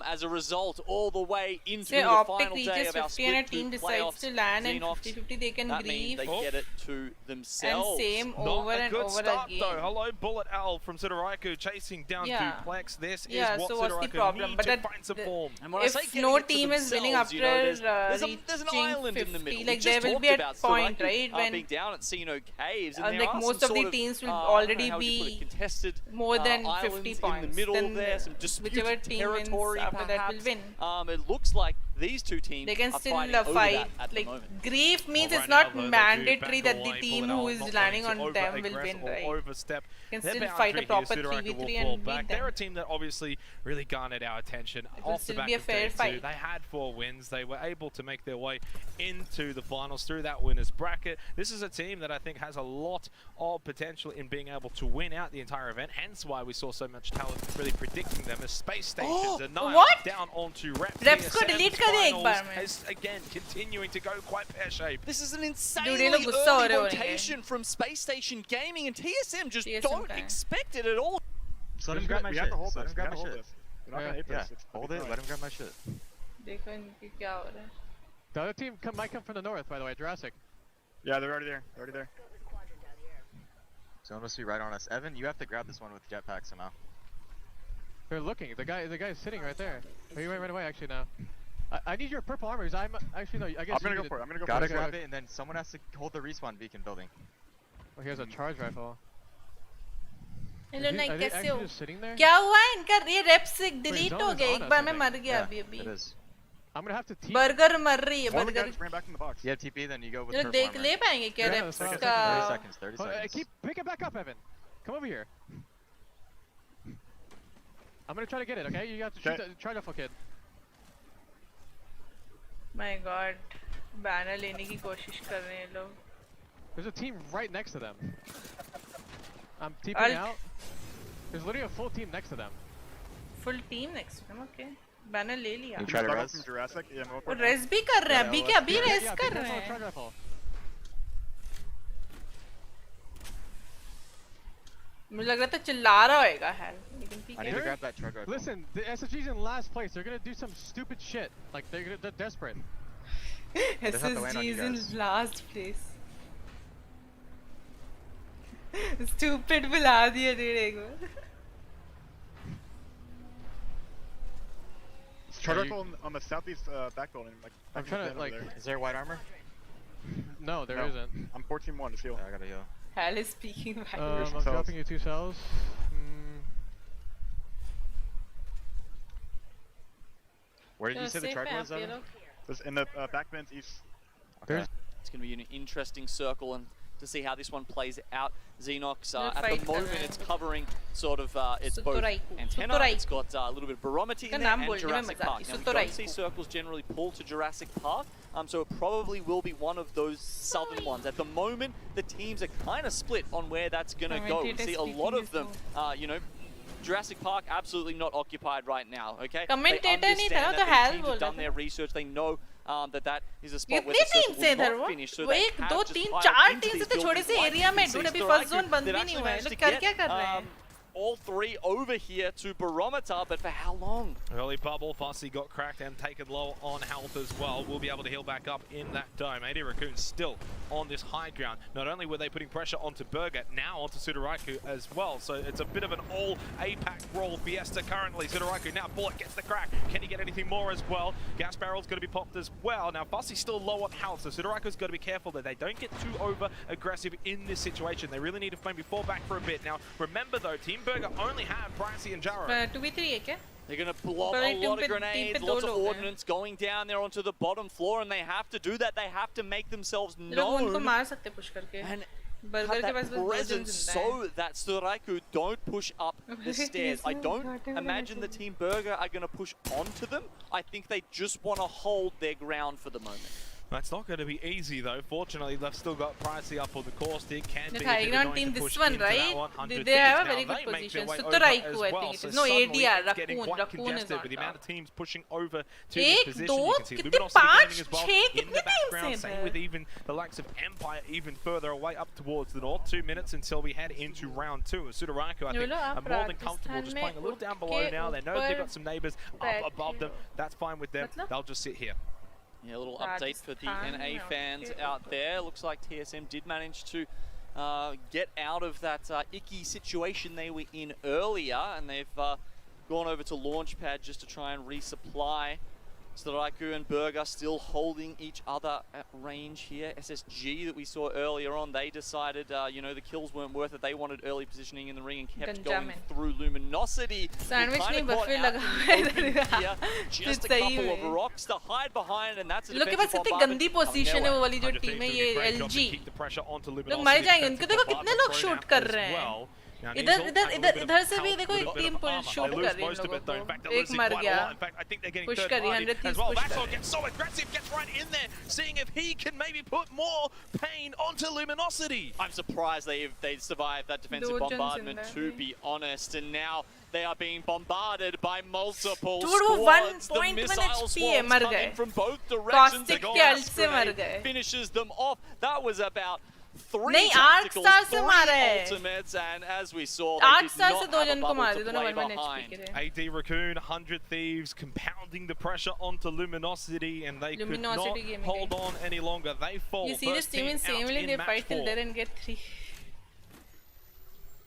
as a result, all the way into the final day of our Split 2 playoffs, to land and 50-50 they can grieve. They get it to themselves. And same over and over start, again. Though. Hello, Bullet Owl from Sudaraku chasing down Duplex. This is what so what's the Sudaraku problem? need But to find some form. And when I say if no team is winning after there's an island 50, in the middle. like there will be a point, right? When being down at Xeno Caves, and like most of the teams will already be contested more than 50 points. In the middle then there, some disputed whichever team wins territory after that will win. It looks like these two teams They can are still fighting over fight. that at the Like moment. grief means Well, it's right not now, though, they do mandatory back that the away, team pull it who out, is not landing going on to them will over-aggress win, or right? overstep Can their still fight a boundary proper here. Sudaraku 3v3 will and fall beat back. them. They're a team that obviously really garnered our attention will off the still back be a of fair day 2. fight. They had 4 wins. They were able to make their way into the finals through that winners bracket. This is a team that I think has a lot of potential in being able to win out the entire event, hence why we saw so much talent really predicting them as space stations are now down onto Reps को delete कर दे एक बार में. as again continuing to go quite pear-shaped. This is an Dude, insanely ये लोग गुस्सा हो early रहे होंगे. rotation from Space Station Gaming, and TSM just TSM don't का है. expect it at all. So let him grab my shit. We have to hold Let this. him We grab have my to hold shit. this. We're not gonna Yeah, ape this. hold it. Let him grab my shit. देखो इनकी क्या हो रहा है. The other team might come from the north, by the way. Jurassic. Yeah, they're already there. They're already there. Someone must be right on us. Evan, you have to grab this one with jetpack somehow. They're looking. The guy is sitting right there. Oh, you might run away actually now. I need your purple armor. I'm actually no. I guess I'm gonna go for it. I'm gonna go gotta for it. grab it, and then someone has to hold the respawn beacon building. Oh, he has a charge rifle. Hello नहीं Are they कैसे हो? actually just sitting there? क्या हुआ है इनका ये wraps delete zone हो is गया on एक us, बार I में think. मर गया Yeah, अभी अभी. it is. I'm gonna have to TP. Burger मर रही है One of the burger. guys bring it back from the box. You have TP, then you go with ये लोग purple देख armor. ले पाएंगे क्या Yeah, रेप्स that's का? 30 seconds. 30 seconds. Pick it back up, Evan. Come over here. I'm gonna try to get it. Okay, you have to shoot the charge rifle kid. My God, banner लेने की कोशिश कर रहे हैं लोग. There's a team right next to them. I'm TPing out. There's literally a full team next to them. Full team next to them, okay. Banner ले लिया. You try to Start res? from Jurassic. Yeah, no वो race भी कर रहे हैं अभी क्या अभी रेस Yeah, कर be रहे careful, हैं. charge rifle. मुझे लग रहा था चिल्ला रहा होएगा हेल. लेकिन ठीक I need to है. grab that charge rifle. Listen, the SSG's in last place. They're gonna do some stupid shit. Like they're desperate. SSG is in last place. Stupid बुला दिया dude एक बार. Charge rifle on the southeast back building. Like, I'm trying to like. there. Is there white armor? No, there No. isn't. I'm 14-1. Just heal. I gotta heal. Hal is speaking back. I'm dropping you 2 cells. Where did you say the charge was, Evan? It's in the back bins east. There's It's going to be an interesting circle, and to see how this one plays out. Xenox, They'll at fight the moment, around. it's covering sort of, it's both Sutoraiku. antenna, Sutoraiku. it's got a little bit of barometer in इसका there, नाम and बोलने में Jurassic मजा Park. आती, Now, we don't Sutoraiku. see circles generally pull to Jurassic Park, so it probably will be one of those southern ones. At the moment, the teams are kind of split on where that's going to go. We see a lot of them, you know, Jurassic Park absolutely not occupied right now, okay? Commentator They नहीं था ना, understand तो that Hal the teams बोल have done रहा their था. research, they know that is a spot where कितनी the team circle से will इधर not वो? finish, so वो they एक have दो just तीन piled चार into टीम से these तो छोटे buildings से like एरिया में you dude see अभी फर्स्ट Storaku, जोन बंद they've भी actually नहीं हुआ है. managed लोग to कर get, क्या कर रहे हैं? all three over here to Barometer, but for how long? Early bubble, Fussy got cracked and taken low on health as well. We'll be able to heal back up in that dome. AD Raccoon still on this high ground. Not only were they putting pressure onto Burger, now onto Sudaraku as well. So it's a bit of an all APAC roll fiesta currently. Sudaraku now, Bullet gets the crack. Can he get anything more as well? Gas barrel's going to be popped as well. Now Fussy's still low on health, so Sudaraku's got to be careful that they don't get too over aggressive in this situation. They really need to maybe fall back for a bit. Now remember though, Team Burger only have Pricey and Jarrow. 2v3 है क्या? They're going to blob पर a एक lot team of पे grenades, दो lots of लोग हैं. ordnance going down there onto the bottom floor, and they have to do that. They have to make themselves ये लोग उनको known मार सकते push करके. and बर्गर have के that पास बस दो जन presence जिंदा है. so that Sudaraku don't push up the stairs. I don't imagine the Team Burger are going to push onto them. I think they just want to hold their ground for the moment. That's not going to be easy though. Fortunately, they've still got Pricey up on the course. It can be The a bit high ground annoying team to this push one, into that right? 100 They have a feet. very Now good they make their position. way over Sutoraiku, as I well. think it So is. No, suddenly ADR, it's getting Raccoon. quite Raccoon is congested on with the amount of top. teams pushing over to this एक, position. दो, You can see कितने Luminosity पांच, Gaming as well छह, in the कितने background. teams हैं Same with even the likes of Empire even further away up towards the north. 2 minutes until we head into round 2. Sudaraku, I think, are more than comfortable just playing a little down below now. They know they've got some neighbors up above them. That's fine with them. They'll just sit here. Yeah, a little update for the NA fans out there. Looks like TSM did manage to get out of that icky situation they were in earlier, and they've gone over to Launchpad just to try and resupply So Raikou and Berg are still holding each other at range here. SSG that we saw earlier on, they decided, you know, the kills weren't worth it. They wanted early positioning in the ring and kept going through Luminosity. Sandwich नहीं buffet लगा है just a couple of rocks to hide behind, and that's a लोग के पास कितनी गंदी position है वो वाली जो टीम है ये LG लोग मर जाएंगे उनके देखो कितने लोग शूट कर रहे हैं इधर से भी देखो एक टीम पुल शूट कर रही है लोगों को एक मर गया पुश कर रही 130 पुश कर रही gets so aggressive, gets right in there, seeing if he can maybe put more pain onto Luminosity. I'm surprised they survived that defensive bombardment, to be honest, and now they are being bombarded by multiple squads. The missile swarms coming from both directions. Finishes them off. That was about 3 tacticals, 3 ultimates, and as we saw, they did not have a bubble to play behind. AD Raccoon, 100 Thieves, compounding the pressure onto Luminosity, and they could not hold on any longer. They fall. You see this team insanely, they fight till there and get 3.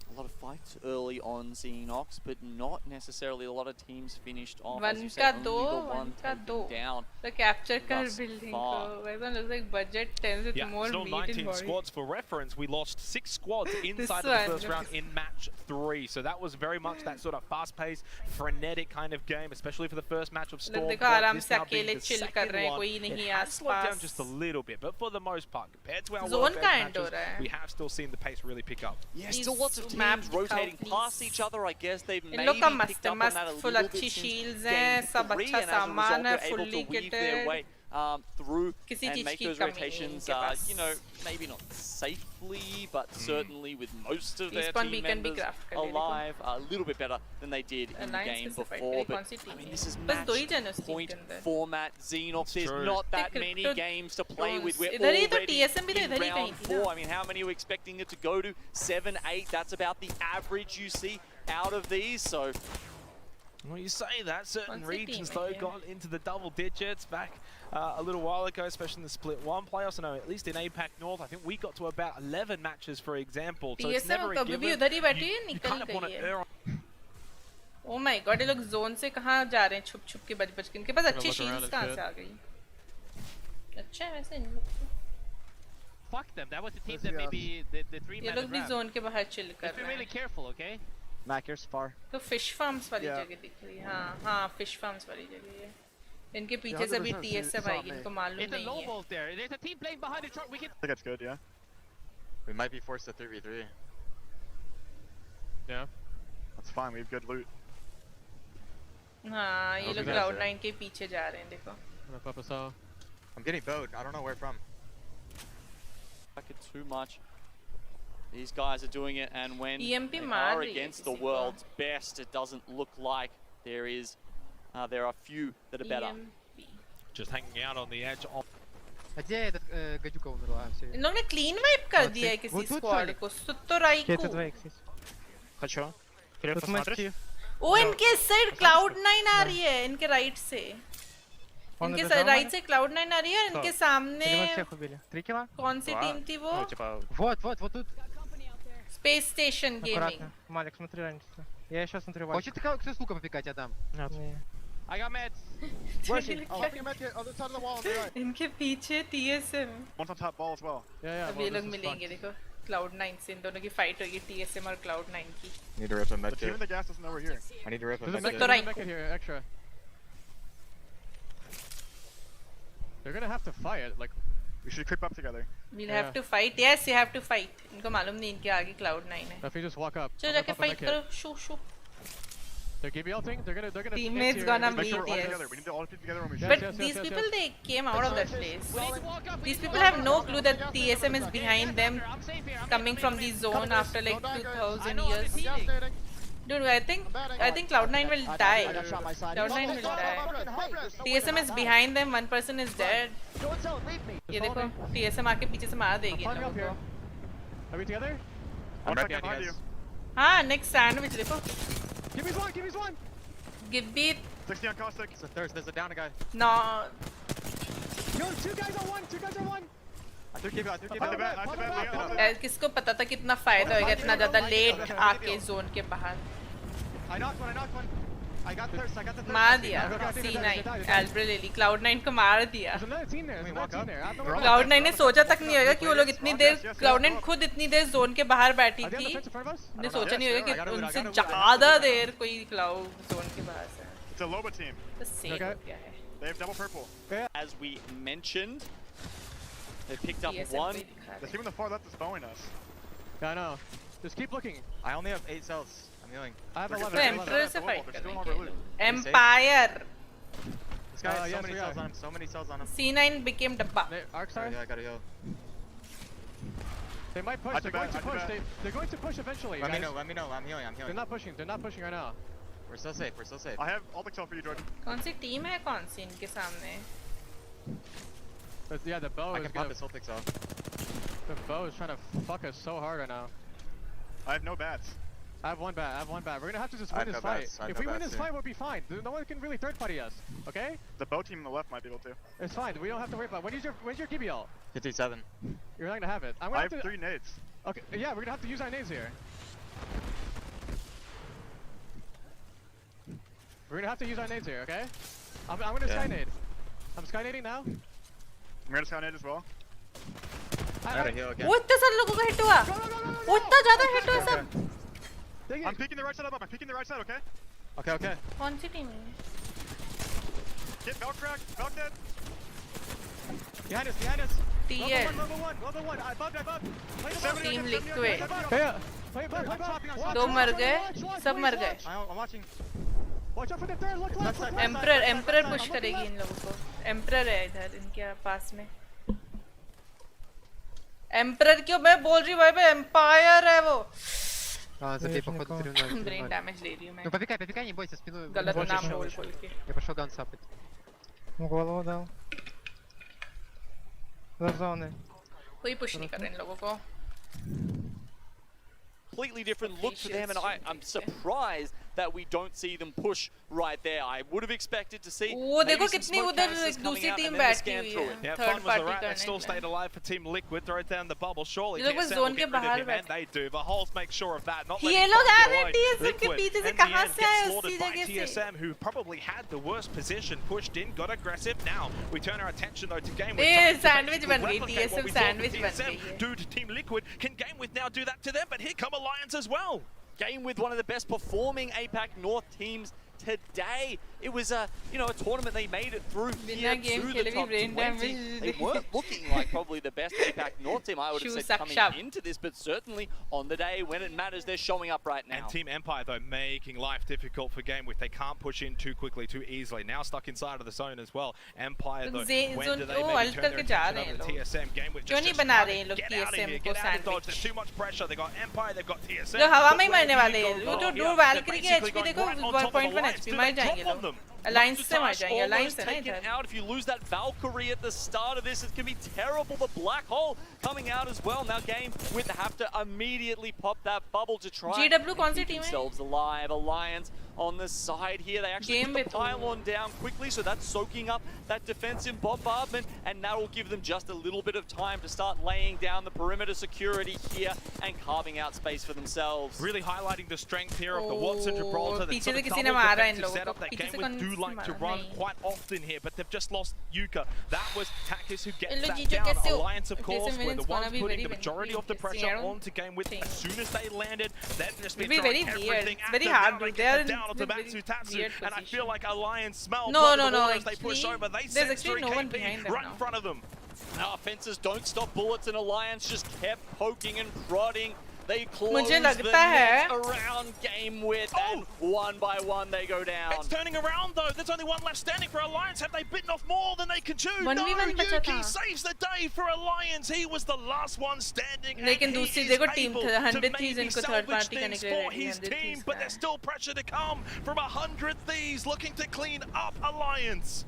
A lot of fights early on seeing Nox, but not necessarily a lot of teams finished off. One ka do. Down. The capture car building ko. It looks like budget 10 with more still meat 19 in body. squads for reference. We lost 6 squads inside of the first round in match 3. So that was very much that sort of fast-paced, frenetic kind of game, especially for the first match of Storm. This now being the second one. It has slowed down just a little bit, but for the most part, compared to our Zone matches, we have still seen the pace really pick up. Yeah, still lots of teams rotating past each other. I guess they've maybe picked up on that a little bit since game 3, and as a result, they're able to weave their way through and make those rotations, you know, maybe not safely, but certainly with most of their team members alive, a little bit better than they did in the game before. But I mean, this is match point format. Xenox, there's not that many games to play with. We're already in round 4. I mean, how many are we expecting it to go to? 7, 8. That's about the average you see out of these. So. Well, you say that. Certain regions, though, got into the double digits back a little while ago, especially in the Split 1 playoffs. I know, at least in APAC North, I think we got to about 11 matches, for example. So it's never a given. You kind of want to err on. Oh my god, ये लोग zone से कहाँ जा रहे हैं छुप-छुप के बच-बच के इनके पास अच्छी shields कहाँ से आ गई? अच्छा है वैसे इन लोग को. Fuck them. That was the team that maybe the 3 ये लोग भी zone के बाहर chill कर रहे हैं. Be really careful, okay? Mac, here's far. तो fish farms वाली जगह दिख रही है. हाँ fish farms वाली जगह है. इनके पीछे से भी TSM आएगी, इनको मालूम नहीं है. It's a low volt there. There's a team playing behind the truck. We can. I think that's good, yeah. We might be forced to 3v3. Yeah. That's fine. We have good loot. हाँ ये लोग Cloud9 के पीछे जा रहे हैं देखो. I'm getting bowed. I don't know where from. Like it too much. These guys are doing it, and when EMP they are against the world's best, it doesn't look like there is. There are few that are better. Just hanging out on the edge. इन लोगों ने clean wipe कर दिया है किसी squad को. सुत्तोराई को. अच्छा. ओ इनके side Cloud9 आ रही है इनके right से. इनके right से Cloud9 आ रही है और इनके सामने कौन सी टीम थी वो? Вот тут. Space Station Gaming. Малик, смотри раньше. Я сейчас смотрю. Хочешь ты как с луком попикать, Адам? Нет. I got meds. Where's he? Oh, I met you other side of the wall on the right. इनके पीछे TSM. One's on top ball as well. Yeah. अब ये लोग मिलेंगे देखो. Cloud9 से इन दोनों की fight होगी TSM और Cloud9 की. Need to rip a med kit. The team in the gas doesn't know we're here. I need to rip a med kit. There's a med kit here, extra. They're gonna have to fight. Like, we should creep up together. We'll have to fight. Yes, you have to fight. इनको मालूम नहीं इनके आगे Cloud9 है. If we just walk up. चलो जाके fight करो. Shoo. They're gonna be ulting. They're gonna. Teammates gonna meet. Yes. We need to all be together when we shoot. But these people, they came out of that place. These people have no clue that TSM is behind them, coming from the zone after like 2000 years. Dude, I think Cloud9 will die. Cloud9 will die. TSM is behind them. One person is dead. ये देखो, TSM आके पीछे से मार देगी इन लोगों को. Are we together? I'm right behind you. हाँ, next sandwich देखो. Give me one. Give beat. 60 on caustic. There's a down guy. No. Yo, two guys on one. I took you out. किसको पता था कितना फायदा होगा इतना ज़्यादा लेट आके zone के बाहर. I knocked one. I got thirst. मार दिया C9 एल्ब्रे ले ली Cloud9 को मार दिया Cloud9 ने सोचा तक नहीं होगा कि वो लोग इतनी देर Cloud9 खुद इतनी देर जोन के बाहर बैठी थी ने सोचा नहीं होगा कि उनसे ज़्यादा देर कोई क्लाउड जोन के बाहर है It's a Loba team. They have double purple. As we mentioned, they picked up one. The team on the far left is bowing us. Yeah, I know. Just keep looking. I only have 8 cells. I'm healing. I have 11. तो Emperor से fight करेंगे Empire This guy has so many cells on him. So many cells on him. C9 became डब्बा Arc star? Yeah, I gotta heal. They might push. They're going to push. They're going to push eventually. Let me know. Let me know. I'm healing. They're not pushing. They're not pushing right now. We're still safe. We're still safe. I have all the kill for you, Jordan. कौन सी team है कौन सी इनके सामने Yeah, the bow I is can pop this whole pix off. The bow is trying to fuck us so hard right now. I have no bats. I have one bat. We're gonna have to just win this fight. If we win this fight, we'll be fine. No one can really third party us. Okay? The bow team on the left might be able to. It's fine. We don't have to worry about. When's your DBL? 57. You're not gonna have it. I have 3 nades. Okay. Yeah, we're gonna have to use our nades here. We're gonna have to use our nades here. Okay? I'm gonna sky nade. I'm sky nading now. I'm gonna sky nade as well. I gotta heal again. वो इतना सारे लोगों का hit हुआ वो इतना ज़्यादा hit हुआ सब I'm peeking the right side up. I'm peeking the right side. Okay? Okay. कौन सी टीम है Get Valk cracked. Valk dead. Behind us. TL Level one. Above. Team Liquid Play दो मर गए सब मर गए I'm watching. Watch out for the third. Look left. Emperor push करेगी इन लोगों को Emperor है इधर इनके पास में Emperor क्यों मैं बोल रही हूँ भाई Empire है वो Забей, походу, 3-0. Brain damage ले रही हूँ मैं Ну, попикай, не бойся, спину. गलत नाम बोल के Я пошел ган сапать. Ну, голову дал. За зоны. कोई push नहीं कर रहे इन लोगों को Completely different look for them, and I'm surprised that we don't see them push right there. I would have expected to see. वो देखो कितनी उधर दूसरी टीम बैठी हुई है थर्ड पार्टी करने still stayed alive for Team Liquid. Throw it down the bubble. Surely ये लोग बस जोन के बाहर बैठे हैं. They do. The holes make sure of that. Not ये लोग आ रहे हैं TSM के पीछे से कहाँ से आए उसी जगह से TSM, who probably had the worst position, pushed in, got aggressive. Now we turn our attention though to game with. Sandwich बन गई TSM सैंडविच बन गई है do to Team Liquid. Can game with now do that to them? But here come Alliance as well. Game with one of the best performing APAC North teams today. It was a tournament they made it through here to the top 20. They weren't looking like probably the best APAC North team, I would have said, coming into this, but certainly on the day when it matters, they're showing up right now. And Team Empire, though, making life difficult for Game with. They can't push in too quickly, too easily. Now stuck inside of the zone as well. Empire, though, when do they maybe turn their attention over to TSM? Game with just get out of here, get out of dodge. There's too much pressure. They've got Empire, they've got TSM. जो हवा में ही मरने वाले हैं वो तो दूर वैल्क्री के HP देखो 1.1 HP मर जाएंगे लोग Alliance से मर जाएंगे Alliance है ना इधर out if you lose that Valkyrie at the start of this, it's going to be terrible. The black hole coming out as well. Now Game with have to immediately pop that bubble to try GW and keep themselves alive. Alliance on the side here. They actually put the pylon down quickly, so that's soaking up that defensive bombardment, and that will give them just a little bit of time to start laying down the perimeter security here and carving out space for themselves. Really highlighting the strength here of the Watson Gibraltar. That sort of double defensive setup that Game with do like to run quite often here, but they've just lost Yuka. That was Takis who gets that down. Alliance, of course, were the ones putting the majority of the pressure onto Game with. As soon as they landed, they've just been throwing everything at them. They're down onto Matsu Tatsu, and I feel like Alliance smelled as they push over. They sense through KP right in front of them. Now offenses don't stop bullets, and Alliance just kept poking and prodding. They close मुझे the लगता है net around Game with, and one by one they go down. It's turning around though. There's only one left standing for Alliance. Have they bitten off more than they can chew? No, Yuki saves the day for Alliance. He was the last one standing. लेकिन दूसरी देखो team 100 thieves इनको third party things करने के लिए for his team, but there's still pressure to come from 100 thieves looking to clean up Alliance.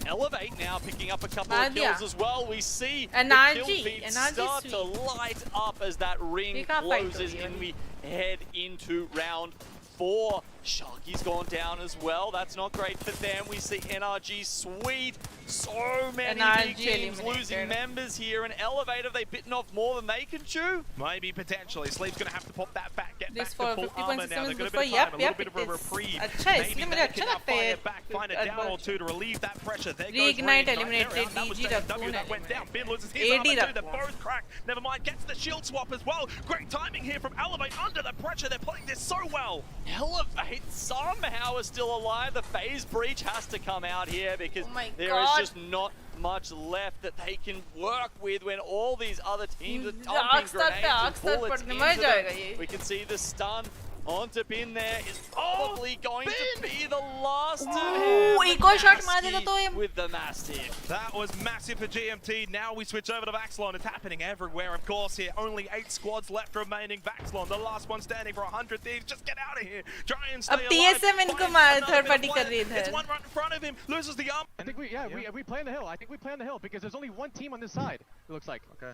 Elevate now picking up a couple of kills as well. We see the kill feed start to light up as that ring closes and we head into round 4. Sharky's gone down as well. That's not great for them. We see NRG sweep. So many big teams losing members here. An elevator, they've bitten off more than they can chew. Maybe potentially. Sleep's going to have to pop that back, get This back to full armor now. They've got a bit of time, a little bit of a reprieve. Maybe they can now fire back, find a down or two to relieve that pressure. There goes Reignite, Reignite. eliminated, That was DG JW that went down. Bin loses his AD armor too. Raka. They're both cracked. Never mind, gets the shield swap as well. Great timing here from Elevate under the pressure. They're playing this so well. Elevate somehow is still alive. The phase breach has to come out here because there is just not much left that they can work with when all these other teams are dumping grenades and bullets into them. We can see the stun onto Bin there is probably going to be the last of him. With the Mastiff. That was massive for GMT. Now we switch over to Vaxlon. It's happening everywhere, of course, here. Only 8 squads left remaining. Vaxlon, the last one standing for 100 thieves. Just get out of here. Try and stay alive. TSM इनको मार third party कर रही है. It's one right in front of him. Loses the arm. I think we play on the hill. I think we play on the hill because there's only one team on this side. It looks like. Okay.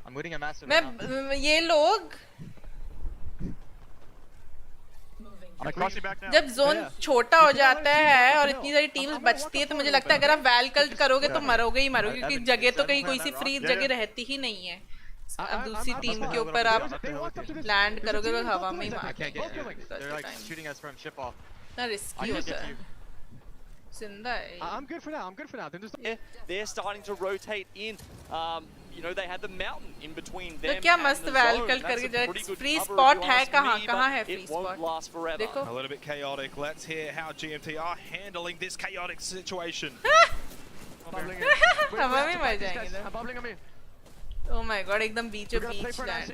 I'm winning a massive. ये लोग जब zone छोटा हो जाता है और इतनी सारी टीम्स बचती है तो मुझे लगता है अगर आप वैल कल्ट करोगे तो मरोगे ही मरोगे क्योंकि जगह तो कहीं कोई सी फ्री जगह रहती ही नहीं है. अब दूसरी टीम के ऊपर आप लैंड करोगे तो हवा में ही मारोगे. ना रिस्की होता है. I'm good for now. I'm good for now. They're starting to rotate in. You know, they had the mountain in between them. तो क्या मस्त वैल कल्ट करके जरा फ्री स्पॉट है कहाँ है फ्री स्पॉट. देखो. A little bit chaotic. Let's hear how GMT are handling this chaotic situation. हवा में मर जाएंगे. Oh my god, एकदम बीचों बीच लैंड.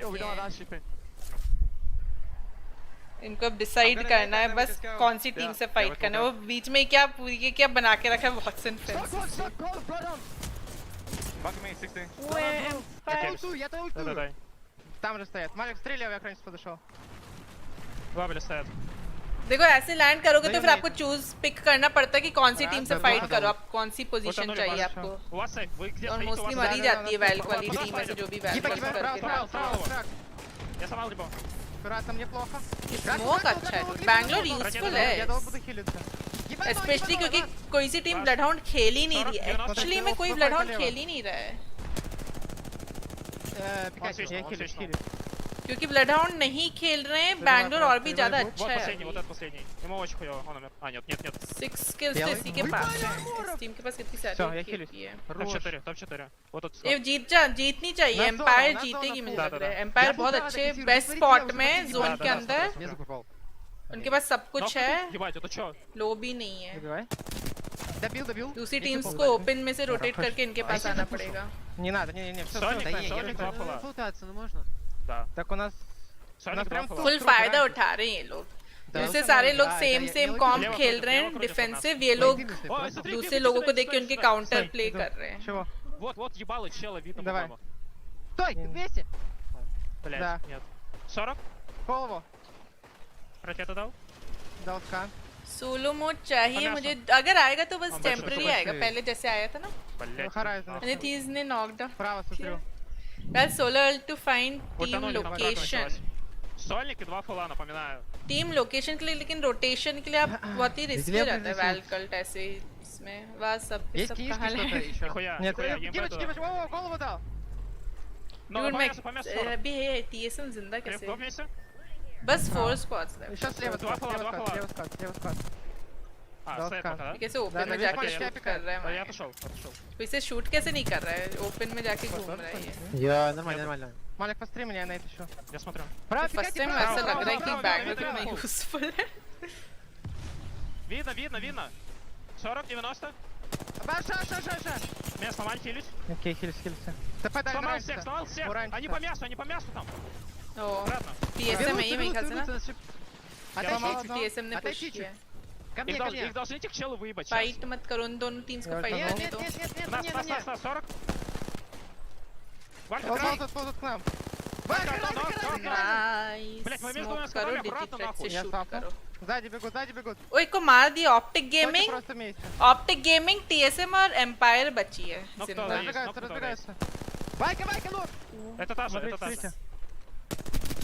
इनको अब डिसाइड करना है बस कौन सी टीम से फाइट करना है. वो बीच में क्या पूरी क्या बना के रखा है वॉटसन फेंस. Back me, 60. Я толту. Там же стоят. Малик, стреляй, я к раньше подошел. Два были стоят. देखो ऐसे लैंड करोगे तो फिर आपको चूज पिक करना पड़ता है कि कौन सी टीम से फाइट करो. आप कौन सी पोजीशन चाहिए आपको. और मोस्टली मरी जाती है वैल वाली टीम में से जो भी वैल करके. Я сломал либо. Там неплохо. स्मोक अच्छा है. बैंगलोर यूजफुल है. स्पेशली क्योंकि कोई सी टीम ब्लडहाउंड खेल ही नहीं रही है. एक्चुअली में कोई ब्लडहाउंड खेल ही नहीं रहा है क्योंकि ब्लडहाउंड नहीं खेल रहे हैं. बैंगलोर और भी ज्यादा अच्छा है. 6 kills तो इसी के पास है. इस टीम के पास कितनी सारी है. ये जीतनी चाहिए. एम्पायर जीतेगी मुझे लग रहा है. एम्पायर बहुत अच्छे बेस्ट स्पॉट में जोन के अंदर. उनके पास सब कुछ है. लो भी नहीं है. दूसरी टीम्स को ओपन में से रोटेट करके इनके पास आना पड़ेगा. Не надо, не, все. Так у нас prям फुल फायदा उठा रहे हैं ये लोग. जैसे सारे लोग सेम कॉम्प खेल रहे हैं डिफेंसिव. ये लोग दूसरे लोगों को देख के उनके काउंटर प्ले कर रहे हैं. Вот ебало чела видно. Давай. Стой, 200. Блядь, нет. 40? Голову. Ракету дал? Дал скан. सोलो मोड चाहिए मुझे. अगर आएगा तो बस टेम्पररी आएगा. पहले जैसे आया था ना. Anything ने knocked off. Право смотрю. That's solo to find team location. Сольник и 2 фула, напоминаю. Team location के लिए लेकिन रोटेशन के लिए आप बहुत ही रिस्की हो जाता है वैल कल्ट ऐसे इसमें. वाह सब कहां है. Нет, девочки, о, голову дал. अभी है TSM जिंदा कैसे. बस 4 स्क्वाड्स लैफ्ट. Сейчас слева स्क्вад. कैसे ओपन में जाके शूट कर रहा है. Я отошел. कोई से शूट कैसे नहीं कर रहा है. ओपन में जाके घूम रहा है ये. Я нормально. Малик, посмотри меня, я на это еще. Я смотрю. फर्स्ट टाइम ऐसा लग रहा है कि बैंगलोर कितना यूजफुल है. Видно. 40, 90. Ша. Меня сломали, хилюсь. Окей, хилюсь. Сломал всех. Они по мясу там. О, TSM है ये मेरे ख्याल से ना. TSM ने पुश किया. Их должны этих челов выебать. फाइट मत करो. उन दोनों टीम्स को फाइट करने दो. Нас, 40. Ползут к нам. Блять, мы между нас кरो डिटेक्ट से शूट करो. Сзади бегут. ओए को मार दिया. ऑप्टिक गेमिंग TSM और एम्पायर बची है. Разбегаются. Байка, ну! Это та же.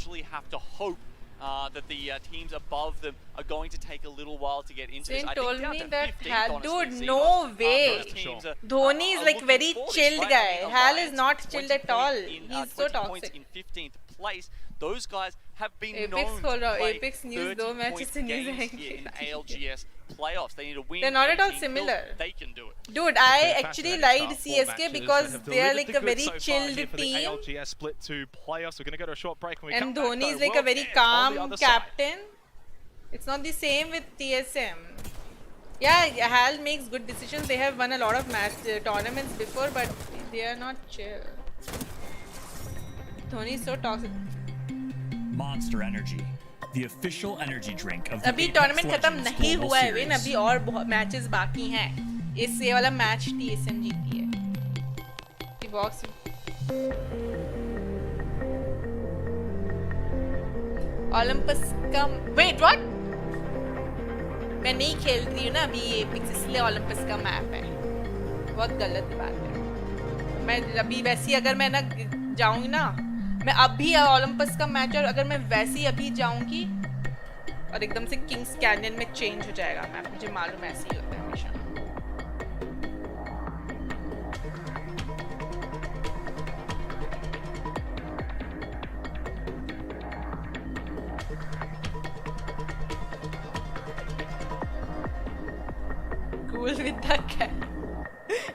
essentially have to hope that the teams above them are going to take a little while to get into Saint this. I told think down me to that 15th, Hal, honestly, dude, Xenos, no way. those teams are- Dhoni is are like looking very for this, chilled right? guy. I mean, Hal is Alliance, not chilled at all. 20 in, He's so 20 points toxic. in 15th place. Those guys have been Apex known खोल to रहा हूँ. play Apex news 30 दो matches point से news games आएंगे. here in the ALGS playoffs. They need to win. They're not at all 18 kills. similar. They can do it. Dude, I actually liked CSK because they are like a very chilled team. ALGS split to playoffs. We're going to go to a short break. When we And come back, Dhoni is though, like a World very Ends on the calm other side. captain. It's not the same with TSM. Yeah, Hal makes good decisions. They have won a lot of tournaments before, but they are not chill. Dhoni is so toxic. Monster Energy, the official energy drink of the अभी Apex tournament खत्म Legends नहीं Global हुआ है win, Series. अभी और matches बाकी हैं. इससे वाला मैच TSM जीती है. The box. Olympus का wait what? मैं नहीं खेल रही हूँ ना अभी Apex, इसलिए Olympus का मैप है. बहुत गलत बात है. मैं अभी वैसी अगर मैं ना जाऊँगी ना, मैं अभी ओलंपस का मैच और अगर मैं वैसी अभी जाऊंगी और एकदम से किंग्स कैनियन में चेंज हो जाएगा मैप, मुझे मालूम ऐसे ही होता है हमेशा. Cool with the cat.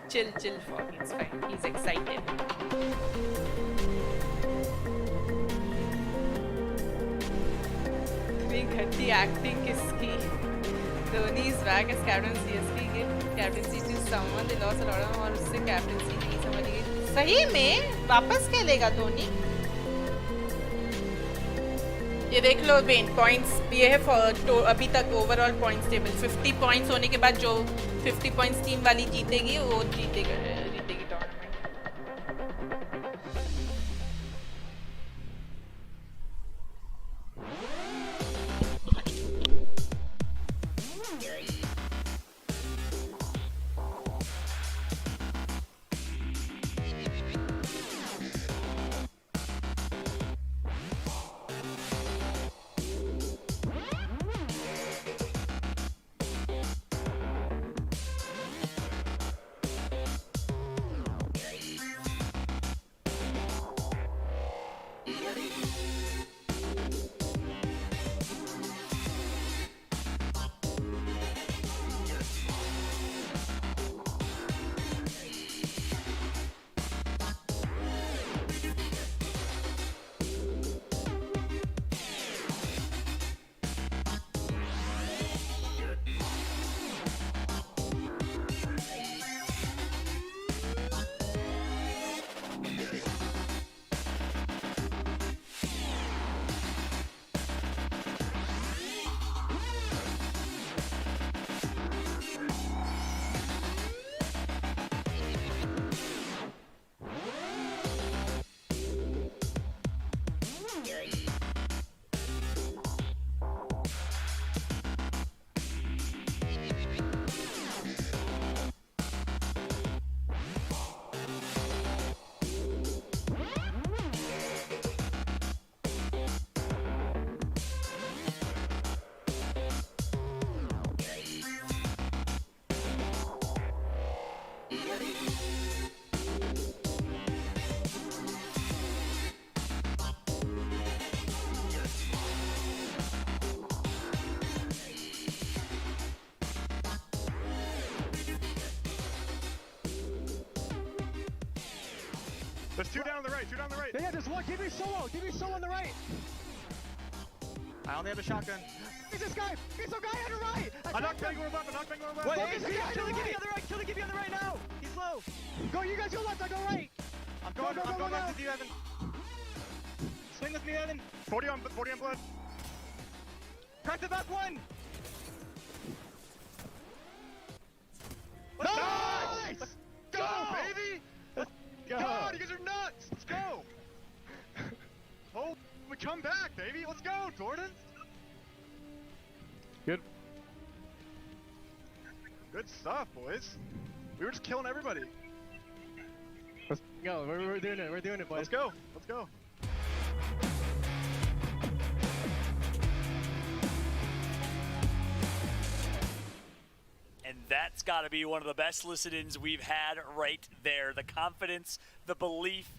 Chill, Foggy. It's fine. He's excited. घटी एक्टिंग किसकी? Dhoni is back as captain CSK के captaincy to someone they lose a और उससे कैप्टनसी नहीं समझ गई. सही में वापस खेलेगा धोनी? ये देख लो बेन पॉइंट्स ये है तो अभी तक ओवरऑल पॉइंट्स टेबल 50 पॉइंट्स होने के बाद जो 50 पॉइंट्स टीम वाली जीतेगी वो जीतेगी tournament. There's two down on the right, two down on the right. Yeah, there's one. Give me solo on the right. I only have a shotgun. He's this guy. He's some guy on the right. I knocked Bangalore left. I knocked Bangalore left. Wait, kill the Gibby on the right. Kill the Gibby on the right now. He's low. Go, you guys go left. I go right. I'm going left with you, Evan. Swing with me, Evan. 40 on blood. Crack the back one. Nice! Let's go, baby! Let's go! God, you guys are nuts! Let's go! Oh, we come back, baby! Let's go, Jordan! Good. Good stuff, boys. We were just killing everybody. Let's go. We're doing it. We're doing it, boys. Let's go. Let's go. That's got to be one of the best listen-ins we've had right there. The confidence, the belief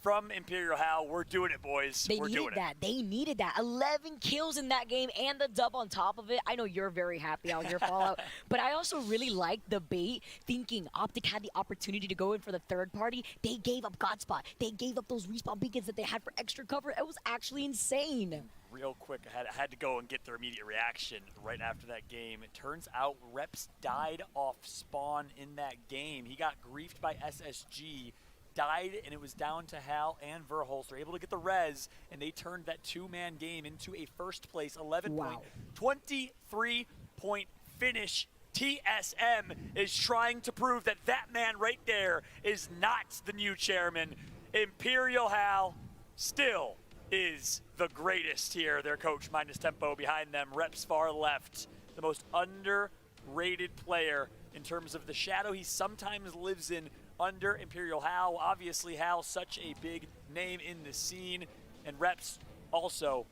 from Imperial Hal. We're doing it, boys. We're doing it. They needed that. 11 kills in that game and the dub on top of it. I know you're very happy out here, Fallout. But I also really like the bait, thinking Optic had the opportunity to go in for the third party. They gave up Godspot. They gave up those respawn beacons that they had for extra cover. It was actually insane. Real quick, I had to go and get their immediate reaction right after that game. It turns out Reps died off spawn in that game. He got griefed by SSG, died, and it was down to Hal and Verholster able to get the res, and they turned that two-man game into a first place 11-point, 23-point finish. TSM is trying to prove that that man right there is not the new chairman. Imperial Hal still is the greatest here. Their coach minus tempo behind them. Reps far left, the most underrated player in terms of the shadow he sometimes lives in under Imperial Hal. Obviously, Hal, such a big name in the scene. And Reps also,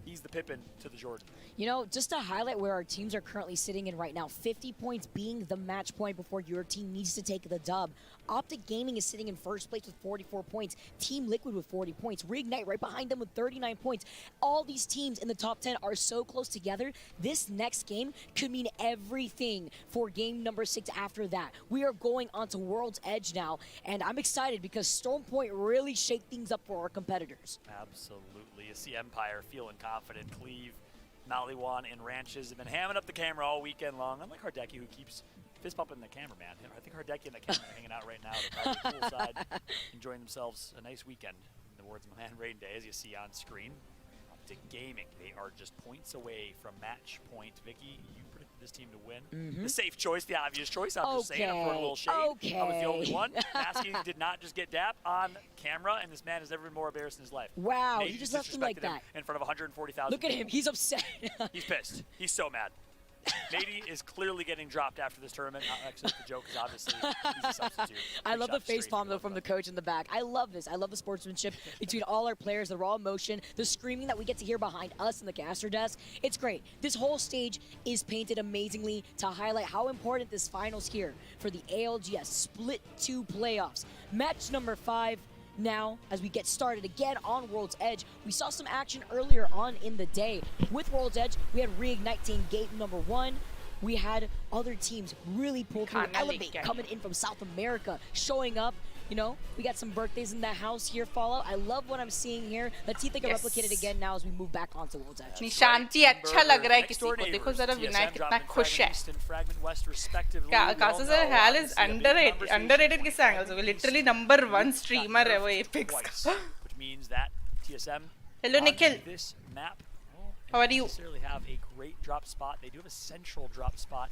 he's the Pippin to the Jordan. You know, just to highlight where our teams are currently sitting in right now, 50 points being the match point before your team needs to take the dub. Optic Gaming is sitting in first place with 44 points. Team Liquid with 40 points. Reignite right behind them with 39 points. All these teams in the top 10 are so close together. This next game could mean everything for game number 6 after that. We are going on to World's Edge now, and I'm excited because Storm Point really shake things up for our competitors. Absolutely. You see Empire feeling confident. Cleve, Maliwan, and Ranches have been hamming up the camera all weekend long. Unlike Hardeki, who keeps fist bumping the cameraman. I think Hardeki and the camera are hanging out right now. They're probably poolside, enjoying themselves a nice weekend. In the words of my man Rain Day, as you see on screen. Optic Gaming, they are just points away from match point. Vicky, you predicted this team to win. The safe choice, the obvious choice. I'm just saying, I'm throwing a little shade. I was the only one. Masky did not just get dapped on camera, and this man has never been more embarrassed in his life. Wow, you just left him like that. In front of 140,000 Look at him, he's upset. He's pissed. He's so mad. Nady is clearly getting dropped after this tournament. Actually, the joke is obviously he's a substitute. I love the facepalm, though, from the coach in the back. I love this. I love the sportsmanship between all our players, the raw emotion, the screaming that we get to hear behind us in the caster desk. It's great. This whole stage is painted amazingly to highlight how important this finals here for the ALGS Split 2 playoffs. Match number 5. Now, as we get started again on World's Edge, we saw some action earlier on in the day. With World's Edge, we had Reignite taking game number 1. We had other teams really pull through. Elevate coming in from South America, showing up. You know, we got some birthdays in the house here, Fallout. I love what I'm seeing here. Let's see if they can replicate it again now as we move back onto World's Edge. निशांति अच्छा लग रहा है किसी को देखो जरा विनायक कितना खुश है क्या कासा सर Hal is underrated किस एंगल से literally #1 streamer है वो Apex का which means that TSM hello Nikhil this map how are you necessarily have a great drop spot. They do have a central drop spot.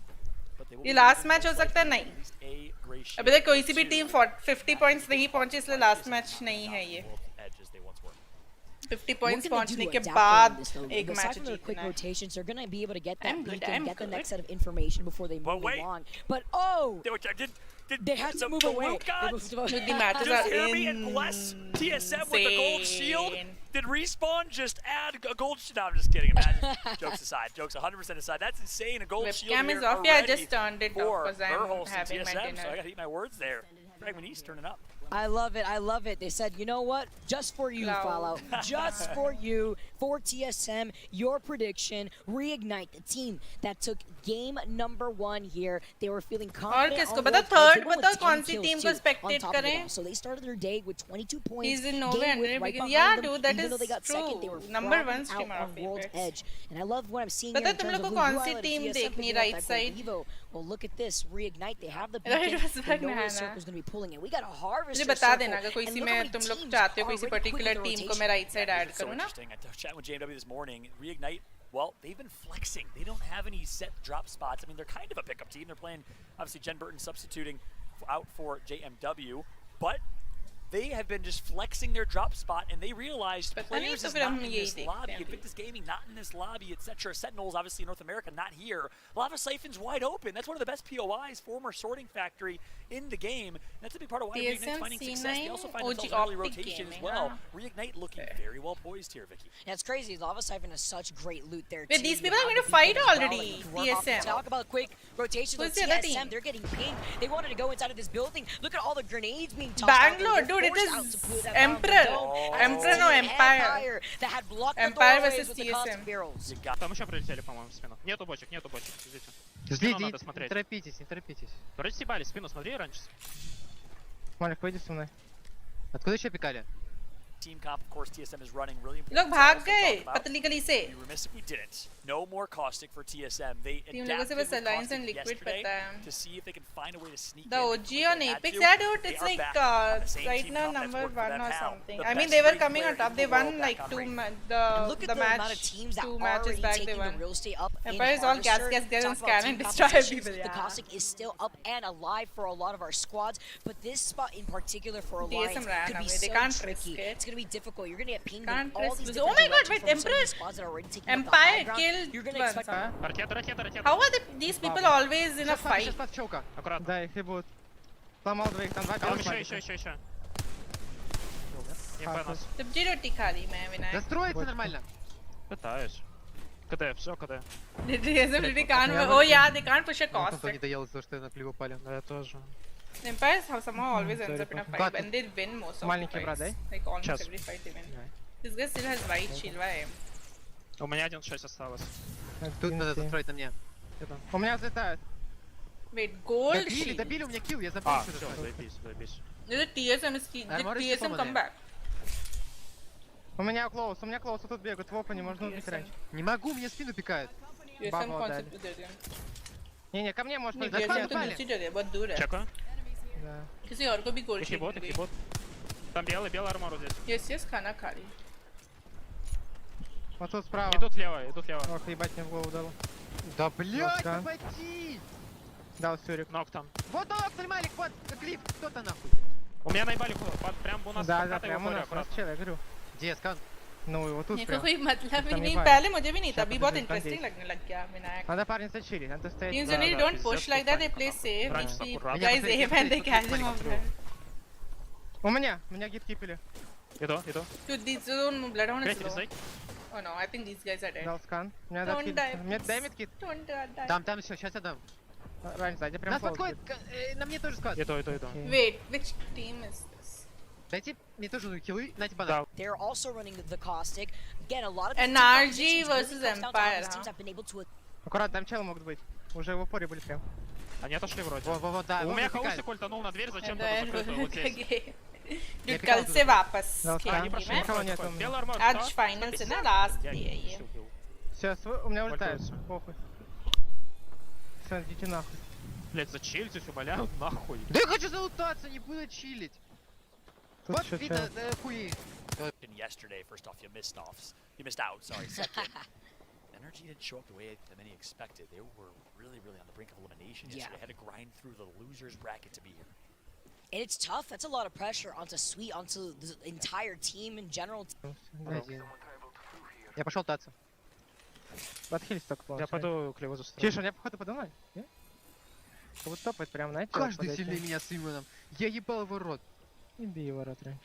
ये last match हो सकता है नहीं अभी तक कोई सी भी टीम 50 पॉइंट्स नहीं पहुंची इसलिए लास्ट मैच नहीं है ये 50 points पहुंचने के बाद एक मैच जीतना quick rotations, they're going to be able to get that beacon, get the next set of information before they move along. But they had to move away. The matches are and bless TSM with the gold shield. Did Respawn just add a gold shield? No, I'm just kidding. Imagine. Jokes aside. Jokes 100% aside. That's insane. A gold shield Webcam here is off. Yeah, I just turned it off because I'm having my dinner. So I gotta eat my words there. Fragment East turning up. I love it. I love it. They said, you know what? Just for you, Fallout. Just for you, for TSM, your prediction, Reignite, the team that took game number 1 here. They were feeling confident. और किसको third बताओ कौन सी team को spectate करें? So they started their day with 22 points. He's in nowhere. Yeah, dude, that is they got true. Second, they were #1 streamer on World's Edge. And I love what I'm seeing here in terms of who कौन सी team देखनी right side? Well, look at this. Reignite. They have the beacon. They know where the circle's going to be pulling in. We got a harvester मुझे बता देना अगर कोई सी में तुम लोग चाहते हो कोई सी particular team को मैं right side add करूँ ना? I was chatting with JMW this morning. Reignite, well, they've been flexing. They don't have any set drop spots. I mean, they're kind of a pickup team. They're playing, obviously, Jen Burton substituting out for JMW, but they have been just flexing their drop spot, and they realized But players I is need to not film in this Yeti, lobby, family. Invictus Gaming not in this lobby, etc. Sentinels, obviously in North America, not here. Lava Siphon's wide open. That's one of the best POIs, former sorting factory in the game. That's a big part of why Reignite's finding success. They also find themselves in early rotation as well. Reignite looking very well poised here, Vicky. Yeah, it's crazy. Lava Siphon has such great loot there. Wait, too. these You people are have going to the fight people as well already, that can work off the TSM. Talk about quick rotations Who's of the other TSM. team? They're getting pinged. They wanted to go inside of this building. Look at all the grenades being tossed Bangalore, out there. They're dude, it forced out is to put that down Emperor. the dome. And Emperor, it's no, Team Empire. That had blocked Empire the doorways versus with the caustic TSM. barrels. Там еще прилетели, по-моему, в спину. Нету бочек, ждите. Спину Жди, надо не смотреть. торопитесь, не торопитесь. Вроде съебали, спину смотри раньше. Малик, пойди со мной. Откуда еще пикали? Team comp, of course, TSM is running really लोग important. भाग to गए talk about. पतली गली से. We'd be remiss if we didn't. No more caustic for TSM. They Team लोगों से adapted बस with Alliance caustic and Liquid yesterday पता है. to see if they can find a way to sneak The in. OG on They had Apex, to. yeah, dude, They it's are like back on the same right team now comp that's number worked for 1 them or now. something. The I mean, best they were ranked coming player on top. in They the world won back like on two rank. Look at the the amount of match. teams that 2 are matches already back they taking the won. real estate up in Empire is all gas, Harvester. gas, gas, and Talk about scan team and destroy compositions. people. The Yeah. caustic is still up and alive for a lot of our squads, but this spot in particular for Alliance TSM ran could be away. so They can't tricky. risk it. It's going to be difficult. You're going to get pinged Can't in all risk these it. Oh different my god, directions wait, from some of Emperor? these squads that are already taking up the high Empire ground. killed You're going to once, expect huh? Ракета. How are these people always in a fight? Сейчас под челка. Аккуратно. Да, их ебут. Сломал двоих, там два Там белых еще. малика. ЕБ нас. सब्जी रोटी खा रही मैं Vinayak. Достроиться нормально. Пытаюсь. КД, все КД. Literally can't. Oh yeah, they can't push a Антон не caustic. доел из-за того, что на плеву пали. Да, я тоже. Empire somehow always ends up in a fight, God. and they win most of the Маленький брат, fights. дай. Like almost Сейчас. every fight they win. This guy still has white shield. Why? У меня 1.6 осталось. Тут надо застроить на мне. У меня взлетают. Wait, gold Добили, shield. добили, у меня килл, я забыл, А, что все, это. заебись. Did the TSM is key? Did Armor is TSM come slowly. back? У меня клоус тут бегают в опане, можно убить раньше. Не могу, мне спину пикают. TSM Бабу concept отдали. दे दिया. Не, ко мне может नहीं быть. TSM तो नीचे चले बहुत दूर है. Чекаю. Да. किसी और को भी gold Их shield ебут, मिल их गई. ебут. Там белый армор здесь. Yes, खाना खा रही. Вот тут справа. Идут слева. Ох, ебать, мне в голову дало. Да блять, Носка. обойти! Дал сюрик. Нок там. Вот ног, Сальмалик, вот, клип, кто-то нахуй. У меня наебали прям у нас Да, подкаты прямо у выходят, нас аккуратно. чел, я говорю. Где скан? Ну, и вот тут मेरे को прям. कोई मतलब ही Там नहीं. ебать. पहले मुझे भी नहीं था. Сейчас, अभी बहुत подожди, interesting подожди. लगने लग गया Vinayak. Надо парень зачилить, надо стоять. Teams Да, generally да, don't пиздец, push like that. They спокойно, play safe. Раньше If the аккуратно. guys aim and they catch him off guard. У меня гид кипели. Иду. Dude, these don't bloodhound is Третий low. резай. Oh no, I think these guys are dead. Дал скан. Мне Don't надо die. Мне дай медкит. Don't die. Там все, сейчас я дам. Рань, сзади прям Нас пол. подходит, на мне тоже склад. Иду. Wait, which team is this? Дайте мне тоже киллы, нате банан. They're also running the caustic. Again, a lot of And these team RG compositions versus really comes down to how Empire, these huh? teams have been able to Аккуратно, там челы могут быть. Уже в упоре были прям. Они отошли вроде. Вот, да. У вот меня запекали. хаусик ультанул на дверь, зачем-то And закрытую вот здесь. then Я Dude, пикал कल тут. से वापस Да, खेलेंगे не прошли, मैं. никого нету. Белый армор. आज final से ना last Я day है ये. Все, у меня улетает. Вольтуется. Похуй. Все, идите нахуй. Блять, зачильтесь, умоляю, нахуй. Да я хочу залутаться, не буду чилить. Тут Вот еще видно, чел. хуи. Yesterday, first off, you missed out, sorry. Second, Energy didn't show up the way that many expected. They were really on the brink of elimination yesterday. Had to grind through the losers bracket to be here. And it's tough. That's a lot of pressure onto Sweet, onto the entire team in general. Я пошел таться. Подхились только Я получается. пойду к леву застрою. Тише, я походу подумай. Вот топает прям, знаете. Каждый сильнее меня с Вингманом. Я ебал его рот. Иди его рот раньше.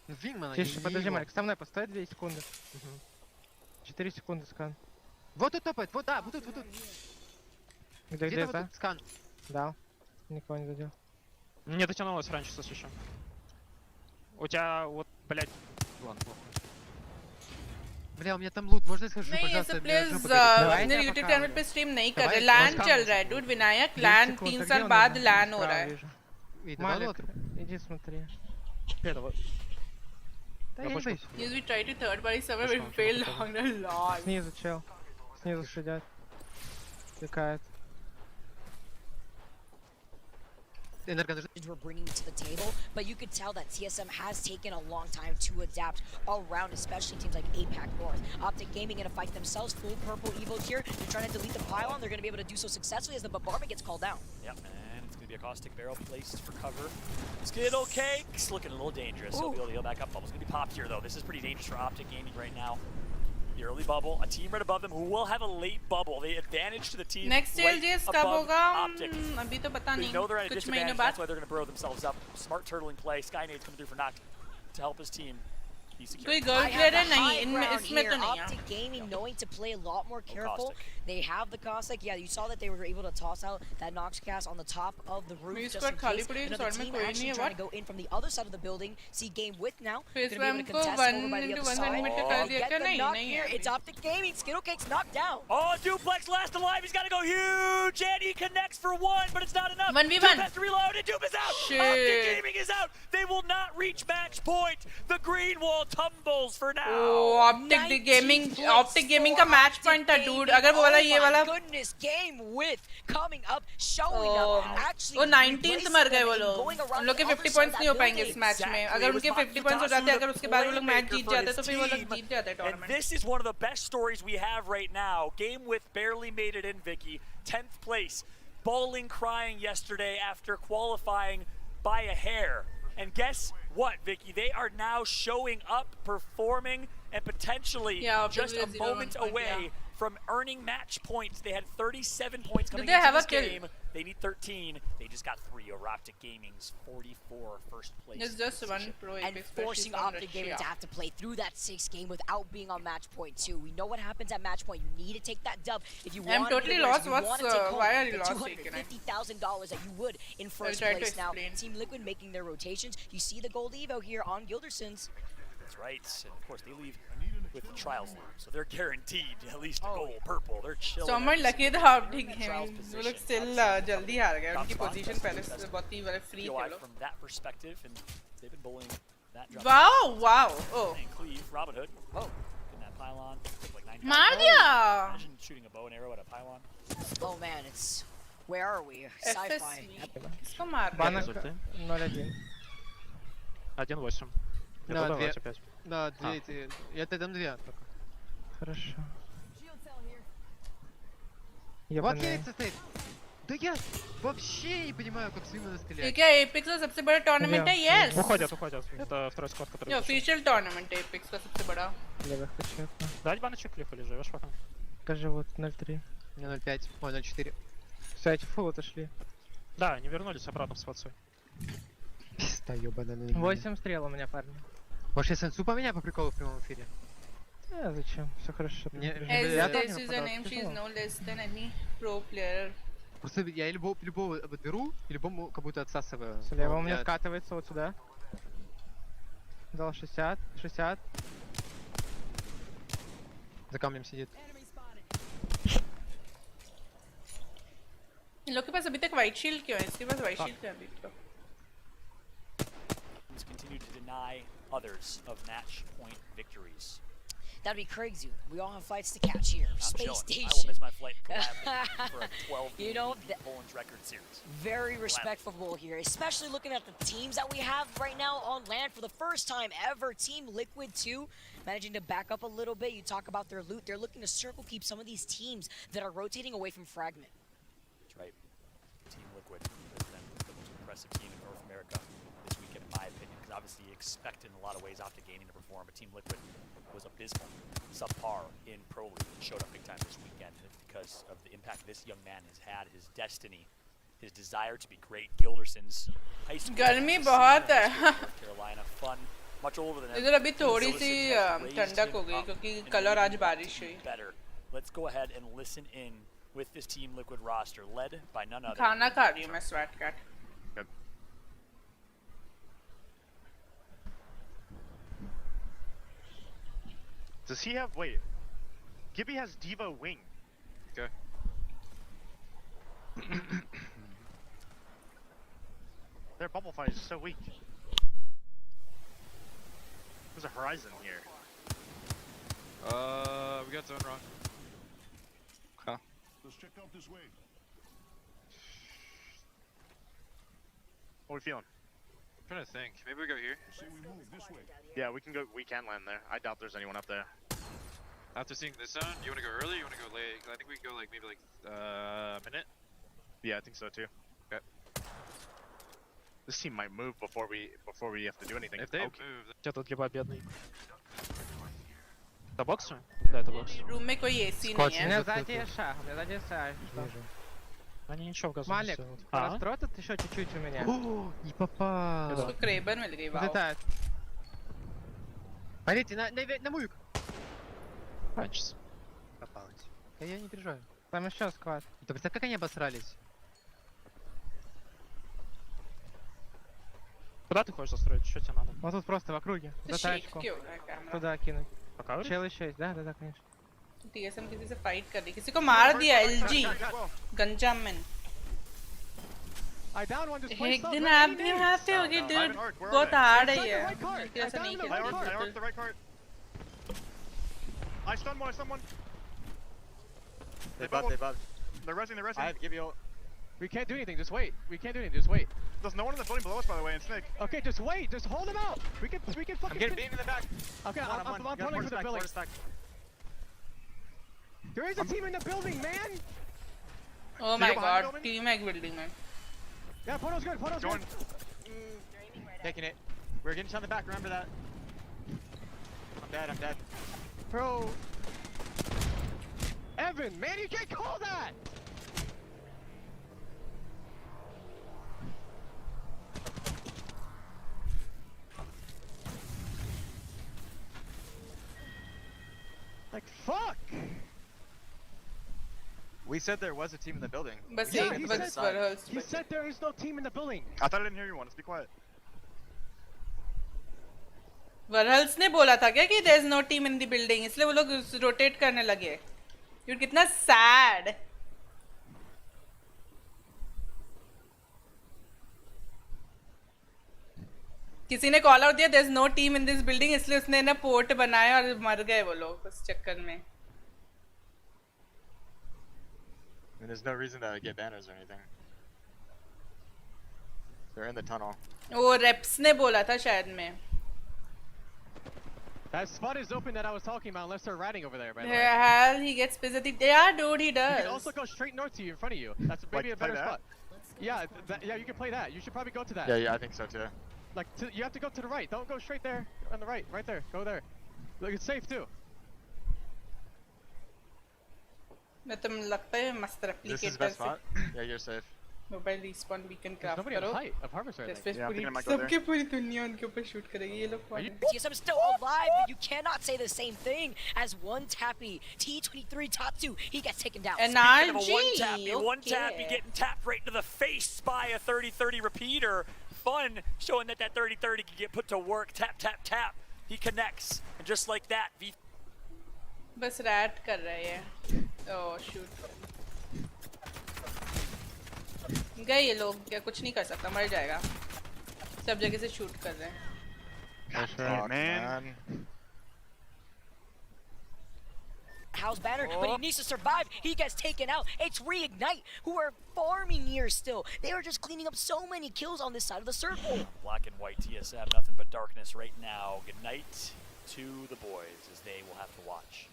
Вингмана, Тише, не подожди, его. Марик, со мной постой 2 секунды. 4 секунды скан. Вот тут топает, вот, да, вот тут. Где, Где-то вот да? тут скан. Дал. Никого не задел. Не дотянулась раньше со свечом. У тебя вот, блять. Ладно, плохо. Бля, у меня там лут, можно я схожу, नहीं ये пожалуйста? सब Меня players жопа горит. अपने YouTube channel पे stream नहीं कर रहे. Давай, लैन давай, चल रहा है dude. विनायक लैन 3 साल बाद लैन हो रहा है. Видно, Малик, вот. иди смотри. Это вот. Да я не боюсь. Yes, we tried to third party server, we failed long a lot. Снизу чел. Снизу сидят. Тыкает. We're bringing to the table, but you could tell that TSM has taken a long time to adapt all around, especially teams like APAC North. Optic Gaming in a fight themselves, full purple Evo here. They're trying to delete the pylon. They're going to be able to do so successfully as the bombardment gets called down. Yep, and it's going to be a caustic barrel placed for cover. Skittle Cakes looking a little dangerous. He'll be able to heal back up. Bubble's gonna be popped here though. This is pretty dangerous for Optic Gaming right now. The early bubble, a team right above them who will have a late bubble. They advantage to the team Next right ALGS कब above होगा? Optic. अभी तो पता They नहीं. know they're at a कुछ महीनों disadvantage. बाद. That's why they're gonna burrow themselves up. Smart turtling play. Skynade's coming through for Noct to help his team. कोई girl player है नहीं इनमें इसमें तो नहीं है. Optic Gaming knowing to play a lot more careful. They have the caustic. Yeah, you saw that they were able to toss out that Nox cast on the top of the roof just in case. Another team actually trying to go in from the other side of the building. See game width now. Gonna be able to contest over by the other side. Get the knock here. It's Optic Gaming. Skittle Cake's knocked down. Oh, Duplex last alive. He's got to go huge, and he connects for one, but it's not enough. 1v1. Dupe has to reload, and Dupe is out. Shit. Optic Gaming is out. They will not reach match point. The green wall tumbles for now. Oh, Optic Gaming का match point था, dude. अगर वो वाला ये वाला. Goodness, game width coming up, showing up. Actually, वो 19th मर गए वो लोग. उन लोग के 50 points नहीं हो पाएंगे इस match में. अगर उनके 50 points हो जाते, अगर उसके बाद वो लोग match जीत जाते, तो फिर वो लोग जीत जाते tournament. And this is one of the best stories we have right now. Game with barely made it in, Vicky. 10th place. Bowling crying yesterday after qualifying by a hair. And guess what, Vicky? They are now showing up, performing, and potentially just a moment away from earning match points. They had 37 points coming into this game. They need 13. They just got 3 over Optic Gaming's 44 first place. It's just one pro and forcing Optic Gaming to have to play through that 6th game without being on match point 2. We know what happens at match point. You need to take that dub if you want. I'm totally lost. Why are you lost? $250,000 that you would in first place. Now, Team Liquid making their rotations. You see the gold Evo here on Gildersons. That's right. And of course, they leave with the trials lead, so they're guaranteed at least a gold, purple. They're chilling. So much lucky था Optic Gaming. वो लोग still जल्दी हार गए. उनकी position पहले से बहुत ही बड़े free थे लोग. From that perspective, and they've been bullying that. Wow. Oh. And Cleave, Robin Hood. Oh. In that pylon. Like 9. मार दिया. Imagine shooting a bow and arrow at a pylon. Oh man, it's where are we? Sci-fi. Kisko मार? Банок 0-1. 1-8. Да, 2. Да, 2. Я там 2 только. Хорошо. Вот яйца стоит. Да я вообще не понимаю, как с ним надо стрелять. ये क्या Apex का सबसे बड़ा tournament है? Yes. Уходят. Это второй сквад, который... Не, official tournament है Apex का सबसे बड़ा. Левых хочу. Дать баночек клифа или живешь пока? Скажи, вот 0-3. 0-5, ой, 0-4. Кстати, фул отошли. Да, они вернулись обратно в спацию. Пизда ёбаная. 8 стрел у меня, парни. Может, я Сенсу поменяю по приколу в прямом эфире? Зачем? Все хорошо. As this is her name, she is no less than any pro player. Просто я любого беру, и любому как будто отсасываю. Слева у меня скатывается вот сюда. Дал 60. За камнем сидит. इन लोग के पास अभी तक white shield क्यों है? इसके पास white shield क्यों है अभी तक? Continue to deny others of match point victories. That'd be crazy. We all have flights to catch here. Space Station. I will miss my flight gladly for a 12 you know, Poland's record series. Very respectable here, especially looking at the teams that we have right now on land for the first time ever. Team Liquid 2 managing to back up a little bit. You talk about their loot. They're looking to circle keep some of these teams that are rotating away from Fragment. That's right. Team Liquid has been the most impressive team in North America this weekend, in my opinion, because obviously you expect in a lot of ways Optic Gaming to perform, but Team Liquid was abysmal, subpar in Pro League, and showed up big time this weekend. And it's because of the impact this young man has had, his destiny, his desire to be great. Gilderson's high school. गर्मी बहुत है. North Carolina, fun, much older than इधर अभी थोड़ी सी ठंडक हो गई क्योंकि कल और आज बारिश हुई. Better. Let's go ahead and listen in with this Team Liquid roster, led by none other. खाना खा रही हूँ मैं Swat Cat. Does he have, wait, Gibby has Diva Wing. Okay. Their bubble fight is so weak. There's a Horizon here. We got zone wrong. Okay. Let's check out this way. What are we feeling? I'm trying to think. Maybe we go here? Say we move this way. Yeah, we can land there. I doubt there's anyone up there. After seeing this zone, you want to go early? You want to go late? I think we can go like maybe like a minute. Yeah, I think so too. Okay. This team might move before we have to do anything. If they Okay. move, это гиба бедный. Это бокс? Да, это бокс. Room में कोई AC नहीं है. У меня сзади шаг, у меня сзади шаг. Они ничего в газу. Малик, расстрой тут еще чуть-чуть у меня. Не попал. उसको क्रेबर मिल गई. Wow. Взлетает. Полите на мувик. Панчс. Попалась. Я не переживаю. Там еще сквад. Ты представь, как они обосрались. Куда ты хочешь застроить? Что тебе надо? Вот тут просто в округе. За тачку. Туда Туда кинуть. Пока Чел еще есть, да, конечно. TSM किसी से fight कर रही, किसी को मार दिया LG गंजाम में. एक दिन आप भी हाथे होगे dude. बहुत हार्ड है ये. ऐसा नहीं I the right cart. I stun one. They buff. They're resing. I have to give you. We can't do anything. Just wait. Just wait. There's no one in the building below us, by the way, and Snake. Okay, just wait. Just hold him out. We can fucking. I'm getting beamed in the back. Okay, I'm pulling for the building. There is a team in the building, man. Oh my god, team एक building में. Yeah, Pono's good. Join. Taking it. We're getting shot in the back. Remember that. I'm dead. Bro. Evan, man, you can't call that. Like, fuck! We said there was a team in the building. बस Yeah, एक बस Varhals. he said there is no team in the building. I thought I didn't hear you once. Be quiet. Varhals ने बोला था क्या कि there is no team in the building, इसलिए वो लोग rotate करने लगे. Dude कितना sad. किसी ने कॉल आउट दिया there is no team in this building, इसलिए उसने ना पोर्ट बनाया और मर गए वो लोग उस चक्कर में. And there's no reason to get banners or anything. They're in the tunnel. वो reps ने बोला था शायद में. That spot is open that I was talking about, unless they're riding over there, by the way. Hell, he gets busy. Yeah, dude, he You does. can also go straight north to you, in front of you. That's maybe a better spot. Yeah, yeah, you can play that. You should probably go to that. Yeah, I think so too. Like, you have to go to the right. Don't go straight there. On the right, right there. Go there. Look, it's safe too. मैं तुम लगता है मस्त This is the best spot. Yeah, you're safe. Mobile respawn beacon There's craft nobody करो. on height of Hyperx right फिर now. पूरी सबके पूरी दुनिया उनके ऊपर शूट करेगी ये लोग. TSM is still alive, but you cannot say the same thing as one tappy. T23 Tatsu, he gets taken down. And Speaking of a one tappy getting tapped right into the face by a 30-30 repeater. Fun, showing that 30-30 can get put to work. Tap, tap, tap. He connects, and just like that, बस rat कर रहे हैं. ओह shoot. गए ये लोग, क्या कुछ नहीं कर सकता, मर जाएगा. सब जगह से शूट कर रहे हैं. That's right, man. House banner, but he needs to survive. He gets taken out. It's Reignite, who are farming here still. They are just cleaning up so many kills on this side of the circle. Black and white TSM, nothing but darkness right now. Good night to the boys, as they will have to watch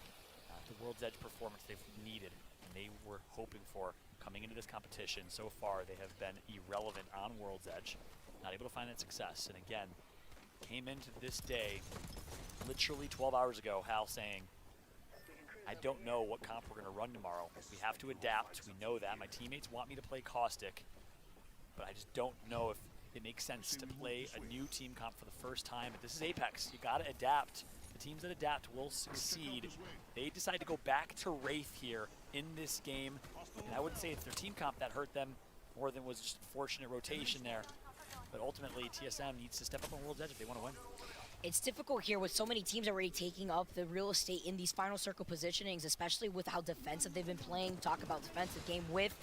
the World's Edge performance they've needed and they were hoping for coming into this competition. So far, they have been irrelevant on World's Edge, not able to find that success. And again, came into this day literally 12 hours ago, Hal saying, I don't know what comp we're going to run tomorrow. We have to adapt. We know that. My teammates want me to play Caustic, but I just don't know if it makes sense to play a new team comp for the first time. But this is Apex. You got to adapt. The teams that adapt will succeed. They decide to go back to Wraith here in this game. And I wouldn't say it's their team comp that hurt them more than was just unfortunate rotation there. But ultimately, TSM needs to step up on World's Edge if they want to win. It's difficult here with so many teams already taking up the real estate in these final circle positionings, especially with how defensive they've been playing. Talk about defensive game with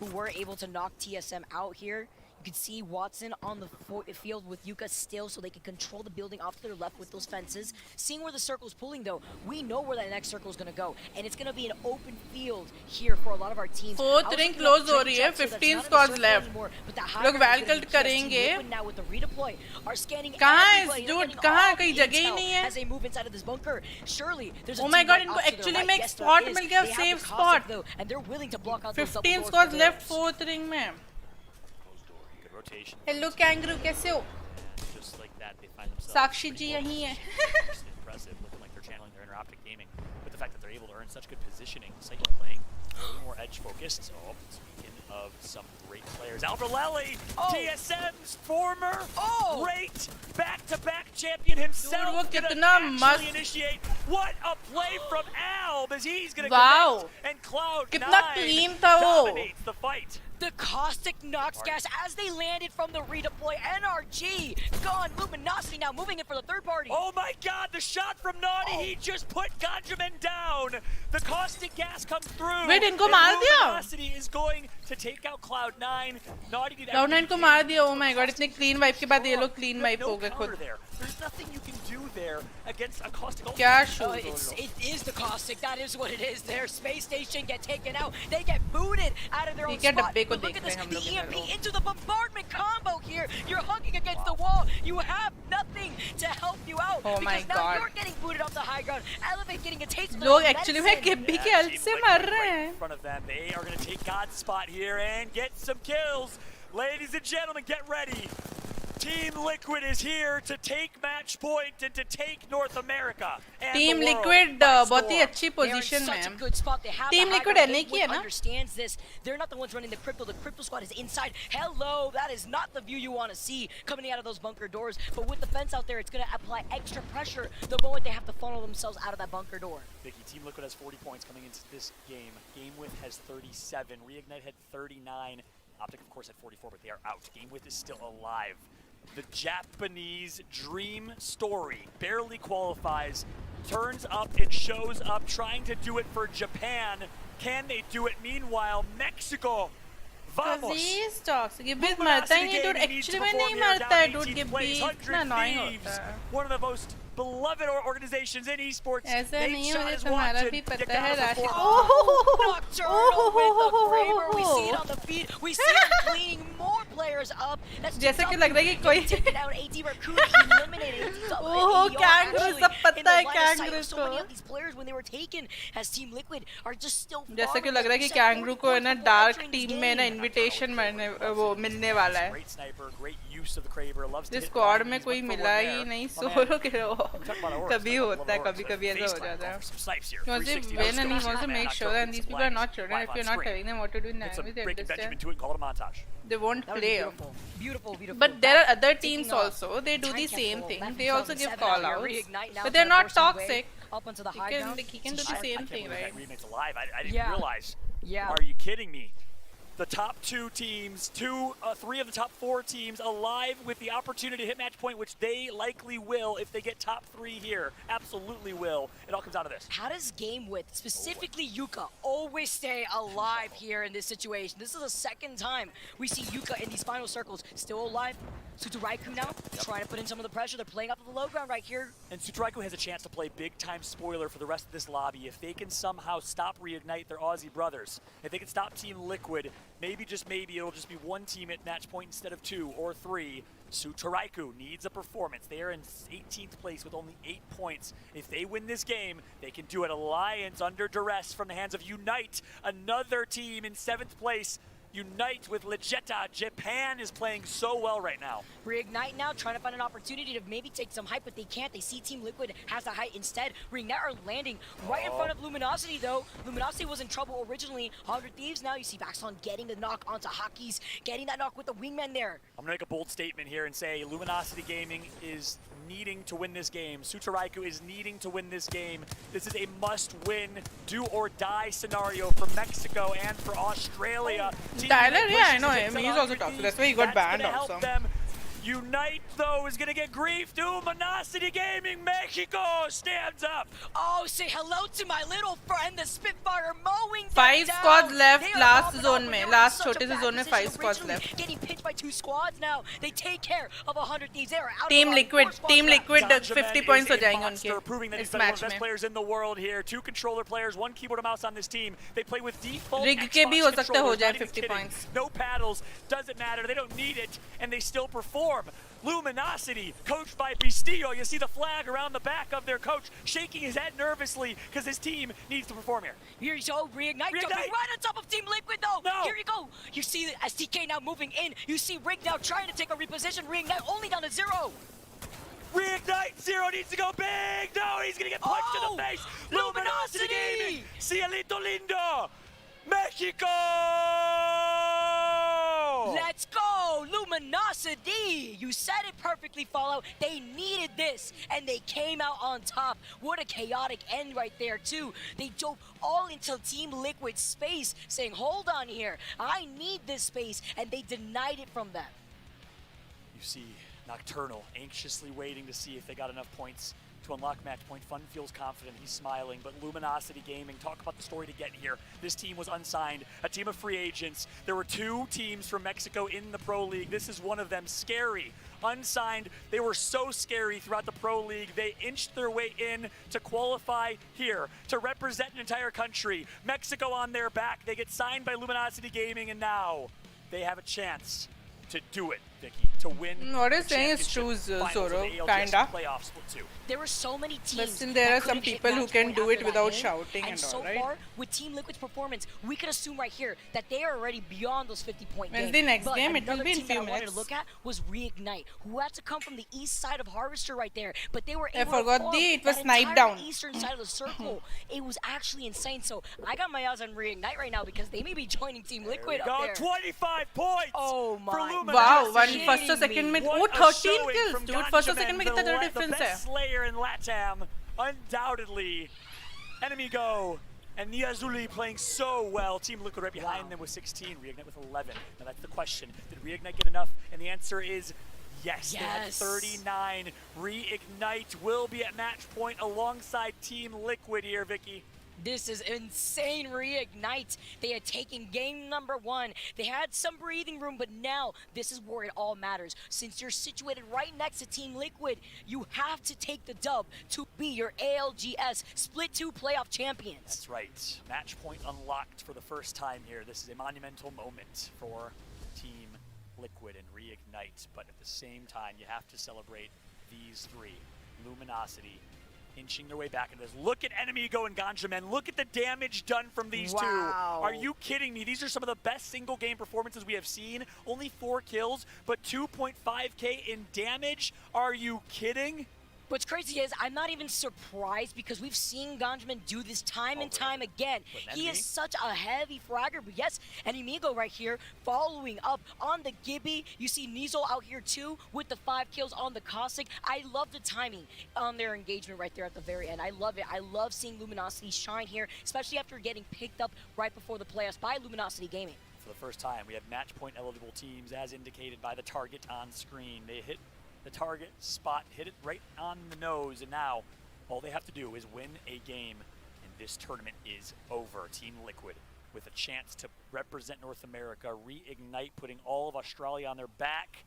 who were able to knock TSM out here. You can see Watson on the field with Yuka still, so they can control the building off to their left with those fences. Seeing where the circle's pulling, though, we know where that next circle is going to go, and it's going to be an open field here for a lot of our teams. Fourth ring close हो रही है, 15 squads left. लोग valcult करेंगे. Now with the redeploy, are scanning. कहाँ है dude? कहाँ कहीं जगह ही नहीं है? As they move inside of this bunker, surely there's a oh my team god, right इनको off to their actually right. make Yes, there spot is. मिल गया, They have safe the spot. Cossack, though, and they're willing to block out those 15 double squads doors left for those. fourth ring में. rotation. Hello kangaroo, कैसे हो? Just like that, they find themselves. साक्षी जी यहीं है. Impressive, looking like they're channeling their inner optic gaming. But the fact that they're able to earn such good positioning, Cycle playing a little more edge focused. Oh, speaking of some great players, Alvarelli, TSM's former great back-to-back champion himself. Dude, gonna actually initiate. What a play from Alb as he's gonna connect, and Cloud9 dominates the fight. The caustic knocks gas as they landed from the redeploy. NRG gone. Luminosity now moving in for the third party. Oh my god, the shot from Naughty. He just put Ganjamin down. The caustic gas comes through. Wait, इनको मार दिया? Luminosity is going to take out Cloud9. Naughty did Cloud9 को मार दिया. Oh my god, इतने clean wipe के बाद ये लोग clean wipe हो गए खुद. There's nothing you can do there against a caustic. क्या shoot? It is the caustic. That is what it is. Their space station get taken out. They get booted out of their own spot. But look at this. The EMP into the bombardment combo here. You're hugging against the wall. You have nothing to help you out. Oh my because now god. you're getting booted off the high ground. Elevate getting a taste of लोग the actually में किब्बी के ult से मर रहे हैं. In front of them, they are going to take God's spot here and get some kills. Ladies and gentlemen, get ready. Team Liquid is here to take match point and to take North America. Team Liquid बहुत ही अच्छी position में है. Team Liquid NA की है ना? Understands this. They're not the ones running the crypto. The crypto squad is inside. Hello, that is not the view you want to see coming out of those bunker doors. But with the fence out there, it's going to apply extra pressure the moment they have to funnel themselves out of that bunker door. Vicky, Team Liquid has 40 points coming into this game. GameWith has 37. Reignite had 39. Optic, of course, had 44, but they are out. GameWith is still alive. The Japanese dream story barely qualifies, turns up and shows up, trying to do it for Japan. Can they do it? Meanwhile, Mexico. Vamos! Gibby मरता ही नहीं, dude. Actually में नहीं मरता है, dude. Gibby इतना annoying होता है. One of the most beloved organizations in esports. ऐसा नहीं है, मुझे तुम्हारा भी पता है राशि. Nocturnal with the Kraber. We see it on the feed. We see it cleaning more players up. That's जैसे कि लग रहा है कि कोई taken out AT Raccoon eliminated. kangaroo सब पता है kangaroo So many of these players when they were taken as Team Liquid are just still. जैसे कि लग रहा है कि kangaroo को है ना dark team में ना invitation मिलने वाला है. Great sniper, great use of the Kraber. Loves to जिस squad में कोई मिला ही नहीं, solo के कभी होता है, कभी ऐसा हो जाता है. Because when and he wants to make sure that these people are not children. If you're not telling them what to do in the enemy, they understand. They won't play. Beautiful. But there are other teams also. They do the same thing. They also give call-outs, but they're not toxic. Up onto the high ground. He can do the same thing, right? Remakes alive. I didn't realize. Yeah. Are you kidding me? The top two teams, three of the top four teams alive with the opportunity to hit match point, which they likely will if they get top three here. Absolutely will. It all comes down to this. How does GameWith, specifically Yuka, always stay alive here in this situation? This is the second time we see Yuka in these final circles. Still alive. Suturaiku now, trying to put in some of the pressure. They're playing up to the low ground right here. And Suturaiku has a chance to play big-time spoiler for the rest of this lobby. If they can somehow stop Reignite, their Aussie brothers, if they can stop Team Liquid, maybe, just maybe, it'll just be one team at match point instead of 2 or 3. Suturaiku needs a performance. They are in 18th place with only 8 points. If they win this game, they can do it. Alliance under duress from the hands of Unite, another team in 7th place. Unite with Legetta. Japan is playing so well right now. Reignite now, trying to find an opportunity to maybe take some height, but they can't. They see Team Liquid has the height instead. Reignite are landing right in front of Luminosity, though. Luminosity was in trouble originally. 100 Thieves now. You see Baxon getting the knock onto Hockey's, getting that knock with the wingman there. I'm going to make a bold statement here and say Luminosity Gaming is needing to win this game. Suturaiku is needing to win this game. This is a must-win, do-or-die scenario for Mexico and for Australia. Tyler, yeah, I know him. He's also toxic. That's why he got banned also. Unite, though, is going to get griefed. Luminosity Gaming Mexico stands up. Oh, say hello to my little friend, the Spitfire mowing 5 squads left last zone में. Last छोटे से zone में 5 squads left. Getting pinched by 2 squads now. They take care of 100 Thieves. They are out. Team Liquid 50 points हो जाएंगे उनके. Proving that he's one of the best players in the world here. 2 controller players, 1 keyboard and mouse on this team. They play with default Rig के भी हो सकता है हो जाए 50 points. points. No paddles. Doesn't matter. They don't need it, and they still perform. perform. Luminosity, coached by Bistillo. You see the flag around the back of their coach, shaking his head nervously because his team needs to perform here. Here you go, Reignite jumping right on top of Team Liquid though. No. Here you go. You see as TK now moving in. You see Rig now trying to take a reposition. Reignite only down to 0. Reignite, 0 needs to go big. No, he's gonna get punched in the face. Luminosity Gaming, Cielito Lindo, Mexico. Let's go, Luminosity! You said it perfectly, Fallout. They needed this, and they came out on top. What a chaotic end right there, too. They dove all into Team Liquid's space, saying, hold on here, I need this space, and they denied it from them. You see Nocturnal anxiously waiting to see if they got enough points to unlock match point. Fun feels confident, he's smiling, but Luminosity Gaming, talk about the story to get here. This team was unsigned, a team of free agents. There were 2 teams from Mexico in the Pro League. This is one of them, scary. Unsigned, they were so scary throughout the Pro League. They inched their way in to qualify here, to represent an entire country. Mexico on their back, they get signed by Luminosity Gaming, and now they have a chance to do it, Vicky, to win. What is saying is true, Zoro, kinda. There were so many teams. But still there are some people who can do it without shouting and all, right? So far, with Team Liquid's performance, we can assume right here that they are already beyond those 50-point games. When's the next game? It will be in few minutes. I wanted minutes. to look at was Reignite, who had to come from the east side of Harvester right there, but they were able I forgot to it was that sniped entire down. eastern side of the circle. It was actually insane. So I got my eyes on Reignite right now because they may be joining Team Liquid up there. 25 points. Oh my! Wow, one first or second में, oh 13 kills, dude. First or second में कितना ज़्यादा difference है? The best slayer in LATAM, undoubtedly. Enemy Go and Niazuli playing so well. Team Liquid right behind them with 16. Reignite with 11. Now that's the question. Did Reignite get enough? And the answer is yes. They had 39. Reignite will be at match point alongside Team Liquid here, Vicky. This is insane, Reignite. They had taken game number 1. They had some breathing room, but now this is where it all matters. Since you're situated right next to Team Liquid, you have to take the dub to be your ALGS Split 2 playoff champions. That's right. Match point unlocked for the first time here. This is a monumental moment for Team Liquid and Reignite, but at the same time, you have to celebrate these 3. Luminosity inching their way back into this. Look at Enemy Go and Ganja Men. Look at the damage done from these 2. Are you kidding me? These are some of the best single game performances we have seen. Only 4 kills, but 2.5k in damage. Are you kidding? What's crazy is I'm not even surprised because we've seen Ganjaman do this time and time again. He is such a heavy fragger, but yes, Enemigo right here following up on the Gibby. You see Nizo out here too with the 5 kills on the Caustic. I love the timing on their engagement right there at the very end. I love it. I love seeing Luminosity shine here, especially after getting picked up right before the playoffs by Luminosity Gaming. For the first time, we have match point eligible teams as indicated by the target on screen. They hit the target spot, hit it right on the nose, and now all they have to do is win a game, and this tournament is over. Team Liquid with a chance to represent North America, Reignite putting all of Australia on their back.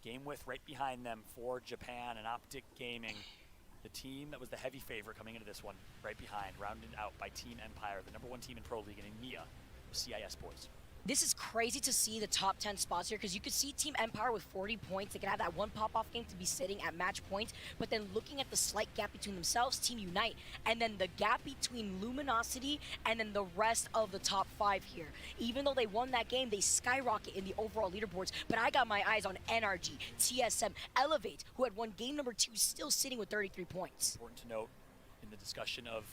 Game with right behind them for Japan and Optic Gaming. The team that was the heavy favorite coming into this one, right behind, rounded out by Team Empire, the #1 team in Pro League, and EMEA, the CIS boys. This is crazy to see the top 10 spots here because you could see Team Empire with 40 points. They could have that one pop-off game to be sitting at match points, but then looking at the slight gap between themselves, Team Unite, and then the gap between Luminosity and then the rest of the top 5 here. Even though they won that game, they skyrocket in the overall leaderboards, but I got my eyes on NRG, TSM, Elevate, who had won game number 2, still sitting with 33 points. Important to note in the discussion of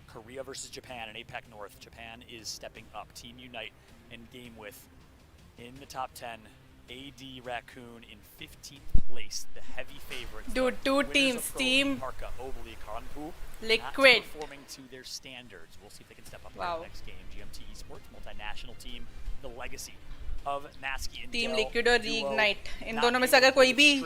Korea versus Japan and APAC North, Japan is stepping up. Team Unite in game with in the top 10, AD Raccoon in 15th place, the heavy favorite. Dude, 2 teams, Team Parka, Obali, Kanpu, Liquid not performing to their standards. We'll see if they can step up in wow. the next game. GMT Esports, multinational team, the legacy of Nasky and Team Dell Liquid और duo, Reignite इन दोनों में से अगर कोई भी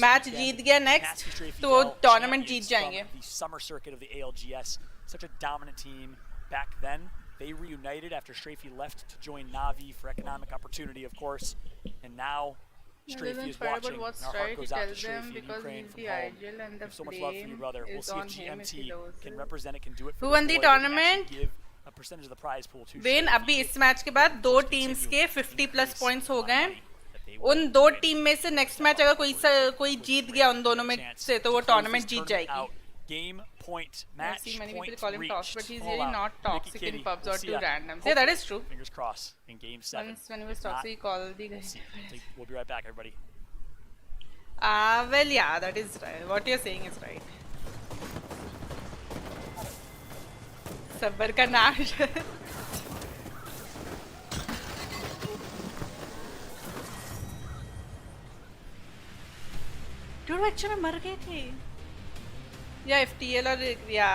match जीत गया next तो tournament जीत जाएंगे. The summer circuit of the ALGS, such a dominant team back then. They reunited after Strafey left to join Navi for economic opportunity, of course, and now Strafey is watching, and our heart goes out to Strafey in Ukraine from home. We have so much love for you, brother. We'll see if GMT can represent it, can do it for Who won the tournament? give a percentage of the prize pool to Win, अभी इस match के बाद 2 teams के 50+ points हो गए. उन दो team में से नेक्स्ट मैच अगर कोई जीत गया उन दोनों में से तो वो टूर्नामेंट जीत जाएगी. Game point, match see many point people call him reached. toxic, but he's All really out. not toxic Nicky in Kitty, pubs we'll or see too ya. random. Yeah, that is true. Fingers crossed in game 7. Once when he was toxic, he called the guy. We'll be right back, everybody. Well, yeah, that is right. What you're saying is right. Sabbar ka nash. Dude, बच्चे में मर गए थे. या FTL और या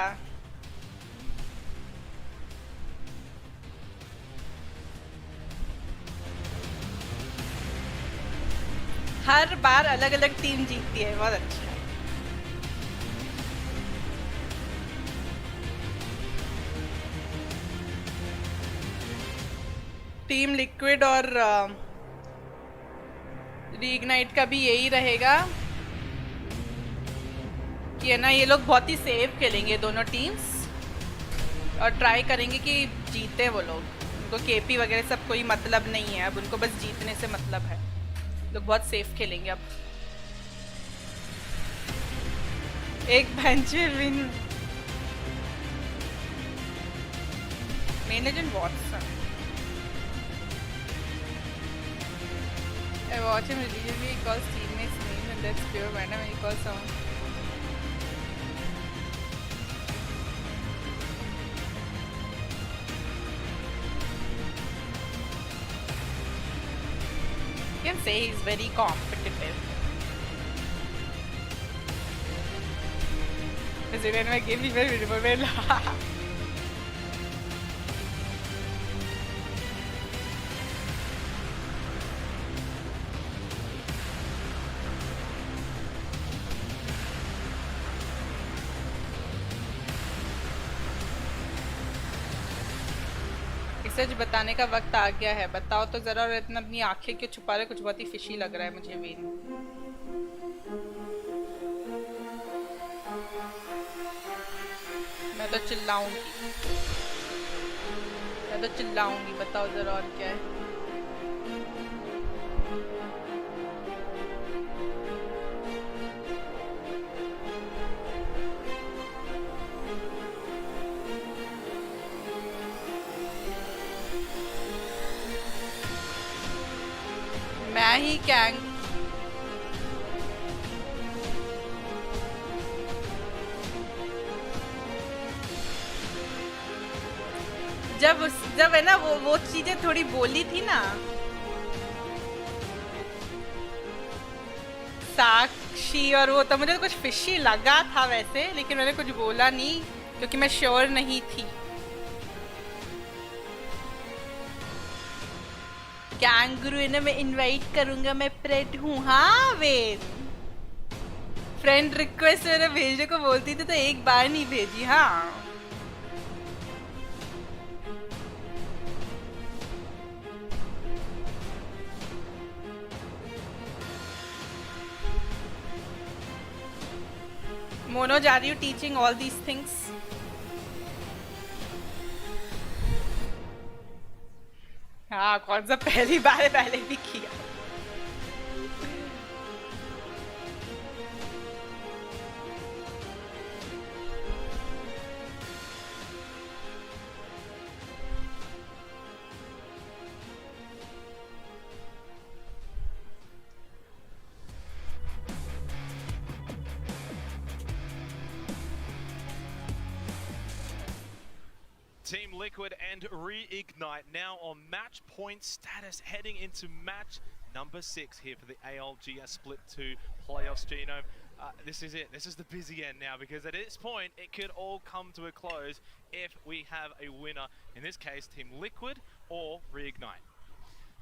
हर बार अलग अलग टीम जीतती है. बहुत अच्छा है. टीम लिक्विड और रीइग्नाइट का भी यही रहेगा कि है ना, ये लोग बहुत ही सेफ खेलेंगे दोनों टीम्स और ट्राई करेंगे कि जीते वो लोग. उनको केपी वगैरह सब कोई मतलब नहीं है. अब उनको बस जीतने से मतलब है. लोग बहुत सेफ खेलेंगे अब. एक bench win main agent Watson. I watch him religiously. He calls teammates names and that's pure random when he calls someone. You can say he's very competitive. Is it when I give me very beautiful? सच बताने का वक्त आ गया है. बताओ तो जरा. और इतना अपनी आंखें क्यों छुपा रहे? कुछ बहुत ही फिशी लग रहा है मुझे भी. मैं तो चिल्लाऊंगी. बताओ जरा और क्या है. मैं ही कैंग जब है ना वो चीजें थोड़ी बोली थी ना साक्षी और वो, तो मुझे कुछ फिशी लगा था वैसे, लेकिन मैंने कुछ बोला नहीं क्योंकि मैं श्योर नहीं थी. कैंगरू है ना, मैं इनवाइट करूंगा. मैं प्रेड हूँ. हाँ वेद फ्रेंड रिक्वेस्ट मैंने भेजने को बोलती थी तो एक बार नहीं भेजी. हाँ Monoj, are you teaching all these things? हाँ कौन सा पहली बार पहले भी किया. Team Liquid and Reignite now on match point status, heading into match number 6 here for the ALGS Split 2 playoffs. Genome, this is it. This is the busy end now, because at this point it could all come to a close if we have a winner. In this case, Team Liquid or Reignite.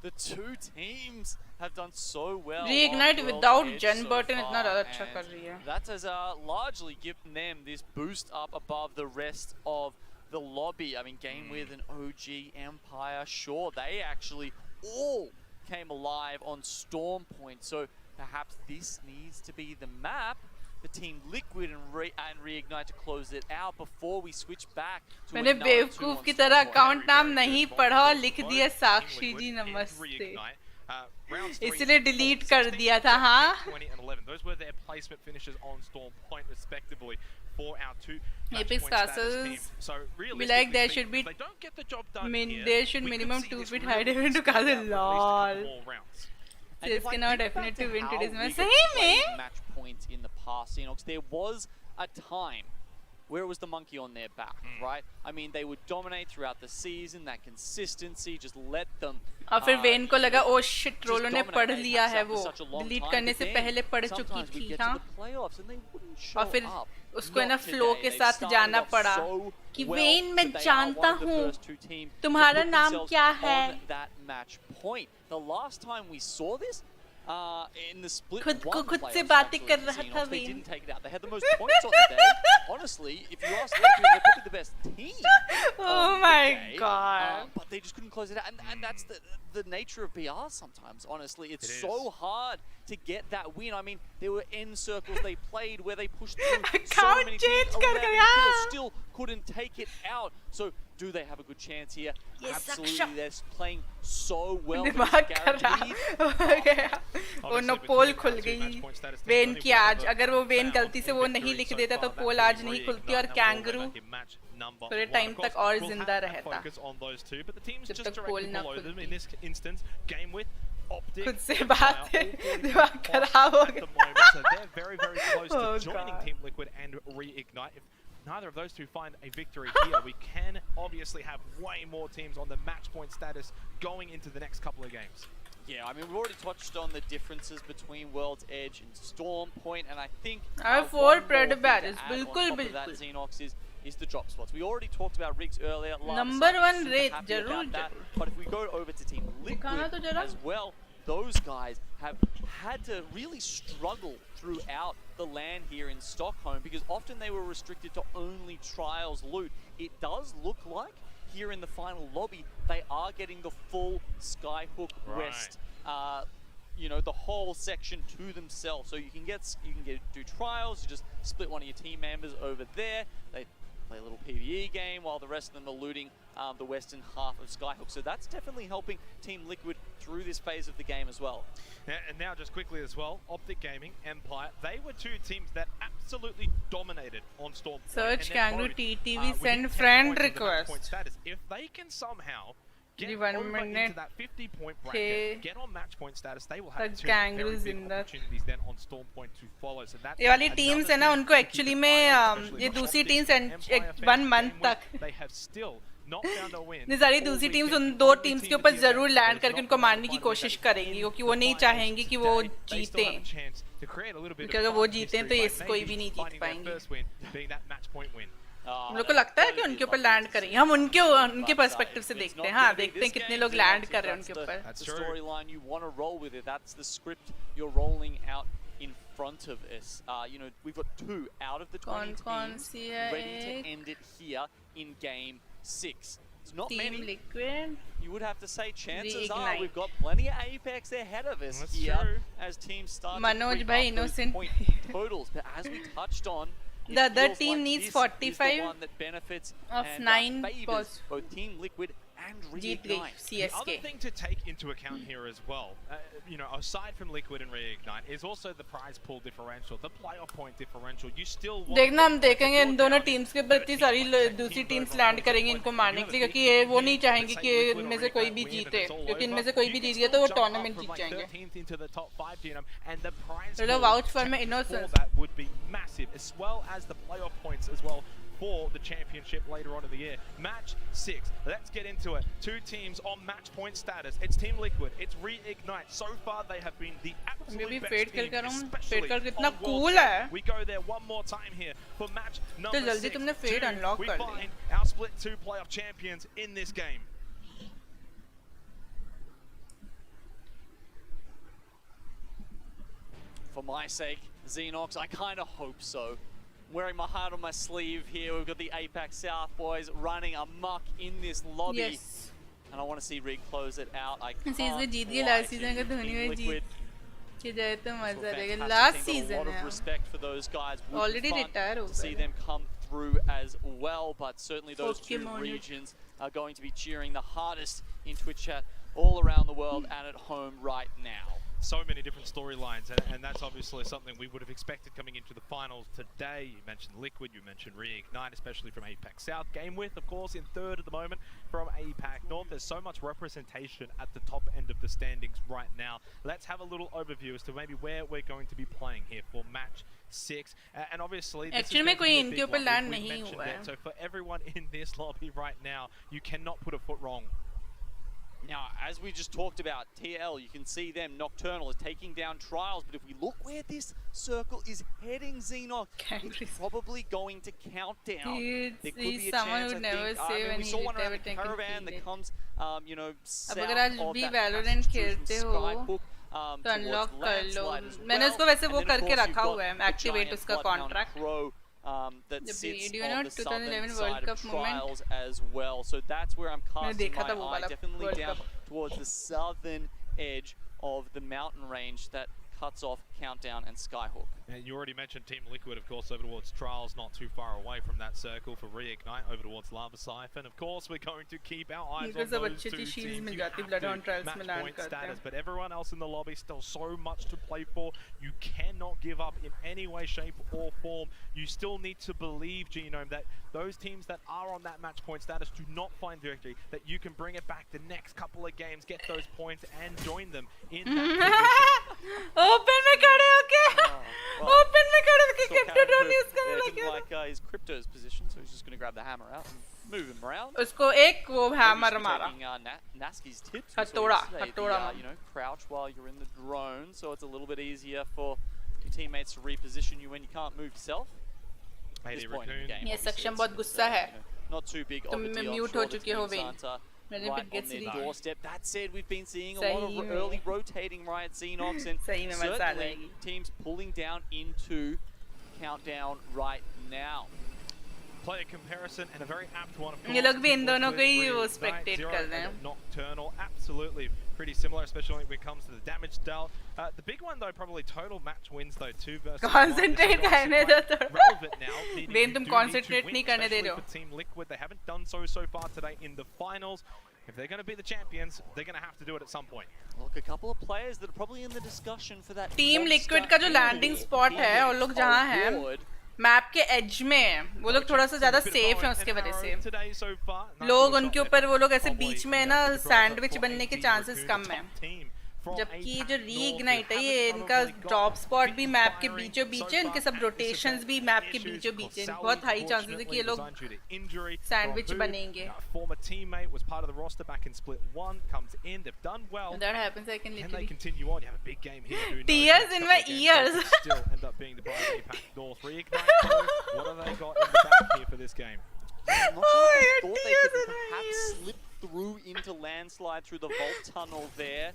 The two teams have done so well. Reignite without Jen Burton is not अच्छा कर रही है. That has largely given them this boost up above the rest of the lobby. I mean, game with an OG Empire, sure, they actually all came alive on Storm Point, so perhaps this needs to be the map for Team Liquid and Reignite to close it out before we switch back to मैंने बेवकूफ की तरह account नाम नहीं पढ़ा और लिख दिया साक्षी जी. नमस्ते. rounds 3, इसलिए delete कर 16, दिया था, हाँ? 20 and 11. Those were their placement finishes on Storm Point respectively for our two match Apex point status Castles teams. So be like there realistically should be if they don't get the job done here, there should we could minimum see 2 this feet really hide even to stand out Castle. for at least a couple Lol. more rounds. And if I इसके now think back definitive to win how today's match. Riga सही played में? match points in the past, Xenox, there was a time where it was the monkey on their back, right? I mean, they would dominate throughout the season, that consistency, just let them. और फिर when को लगा oh shit रोलो ने पढ़ लिया है वो delete करने से पहले पढ़ चुकी थी हाँ और फिर उसको है ना फ्लो के साथ जाना पड़ा कि वेन मैं जानता हूँ तुम्हारा नाम क्या है The last time we saw this in the split खुद से बातें कर रहा था they when didn't take it out. They had the most points on the day. Honestly, if you ask a lot of people, they're probably the best team. Oh my god. But they just couldn't close it out. And that's the nature of BR sometimes, honestly. It's so hard to get that win. I mean, there were N circles they played where they pushed through so many teams, 11 kills, still couldn't take it out. So do they have a good chance here? Yes, absolutely. They're playing so well. दिमाग खराब हो गया वो no पोल खुल गई when की आज अगर वो वेन गलती से वो नहीं लिख देता तो पोल आज नहीं खुलती और कैंगरू थोड़े टाइम तक और जिंदा रहता जब तक पोल ना खुलती खुद से बात है दिमाग खराब हो गया Neither of those two find a victory here. We can obviously have way more teams on the match point status going into the next couple of games. Yeah, I mean, we've already touched on the differences between World's Edge and Storm Point, and I think our 4 Predator badges, bilkul that Xenox is the drop spots. We already talked about rigs earlier. Number 1 rate, jarur. But if we go over to Team Liquid as well, those guys have had to really struggle throughout the LAN here in Stockholm because often they were restricted to only trials loot. It does look like here in the final lobby they are getting the full Skyhook West, you know, the whole section to themselves. So you can do trials. You just split one of your team members over there. They play a little PvE game while the rest of them are looting the western half of Skyhook. So that's definitely helping Team Liquid through this phase of the game as well. And now just quickly as well, Optic Gaming, Empire, they were two teams that absolutely dominated on Storm. Search Kangaroo TTV send friend request. If they can somehow get over into that 50-point bracket, get on match point status, they will have two very big opportunities then on Storm Point to follow. So that's ये वाली teams है ना उनको actually में ये दूसरी teams 1 month तक they have still ये सारी दूसरी टीम्स उन 2 टीम्स के ऊपर जरूर लैंड करके उनको मारने की कोशिश करेंगी क्योंकि वो नहीं चाहेंगे कि वो जीतें क्योंकि अगर वो जीतें तो ये कोई भी नहीं जीत पाएंगे हम लोग को लगता है कि उनके ऊपर लैंड करेंगे हम उनके पर्सपेक्टिव से देखते हैं हाँ देखते हैं कितने लोग लैंड कर रहे हैं उनके ऊपर That's the storyline you want to roll with it. That's the script you're rolling out in front of us. You know, we've got 2 out of the 20 teams ready to end it here in game 6. It's not Team many. Liquid. You would have to say chances are Reignite. we've got plenty of Apex ahead of us here as teams start Manoj to bhai creep up those innocent. point totals. But as we touched on, The other feels team like needs this 45 is the one that benefits of and, 9 favors pos. both Team Liquid and जीत गई Reignite. The CSK other thing to take into account here as well, you know, aside from Liquid and Reignite, is also the prize pool differential, the playoff point differential. You still want देखना हम देखेंगे इन दोनों teams के ऊपर इतनी सारी दूसरी teams land करेंगी इनको मारने के लिए क्योंकि ये वो नहीं चाहेंगे कि इनमें से कोई भी जीते क्योंकि इनमें से कोई भी जीत गया तो वो टूर्नामेंट जीत जाएंगे चलो वाउच फॉर मैं innocence that would be massive, as well as the playoff points as well for the championship later on in the year. Match 6, let's get into it. 2 teams on match point status. It's Team Liquid, it's Reignite. So far they have been the absolute best team, especially on World Cup. We go there one more time here for match number 6. We find our split 2 playoff champions in this game. For my sake, Xenox, I kind of hope so. Wearing my heart on my sleeve here. We've got the Apex South boys running amok in this lobby. Yes. And I want to see Rig close it out. I can't season जीत गई lie last to season you, का Dhoni Team में Liquid. जीत के जाए तो मजा Well, आएगा fantastic last team, got a season lot of है respect for those guys. Would be Already fun retired to हो see गए them come through as well, but certainly those 2 Pokemon. regions are going to be cheering the hardest in Twitch chat all around the world and at home right now. So many different storylines, and that's obviously something we would have expected coming into the finals today. You mentioned Liquid, you mentioned Reignite, especially from APAC South. Game With, of course, in third at the moment from APAC North. There's so much representation at the top end of the standings right now. Let's have a little overview as to maybe where we're going to be playing here for match 6. And obviously, this actually, is going to be a big one. land We nahi mentioned hua hai. it. So for everyone in this lobby right now, you cannot put a foot wrong. Now, as we just talked about, TL, you can see them, Nocturnal is taking down Trials, but if we look where this circle is heading, Xenox, it's probably going to count down. Dude, There could be a someone chance, would I never think. say when we he saw one around would the never caravan that comes, you know, south अब अगर आज of भी that Valorant passage through खेलते from हो Skyhook, तो towards unlock कर लो Landslide as मैंने well. उसको वैसे And वो then, of करके course, रखा you've हुआ है got the एक्टिवेट giant उसका Bloodhound कॉन्ट्रैक्ट Crow, that जब sits do you know on the southern 2011 side World of Cup moment Trials as well. So that's where I'm casting देखा my था वो eye, वाला definitely World down Cup towards the southern edge of the mountain range that cuts off Countdown and Skyhook. And you already mentioned Team Liquid, of course, over towards Trials, not too far away from that circle for Reignite, over towards Lava Siphon. Of course, we're going to keep our eyes on those two teams. You have to match point status, but everyone else in the lobby still so much to play for. You cannot give up in any way, shape, or form. You still need to believe, Genome, that those teams that are on that match point status do not find victory, that you can bring it back the next couple of games, get those points, and join them in that position. Open में खड़े होके open में खड़े होके crypto drone use करने लगे Didn't like his Crypto's position, so he's just going to grab the hammer out and move him around. उसको एक वो हैमर मारा Naski's tips. हथौड़ा You know, crouch while you're in the drone, so it's a little bit easier for your teammates to reposition you when you can't move yourself. At this point in the game, ये सक्षम बहुत गुस्सा है not too big of a तुम deal. Mute हो चुके हो when Right on their doorstep. That said, we've been seeing a lot of early rotating Riot Xenox and certainly teams pulling down into Countdown right now. Player comparison and a very apt one. ये लोग भी इन दोनों को ही वो स्पेक्टेट कर रहे हैं. Nocturnal, absolutely pretty similar, especially when it comes to the damage dealt. The big one though, probably total match wins though, 2 versus 1. Concentrate करने दो तो. Relevant now. वेन तुम concentrate नहीं करने दे रहे हो. For Team Liquid, they haven't done so far today in the finals. If they're going to be the champions, they're going to have to do it at some point. Look, a couple of players that are probably in the discussion for that. Team Liquid का जो landing spot है और लोग जहाँ हैं map के as में वो लोग थोड़ा सा ज्यादा सेफ हैं उसके वजह से लोग उनके ऊपर वो लोग ऐसे बीच में ना सैंडविच बनने के चांसेस कम हैं जबकि जो रीइग्नाइट है ये इनका ड्रॉप स्पॉट भी मैप के बीचों बीच है इनके सब रोटेशंस भी मैप के बीचों बीच है बहुत हाई चांसेस है कि ये लोग सैंडविच बनेंगे former teammate was part of the roster back in split 1 comes in they've done well that happens I can literally they continue on. You have a big game here. Tears in my ears. Still end up being the bright APAC North Reignite. What have they got in the back here for this game? I'm not sure if they thought they could perhaps slip through into Landslide through the vault tunnel there.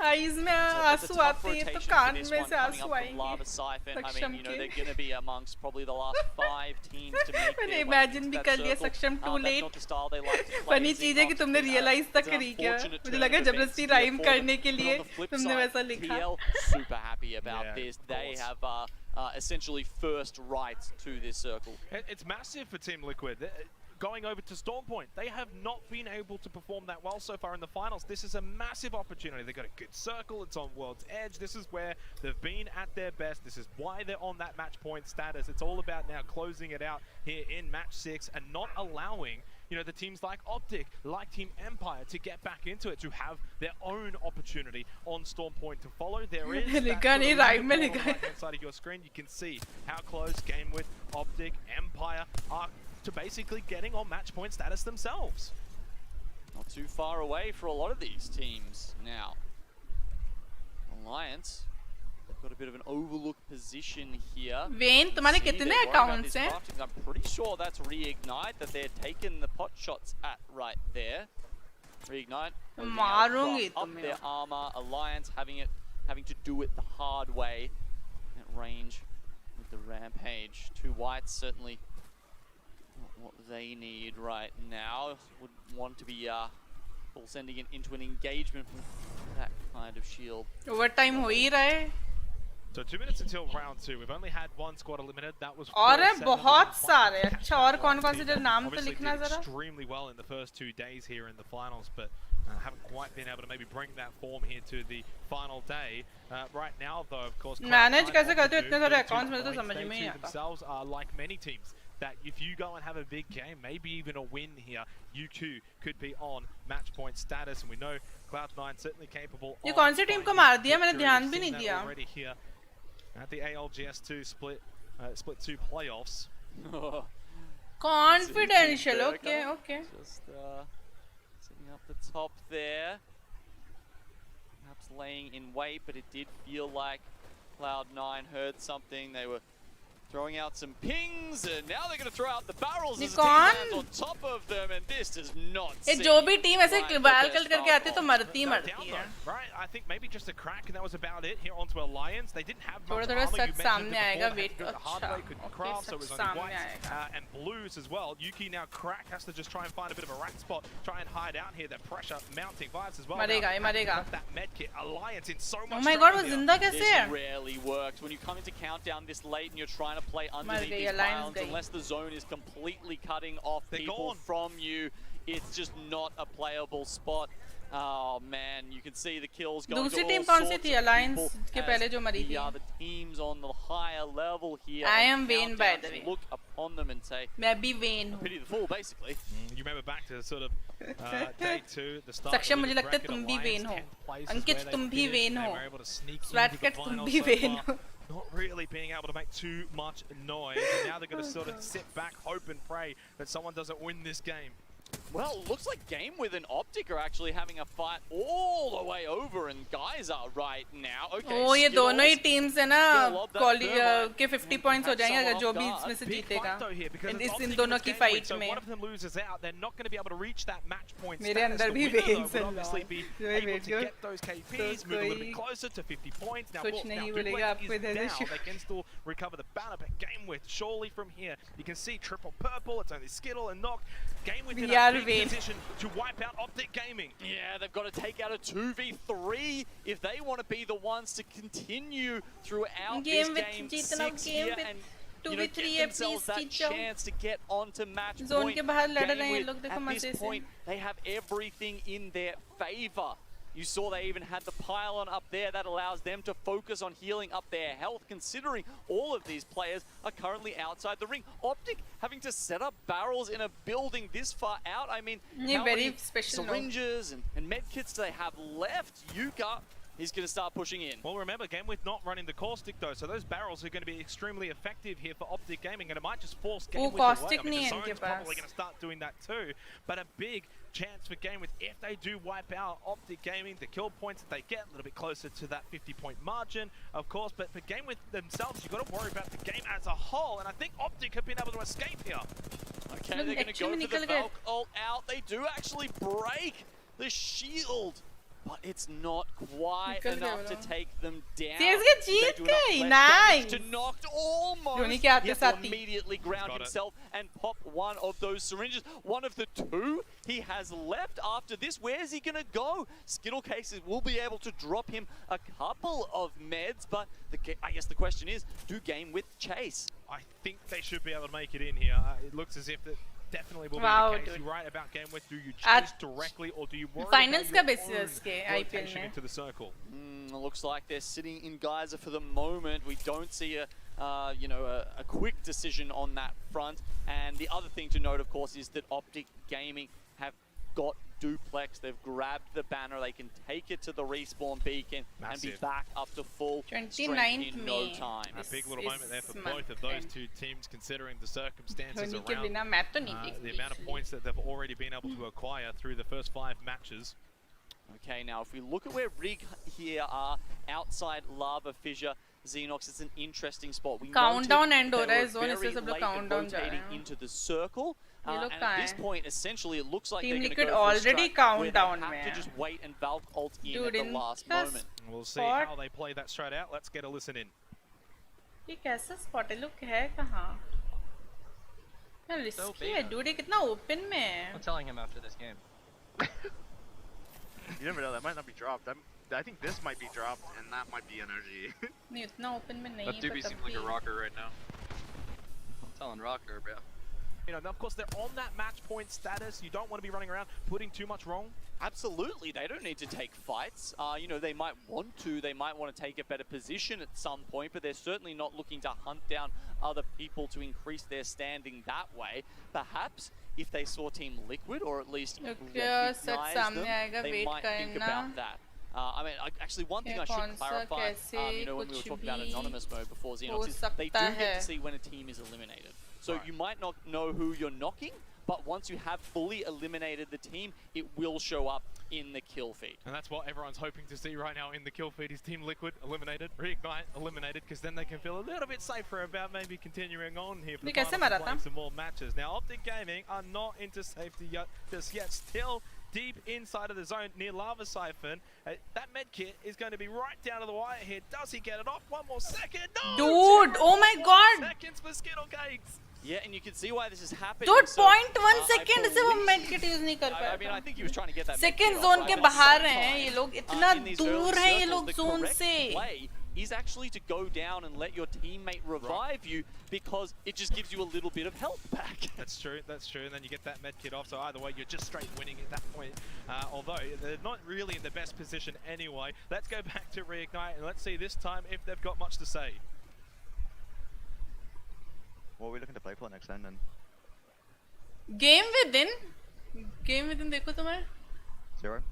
Eyes में आंसू आते हैं तो कान में से आंसू आएंगे Lava Siphon. I mean, you know, they're going to be amongst probably the last 5 teams to make मैंने their way इमेजिन into भी that कर लिया circle. सक्षम टू That's लेट not the style they like to play. Funny चीज है कि तुमने रियलाइज तक करी क्या मुझे लगा जबरदस्ती राइम करने के लिए तुमने वैसा लिखा TL super happy about this. They have essentially first right to this circle. It's massive for Team Liquid. Going over to Storm Point, they have not been able to perform that well so far in the finals. This is a massive opportunity. They've got a good circle, it's on World's Edge. This is where they've been at their best. This is why they're on that match point status. It's all about now closing it out here in match 6 and not allowing, you know, the teams like Optic, like Team Empire to get back into it, to have their own opportunity on Storm Point to follow. There is that on the right-hand side of your screen. You can see how close Game With, Optic, Empire are to basically getting on match point status themselves. Not too far away for a lot of these teams now. Alliance, they've got a bit of an overlooked position here. Wayne, तुम्हारे कितने accounts हैं? I'm pretty sure that's Reignite that they're taking the pot shots at right there. Reignite, मारूंगी up their armor. Alliance having to do it the hard way at range with the Rampage. 2 whites certainly what they need right now. Would want to be sending it into an engagement with that kind of shield. Overtime हो ही रहा है. So 2 minutes until round 2. We've only had 1 squad eliminated. That was और है बहुत सारे. अच्छा और कौन-कौन से जो नाम तो लिखना जरा. Extremely well in the first 2 days here in the finals, but haven't quite been able to maybe bring that form here to the final day. Right now, though, of course, manage कैसे करते हो इतने सारे accounts में तो समझ में नहीं आता. Themselves are like many teams that if you go and have a big game, maybe even a win here, you too could be on match point status, and we know Cloud9 certainly capable. ये कौन सी team को मार दिया? मैंने ध्यान भी नहीं दिया. Already here at the ALGS 2 split 2 playoffs. Confidential, okay. Just setting up the top there. Perhaps laying in wait, but it did feel like Cloud9 heard something. They were throwing out some pings, and now they're going to throw out the barrels as the team lands on top of them, and this does not seem जो भी team ऐसे बैलकल करके आती है तो मरती है. Right, I think maybe just a crack, and that was about it here onto Alliance. They didn't have much थोड़ा armor. सच सामने आएगा. Wait, the hardware couldn't craft, so it was only whites and blues as well. Yuki now crack has to just try and find a bit of a rat spot, try and hide out here. That pressure mounting vibes as well. मरेगा. That med kit, Alliance in so much. Oh my god, वो जिंदा कैसे है? This rarely works when you come into countdown this late and you're trying to play underneath these pylons. Unless the zone is completely cutting off people from you, it's just not a playable spot. Oh man, you can see the kills going to all team sorts कौन सी थी? of Alliance people के पहले जो मरी थी. the other teams on the higher level here. I am Vayne, by the way. Look upon them and say, मैं भी Vayne हूँ. pity the fool, basically. You remember back to sort of day 2, the start. सक्षम मुझे लगता है तुम भी Vayne हो. अंकित तुम भी Vayne हो. Swatcat तुम भी Vayne हो. Not really being able to make too much noise, and now they're going to sort of sit back, hope and pray that someone doesn't win this game. Well, it looks like GameWith and Optic are actually having a fight all the way over, and guys are right now. Okay, oh, ये दोनों ही teams है ना के 50 points हो जाएंगे अगर जो भी इसमें से जीतेगा. इन दोनों की fight में. One of them loses out, they're not going to be able to reach that match point. मेरे अंदर भी Vayne would obviously be able to get those KPs, move a little bit closer to 50 points. Now, कुछ नहीं बोलेगा आपको इधर से. They can still recover the banner, but GameWith surely from here you can see triple purple. It's only Skittle and Knock. GameWith in a big position to wipe out Optic Gaming. Yeah, they've got to take out a 2v3 if they want to be the ones to continue throughout this game 6 here and get themselves that chance to get onto match point. GameWith, at this point, they have everything in their favor. You saw they even had the pylon up there that allows them to focus on healing up their health, considering all of these players are currently outside the ring. Optic having to set up barrels in a building this far out. I mean, how many syringes and medkits do they have left? Yuka is going to start pushing in. Well, remember, GameWith not running the caustic though, so those barrels are going to be extremely effective here for Optic Gaming, and it might just force GameWith away. I mean, the zone's probably going to start doing that too, but a big chance for GameWith if they do wipe out Optic Gaming, the kill points that they get a little bit closer to that 50-point margin, of course, but for GameWith themselves, you've got to worry about the game as a whole, and I think Optic have been able to escape here. Okay, they're going to go for the Valk ult out. They do actually break the shield, but it's not quite enough to take them down. Nice! To knocked almost. He has to immediately ground himself and pop one of those syringes. One of the two he has left after this. Where's he going to go? Skittle cases will be able to drop him a couple of meds, but I guess the question is, do GameWith chase? I think they should be able to make it in here. It looks as if that definitely will be the case. You're right about GameWith. Do you chase directly or do you worry finals about your own rotation into the circle? It looks like they're sitting in Geyser for the moment. We don't see a quick decision on that front. And the other thing to note, of course, is that Optic Gaming have got duplex. They've grabbed the banner. They can take it to the respawn beacon and be back up to full strength in no time. A big little moment there for both of those two teams, considering the circumstances around the amount of points that they've already been able to acquire through the first 5 matches. Okay, now if we look at where Rig here are, outside Lava Fissure, Xenox, it's an interesting spot. We countdown end हो रहा है zone इससे सब लोग countdown जा रहे हैं into the circle. And at this point, essentially, it looks like they're going to go already countdown where they have to just wait and Valk ult in at the last moment. We'll see how they play that strat out. Let's get a listen in. ये कैसा spot है? Look है कहाँ? क्या risky है? Dude, ये कितना open में है? I'm telling him after this game. You never know. That might not be dropped. I think this might be dropped, and that might be energy. नहीं उतना open में नहीं है. That DB seems like a rocker right now. I'm telling rocker, bro. You know, of course, they're on that match point status. You don't want to be running around putting too much wrong. Absolutely, they don't need to take fights. You know, they might want to. They might want to take a better position at some point, but they're certainly not looking to hunt down other people to increase their standing that way. Perhaps if they saw Team Liquid, or at least recognize them, they might think about that. I mean, actually, one thing I should clarify, you know, when we were talking about anonymous mode before Xenox, is they do get to see when a team is eliminated. So you might not know who you're knocking, but once you have fully eliminated the team, it will show up in the kill feed. And that's what everyone's hoping to see right now in the kill feed is Team Liquid eliminated, Reignite eliminated, because then they can feel a little bit safer about maybe continuing on here for the finals and playing some more matches. Now, Optic Gaming are not into safety yet, just yet, still deep inside of the zone near Lava Siphon. That med kit is going to be right down to the wire here. Does he get it off? One more second. No! Dude, oh my god! Seconds for Skittle Cakes. Yeah, and you can see why this is happening. Dude, so, 0.1 second से वो med kit use नहीं कर पाया. I mean, I think he was trying to get that. Second zone के बाहर हैं ये लोग, इतना दूर हैं ये लोग zone से. Play is actually to go down and let your teammate revive you, because it just gives you a little bit of health back. That's true, and then you get that med kit off, so either way you're just straight winning at that point. Although they're not really in the best position anyway. Let's go back to Reignite and let's see this time if they've got much to say. What are we looking to play for next then? Game within देखो तुम्हें. 0.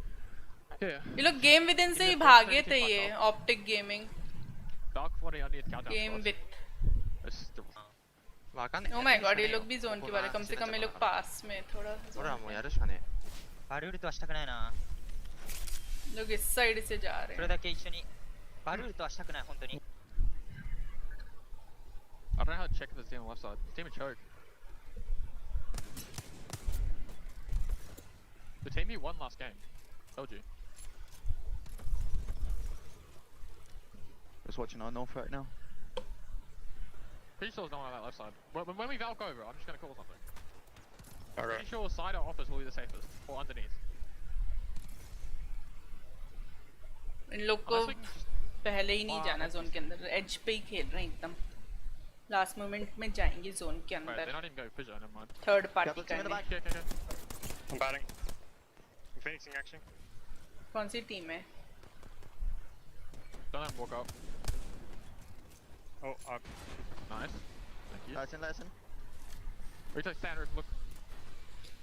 ये लोग game within से ही भागे थे ये Optic Gaming. Dark 40 on the countdown. Game with. Oh my god, ये लोग भी zone के बारे कम से कम ये लोग pass में थोड़ा. थोड़ा हम यार शाने. बारूरी तो अच्छा करना है ना. लोग इस side से जा रहे हैं. それだけ一緒にबारूरीとしたくない本当に. I don't know how to check if it's on the left side. Team and choke. The team you won last game. Told you. Just watching our north right now. Pretty sure there's no one on that left side. When we Valk over, I'm just gonna call something. Okay. Pretty sure side or office will be the safest. Or underneath. इन लोग को पहले ही नहीं जाना zone के अंदर. Edge पे ही खेल रहे हैं एकदम. Last moment में जाएंगे zone के अंदर. They're not even going fissure, never mind. Third party करने. I'm batting. I'm phoenixing action. कौन सी team है? Don't let him walk up. Oh, nice. Thank you. Lesson. Retake standard, look.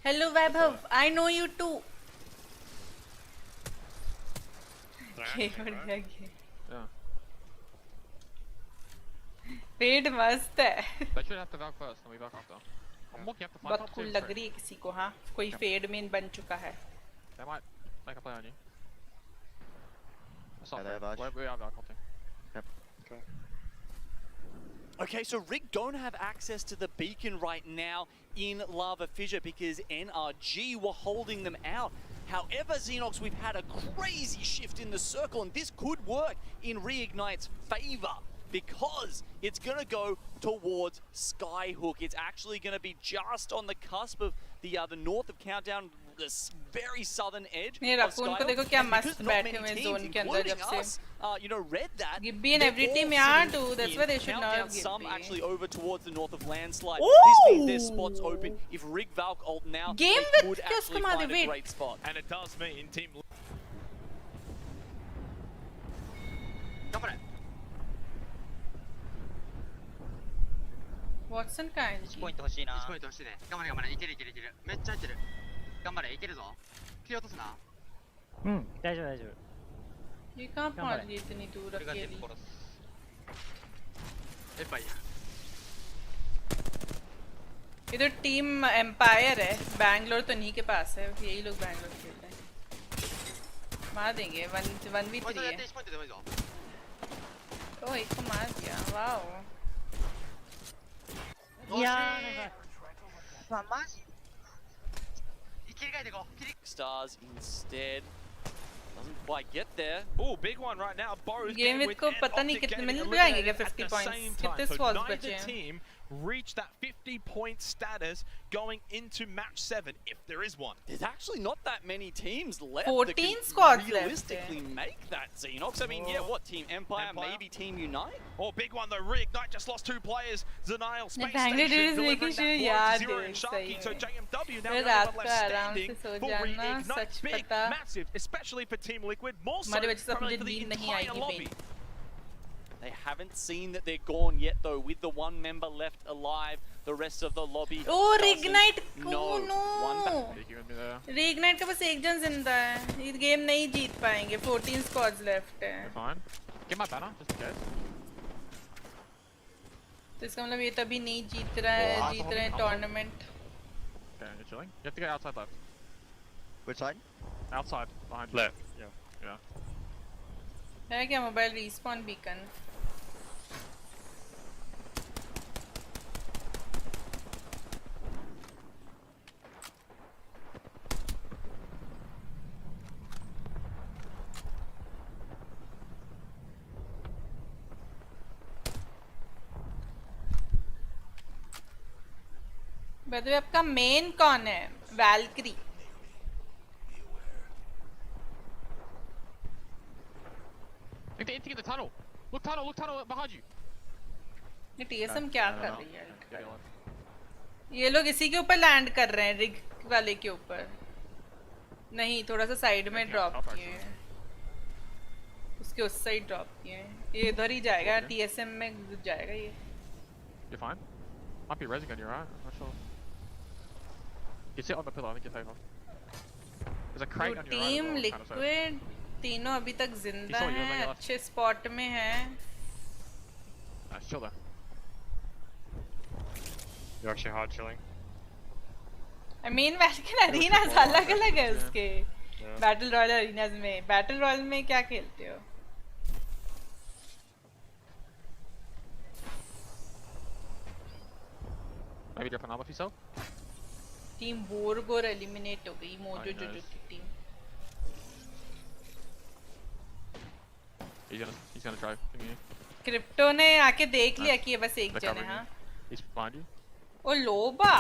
Hello Vaibhav, I know you too. Okay, बढ़िया गया. Yeah. Fade मस्त है. They should have to Valk first, then we Valk after. I'm walking up to find बहुत cool लग रही है किसी को हाँ. कोई fade main बन चुका है. They might make a play on you. That's not fair. We are Valk ulting. Yep. Okay. Okay, so Rig don't have access to the beacon right now in Lava Fissure because NRG were holding them out. However, Xenox, we've had a crazy shift in the circle, and this could work in Reignite's favor because it's going to go towards Skyhook. It's actually going to be just on the cusp of the north of Countdown, the very southern edge of Skyhook. देखो क्या मस्त बैठे हुए zone के अंदर जब से. You know, read that. Gibby and every team यहाँ too. That's why they should not Gibby. Some actually over towards the north of Landslide. This means there's spots open. If Rig Valk ult now, Game they would actually find a great spot. And it does mean Team... Watson का है. 1ポイント欲しいな。1ポイント欲しいね。頑張れ頑張れ。いけるいけるいける。めっちゃ入ってる。頑張れいけるぞ。切り落とすな。大丈夫大丈夫。ये कहाँ पहुँच गई इतनी दूर अकेली? इधर team empire है. बैंगलोर तो नहीं के पास है. यही लोग बैंगलोर खेल रहे हैं. मार देंगे. 1v3 है. ओह एक को मार दिया. Wow. Stars instead. Doesn't quite get there. Oh, big one right now. Both Game with को पता नहीं कितने मिनट पे आएंगे क्या 50 points. कितने squads बचे हैं? Team reach that 50-point status going into match 7, if there is one. There's actually not that many teams left 14 that can squads realistically left. make that, Xenox. I mean, yeah, what, Team Empire, maybe Team Unite? Oh, big one though, Reignite just lost 2 players. Zenial, Space Bangladesh Station, is delivering making that sure blow yaad to Zero hai, and Sharky. sahi So mein. JMW now Main the only raat one ko left aaram standing se so for jana, Reignite. sach Big, pata. massive, especially for Team Liquid, more so हमारे बच्चे से probably अपने for the नींद नहीं entire आएगी lobby. They haven't seen that they're gone yet, though, with the one member left alive. The rest of the lobby. Oh, doesn't Reignite! know. Oh no! One Reignite का बस एक जन जिंदा है. ये गेम नहीं जीत पाएंगे. 14 squads left है. Fine. Get my banner, just in case. तो इसका मतलब ये तभी नहीं जीत रहा है. जीत रहे हैं tournament. Okay, you're chilling. You have to go outside left. Which side? Outside, behind you. Left. Yeah. Yeah. है क्या mobile respawn beacon? बता आपका मेन कौन है? वैल्क्री. Look, they're entering the tunnel. Look tunnel behind you. ये TSM क्या कर रही है? Yeah, ये लोग इसी के ऊपर लैंड कर रहे हैं, रिग वाले के ऊपर. नहीं, थोड़ा सा साइड में ड्रॉप किए हैं. उसके उस साइड ड्रॉप किए हैं. ये इधर ही जाएगा, TSM में घुस जाएगा ये. You're fine. Might be resing on you, right? I'm not sure. You sit on the pillar, I think you take off. There's a crate on your right. Team liquid तीनों अभी तक जिंदा You saw you, हैं, like, अच्छे spot में हैं. Nice, chill there. You're actually hard chilling. I mean, वैल्कन अरीनास अलग अलग है उसके. बैटल रॉयल अरीनास में. बैटल रॉयल में क्या खेलते हो? Maybe drop an armor for yourself? Team बोरगोर एलिमिनेट हो गई. मोजो जोजो की team. He's gonna try. Crypto ने आके देख लिया कि ये बस एक जन है. हाँ. He's behind you. ओ लोबा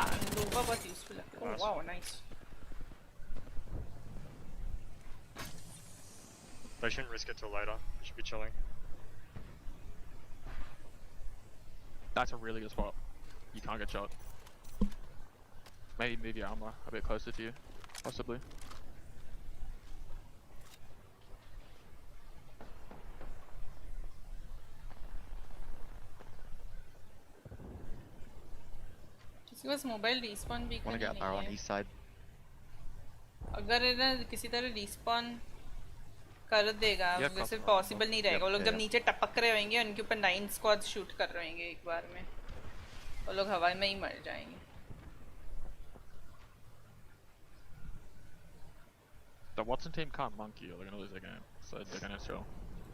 बहुत यूजफुल है. Oh wow nice. They shouldn't risk it till later. They should be chilling. That's a really good spot. You can't get shot. Maybe move your armor a bit closer to you, possibly. किसी पास mobile respawn भी Wanna get barrel on east side. अगर ना किसी तरह respawn कर देगा, Yeah, वैसे cross- possible नहीं रहेगा. वो लोग yeah. जब नीचे टपक रहे होंगे उनके ऊपर 9 स्क्वाड शूट कर रहे होंगे एक बार में. वो लोग हवा में ही मर जाएंगे. The Watson team can't monkey or they're gonna lose their game, so they're gonna chill.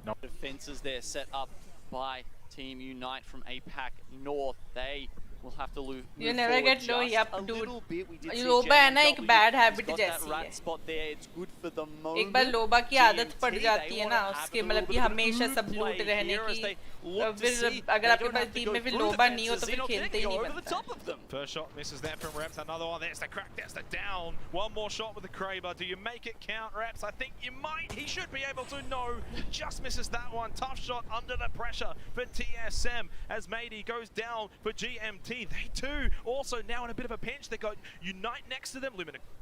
No. Defenses there set up by Team Unite from APAC North. They will have to lose. You never get low, yep, a dude. little bit. We did see लोबा है ना एक JMW bad has habit got that जैसी rat है. spot there. It's good for the moment. एक बार लोबा की आदत पड़ GMT, जाती they है wanna ना have उसके a मतलब कि little bit of हमेशा good सब play लूट रहने here as की. they look to फिर see अगर they आपके don't pass have to team go में फिर through लोबा the नहीं हो तो fences. फिर Xenox खेलते ही go नहीं over the बनता. top of them. First shot misses there from Reps. Another one. There's the crack. There's the down. One more shot with the Kraber. Do you make it count, Reps? I think you might. He should be able to. No. Just misses that one. Tough shot under the pressure for TSM as Matey goes down for GMT. They too also now in a bit of a pinch. They got Unite next to them.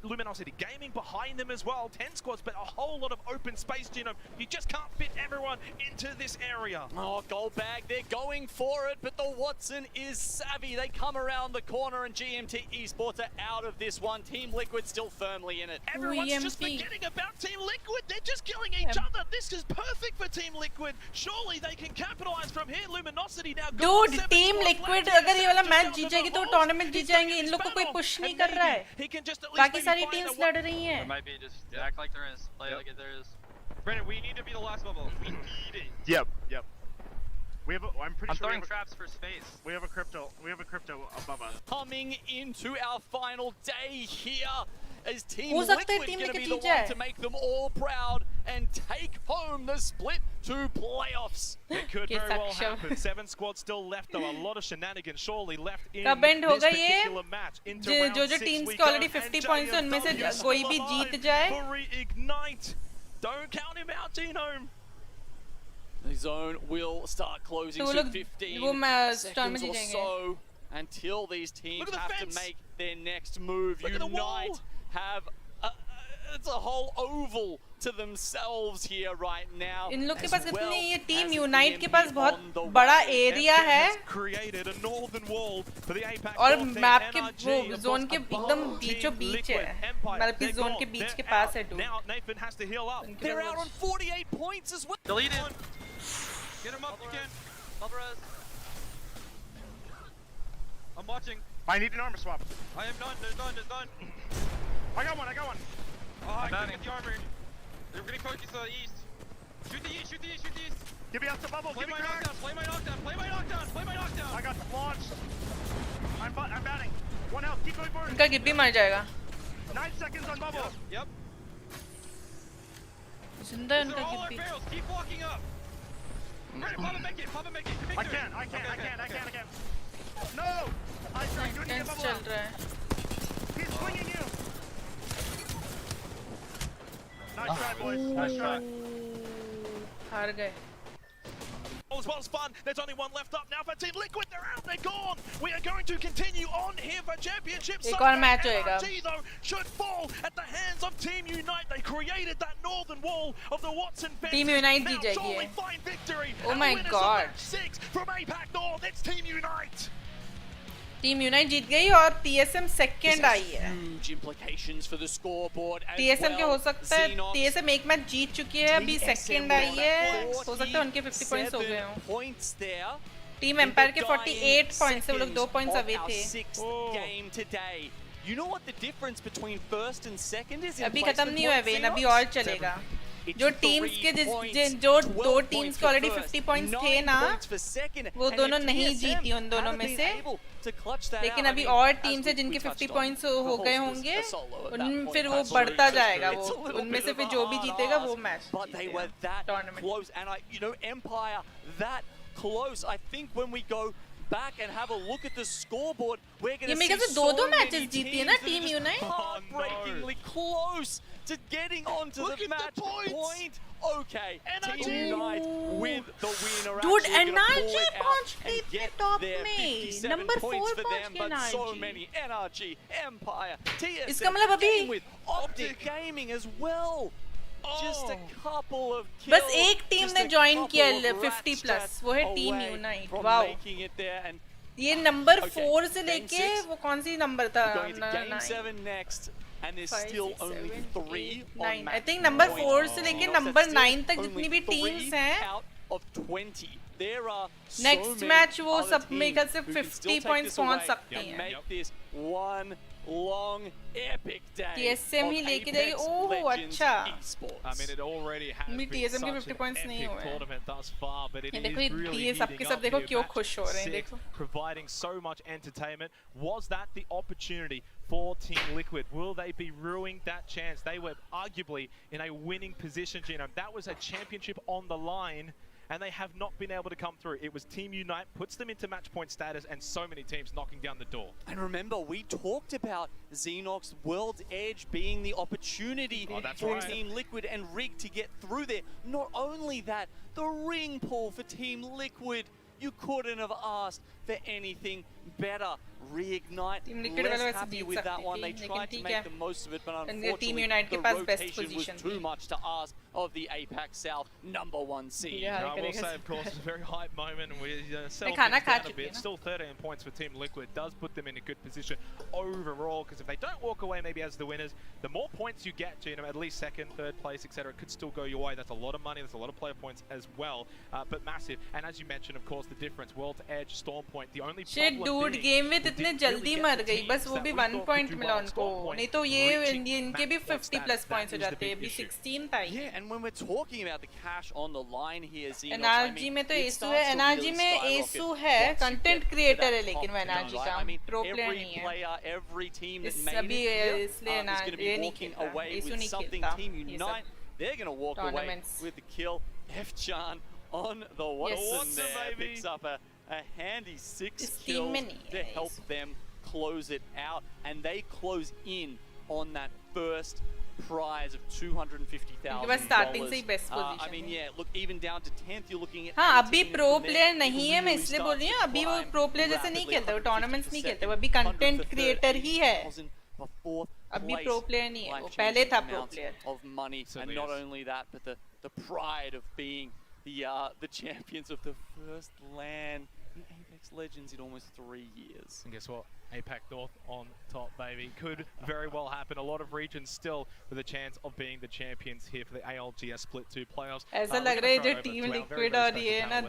Luminosity Gaming behind them as well. 10 squads, but a whole lot of open space, Genome. You just can't fit everyone into this area. Oh, gold bag. They're going for it, but the Watson is savvy. They come around the corner and GMT Esports are out of this one. Team Liquid still firmly in it. Everyone's just forgetting about Team Liquid. They're just killing each other. This is perfect for Team Liquid. Surely they can capitalize from here. Luminosity now. Dude, Team Liquid अगर ये वाला match जीत जाएगी तो tournament जीत जाएंगे. इन लोग को कोई push नहीं कर रहा है. बाकी सारी टीम्स लड़ रही हैं. There might be just act like there is. Play like there is. Brandon, we need to be the last bubble. We need it. Yep. We have. I'm pretty I'm sure throwing traps for space. We have a crypto. We have a crypto above us. Coming into our final day here. Is Team हो सकता है Liquid Team going to Liquid be the जीत जाए. one to make them all proud and take home the split to playoffs. It could very well happen. 7 squads still left though. A lot of shenanigans surely left in कब end this होगा particular match. Into round जो 6 teams we के already go, 50 and points हैं उनमें से JMW कोई भी still जीत alive जाए for Reignite. Don't count him out, Genome. The zone will start closing तो वो soon. लोग 15 storm में seconds or जीतेंगे so until these teams have to make their next move. Look at the Unite have it's a whole oval to themselves here right now. इन लोग के पास कितनी ये team unite के पास बहुत बड़ा एरिया है और मैप के वो जोन के एकदम बीचों बीच है मतलब कि जोन के बीच के पास है do They're out on 48 points as well. Deleted. Get him up, you can. I'm watching. I need an armor swap. I am done. They're done. I got one. Oh, I couldn't get the armor. They're getting focused to the east. Shoot the east. Give me out the bubble. Play my knockdown. I got launched. I'm batting. 1 health. Keep going forward. इनका गिप भी मर जाएगा 9 seconds on bubble. Yep. जिंदा है उनका गिप भी Keep walking up. Pop and make it. I can't. No! I couldn't get bubble चल out. रहा है He's swinging you. Nice try, boys. Nice try. हार गए As well as fun, there's only one left up now for Team Liquid. They're out, they're gone. We are going to continue on here for championship. एक और match होएगा NRG though should fall at the hands of Team Unite. They created that northern wall of the Watson fence. Team Unite now जीत जाएगी surely ये find victory. Oh my god 6 from APAC North. It's Team Unite. Team Unite जीत गई और TSM second आई है Huge implications for the scoreboard as TSM के हो सकता है Xenox, TSM एक मैच जीत चुकी है अभी सेकंड आई है हो सकता है उनके 50 पॉइंट्स हो गए हों टीम एम्पायर के 48 पॉइंट्स से वो लोग 2 पॉइंट्स अवे थे game today. You know what the difference between first and second is? अभी खत्म नहीं हुआ है वेन अभी और चलेगा जो टीम्स के जो 2 टीम्स के ऑलरेडी 50 पॉइंट्स थे ना वो दोनों नहीं जीती उन दोनों में से लेकिन अभी और टीम्स है जिनके 50 पॉइंट्स हो गए होंगे उन फिर वो बढ़ता जाएगा वो उनमें से फिर जो भी जीतेगा वो match tournament back and have a look at the scoreboard. We're going to see ये मेरे so दो many मैचेस जीती है ना team unite heartbreakingly close to getting onto the match point. Okay, Team Unite with the winner. Dude, NRG पहुंच गई थे top में नंबर 4 for पहुंच them, गए but so NRG many NRG, Empire, TSM, इसका मतलब अभी with Optic Gaming as well. Just a couple of kills. बस एक टीम ने ज्वाइन किया 50 प्लस वो है टीम यूनाइट वाओ ये नंबर 4 से लेके वो कौन सी नंबर था Game 7 next and there's still only 3 on I think number 4 से लेके नंबर 9 तक जितनी भी टीम्स हैं नेक्स्ट मैच वो सब मेरे ख्याल से 50 पॉइंट्स पहुंच सकते हैं long epic day TSM ही लेके जाएगी ओह अच्छा I mean it already has been TSM के 50 पॉइंट्स नहीं हुए tournament thus far but it is really ये सबके सब देखो क्यों खुश हो रहे हैं देखो providing so much entertainment was that the opportunity for Team Liquid will they be ruining that chance they were arguably in a winning position Genome that was a championship on the line and they have not been able to come through. It was Team Unite puts them into match point status and so many teams knocking down the door. And remember, we talked about Xenox World's Edge being the opportunity for Team Liquid and RURII to get through there. Not only that, the ring pull for Team Liquid, you couldn't have asked for anything better. Reignite, less happy with that one. They tried to make the most of it, but unfortunately the rotation was too much to ask of the APAC South #1 seed. I will say, of course, it's a very hype moment. We settled things down a bit. Still 13 points for Team Liquid. Does put them in a good position overall, because if they don't walk away maybe as the winners, the more points you get, you know, at least second, third place, etc., could still go your way. That's a lot of money. That's a lot of player points as well, but massive. And as you mentioned, of course, the difference, World's Edge, Storm Point, the only shit dude game में इतने जल्दी मर गई बस वो भी 1 point मिला उनको नहीं तो ये इनके भी 50 प्लस पॉइंट्स हो जाते हैं अभी 16 था ये and when we're talking about the cash on the line here Xenox NRG में तो एसू है NRG में एसू है कंटेंट क्रिएटर है लेकिन वो NRG का प्रो प्लेयर नहीं है every team that made अभी इसलिए NRG नहीं खेलता एसू नहीं खेलता Team Unite they're going to walk away with the kill F-Chan on the Watson there picks up a handy 6 kills to help them close it out, and they close in on that first prize of $250,000. starting से ही best position I mean, yeah, look, even down to 10th, you're looking at. हाँ, अभी pro player नहीं है, मैं इसलिए बोल रही हूँ, अभी वो pro player जैसे नहीं खेलता, वो tournaments नहीं खेलता, वो अभी content creator ही है. अभी pro player नहीं है, वो पहले था pro player. Of money, and not only that, but the pride of being the champions of the first LAN in Apex Legends in almost 3 years. And guess what? APAC North on top, baby. Could very well happen. A lot of regions still with a chance of being the champions here for the ALGS Split 2 playoffs. ऐसा लग रहा है जो team liquid और ये ना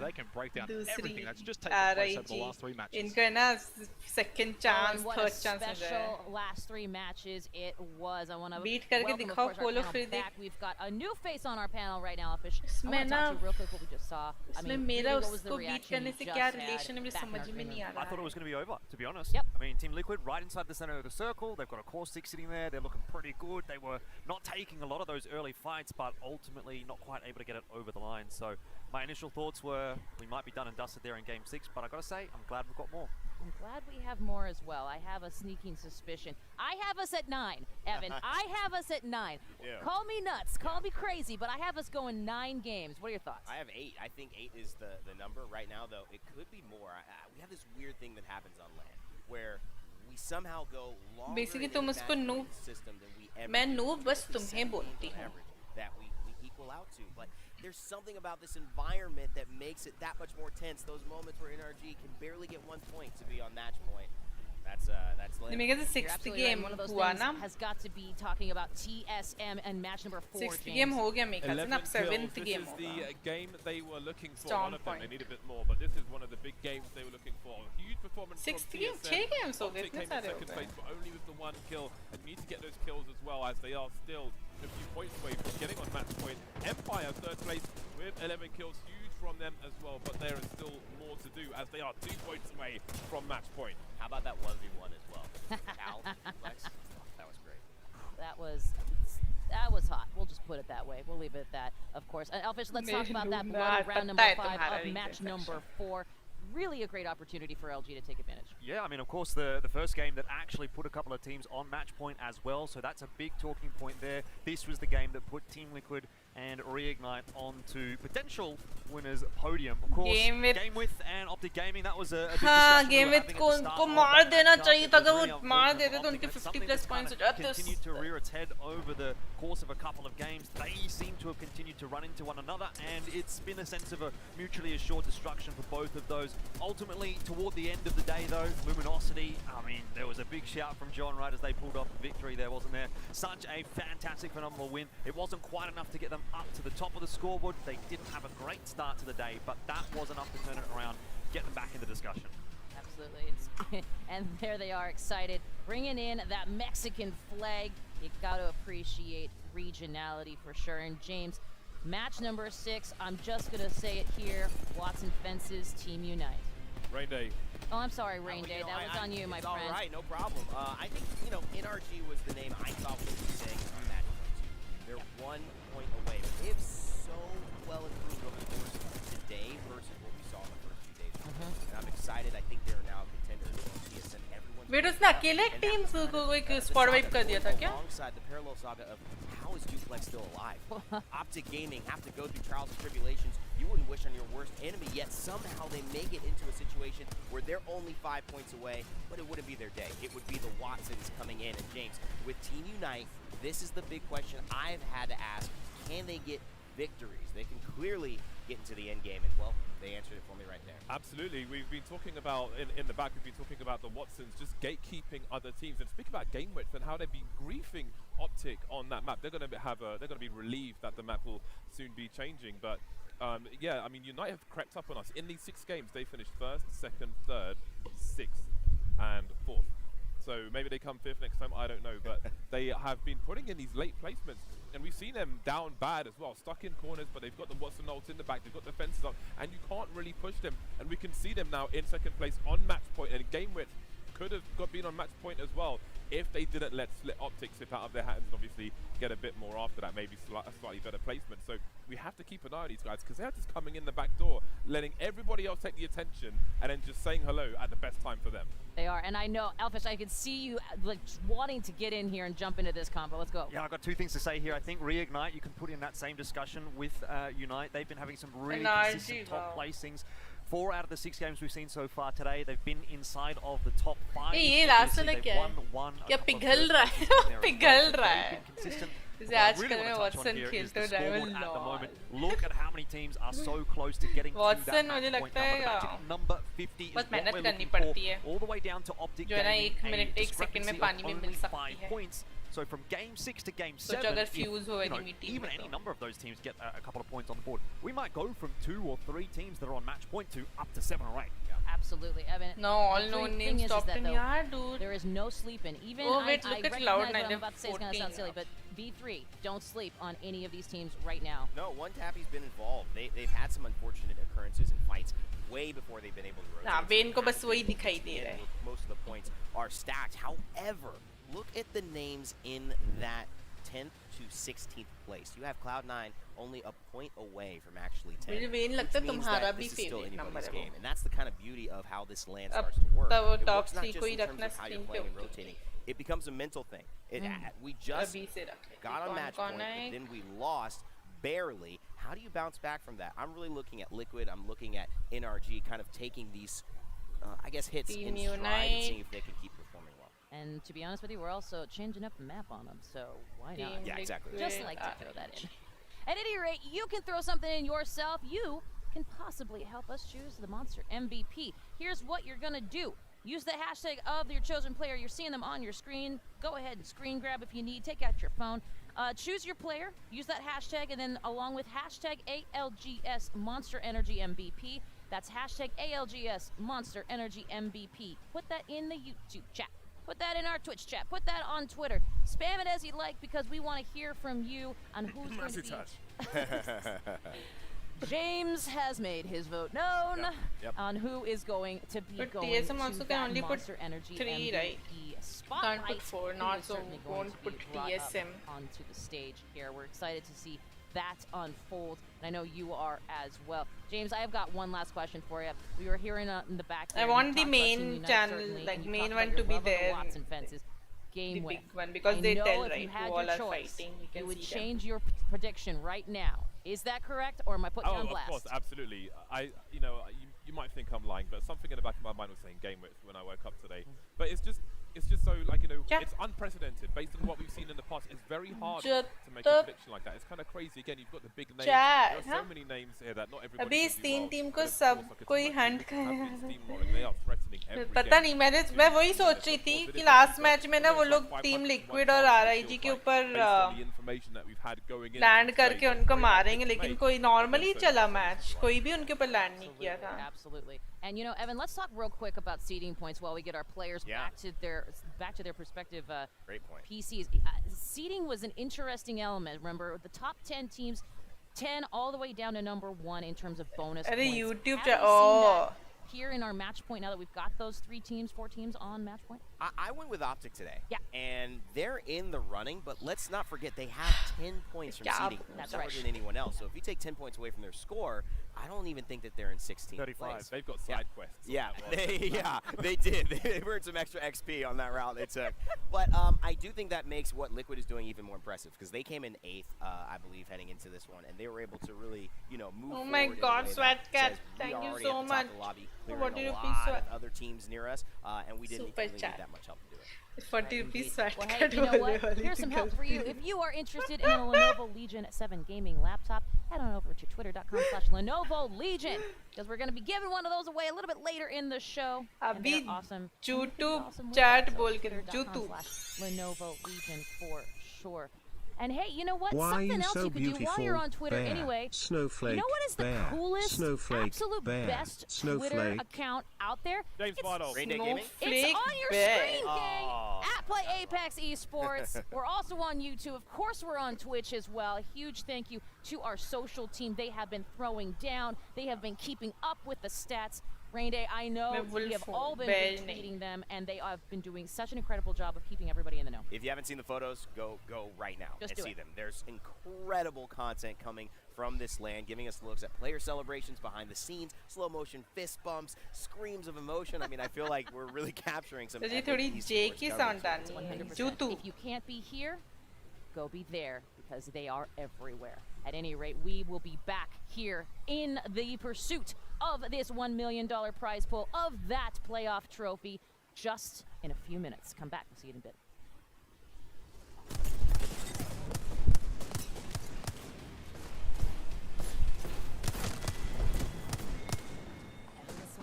दूसरी आ रही थी. इनका ना second chance, third chance मिल रहा है. Last 3 matches it was. I want to beat करके दिखाओ follow फिर देख. We've got a new face on our panel right now, Fish. इसमें ना real quick what we just saw. I mean, मेरा उसको beat करने से क्या relation है मुझे समझ में नहीं आ रहा. I thought it was going to be over, to be honest. Yep. I mean, Team Liquid right inside the center of the circle. They've got a core 6 sitting there. They're looking pretty good. They were not taking a lot of those early fights, but ultimately not quite able to get it over the line. So my initial thoughts were we might be done and dusted there in Game 6, but I got to say, I'm glad we've got more. I'm glad we have more as well. I have a sneaking suspicion. I have us at 9, Evan. I have us at 9. Yeah. Call me nuts, call me crazy, but I have us going 9 games. What are your thoughts? I have 8. I think 8 is the number right now, though. It could be more. We have this weird thing that happens on LAN where we somehow go longer Basically, in तुम the उसको noob. system than we ever. मैं noob बस तुम्हें बोलती हूँ. That we equal out to, but there's something about this environment that makes it that much more tense. Those moments where NRG can barely get 1 point to be on match point. That's मेरे ख्याल से 6th game हुआ ना. Has got to be talking about TSM and match number 4. 6th game हो गया मेरे ख्याल से ना. 7th game This is the game they were looking for. Strong One of them, point. they need a bit more, but this is one of the big games they were looking for. Huge performance 6th from game, TSM. 6 games हो गए, Optic इतने came in सारे हो second गए. place, but only with the 1 kill. And need to get those kills as well, as they are still a few points away from getting on match point. Empire 3rd place with 11 kills, huge from them as well, but there is still more to do as they are 2 points away from match point. How about that 1v1 as well? Flex. That was great. That was hot. We'll just put it that way. We'll leave it at that, of course. Elfish, let's talk about that bloody round number 5 of match number 4. Really a great opportunity for LG to take advantage. Yeah, I mean, of course, the first game that actually put a couple of teams on match point as well, so that's a big talking point there. This was the game that put Team Liquid and Reignite onto potential winners podium. Of course, Game With and Optic Gaming, that was a big हाँ, discussion Game we were With having को at the start उनको of मार that देना matchup. चाहिए था. अगर वो मार Really देते तो उनके unfortunate, 50 plus points हो जाते. continued to rear its head over the course of a couple of games. They seem to have continued to run into one another, and it's been a sense of a mutually assured destruction for both of those. Ultimately, toward the end of the day though, Luminosity, I mean, there was a big shout from John right as they pulled off the victory there, wasn't there? Such a fantastic, phenomenal win. It wasn't quite enough to get them up to the top of the scoreboard. They didn't have a great start to the day, but that was enough to turn it around, get them back into discussion. Absolutely. And there they are, excited, bringing in that Mexican flag. You got to appreciate regionality for sure. And James, match number 6, I'm just going to say it here, Watson Fences, Team Unite. Rain Day. Oh, I'm sorry, Rain Day. That was on you, my friend. All right, no problem. I think, NRG was the name I thought we would be saying on match point 2. They're 1 point away. But they have so well improved over the course of today versus what we saw in the first few days. And I'm excited. I think they're now contenders on TSM. Weirdo ने अकेले team को कोई squad wipe कर दिया था क्या? Alongside the parallel saga of how is Duplex still alive? Optic Gaming have to go through trials and tribulations you wouldn't wish on your worst enemy, yet somehow they make it into a situation where they're only 5 points away, but it wouldn't be their day. It would be the Watsons coming in. And James, with Team Unite, this is the big question I've had to ask. Can they get victories? They can clearly get into the end game, and well, they answered it for me right there. Absolutely. We've been talking about, in the back, we've been talking about the Watsons just gatekeeping other teams. And speak about game width and how they've been griefing Optic on that map. They're going to be relieved that the map will soon be changing. But yeah, I mean, Unite have crept up on us. In these 6 games, they finished 1st, 2nd, 3rd, 6th, and 4th. So maybe they come 5th next time, I don't know. But they have been putting in these late placements. And we've seen them down bad as well, stuck in corners, but they've got the Watson ults in the back, they've got the fences up, and you can't really push them. And we can see them now in 2nd place on match point, and game width could have been on match point as well if they didn't let Split Optics slip out of their hands and obviously get a bit more after that, maybe a slightly better placement. So we have to keep an eye on these guys because they're just coming in the back door, letting everybody else take the attention and then just saying hello at the best time for them. They are, and I know, Elfish, I can see you like wanting to get in here and jump into this combo. Let's go. Yeah, I've got two things to say here. I think Reignite, you can put in that same discussion with Unite. They've been having some really consistent top placings. 4 out of the 6 games we've seen so far today, they've been inside of the top 5. ये last वाला क्या है? क्या पिघल रहा है? पिघल रहा है. जैसे आजकल में वॉटसन खेलते हो driver Look at how many teams are so close to getting to that मुझे लगता है number 50 is बहुत what मेहनत we're करनी looking पड़ती for, है. all the way down to Optic जो है ना Gaming, 1 मिनट 1 सेकंड में पानी में मिल सकती है. points. So from game 6 to game 7, अगर if, fuse हो you know, enemy team even में any तो. number of those teams get a couple of points on the board, we might go from 2 or 3 teams that are on match point to up to 7 or 8. Absolutely, Evan. No, all known names top 10. Yeah, dude. There is no sleeping. Even oh wait, I look at recognize Cloud9. what I'm about to say is going to sound silly, but V3, don't sleep on any of these teams right now. No, one tappy's been involved. They've had some unfortunate occurrences in fights way before they've been able to rotate. हाँ, Ben को बस वही दिखाई दे रहा है. Most of the points are stacked. However, look at the names in that 10th to 16th place. You have Cloud9 only a point away from actually 10. मुझे Ben लगता है तुम्हारा भी favorite number है. And that's the kind of beauty of how this land starts to work. तब It top works not 3 just को ही in terms रखना of how you're screen पे playing and होती rotating. It becomes a mental thing. We just got on match point, but then we lost barely. How do you bounce back from that? I'm really looking at Liquid. I'm looking at NRG kind of taking these, I guess, hits in stride and seeing if they can keep performing well. And to be honest with you, we're also changing up the map on them, so why not? Yeah, exactly. Just like to throw that in. At any rate, you can throw something in yourself. You can possibly help us choose the Monster MVP. Here's what you're gonna do. Use the hashtag of your chosen player. You're seeing them on your screen. Go ahead and screen grab if you need. Take out your phone. Choose your player. Use that hashtag, and then along with hashtag ALGS Monster Energy MVP. That's hashtag ALGS Monster Energy MVP. Put that in the YouTube chat. Put that in our Twitch chat. Put that on Twitter. Spam it as you like because we want to hear from you on who's going to be. James has made his vote known on who is going to be going TSM to also that can only put Monster Energy 3, MVP right? spotlight. Can't put 4, not so won't put TSM onto the stage here. We're excited to see that unfold, and I know you are as well. James, I have got one last question for you. We were hearing in the back. I want the main channel, like main one, to be there. Watson fences. Game the win. big one, because they tell, right, who all are choice, fighting. You would change your prediction right now. Is that correct, or am I putting you on blast? Of course, absolutely. You might think I'm lying, but something in the back of my mind was saying game width when I woke up today. But it's just so, like, it's unprecedented based on what we've seen in the past. It's very hard to make a prediction like that. It's kind of crazy. Again, you've got the big names. There are so many names here that not everybody अभी इस तीन team को सब कोई Hunt कर They are threatening every पता नहीं मैं वही सोच रही थी कि लास्ट मैच में ना वो लोग टीम लिक्विड और RIG के ऊपर लैंड करके उनको मारेंगे, लेकिन कोई नॉर्मली चला मैच, कोई भी उनके ऊपर लैंड नहीं किया था. Absolutely. And you know, Evan, let's talk real quick about seeding points while we get our players back to their perspective. Great point. PCs. Seeding was an interesting element. Remember, the top 10 teams, 10 all the way down to number 1 in terms of bonus points. YouTube here in our match point now that we've got those 4 teams on match point? I went with Optic today. Yeah. And they're in the running, but let's not forget they have 10 points from seeding. That's more than anyone else. So if you take 10 points away from their score, I don't even think that they're in 16th 35. place. They've got side quests. Yeah, they did. They earned some extra XP on that route they took. But I do think that makes what Liquid is doing even more impressive because they came in 8th, I believe, heading into this one, and they were able to really, move forward. Oh my God, Sweatcat! Thank you so much. What did you please other teams near us, and we didn't really need that much help to do it. 40 rupees Well, hey, you know what? Here's some help for you. If you are interested in a Lenovo Legion 7 gaming laptop, head on over to twitter.com/Lenovo Legion because we're going to be giving one of those away a little bit later in the show. Abhi awesome. YouTube chat bol ke YouTube. Lenovo Legion for sure. And hey, you know what? Why Something else so you could do while you're on Twitter bear, anyway. Snowflake, you know what is the bear, coolest, snowflake, absolute bear, best snowflake. Twitter account out there? James Vital. It's on your screen, gang. At Play Apex Esports. We're also on YouTube. Of course, we're on Twitch as well. A huge thank you to our social team. They have been throwing down. They have been keeping up with the stats. Rain Day, I know we have all been retweeting them, and they have been doing such an incredible job of keeping everybody in the know. If you haven't seen the photos, go right now Just and see them. There's incredible content coming from this land, giving us looks at player celebrations behind the scenes, slow motion fist bumps, screams of emotion. I mean, I feel like we're really capturing some epic esports coverage. 100%. If you can't be here, go be there, because they are everywhere. At any rate, we will be back here in the pursuit of this $1 million prize pool, of that playoff trophy, just in a few minutes. Come back, we'll see you in a bit.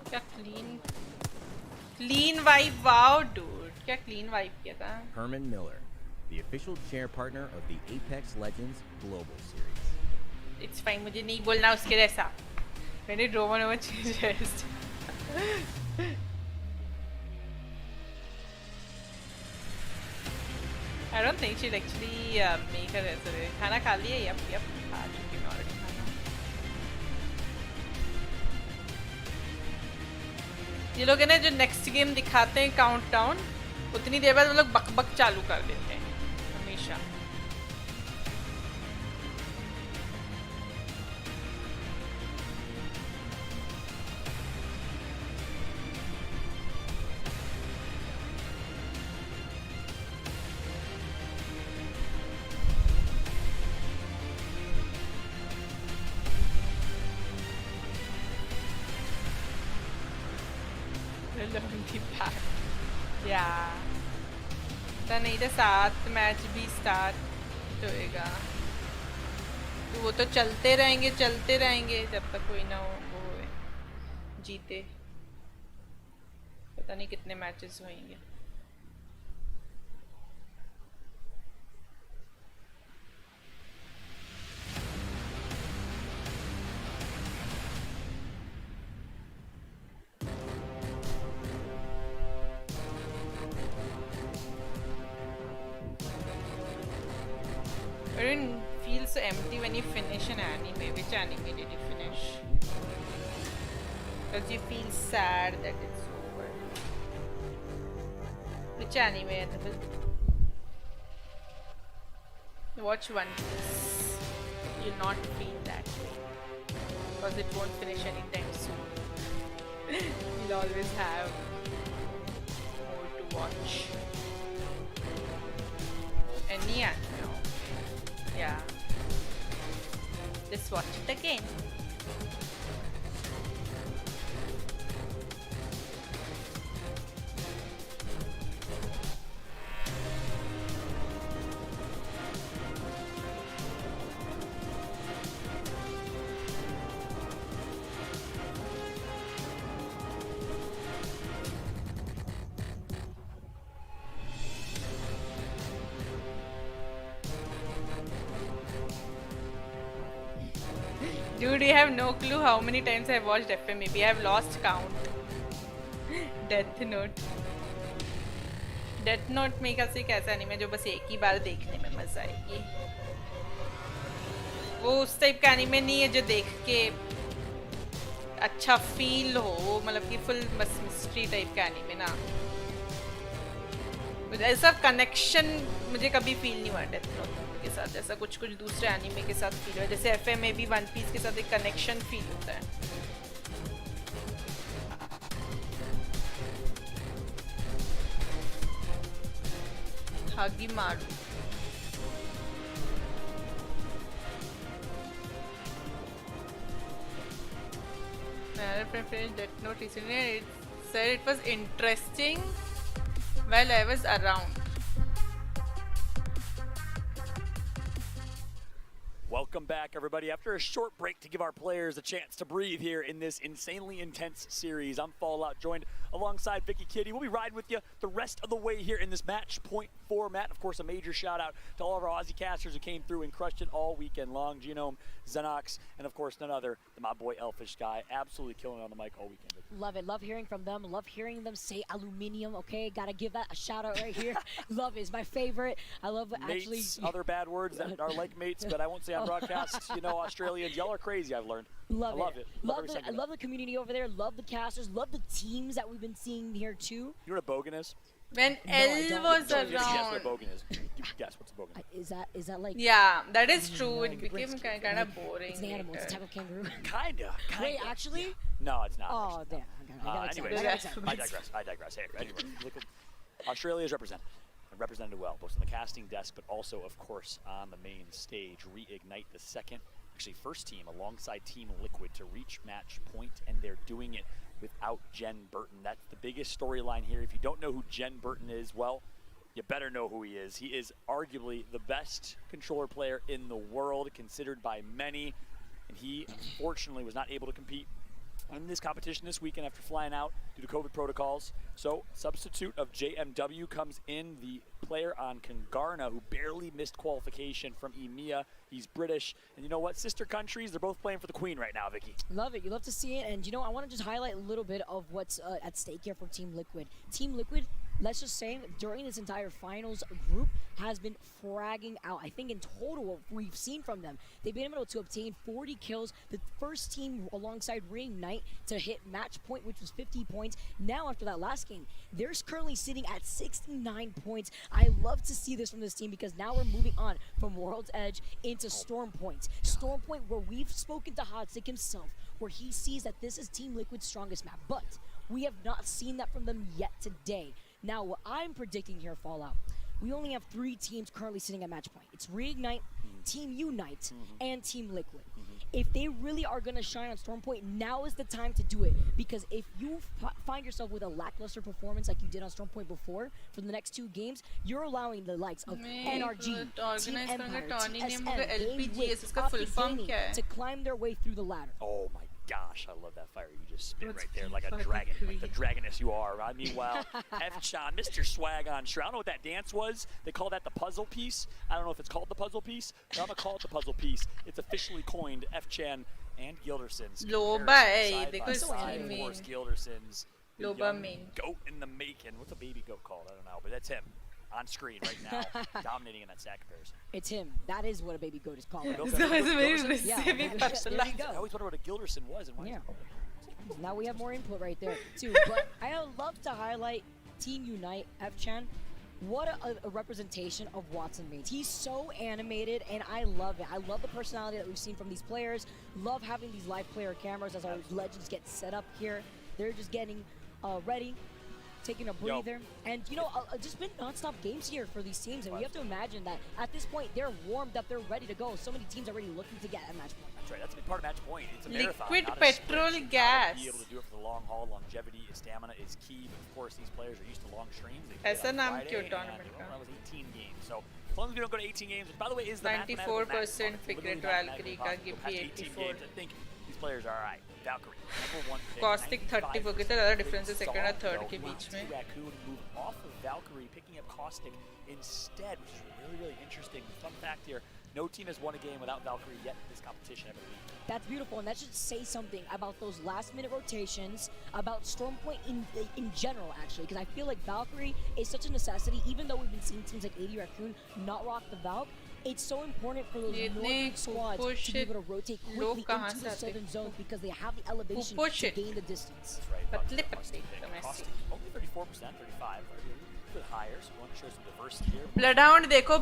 क्या clean vibe, wow dude, क्या clean vibe किया था? Herman Miller, the official chair partner of the Apex Legends Global Series. It's fine, मुझे नहीं बोलना उसके जैसा. मैंने ड्रोमा नोमा change Haste. I don't think she'll actually make her resume. खाना खा लिया? Yep, खा चुकी मैं already खाना. ये लोग है ना जो नेक्स्ट गेम दिखाते हैं काउंटडाउन, उतनी देर बाद वो लोग बक चालू कर देते हैं हमेशा. Yeah. तो नहीं तो 7 मैच भी स्टार्ट होएगा, तो वो तो चलते रहेंगे जब तक कोई ना हो वो जीते. पता नहीं कितने मैचेस होंगे. I didn't feel so empty when you finish an anime. Which anime did you finish? Because you feel sad that it's over. Which anime? Watch One Piece. You'll not feel that way. Because it won't finish anytime soon. You'll always have more to watch. Any anime. Yeah. Just watch it again. Dude, you have no clue how many times I've watched FMAB. I've lost count. Death Note. Death Note में कैसे कैसा anime जो बस एक ही बार देखने में मजा आएगी. वो उस टाइप का एनीमे नहीं है जो देख के अच्छा फील हो, वो मतलब कि फुल मिस्ट्री टाइप का एनीमे ना. ऐसा कनेक्शन मुझे कभी फील नहीं हुआ डेथ नोट के साथ, जैसा कुछ दूसरे एनीमे के साथ फील हुआ. जैसे FMAB वन पीस के साथ एक कनेक्शन फील होता है. हागी मारू. My friend finished Death Note recently and it said it was interesting while I was around. Welcome back, everybody. After a short break to give our players a chance to breathe here in this insanely intense series, I'm Fallout, joined alongside Vicky Kitty. We'll be riding with you the rest of the way here in this match point format. Of course, a major shout out to all of our Aussie casters who came through and crushed it all weekend long. Genome, Xenox, and of course, none other than my boy Elfish Guy. Absolutely killing it on the mic all weekend. Love it. Love hearing from them. Love hearing them say aluminium. Okay, gotta give that a shout out right here. Love is my favorite. I love mates, actually. Other bad words that are like mates, but I won't say I'm broadcast, you know, Australians, y'all are crazy, I've learned. Love I love it. I love the community over there. Love the casters. Love the teams that we've been seeing here too. You know what a bogan is? When L was around. Guess what a bogan is. Guess what's a bogan? Is that like? Yeah, that is true. It became kind of boring. It's an animal. It's a type of kangaroo. Kinda. Wait, actually? No, it's not. Oh, damn. Anyways, I digress. Hey, anyway, look at Australia is represented well, both on the casting desk, but also, of course, on the main stage. Reignite the second, actually first team alongside Team Liquid to reach match point, and they're doing it without Jen Burton. That's the biggest storyline here. If you don't know who Jen Burton is, well, you better know who he is. He is arguably the best controller player in the world, considered by many, and he unfortunately was not able to compete in this competition this weekend after flying out due to COVID protocols. So substitute of JMW comes in, the player on Kangarna who barely missed qualification from EMEA. He's British, and you know what? Sister countries, they're both playing for the Queen right now, Vicky. Love it. You love to see it, and you know, I want to just highlight a little bit of what's at stake here for Team Liquid. Team Liquid, let's just say, during this entire finals group has been fragging out. I think in total what we've seen from them, they've been able to obtain 40 kills. The first team alongside Reignite to hit match point, which was 50 points. Now after that last game, they're currently sitting at 69 points. I love to see this from this team because now we're moving on from World's Edge into Storm Point. Storm Point, where we've spoken to Hodstick himself, where he sees that this is Team Liquid's strongest map, but we have not seen that from them yet today. Now, what I'm predicting here, Fallout, we only have 3 teams currently sitting at match point. It's Reignite, Team Unite, and Team Liquid. If they really are going to shine on Storm Point, now is the time to do it. Because if you find yourself with a lackluster performance like you did on Storm Point before, for the next 2 games, you're allowing the likes of NRG, Team Empire, TSM, Gameways, Optic to climb their way through the ladder. Oh my gosh, I love that fire you just spit right there like a dragon, like the dragoness you are. Meanwhile, F-Chan, Mr. Swag on Sure. I don't know what that dance was. They call that the puzzle piece. I don't know if it's called the puzzle piece, but I'm going to call it the puzzle piece. It's officially coined F-Chan and Gilderson's. Loba, Of course, Gilderson's the young goat in the making. What's a baby goat called? I don't know, but that's him. On screen right now, dominating in that sack comparison. It's him. That is what a baby goat is called. I always wondered what a Gilderson was and why. Now we have more input right there too. But I would love to highlight Team Unite, F-Chan. What a representation of Watson means. He's so animated, and I love it. I love the personality that we've seen from these players. Love having these live player cameras as our legends get set up here. They're just getting ready, taking a breather, and you know, just been non-stop games here for these teams, and we have to imagine that at this point they're warmed up, they're ready to go. So many teams are already looking to get a match point. That's right. That's a big part of match point. It's a marathon, liquid not a petrol sprint. gas. Be able to do it for the long haul. Longevity, stamina is key. But of course, these players are used to long streams. ऐसा नाम क्यों tournament का? That was 18 games. So as long as we don't go to 18 games, which by the way is the 94% pick rate Valkyrie का Gippy 84. I think these players are alright. Valkyrie, #1 pick. Caustic 34 कितना ज़्यादा difference है second और third के बीच में. Raccoon move off of Valkyrie, picking up Caustic instead, which is really interesting. Fun fact here: no team has won a game without Valkyrie yet in this competition, I believe. That's beautiful, and that should say something about those last-minute rotations, about Storm Point in general, actually, because I feel like Valkyrie is such a necessity. Even though we've been seeing teams like AD Raccoon not rock the Valk, it's so important for those northern squads to be able to rotate quickly into the southern zones because they have the elevation to gain the distance. Only 34%, 35. A bit higher, so we want to show some diversity here. Bloodhound देखो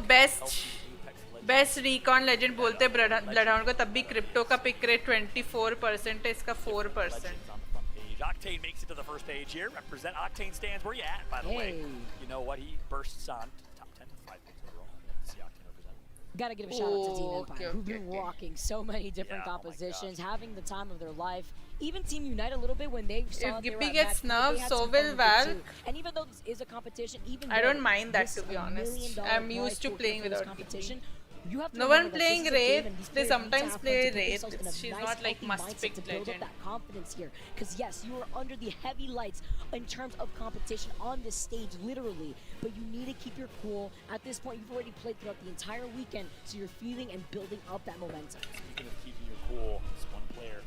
best recon legend बोलते Bloodhound को, तब भी crypto का pick rate 24% है, इसका 4%. Octane makes it to the first page here. Represent Octane stands. Where you at, by the way? You know what? He bursts on top 10 with 5 points overall. See Octane represent. Gotta give a shout out to Team Empire, who've been rocking so many different compositions, having the time of their life. Even Team Unite a little bit when they saw if Gippy gets nerfed, so will Valk. And even though this is a competition, even I don't mind that, to be honest. I'm used to playing without competition. You have to no one playing Wraith, they sometimes play Wraith. She's not like must-pick legend. That confidence here, because yes, you are under the heavy lights in terms of competition on this stage, literally. But you need to keep your cool. At this point, you've already played throughout the entire weekend, so you're feeling and building up that momentum. Speaking of keeping your cool, this one player.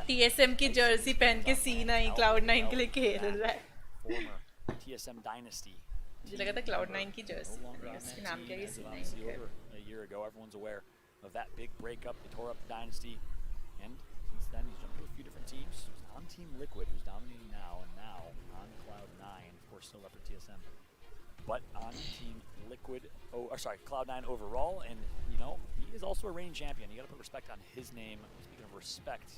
TSM की jersey पहन के C9 Cloud9 के लिए खेल रहा है. Former TSM Dynasty. मुझे लगा था Cloud9 की jersey. इसके नाम क्या है C9? A year ago, everyone's aware. of that big breakup. They tore up the Dynasty, and since then he's jumped to a few different teams. He's on Team Liquid, who's dominating now, and now on Cloud9, of course, still up at TSM. But on Team Liquid, Cloud9 overall, and you know, he is also a reigning champion. You gotta put respect on his name. Speaking of respect,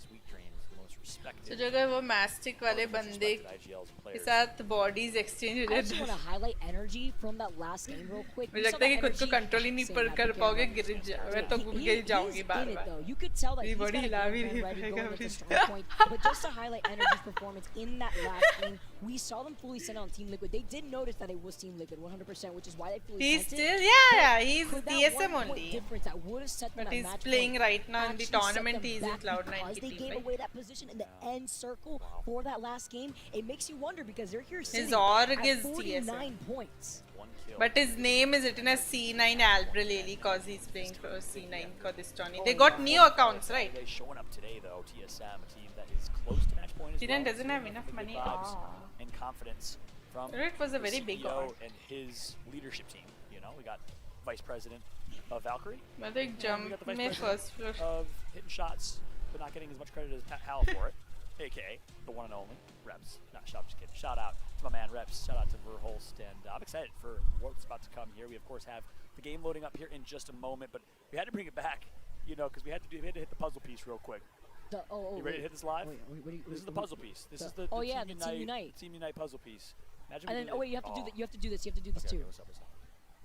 Sweet Dreams, the most respected. So जगह वो mastic वाले बंदे के साथ bodies exchange हो I just want to highlight energy from that last game real quick. मुझे लगता है कि खुद को control ही नहीं कर पाओगे, गिर जाओगे, मैं तो गिर जाऊंगी बार-बार. You could tell that he's body got a हिला भी game नहीं plan ready पाएगा going into अभी. strong point. But just to highlight energy's performance in that last game, we saw them fully sent on Team Liquid. They did notice that it was Team Liquid 100%, which is why they fully He's sent still, it. yeah, he's TSM only. Difference that would have set them But that he's match playing point right now in the actually set tournament. them He's in back Cloud9 because they team, gave right? away that position in the end circle for that last game. It makes you wonder because they're here sitting His org at is 49 TSM. points. But his name is written as C9 Albreleli because he's playing for C9 for this tournament. They got new accounts, right? They're showing up today, though. TSM, a team that is close to match point as C9 well. doesn't have enough money. And confidence from It was a very the big CEO org. and his leadership team. You know, we got Vice President of Valkyrie. I think jump we got the Vice में President first floor. of hitting shots, but not getting as much credit as Pat Howell for it. AKA the one and only Reps. Just kidding. Shout out to my man Reps. Shout out to Verholst, and I'm excited for what's about to come here. We of course have the game loading up here in just a moment, but we had to bring it back, you know, because we had to hit the puzzle piece real quick. You ready to hit this live? This is the puzzle piece. This is the Team Unite puzzle piece. Imagine And then, you have to do that. You have to do this. You have to do this too. What's up?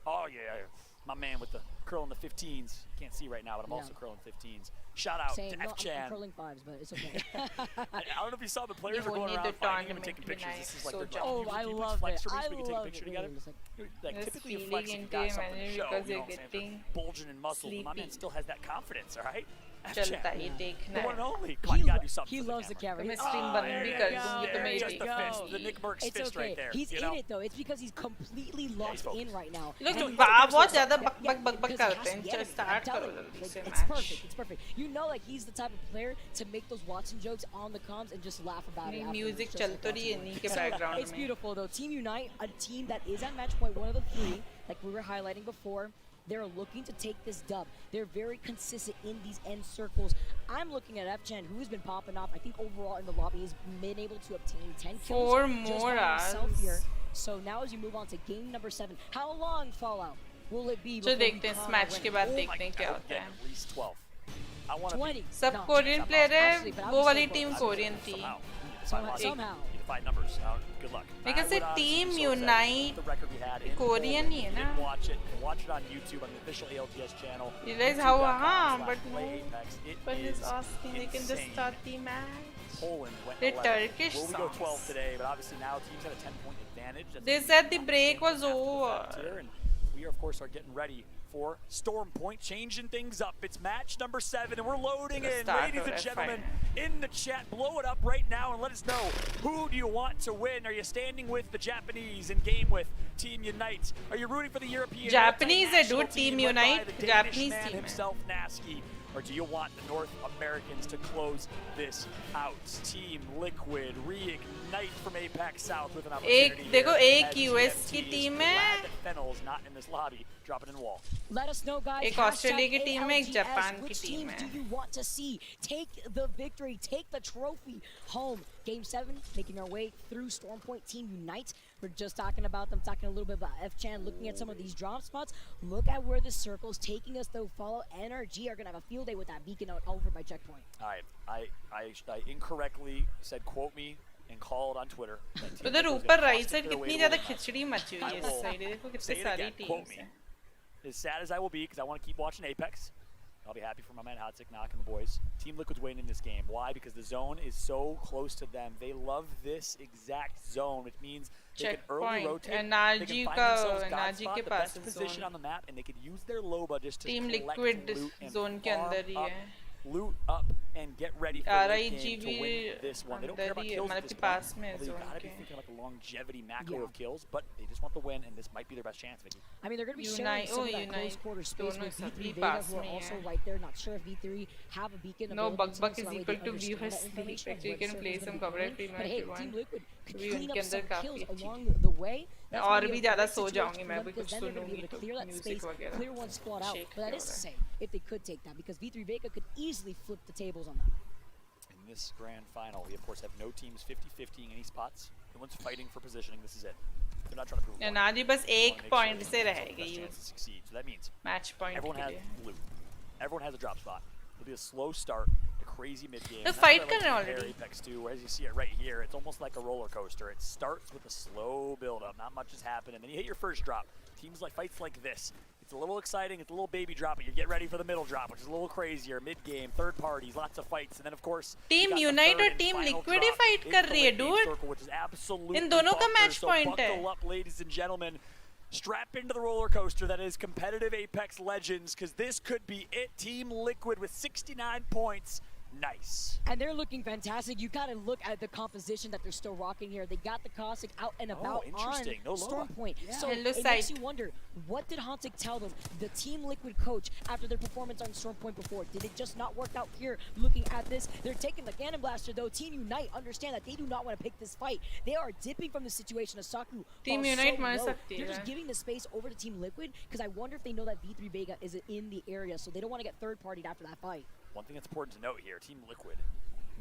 Oh yeah, my man with the curl in the 15s. Can't see right now, but I'm also curling 15s. Shout out Same. to No, F-Chan. I'm curling 5s, but it's okay. I don't know if you saw, but players are going around fighting and taking pictures. This is like their Oh, I love it. so we I can take a love picture it. together. Like Just typically you feeling flex if you into got him something to and show, because you know you're what I'm saying? getting Bulging in muscle. My man sleepy. still has that confidence, all right? चलता ही देखना The one and है. only. Come on, you gotta do something He for loves the camera. मैं stream बंद भी कर दूंगी तो मैं Just the fist, the Nick Merckx It's fist okay. right there. He's you in know? it though. It's because he's completely locked in right now. Look, And बहुत ज़्यादा yeah, buck buck buck because he करते has हैं. to get चल it. start I'm telling करो you, जल्दी like, से it's match. perfect. It's perfect. You know, like he's the type of player to make those Watson jokes on the comms and just laugh about it. Music afterwards, just चल like तो रही है Watson इन्हीं के would. background It's में. beautiful though. Team Unite, a team that is at match point, one of the 3, like we were highlighting before. They're looking to take this dub. They're very consistent in these end circles. I'm looking at F-Gen, who's been popping off. I think overall in the lobby has been able to obtain 10 kills. 4 just more by himself here. hours. So now as you move on to game number 7, how long Fallout will it be? जो before देखते we हैं इस come match away? के बाद देखते हैं क्या होता है. At least 12. I want 20. सब No, कोरियन प्लेयर actually, है. but I वो was वाली so टीम close. कोरियन थी. Somehow. You define numbers. Good luck. मैं कैसे I would, Team so sad. Unite The record we had in Korean ही है Poland. ना. You didn't watch it. Watch it on YouTube on the official ALGS channel. Realize how YouTube.com/playapex. It but he's is asking they can just insane. start the match. Poland went The 11. Turkish Will we go 12 songs. today? But obviously now teams have a 10-point advantage. That's They what said the we break was after the over. fact here, and we of course are getting ready for Storm Point, changing things up. It's match number 7, and we're loading in. Ladies and gentlemen, in the chat, blow it up right now and let us know, who do you want to win? Are you standing with the Japanese in game with Team Unite? Are you rooting for the European Japanese are multinational do Team led by Unite, the Danish Japanese man team himself, Nasky? Or do you want the North Americans to close this out? Team Liquid reignite from Apex South with an opportunity. देखो here एक as US GMT की is team glad है. that Fennel is not in this lobby. Drop it in the wall. Let us know, guys. एक Australia की team है, एक ALGS, Japan की which team teams है. do you want to see take the victory, take the trophy home? Game 7, making our way through Storm Point. Team Unite. We're just talking about them, talking a little bit about F-Chan, looking at some of these drop spots. Look at where the circle's taking us, though. Follow NRG are going to have a field day with that beacon out over by checkpoint. All right, I incorrectly said quote me and called on Twitter. उधर ऊपर right side कितनी ज़्यादा खिचड़ी मची हुई है इस side. देखो कितनी सारी टीम्स हैं. As sad as I will be, because I want to keep watching Apex, I'll be happy for my man Hotzik knocking the boys. Team Liquid's winning this game. Why? Because the zone is so close to them. They love this exact zone, which means they can early rotate. And they can find themselves God Naji spot, के the pass best position zone. on the map, and they could use their Loba just to Team collect Liquid loot and zone के अंदर ही farm है. up, loot up and get ready for the game to win this one. They don't care about kills at this point. Although you gotta be thinking about the longevity macro of kills, but they just want the win, and this might be their best chance, Vicky. I mean, they're going to be sharing some of that close quarter space with V3 Vega, who are also right there. Not sure if V3 have a beacon. No, Buck is equal to Viewers 3. Actually, you can play some coverage free match if you want. Could clean up some kills along the way. और भी ज़्यादा सो जाऊँगी मैं भी कुछ सुनूँगी तो music वगैरह. Clear one squad out, but that is to say if they could take that, because V3 Vega could easily flip the tables on that. In this grand final, we of course have no teams 50-50 in any spots. No one's fighting for positioning. This is it. They're not trying to prove. ना जी बस एक point से रहेगी ये. So that means match point. Everyone has loot. Everyone has a drop spot. It'll be a slow start. Crazy mid game. The fight can already. Apex 2, as you see it right here, it's almost like a roller coaster. It starts with a slow build up, not much has happened, and then you hit your first drop. Teams like fights like this. It's a little exciting, it's a little baby drop, but you get ready for the middle drop, which is a little crazier. Mid game, third parties, lots of fights, and then of course Team Unite और Team Liquid ही fight कर रही है, dude. Which is absolutely इन दोनों का match point है. Buckle up, ladies and gentlemen. Strap into the roller coaster that is competitive Apex Legends, because this could be it. Team Liquid with 69 points. Nice. And they're looking fantastic. You gotta look at the composition that they're still rocking here. They got the Caustic out and about on Storm Point. Yeah. So it makes you wonder, what did Hauntic tell them, the Team Liquid coach, after their performance on Storm Point before? Did it just not work out here? Looking at this, they're taking the Cannon Blaster though. Team Unite understand that they do not want to pick this fight. They are dipping from the situation. Asaku Team Unite so low. They're just giving the space over to Team Liquid, because I wonder if they know that V3 Vega is in the area, so they don't want to get third-partied after that fight. One thing that's important to note here, Team Liquid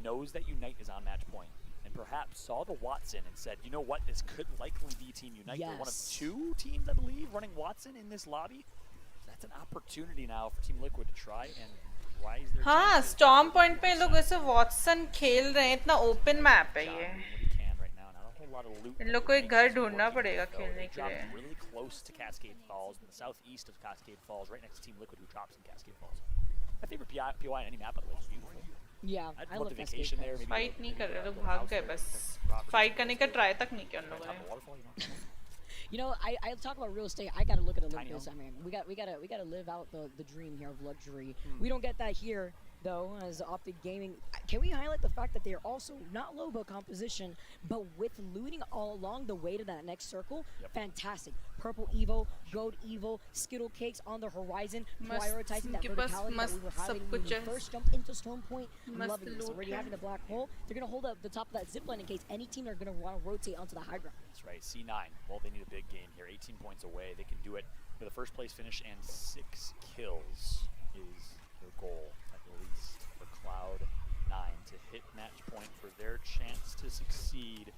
knows that Unite is on match point, and perhaps saw the Watson and said, you know what, this could likely be Team Unite. They're one of 2 teams, I believe, running Watson in this lobby. So that's an opportunity now for Team Liquid to try and rise their हाँ, Storm Point पे लोग ऐसे Watson खेल रहे हैं, इतना open map है ये. इन लोग को एक घर ढूंढना पड़ेगा खेलने के लिए. Really close to Cascade Falls, in the southeast of Cascade Falls, right next to Team Liquid, who drops in Cascade Falls. My favorite POI in any map, by the way. It's beautiful. Yeah, I love the vacation there. Fight नहीं कर रहे लोग, भाग गए बस. Fight करने का try तक नहीं किया उन लोगों ने. You know, I talk about real estate. I gotta look at it like this. I mean, we gotta live out the dream here of luxury. We don't get that here though, as Optic Gaming. Can we highlight the fact that they are also not Lobo composition, but with looting all along the way to that next circle? Fantastic. Purple Evo, Gold Evo, Skittle Cakes on the horizon, prioritizing that verticality that we were having when we first jumped into Storm Point. Loving this. Already having the black hole. They're gonna hold up the top of that zipline in case any team are gonna want to rotate onto the high ground. That's right. C9. Well, they need a big game here. 18 points away. They can do it with a first place finish, and 6 kills is their goal. Least for Cloud9 to hit match point for their chance to succeed.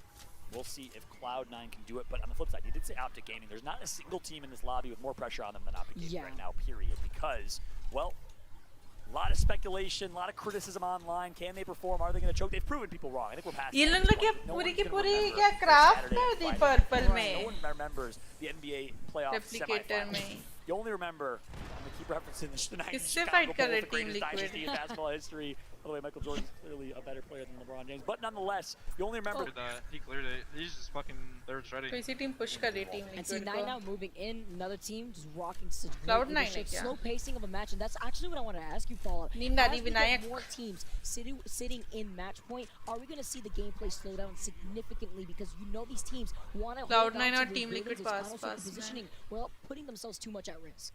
We'll see if Cloud9 can do it, but on the flip side, you did say Optic Gaming. There's not a single team in this lobby with more pressure on them than Optic Gaming right now, period, because, well, a lot of speculation, a lot of criticism online. Can they perform? Are they going to choke? They've proven people wrong. I think we're past ये लोग क्या पूरी की पूरी क्या craft कर दी purple में? No one remembers the NBA playoff semifinals. You only remember, I'm going to keep referencing the 90s Chicago Bulls, the greatest dynasty in basketball history. By the way, Michael Jordan's clearly a better player than LeBron James, but nonetheless, you only remember he cleared it. He's just fucking, they were ready. तो team push कर रही team And C9 now moving in, another team just rocking such Cloud9 slow pacing of a match, and that's actually what I wanted to ask you, Paula. Neem Daddy As we Vinayak. get more teams sitting in match point, are we going to see the gameplay slow down significantly, because you know these teams want to hold Cloud9 on और to Team their Liquid buildings, pass positioning, well, putting themselves too much at risk.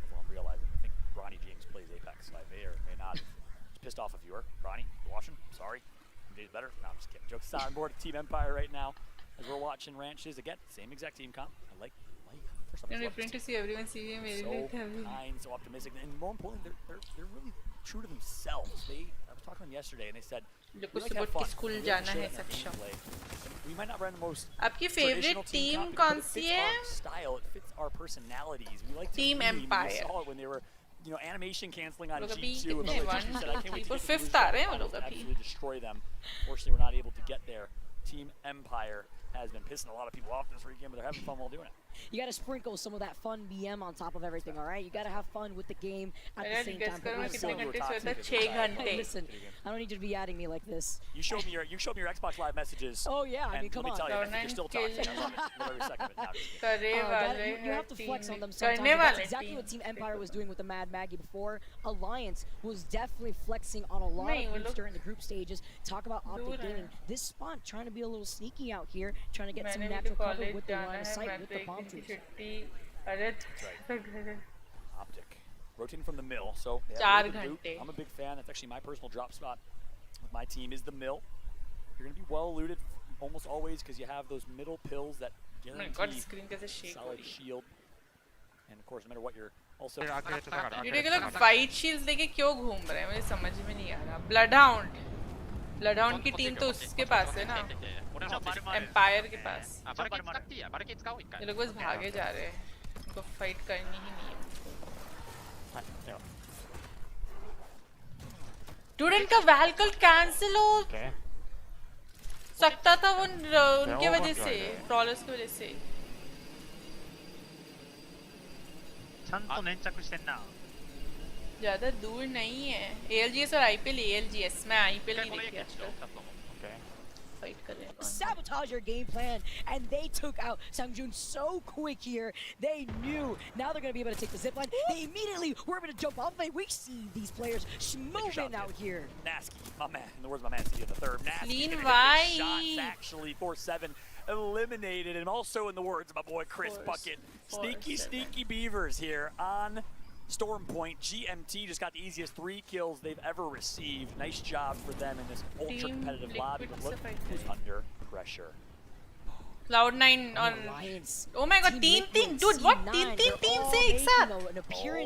Well, I'm realizing, I think Ronnie James plays Apex, so I may or may not have pissed off a viewer. Ronnie, you watching? Sorry. You did better. No, I'm just kidding. Jokes aside, on board Team Empire right now as we're watching Ranches. Again, same exact team comp. I like first off, I'm different to see everyone see him. So kind, so optimistic, and more importantly, they're really true to themselves. I was talking to them yesterday, and they said, we might not run the most आपकी favorite team कौन सी है? Style, it fits our personalities. We like Team Empire. We saw it when they were, you know, animation canceling on लोग G2. अभी कितने 1, 2, 3, 4, 5th आ रहे हैं वो लोग अभी. Absolutely destroy them. Fortunately, we're not able to get there. Team Empire has been pissing a lot of people off this weekend, but they're having fun while doing it. You gotta sprinkle some of that fun BM on top of everything, all right? You gotta have fun with the game at the same time. Listen, I don't need you to be adding me like this. You showed me your Xbox Live messages. Oh yeah, I mean, come on. Let me tell you, I think you're still talking. I love every second of it now. You have to flex on them sometimes. That's exactly what Team Empire was doing with the Mad Maggie before. Alliance was definitely flexing on a lot of groups during the group stages. Talk about Optic Gaming. This Spawn trying to be a little sneaky out here, trying to get some natural cover with the line of sight with the bomb trees. Optic. Rotating from the mill, so I'm a big fan. That's actually my personal drop spot with my team is the mill. You're going to be well looted almost always because you have those middle pills that guarantee solid shield. And of course, no matter what you're also... ये लोग fight shields लेके क्यों घूम रहे हैं मुझे समझ में नहीं आ रहा. Bloodhound की टीम तो उसके पास है ना, Empire के पास. ये लोग बस भागे जा रहे हैं, उनको fight करनी ही नहीं है. Dude, इनका Valkyrie cancel हो सकता था वो उनके वजह से, Brawlers की वजह से. ज़्यादा दूर नहीं है. ALGS और IPL ALGS. मैं IPL नहीं देखी आजकल. Fight कर रहे हैं. Sabotage your game plan, and they took out Sangjun so quick here. They knew now they're going to be able to take the zipline. They immediately were able to jump off. We see these players moving out here. Nasky, my man. In the words of my man, in the third. Nasky. Shots actually 4-7 eliminated, and also in the words of my boy Chris Bucket. Sneaky beavers here on Storm Point. GMT just got the easiest 3 kills they've ever received. Nice job for them in this ultra competitive lobby. But look who's under pressure. Cloud9 on. Oh my god, team, dude, what? Team से एक साथ.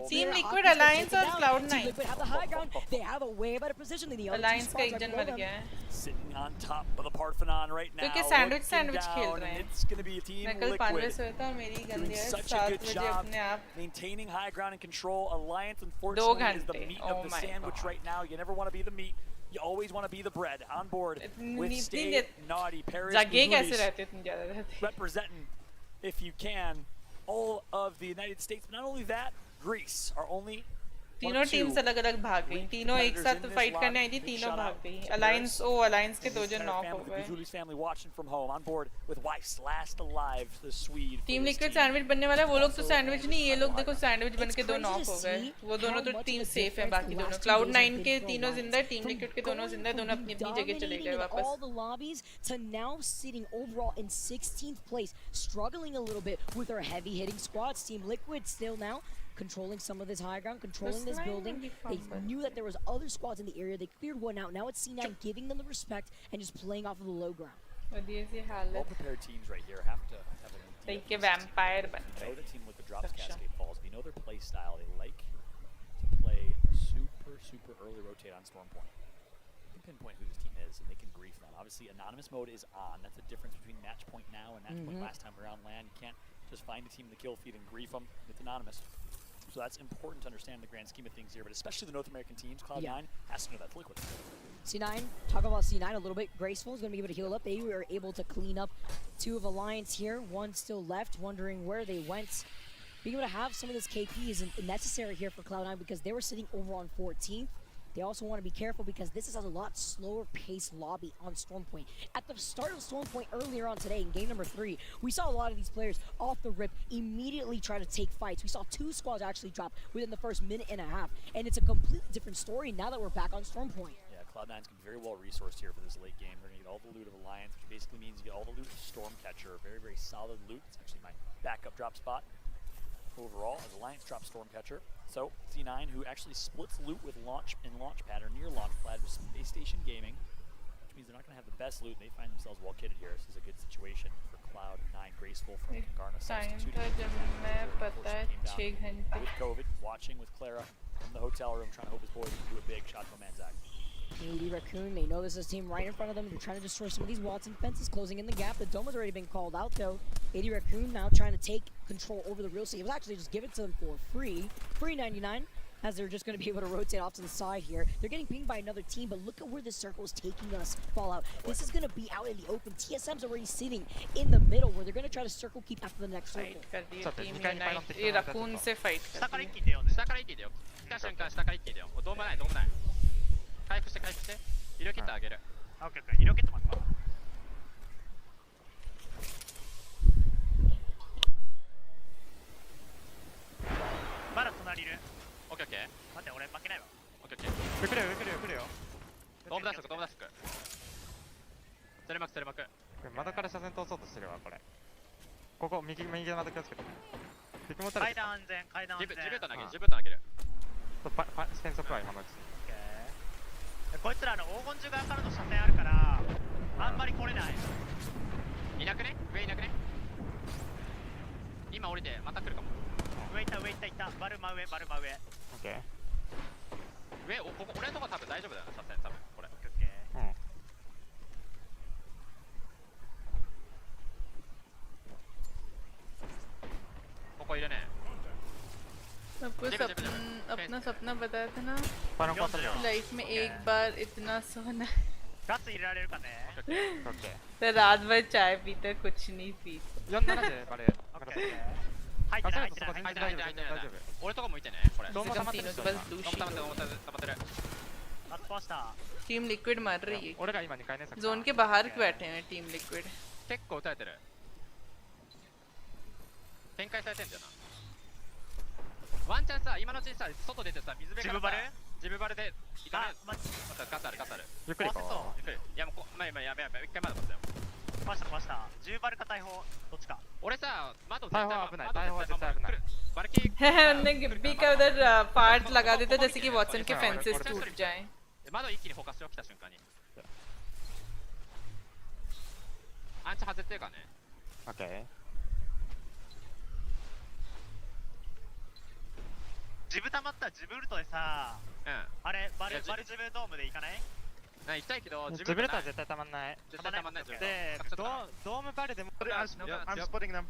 Team Liquid Alliance और Cloud9. Have the high ground. They have a way better position than the other. Alliance का एक जन मर गया है. Sitting on top of the Parthenon right now. क्योंकि sandwich खेल रहे हैं. It's going to be a team Liquid. Doing such a good job maintaining high ground and control. Alliance, unfortunately, is the meat of the sandwich right now. You never want to be the meat. You always want to be the bread. On board with Stay Naughty, Paris, representing, if you can, all of the United States. But not only that, Greece are only तीनों teams अलग-अलग भाग गई. तीनों एक साथ fight करने आई थी, तीनों भाग गई. Alliance के 2 जन नॉक हो गए. Julie's family watching from home on board with wife's last alive, the Swede. Team Liquid sandwich बनने वाला है. वो लोग तो सैंडविच नहीं, ये लोग देखो सैंडविच बन के 2 नॉक हो गए. वो दोनों तो टीम सेफ है, बाकी दोनों Cloud9 के तीनों जिंदा है, Team Liquid के दोनों जिंदा है, दोनों अपनी-अपनी जगह चले गए वापस. All the lobbies to now sitting overall in 16th place, struggling a little bit with their heavy hitting squads. Team Liquid still now controlling some of this high ground, controlling this building. They knew that there was other squads in the area. They cleared one out. Now it's C9 giving them the respect and just playing off of the low ground. Well-prepared teams right here have to have an idea. Vampire I know the team with the drops Cascade Falls. We know their play style. They like to play super early rotate on Storm Point. You can pinpoint who this team is, and they can grief them. Obviously, Anonymous mode is on. That's the difference between Match Point now and Match Point last time around LAN. You can't just find a team in the kill feed and grief them with Anonymous. So that's important to understand in the grand scheme of things here, but especially the North American teams, Cloud9 has to know that's Liquid. C9, talk about C9 a little bit. Graceful is going to be able to heal up. They were able to clean up 2 of Alliance here. 1 still left, wondering where they went. Being able to have some of this KP is necessary here for Cloud9 because they were sitting over on 14th. They also want to be careful because this is a lot slower paced lobby on Storm Point. At the start of Storm Point earlier on today in game number 3, we saw a lot of these players off the rip immediately try to take fights. We saw 2 squads actually drop within the first minute and a half. And it's a completely different story now that we're back on Storm Point. Yeah, Cloud9's going to be very well resourced here for this late game. They're going to get all the loot of Alliance, which basically means you get all the loot of Stormcatcher. Very solid loot. It's actually my backup drop spot overall as Alliance drops Stormcatcher. So C9, who actually splits loot with launch pad or near launch pad with Space Station Gaming, which means they're not going to have the best loot. They find themselves well kitted here. This is a good situation for Cloud9. Graceful from Garna substituting. With COVID, watching with Clara from the hotel room, trying to hope his boys can do a big shot from Manzak. AD Raccoon, they know this is a team right in front of them. They're trying to destroy some of these Watson fences, closing in the gap. The dome has already been called out, though. AD Raccoon now trying to take control over the real estate. It was actually just given to them for free. Free 99. as they're just going to be able to rotate off to the side here. They're getting pinged by another team, but look at where this circle is taking us, Fallout. This is going to be out in the open. TSM's already sitting in the middle where they're going to try to circle keep after the next circle. Team Unite. ये raccoon से fight下から一気に出ようね。下から一気に出よう。来た瞬間下から一気に出よう。どうもないどうもない。回復して回復して。医療キットあげる。オッケーオッケー。医療キット待って。まだ隣いる。オッケーオッケー。待って俺負けないわ。オッケーオッケー。来るよ来るよ来るよ。ドームダスクドームダスク。セレマクセレマク。窓から車線通そうとしてるわこれ。ここ右の窓気をつけて。敵もたら。階段安全階段安全。ジブート投げるジブート投げる。視点速は今のうち。こいつら黄金樹側からの車線あるからあんまり来れない。いなくね上いなくね今降りてまた来るかも。上いった上いったいったバルマ上バルマ上。オッケー。上ここ俺のとこ多分大丈夫だよな車線多分これ。オッケー。ここいるね。सबको अपना सपना बताया था ना life में एक बार इतना सोनाガツ入れられるかね。तो रात भर चाय पीते कुछ नहीं पी 47でバレー。入ってない入ってない入ってない入ってない大丈夫。俺とこ向いてねこれ。どうも溜まってる。溜まってる。バットパスタ。टीम लिक्विड मार रही है। 俺が今2回ね。जोन के बाहर बैठे हैं टीम लिक्विड। 結構撃たれてる。展開されてんだよな。ワンチャンさ今のうちにさ外出てさ水辺からさジブバルで行かない。ガスあるガスある。ゆっくり行こう。いやもうやべやべ一回まだ待ってよ。パスタパスタ。10バルか大砲どっちか。俺さ窓大砲危ない大砲絶対危ない。バルキーहमने गिब्बी का उधर पार्ट लगा देता जैसे कि वॉटसन के फेंसेस टूट जाएं। 窓一気にフォーカスしよう来た瞬間に。アンチ外れてるからね。オッケー。ジブ溜まったらジブルトでさ、あれバルジブドームで行かない？行きたいけどジブルトは絶対たまんない。絶対たまんない。でドームバルでも I'm splitting them.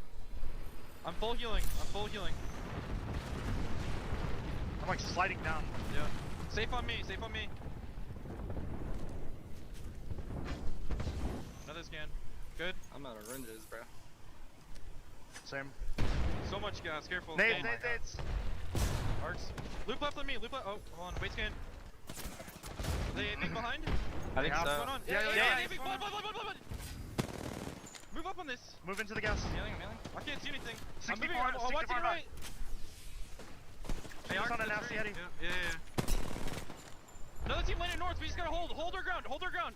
I'm full healing. I'm full healing. I'm like sliding down. Yeah. Safe on me. Safe on me. Another scan. Good. I'm out of ranges, bro. Same. So much gas. Careful. Nades. Arcs. Loop left on me. Loop left. Oh, hold on. Wait scan. They anything behind? I think so. What's going on? Yeah. Blood. Move up on this. Move into the gas. I'm healing. I can't see anything. 64, I'm moving. I'm watching you right. Hey, on a nasty heady. Yeah. Another team landed north. We just gotta hold our ground. Hold our ground.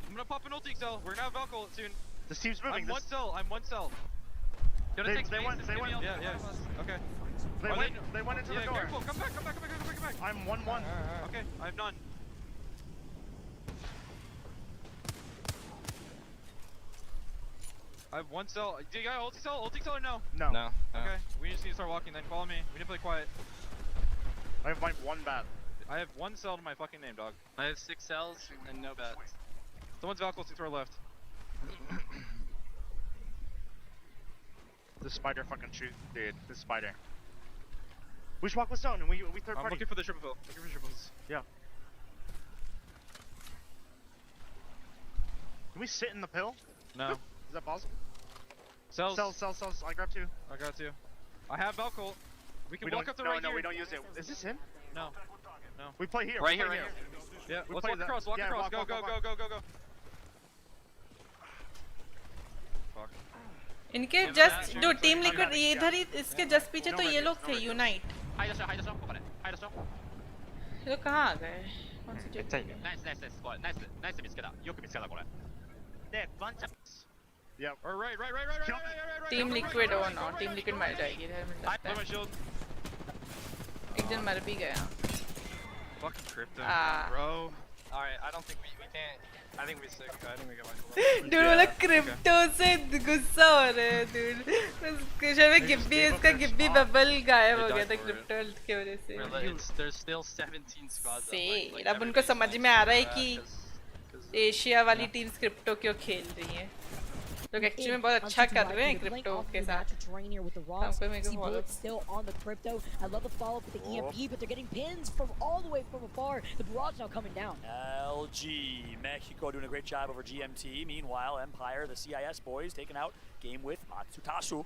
I'm gonna pop an ulti cell. We're gonna have Valkyrie soon. This team's moving. I'm one cell. They went. Yeah. Okay. They went into the door. Careful. Come back. I'm 1-1. Okay, I have none. I have one cell. Do you got ulti cell? Ulti cell or no? No. Okay, we just need to start walking then. Follow me. We need to play quiet. I have one bat. I have one cell to my fucking name, dog. I have 6 cells and no bats. Someone's Valkyrie to our left. This spider fucking shoot, dude. This spider. We should walk with zone and we third party. I'm looking for the triple fill. Looking for triples. Yeah. Can we sit in the pill? No. Is that possible? Cells. I grab 2. I got 2. I have Valkyrie. We can walk up the right here. No, we don't use it. Is this him? No. We play here. Right here. Yeah, let's walk across. Walk across. Go. Fuck. इनके just जो team liquid ये इधर ही इसके just पीछे तो ये लोग थे यूनाइट। हाइड शॉटここでハイドショット。ये लोग कहाँ आ गए? कौन सी जगह? Nice 見つけた。よく見つけたこれ。でワンチャン。Yeah. Right. Team liquid हो ना टीम लिक्विड मर जाएगी इधर मिल सकता है। एक जन मर भी गया। Fucking crypto, Ah. bro. Alright, I don't think we can't. I think we're sick. I think we got my dude वाला क्रिप्टो से गुस्सा हो रहा है dude। उसके शर्मे गिब्बी इसका गिब्बी बबल गायब हो गया था क्रिप्टो की वजह से। There's still 17 squads. से अब उनको समझ में आ रहा है कि एशिया वाली टीम्स क्रिप्टो क्यों खेल रही हैं। लोग एक्चुअली में बहुत अच्छा कर रहे हैं क्रिप्टो के साथ हमको मेरे को follow still on the crypto. I love the follow up with the EMP, but they're getting pins from all the way from afar. The barrage now coming down. LG Mexico doing a great job over GMT. Meanwhile, Empire, the CIS boys, taken out. Game with Matsutasu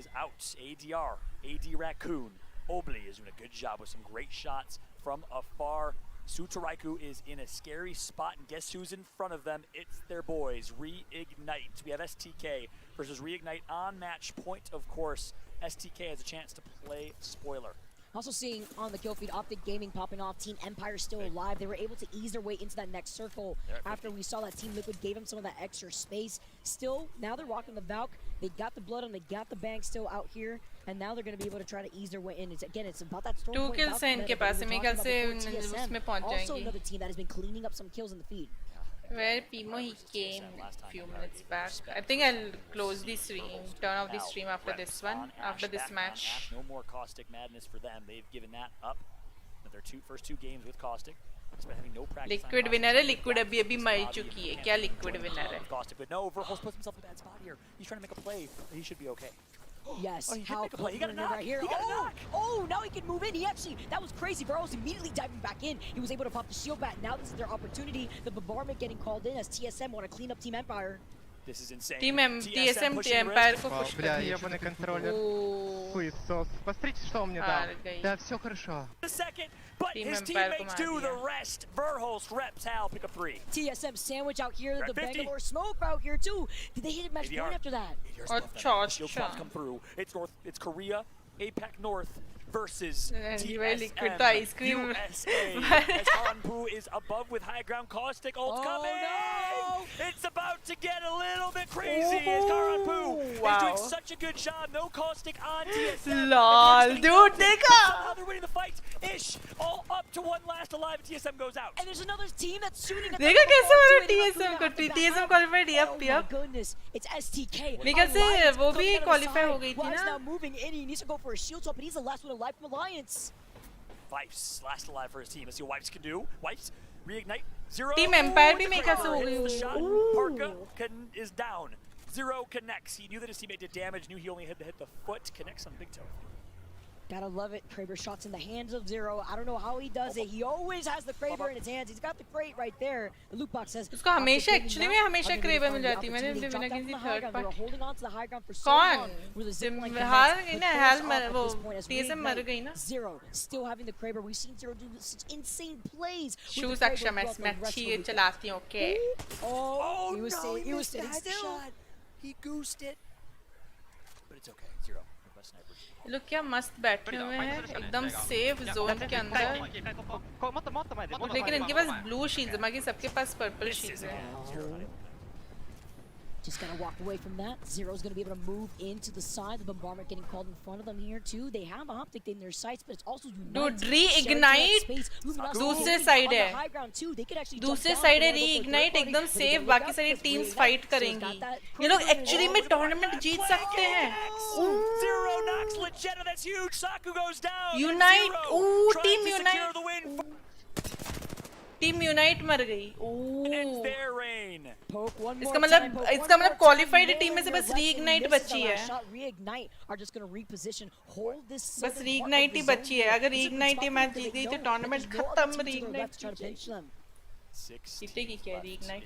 is out. ADR, AD Raccoon. Obli is doing a good job with some great shots from afar. Sutaraiku is in a scary spot, and guess who's in front of them? It's their boys, Reignite. We have STK versus Reignite on match point, of course. STK has a chance to play spoiler. Also seeing on the kill feed, Optic Gaming popping off. Team Empire still alive. They were able to ease their way into that next circle after we saw that Team Liquid gave them some of that extra space. Still, now they're rocking the Valk. They got the blood on, they got the bang still out here, and now they're going to be able to try to ease their way in. It's about that storm point. 2 kills हैं इनके पास मेरे ख्याल से उसमें पहुंच जाएंगे. Also another team that has been cleaning up some kills in the feed. Where Pimo he came a few minutes back. I think I'll close the stream, turn off the stream after this one, after this match. No more Caustic Madness for them. They've given that up. Their first two games with Caustic. Liquid winner है, Liquid अभी मर चुकी है. क्या Liquid winner है? Caustic, but no, Verholz puts himself in a bad spot here. He's trying to make a play. He should be okay. Yes, he how play. He got a knock. right here. He got a knock. Oh, now he can move in. He actually, that was crazy. Verholz immediately diving back in. He was able to pop the shield back. Now this is their opportunity. The bombardment getting called in as TSM want to clean up Team Empire. This is insane. TSM Empire को push бля, ебаный контроллер. Хуесос. Посмотрите, что он мне дал. Да, все хорошо. The second, but his teammates do the rest. Verholz, Reptile, pick up 3. TSM sandwich out here. The Bangalore smoke out here too. Did they hit it match point after that? Shield shots come through. It's Korea, APAC North versus Liquid ice cream. USA. As Hanpu is above with high ground Caustic. Ult's coming! No! It's about to get a little bit crazy as Hanpu is doing such a good job. No Caustic on TSM. LOL, dude, somehow they're winning the fight. Ish, all up to one last alive. TSM goes out. And there's another team that's shooting at देखा कैसे वाला TSM को TSM qualified Oh my goodness, it's STK. मेरे ख्याल से वो भी qualify हो गई थी ना. ना. Now moving in, he needs to go for a shield swap, but he's the last one alive from Alliance. Wipes, last alive for his team. Let's see what Wipes can do. Wipes, reignite, 0. Team Empire भी मेरे ख्याल से हो गई. The shot, Parka is down. 0 connects. He knew that his teammate did damage, knew he only had to hit the foot. Connects on big toe. Gotta love it. Kraber shots in the hands of 0. I don't know how he does it. He always has the Kraber in his hands. He's got the crate right there. The loot box says. उसको हमेशा actually में हमेशा Kraber मिल जाती है. मैंने भी बिना किसी third party. Holding on to the high ground for so कौन? long. हार गई ना. हाल मर वो TSM मर गई ना. 0 still having the Kraber. We've seen 0 do such insane plays. Shoes अक्षर मैं अच्छी चलाती हूँ. Okay. Oh, he was sitting still. He goosed it. But it's okay. 0. लोग क्या मस्त बैठे हुए हैं एकदम सेफ जोन के अंदर. लेकिन इनके पास ब्लू शील्ड्स है, बाकी सबके पास पर्पल शील्ड्स हैं. Just gotta walk away from that. 0's gonna be able to move into the side. The bombardment getting called in front of them here too. They have Optic in their sights, but it's also Dude, reignite दूसरे side है. दूसरे side है reignite एकदम safe. बाकी सारी teams fight करेंगी. ये लोग एक्चुअली में टूर्नामेंट जीत सकते हैं. 0 knocks Legenda. That's huge. Saku goes down. Unite. Team Unite. Team unite मर गई. इसका मतलब क्वालिफाइड टीम में से बस रीइग्नाइट बची है. बस रीइग्नाइट ही बची है. अगर रीइग्नाइट ये मैच जीत गई तो टूर्नामेंट खत्म. रीइग्नाइट जीतेगी क्या reignite?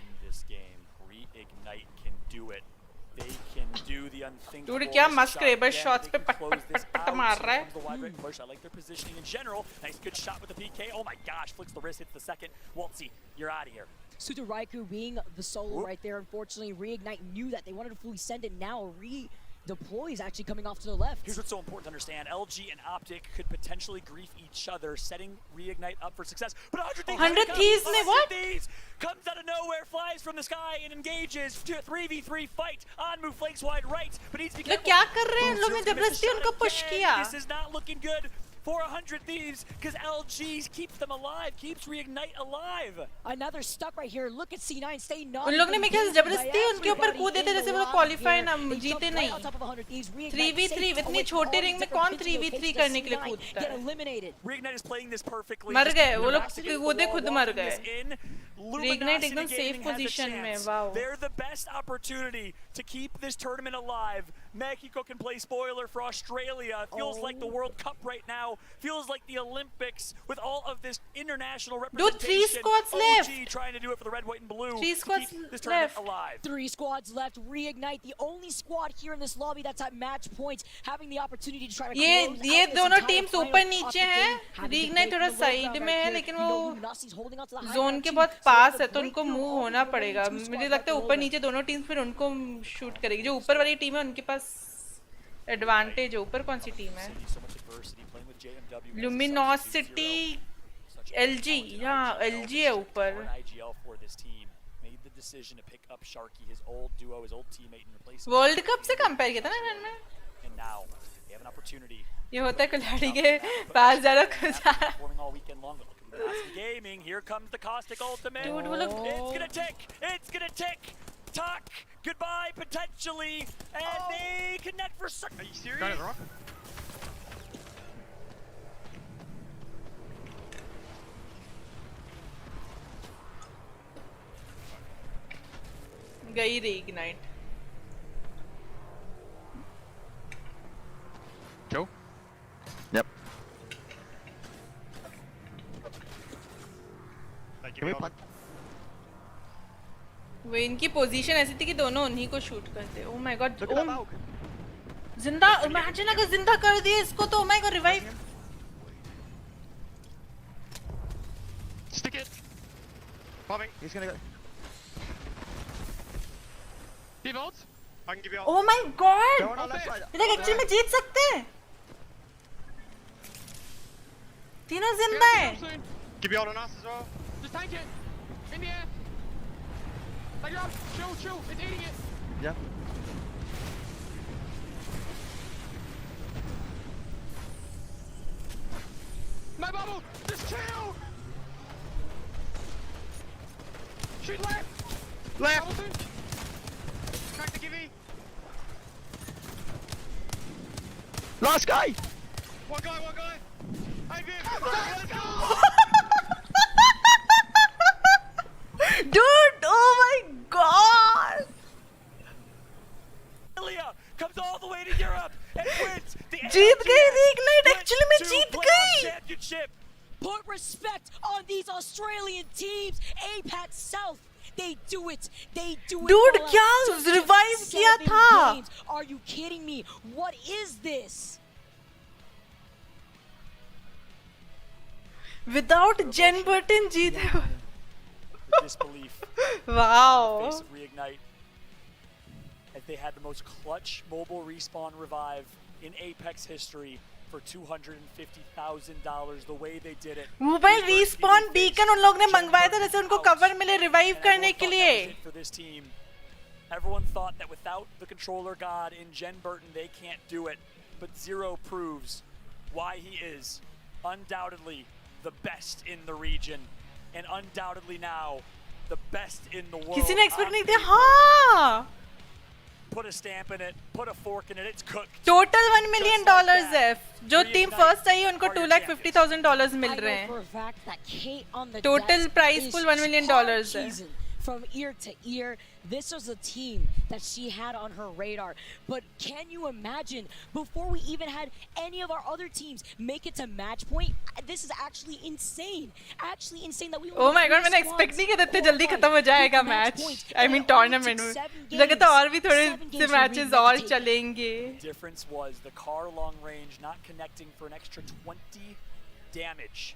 They can do the unthinkable. Dude, क्या मस्त Kraber shots पे पट पट पट पट मार रहा है. I like their positioning in general. Nice good shot with the PK. Oh my gosh, flicks the wrist, hits the second. Waltzy, you're out of here. Sutaraiku being the solo right there. Unfortunately, Reignite knew that they wanted to fully send it now. Deploy is actually coming off to the left. Here's what's so important to understand. LG and Optic could potentially grief each other, setting Reignite up for success. But 100 Thieves में what? Comes out of nowhere, flies from the sky, and engages. 3v3 fight. Anmu flanks wide right, but he's लोग क्या कर रहे हैं? लोग ने जबरदस्ती उनको पुश किया. This is not looking good for 100 Thieves because LGs keeps them alive, keeps Reignite alive. Another stuck right here. Look at C9 stay not. उन लोग ने मेरे ख्याल से जबरदस्ती उनके ऊपर कूदे थे जैसे वो क्वालिफाई ना जीते नहीं 3v3 इतनी छोटे रिंग में कौन 3v3 करने के लिए कूदता है Reignite is playing this perfectly. मर गए वो लोग कूदे खुद मर गए Reignite एकदम सेफ पोजीशन में wow They're the best opportunity to keep this tournament alive. Mexico can play spoiler for Australia. Feels like the World Cup right now. Feels like the Olympics with all of this international representation. Dude, 3 squads left. OG trying to do it for the red, white, and blue. 3 squads to keep this tournament alive. 3 squads left. Reignite, the only squad here in this lobby that's at match points, having the opportunity to try to ये दोनों teams ऊपर नीचे हैं Reignite थोड़ा side में है लेकिन वो जोन के बहुत पास है तो उनको मूव होना पड़ेगा मुझे लगता है ऊपर नीचे दोनों टीम्स फिर उनको शूट करेगी जो ऊपर वाली टीम है उनके पास एडवांटेज है ऊपर कौन सी टीम है Luminosity LG हाँ LG है ऊपर वर्ल्ड कप से कंपेयर किया था ना इन्होंने ये होता है खिलाड़ी के पास ज़्यादा खुश Gaming, here comes the caustic ultimate. Dude, it's gonna tick. Tuck, goodbye potentially, and they connect for. Are you serious? गई Reignite. Joe? Yep. Can we punt? वो इनकी पोजीशन ऐसी थी कि दोनों उन्हीं को शूट करते ओह माय गॉड जिंदा इमेजिन अगर जिंदा कर दिए इसको तो ओह my God revive Stick it. Bombing. He's gonna go. Give ult. I can give you ult. Oh my God Go on our left side. ये लोग एक्चुअली में जीत सकते हैं तीनों जिंदा हैं Give you ult on us as well. Just tank it. In the air. Like you're up. Chill. It's eating it. Yeah. My bubble. Just chill. Shoot left. Left. Hamilton. Crack the givey. Last guy. One guy. Hey, Viv. Let's go. Dude, oh my god! Comes all the way to Europe and wins the जीत गई Reignite actually में जीत गई Put respect on these Australian teams. APAC South. They do it. Dude, क्या revive किया था? Are you kidding me? What is this? Without Jen Burton जीते disbelief. Wow. In the face of Reignite. As they had the most clutch mobile respawn revive in Apex history for $250,000 the way they did it. Mobile respawn beacon उन लोग ने मंगवाया था जैसे उनको cover मिले revive करने के लिए. For this team. Everyone thought that without the controller god in Jen Burton they can't do it. But Zero proves why he is undoubtedly the best in the region. And undoubtedly now the best in the world. किसी ने expect नहीं किया हाँ. Put a stamp in it, put a fork in it, it's cooked. Total $1 million है. जो team first आई उनको $250,000 मिल रहे हैं. Total prize pool $1 million है. From ear to ear, this was a team that she had on her radar. But can you imagine, before we even had any of our other teams make it to match point, this is actually insane. Actually insane that we. Oh my god, मैंने expect नहीं किया इतने जल्दी खत्म हो जाएगा match. I mean tournament में. लगा था और भी थोड़े से matches और चलेंगे. Difference was the car long range not connecting for an extra 20 damage.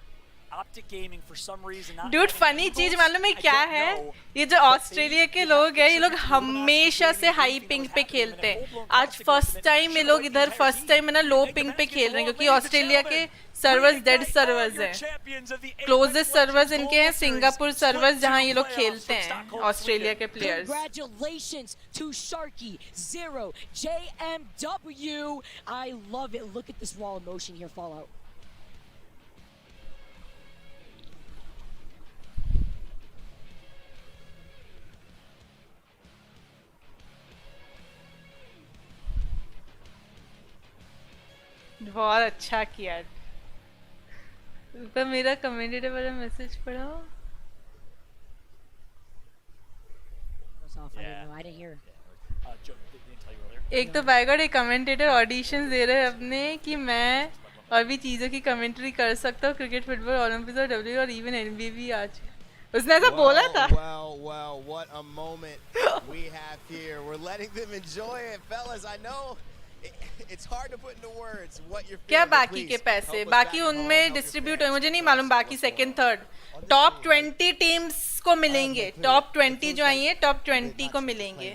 Optic Gaming for some reason not. Dude, funny चीज मालूम है क्या है? ये जो ऑस्ट्रेलिया के लोग हैं, ये लोग हमेशा से हाई पिंग पे खेलते हैं. आज फर्स्ट टाइम ये लोग इधर फर्स्ट टाइम है ना लो पिंग पे खेल रहे हैं क्योंकि ऑस्ट्रेलिया के सर्वर्स डेड सर्वर्स हैं. क्लोजेस्ट सर्वर्स इनके हैं सिंगापुर सर्वर्स जहाँ ये लोग खेलते हैं ऑस्ट्रेलिया के players. Congratulations to Sharky, Zero, JMW. I love it. Look at this raw emotion here, Fallout. बहुत अच्छा किया। ऊपर मेरा कमेंटेटर वाला मैसेज पढ़ो। I didn't hear. Joe didn't tell you earlier. एक तो बाय गॉड एक कमेंटेटर ऑडिशंस दे रहे हैं अपने कि मैं और भी चीज़ों की कमेंट्री कर सकता हूँ, क्रिकेट, फुटबॉल, ओलंपिक्स और डब्ल्यू और इवन एनबीए भी आज। उसने ऐसा बोला था। Well, what a moment we have here. We're letting them enjoy it, fellas. I know it's hard to put into words what you're feeling. क्या बाकी के पैसे बाकी उनमें डिस्ट्रीब्यूट हुए, मुझे नहीं मालूम बाकी सेकंड थर्ड टॉप 20 टीम्स को मिलेंगे, टॉप 20 जो आई है टॉप 20 को मिलेंगे।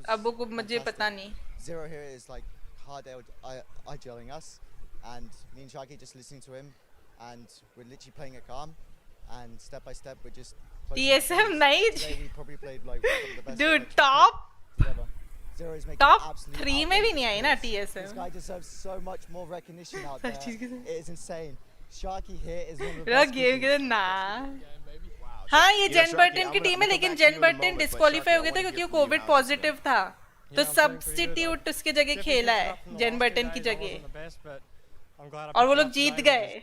अब वो मुझे पता नहीं। Zero here is like hard idling us, and me and Sharky just listening to him, and we're literally playing it calm, and step by step we're just. TSM नहीं। We probably played like some of the best. Dude, top. Zero is making top 3 में भी नहीं आई ना TSM। This guy deserves so much more recognition out there. It is insane. Sharky here is one of the मेरा best. Game के ना। हाँ ये जेन Burton की टीम है, लेकिन जेन बर्टन डिस्क्वालीफाई हो गया था क्योंकि वो कोविड पॉजिटिव था, तो सब्स्टिट्यूट उसकी जगह खेला है जेन बर्टन की जगह, और वो लोग जीत गए।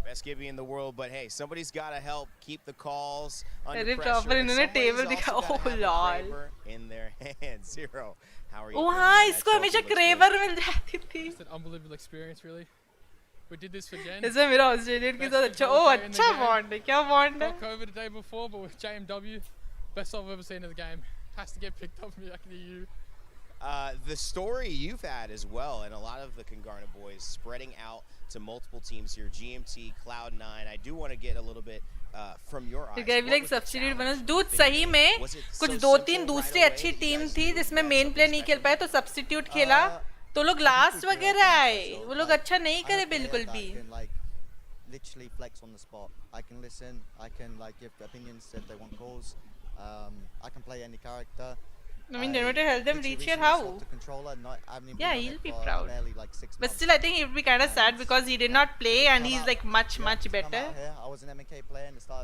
Best Gibby in the world, but hey, somebody's got to help keep the calls under अरे pressure. प्रॉपर इन्होंने टेबल दिखा, oh lol. In their hands, Zero. How are you? Oh हाँ, इसको हमेशा क्रेवर मिल जाती थी। It's an unbelievable experience, really. We did this for Jen. इसमें मेरा ऑस्ट्रेलियन के साथ अच्छा, ओह अच्छा बॉन्ड है, क्या बॉन्ड है? COVID the day before, but with JMW, best I've ever seen in the game. Has to get picked up from back in the EU. The story you've had as well, and a lot of the Congarna boys spreading out to multiple teams here, GMT, Cloud9. I do want to get a little bit from your eyes. गैवी like substitute बना दूध, सही में कुछ 2-3 दूसरी अच्छी team थी जिसमें main player नहीं खेल पाए, तो सब्स्टिट्यूट खेला तो लोग लास्ट वगैरह आए, वो लोग अच्छा नहीं करे बिल्कुल भी। Literally flex on the spot. I can listen. I can like give opinions if they want calls. I can play any character. I mean, they want to help them reach here. How? Yeah, he'll be proud. But still, I think he would be kind of sad because he did not play and he's like much better.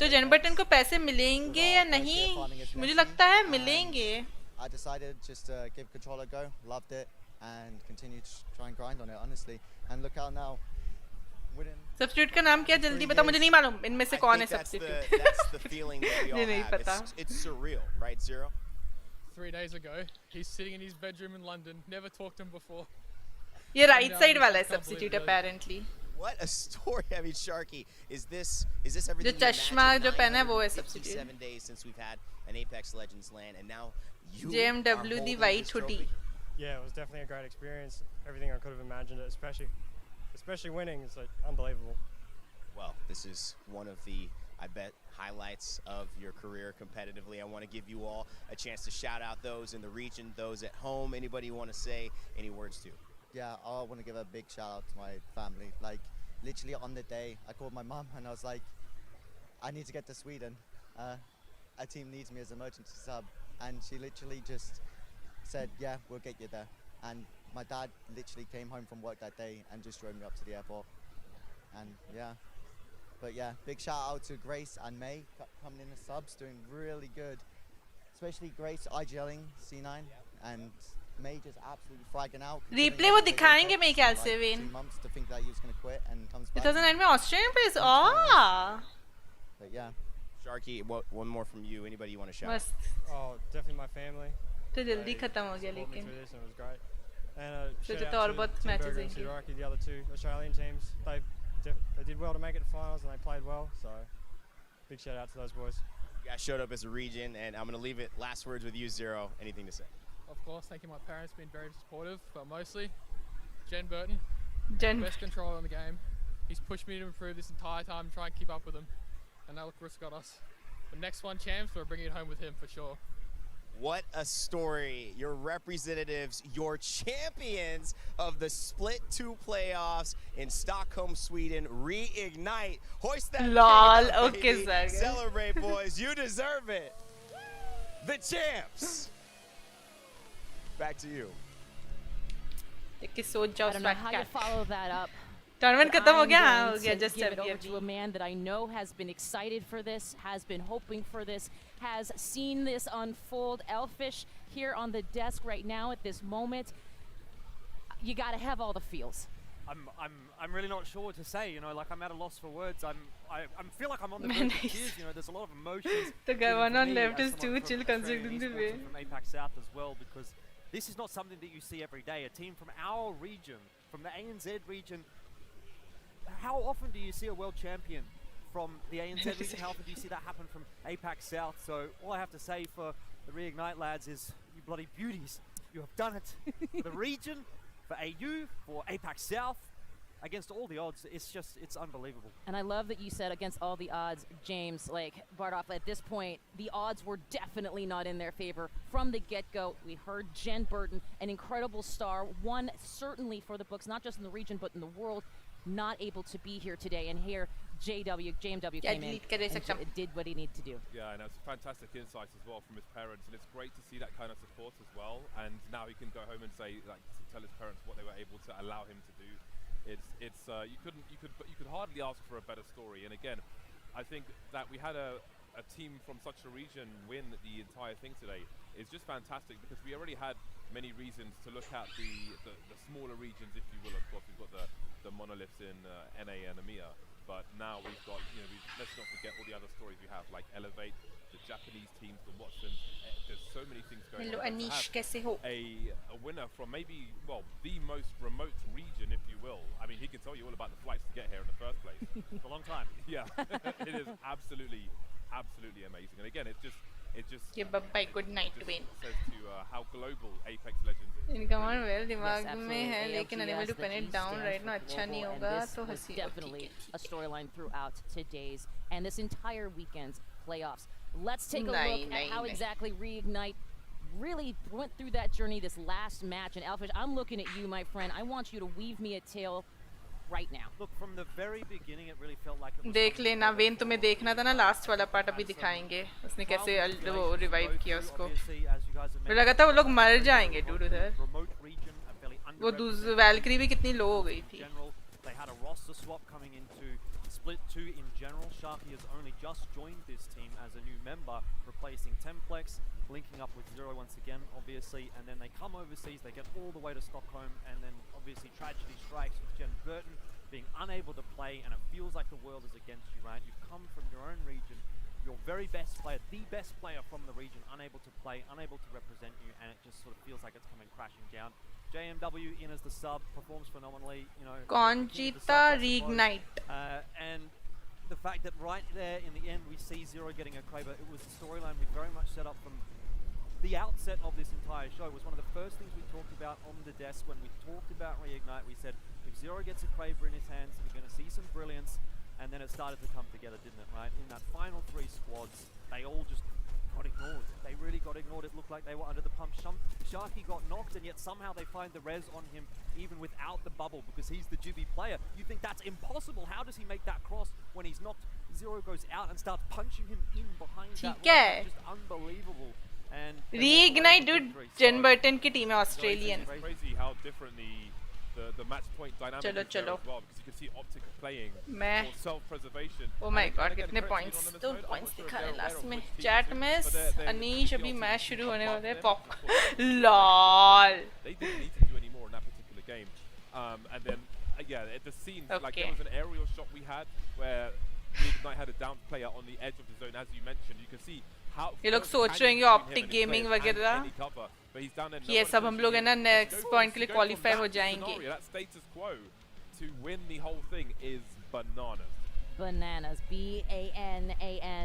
तो जेन Burton को पैसे मिलेंगे या नहीं? मुझे लगता है मिलेंगे। I decided just to give control a go. Loved it and continue to try and grind on it honestly. And look out now. Substitute का नाम क्या जल्दी बता, मुझे नहीं मालूम इनमें से कौन है substitute. That's the feeling that we all नहीं have. पता। It's surreal, right, Zero? 3 days ago, he's sitting in his bedroom in London. Never talked to him before. ये राइट साइड वाला है substitute apparently. What a story, I mean, Sharky. Is this everything? जो चश्मा जो पहना है वो है substitute. 7 days since we've had an Apex Legends LAN, and now you JMW the white hoodie. Yeah, it was definitely a great experience. Everything I could have imagined it, especially winning. It's like unbelievable. Well, this is one of the, I bet, highlights of your career competitively. I want to give you all a chance to shout out those in the region, those at home. Anybody you want to say any words to? Yeah, I want to give a big shout out to my family. Like, literally on the day, I called my mum and I was like, I need to get to Sweden. A team needs me as an emergency sub. And she literally just said, yeah, we'll get you there. And my dad literally came home from work that day and just drove me up to the airport. And yeah. But yeah, big shout out to Grace and May coming in as subs, doing really good. Especially Grace IGLing C9 and May just absolutely fragging out. Replay वो दिखाएंगे मेरे ख्याल से when. 2 months to think that he was going to quit and comes back. 2009 में Australian place, ah. But yeah. Sharky, one more from you. Anybody you want to shout? मस्त। Oh, definitely my family. तो जल्दी खत्म हो गया लेकिन। This and it was great. And shout तो और out बहुत to matches Timberg and होंगे। Sudaki, the other 2 Australian teams. They did well to make it to finals and they played well. So big shout out to those boys. You guys showed up as a region, and I'm going to leave it. Last words with you, Zero. Anything to say? Of course, thank you. My parents been very supportive, but mostly Jen Burton, best controller in the game. He's pushed me to improve this entire time and try and keep up with him. And now look where it's got us. The next one, champs, we're bringing it home with him for sure. What a story. Your representatives, your champions of the Split 2 playoffs in Stockholm, Sweden. Reignite. Hoist that Lol, up, okay, baby. sir. Celebrate, boys. You deserve it. The champs. Back to you. कि सोच जाओ I don't know how you follow that up. Tournament खत्म हो गया, हाँ हो गया, Just just give it over अभी to a man that I know has been excited for this, has been hoping for this, has seen this unfold. Elfish here on the desk right now at this moment. you got to have all the feels. I'm really not sure what to say. You know, like I'm at a loss for words. I feel like I'm on the verge of tears. You know, there's a lot of emotions. The guy one on left is too chill considering the way. From APAC South as well, because this is not something that you see every day. A team from our region, from the ANZ region. How often do you see a world champion from the ANZ region? How often do you see that happen from APAC South? So all I have to say for the Reignite lads is, you bloody beauties, you have done it for the region, for AU, for APAC South, against all the odds. It's unbelievable. And I love that you said against all the odds, James, like Bardolph, at this point, the odds were definitely not in their favor from the get-go. We heard Jen Burton, an incredible star, one certainly for the books, not just in the region, but in the world, not able to be here today. And here, JMW came in and did what he needed to do. Yeah, and it's fantastic insights as well from his parents, and it's great to see that kind of support as well. And now he can go home and say, like, tell his parents what they were able to allow him to do. You could hardly ask for a better story. And again, I think that we had a team from such a region win the entire thing today is just fantastic, because we already had many reasons to look at the smaller regions, if you will. Of course, we've got the monoliths in NA and EMEA. But now we've got, let's not forget all the other stories we have, like Elevate, the Japanese teams, the Watsons. There's so many things going on. Anish, kaise ho? A winner from maybe, well, the most remote region, if you will. I mean, he can tell you all about the flights to get here in the first place. For a long time. Yeah, it is absolutely amazing. And again, it just give up by good night win. Says to how global Apex Legends is. इनका मन well दिमाग में है, लेकिन unable to pin it down right now अच्छा नहीं होगा, तो हंसी definitely a storyline throughout today's and this entire weekend's playoffs. Let's take a look at how exactly Reignite really went through that journey this last match. And Elfish, I'm looking at you, my friend. I want you to weave me a tale right now. Look, from the very beginning, it really felt like it was देख लेना when, तुम्हें देखना था ना, last वाला part अभी दिखाएंगे उसने कैसे वो रिवाइव किया उसको. मुझे लगा था वो लोग मर जाएंगे डूड उधर. वो दूसरी वैल्क्री भी कितनी लो हो गई थी. They had a roster swap coming into Split 2 in general. Sharky has only just joined this team as a new member, replacing Templex, linking up with Zero once again, obviously, and then they come overseas, they get all the way to Stockholm, and then obviously tragedy strikes with Jen Burton being unable to play, and it feels like the world is against you, right? You've come from your own region, your very best player, the best player from the region, unable to play, unable to represent you, and it just sort of feels like it's coming crashing down. JMW in as the sub, performs phenomenally, you know. Conchita Reignite. And the fact that right there in the end we see Zero getting a Kraber, it was a storyline we very much set up from the outset of this entire show. It was one of the first things we talked about on the desk when we talked about Reignite. We said, if Zero gets a Kraber in his hands, we're going to see some brilliance. And then it started to come together, didn't it, right? In that final 3 squads, they all just got ignored. They really got ignored. It looked like they were under the pump. Sharky got knocked, and yet somehow they find the res on him even without the bubble, because he's the Juby player. You think that's impossible. How does he make that cross when he's knocked? Zero goes out and starts punching him in behind that wall. Just unbelievable. And Reignite, dude. Jen Burton की team है Australian. It's crazy how different the match point dynamic is there as well, because you can see Optic playing for self-preservation. Oh my god, कितने points? 2 points दिखा रहे last में. Chat में Anish अभी match शुरू होने वाला है. Pop. LOL. They didn't need to do any more in that particular game. And then yeah, the scenes, like there was an aerial shot we had where Reignite had a down player on the edge of the zone, as you mentioned. You can see how ये लोग सोच रहे हैं Optic Gaming वगैरह. ये सब हम लोग है ना next point के लिए qualify हो जाएंगे. That status quo to win the whole thing is bananas. Bananas, BANANAS,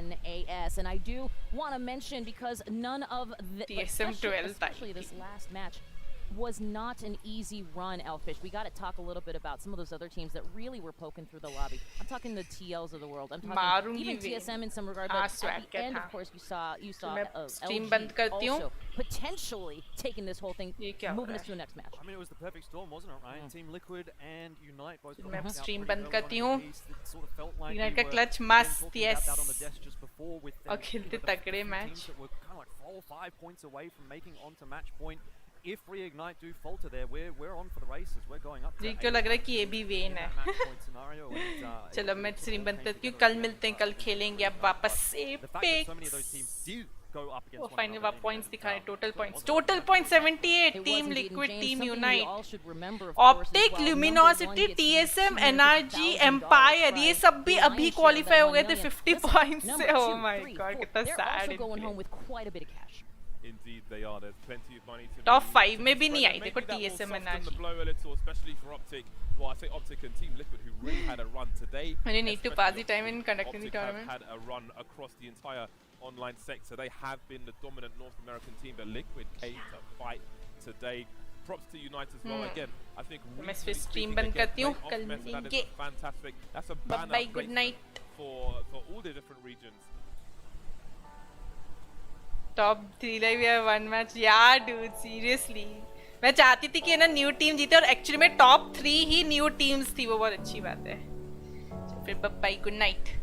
and I do want to mention, because none of the especially this last match was not an easy run, Elfish. We got to talk a little bit about some of those other teams that really were poking through the lobby. I'm talking the TLs of the world. I'm talking even TSM in some regard, but at the end, of course, you saw LG also potentially taking this whole thing, moving us to the next match. I mean, it was the perfect storm, wasn't it, right? Team Liquid and Unite both got मैं stream बंद करती हूँ. Sort of felt like Unite का clutch must, yes. Out on the desk just before with और खेलते तगड़े match. That were kind of like 4 or 5 points away from making onto match point. if Reignite do falter there, we're on for the races. We're going up. जी क्यों लग रहा है कि ये भी वेन है? चलो मैं स्ट्रीम बंद करती हूँ. कल मिलते हैं. कल खेलेंगे अब वापस Apex. Oh, finally वो points दिखाए. Total points. Total points 78. Team Liquid, Team Unite. Optic, Luminosity, TSM, NRG, Empire. ये सब भी अभी qualify हो गए थे 50 points से. Oh my god, कितना sad. Indeed, they are. There's plenty of money to Top 5 में भी नहीं आई. देखो TSM and NRG. Blow a little, especially for Optic. Well, I say Optic and Team Liquid, who really had a run today. And you need to pass the time in conducting the tournament. Optic have had a run across the entire online sector. They have been the dominant North American team, but Liquid came to fight today. Props to Unite as well. Again, I think मैं फिर stream बंद करती हूँ. कल मिलेंगे. Fantastic. That's a banner. Bye. Good night. For all the different regions. Top 3 like we have one match. Yeah, dude. Seriously. मैं चाहती थी कि ना न्यू टीम जीते और एक्चुअली में टॉप 3 ही न्यू टीम्स थी. वो बहुत अच्छी बात है. फिर बाय. Good night.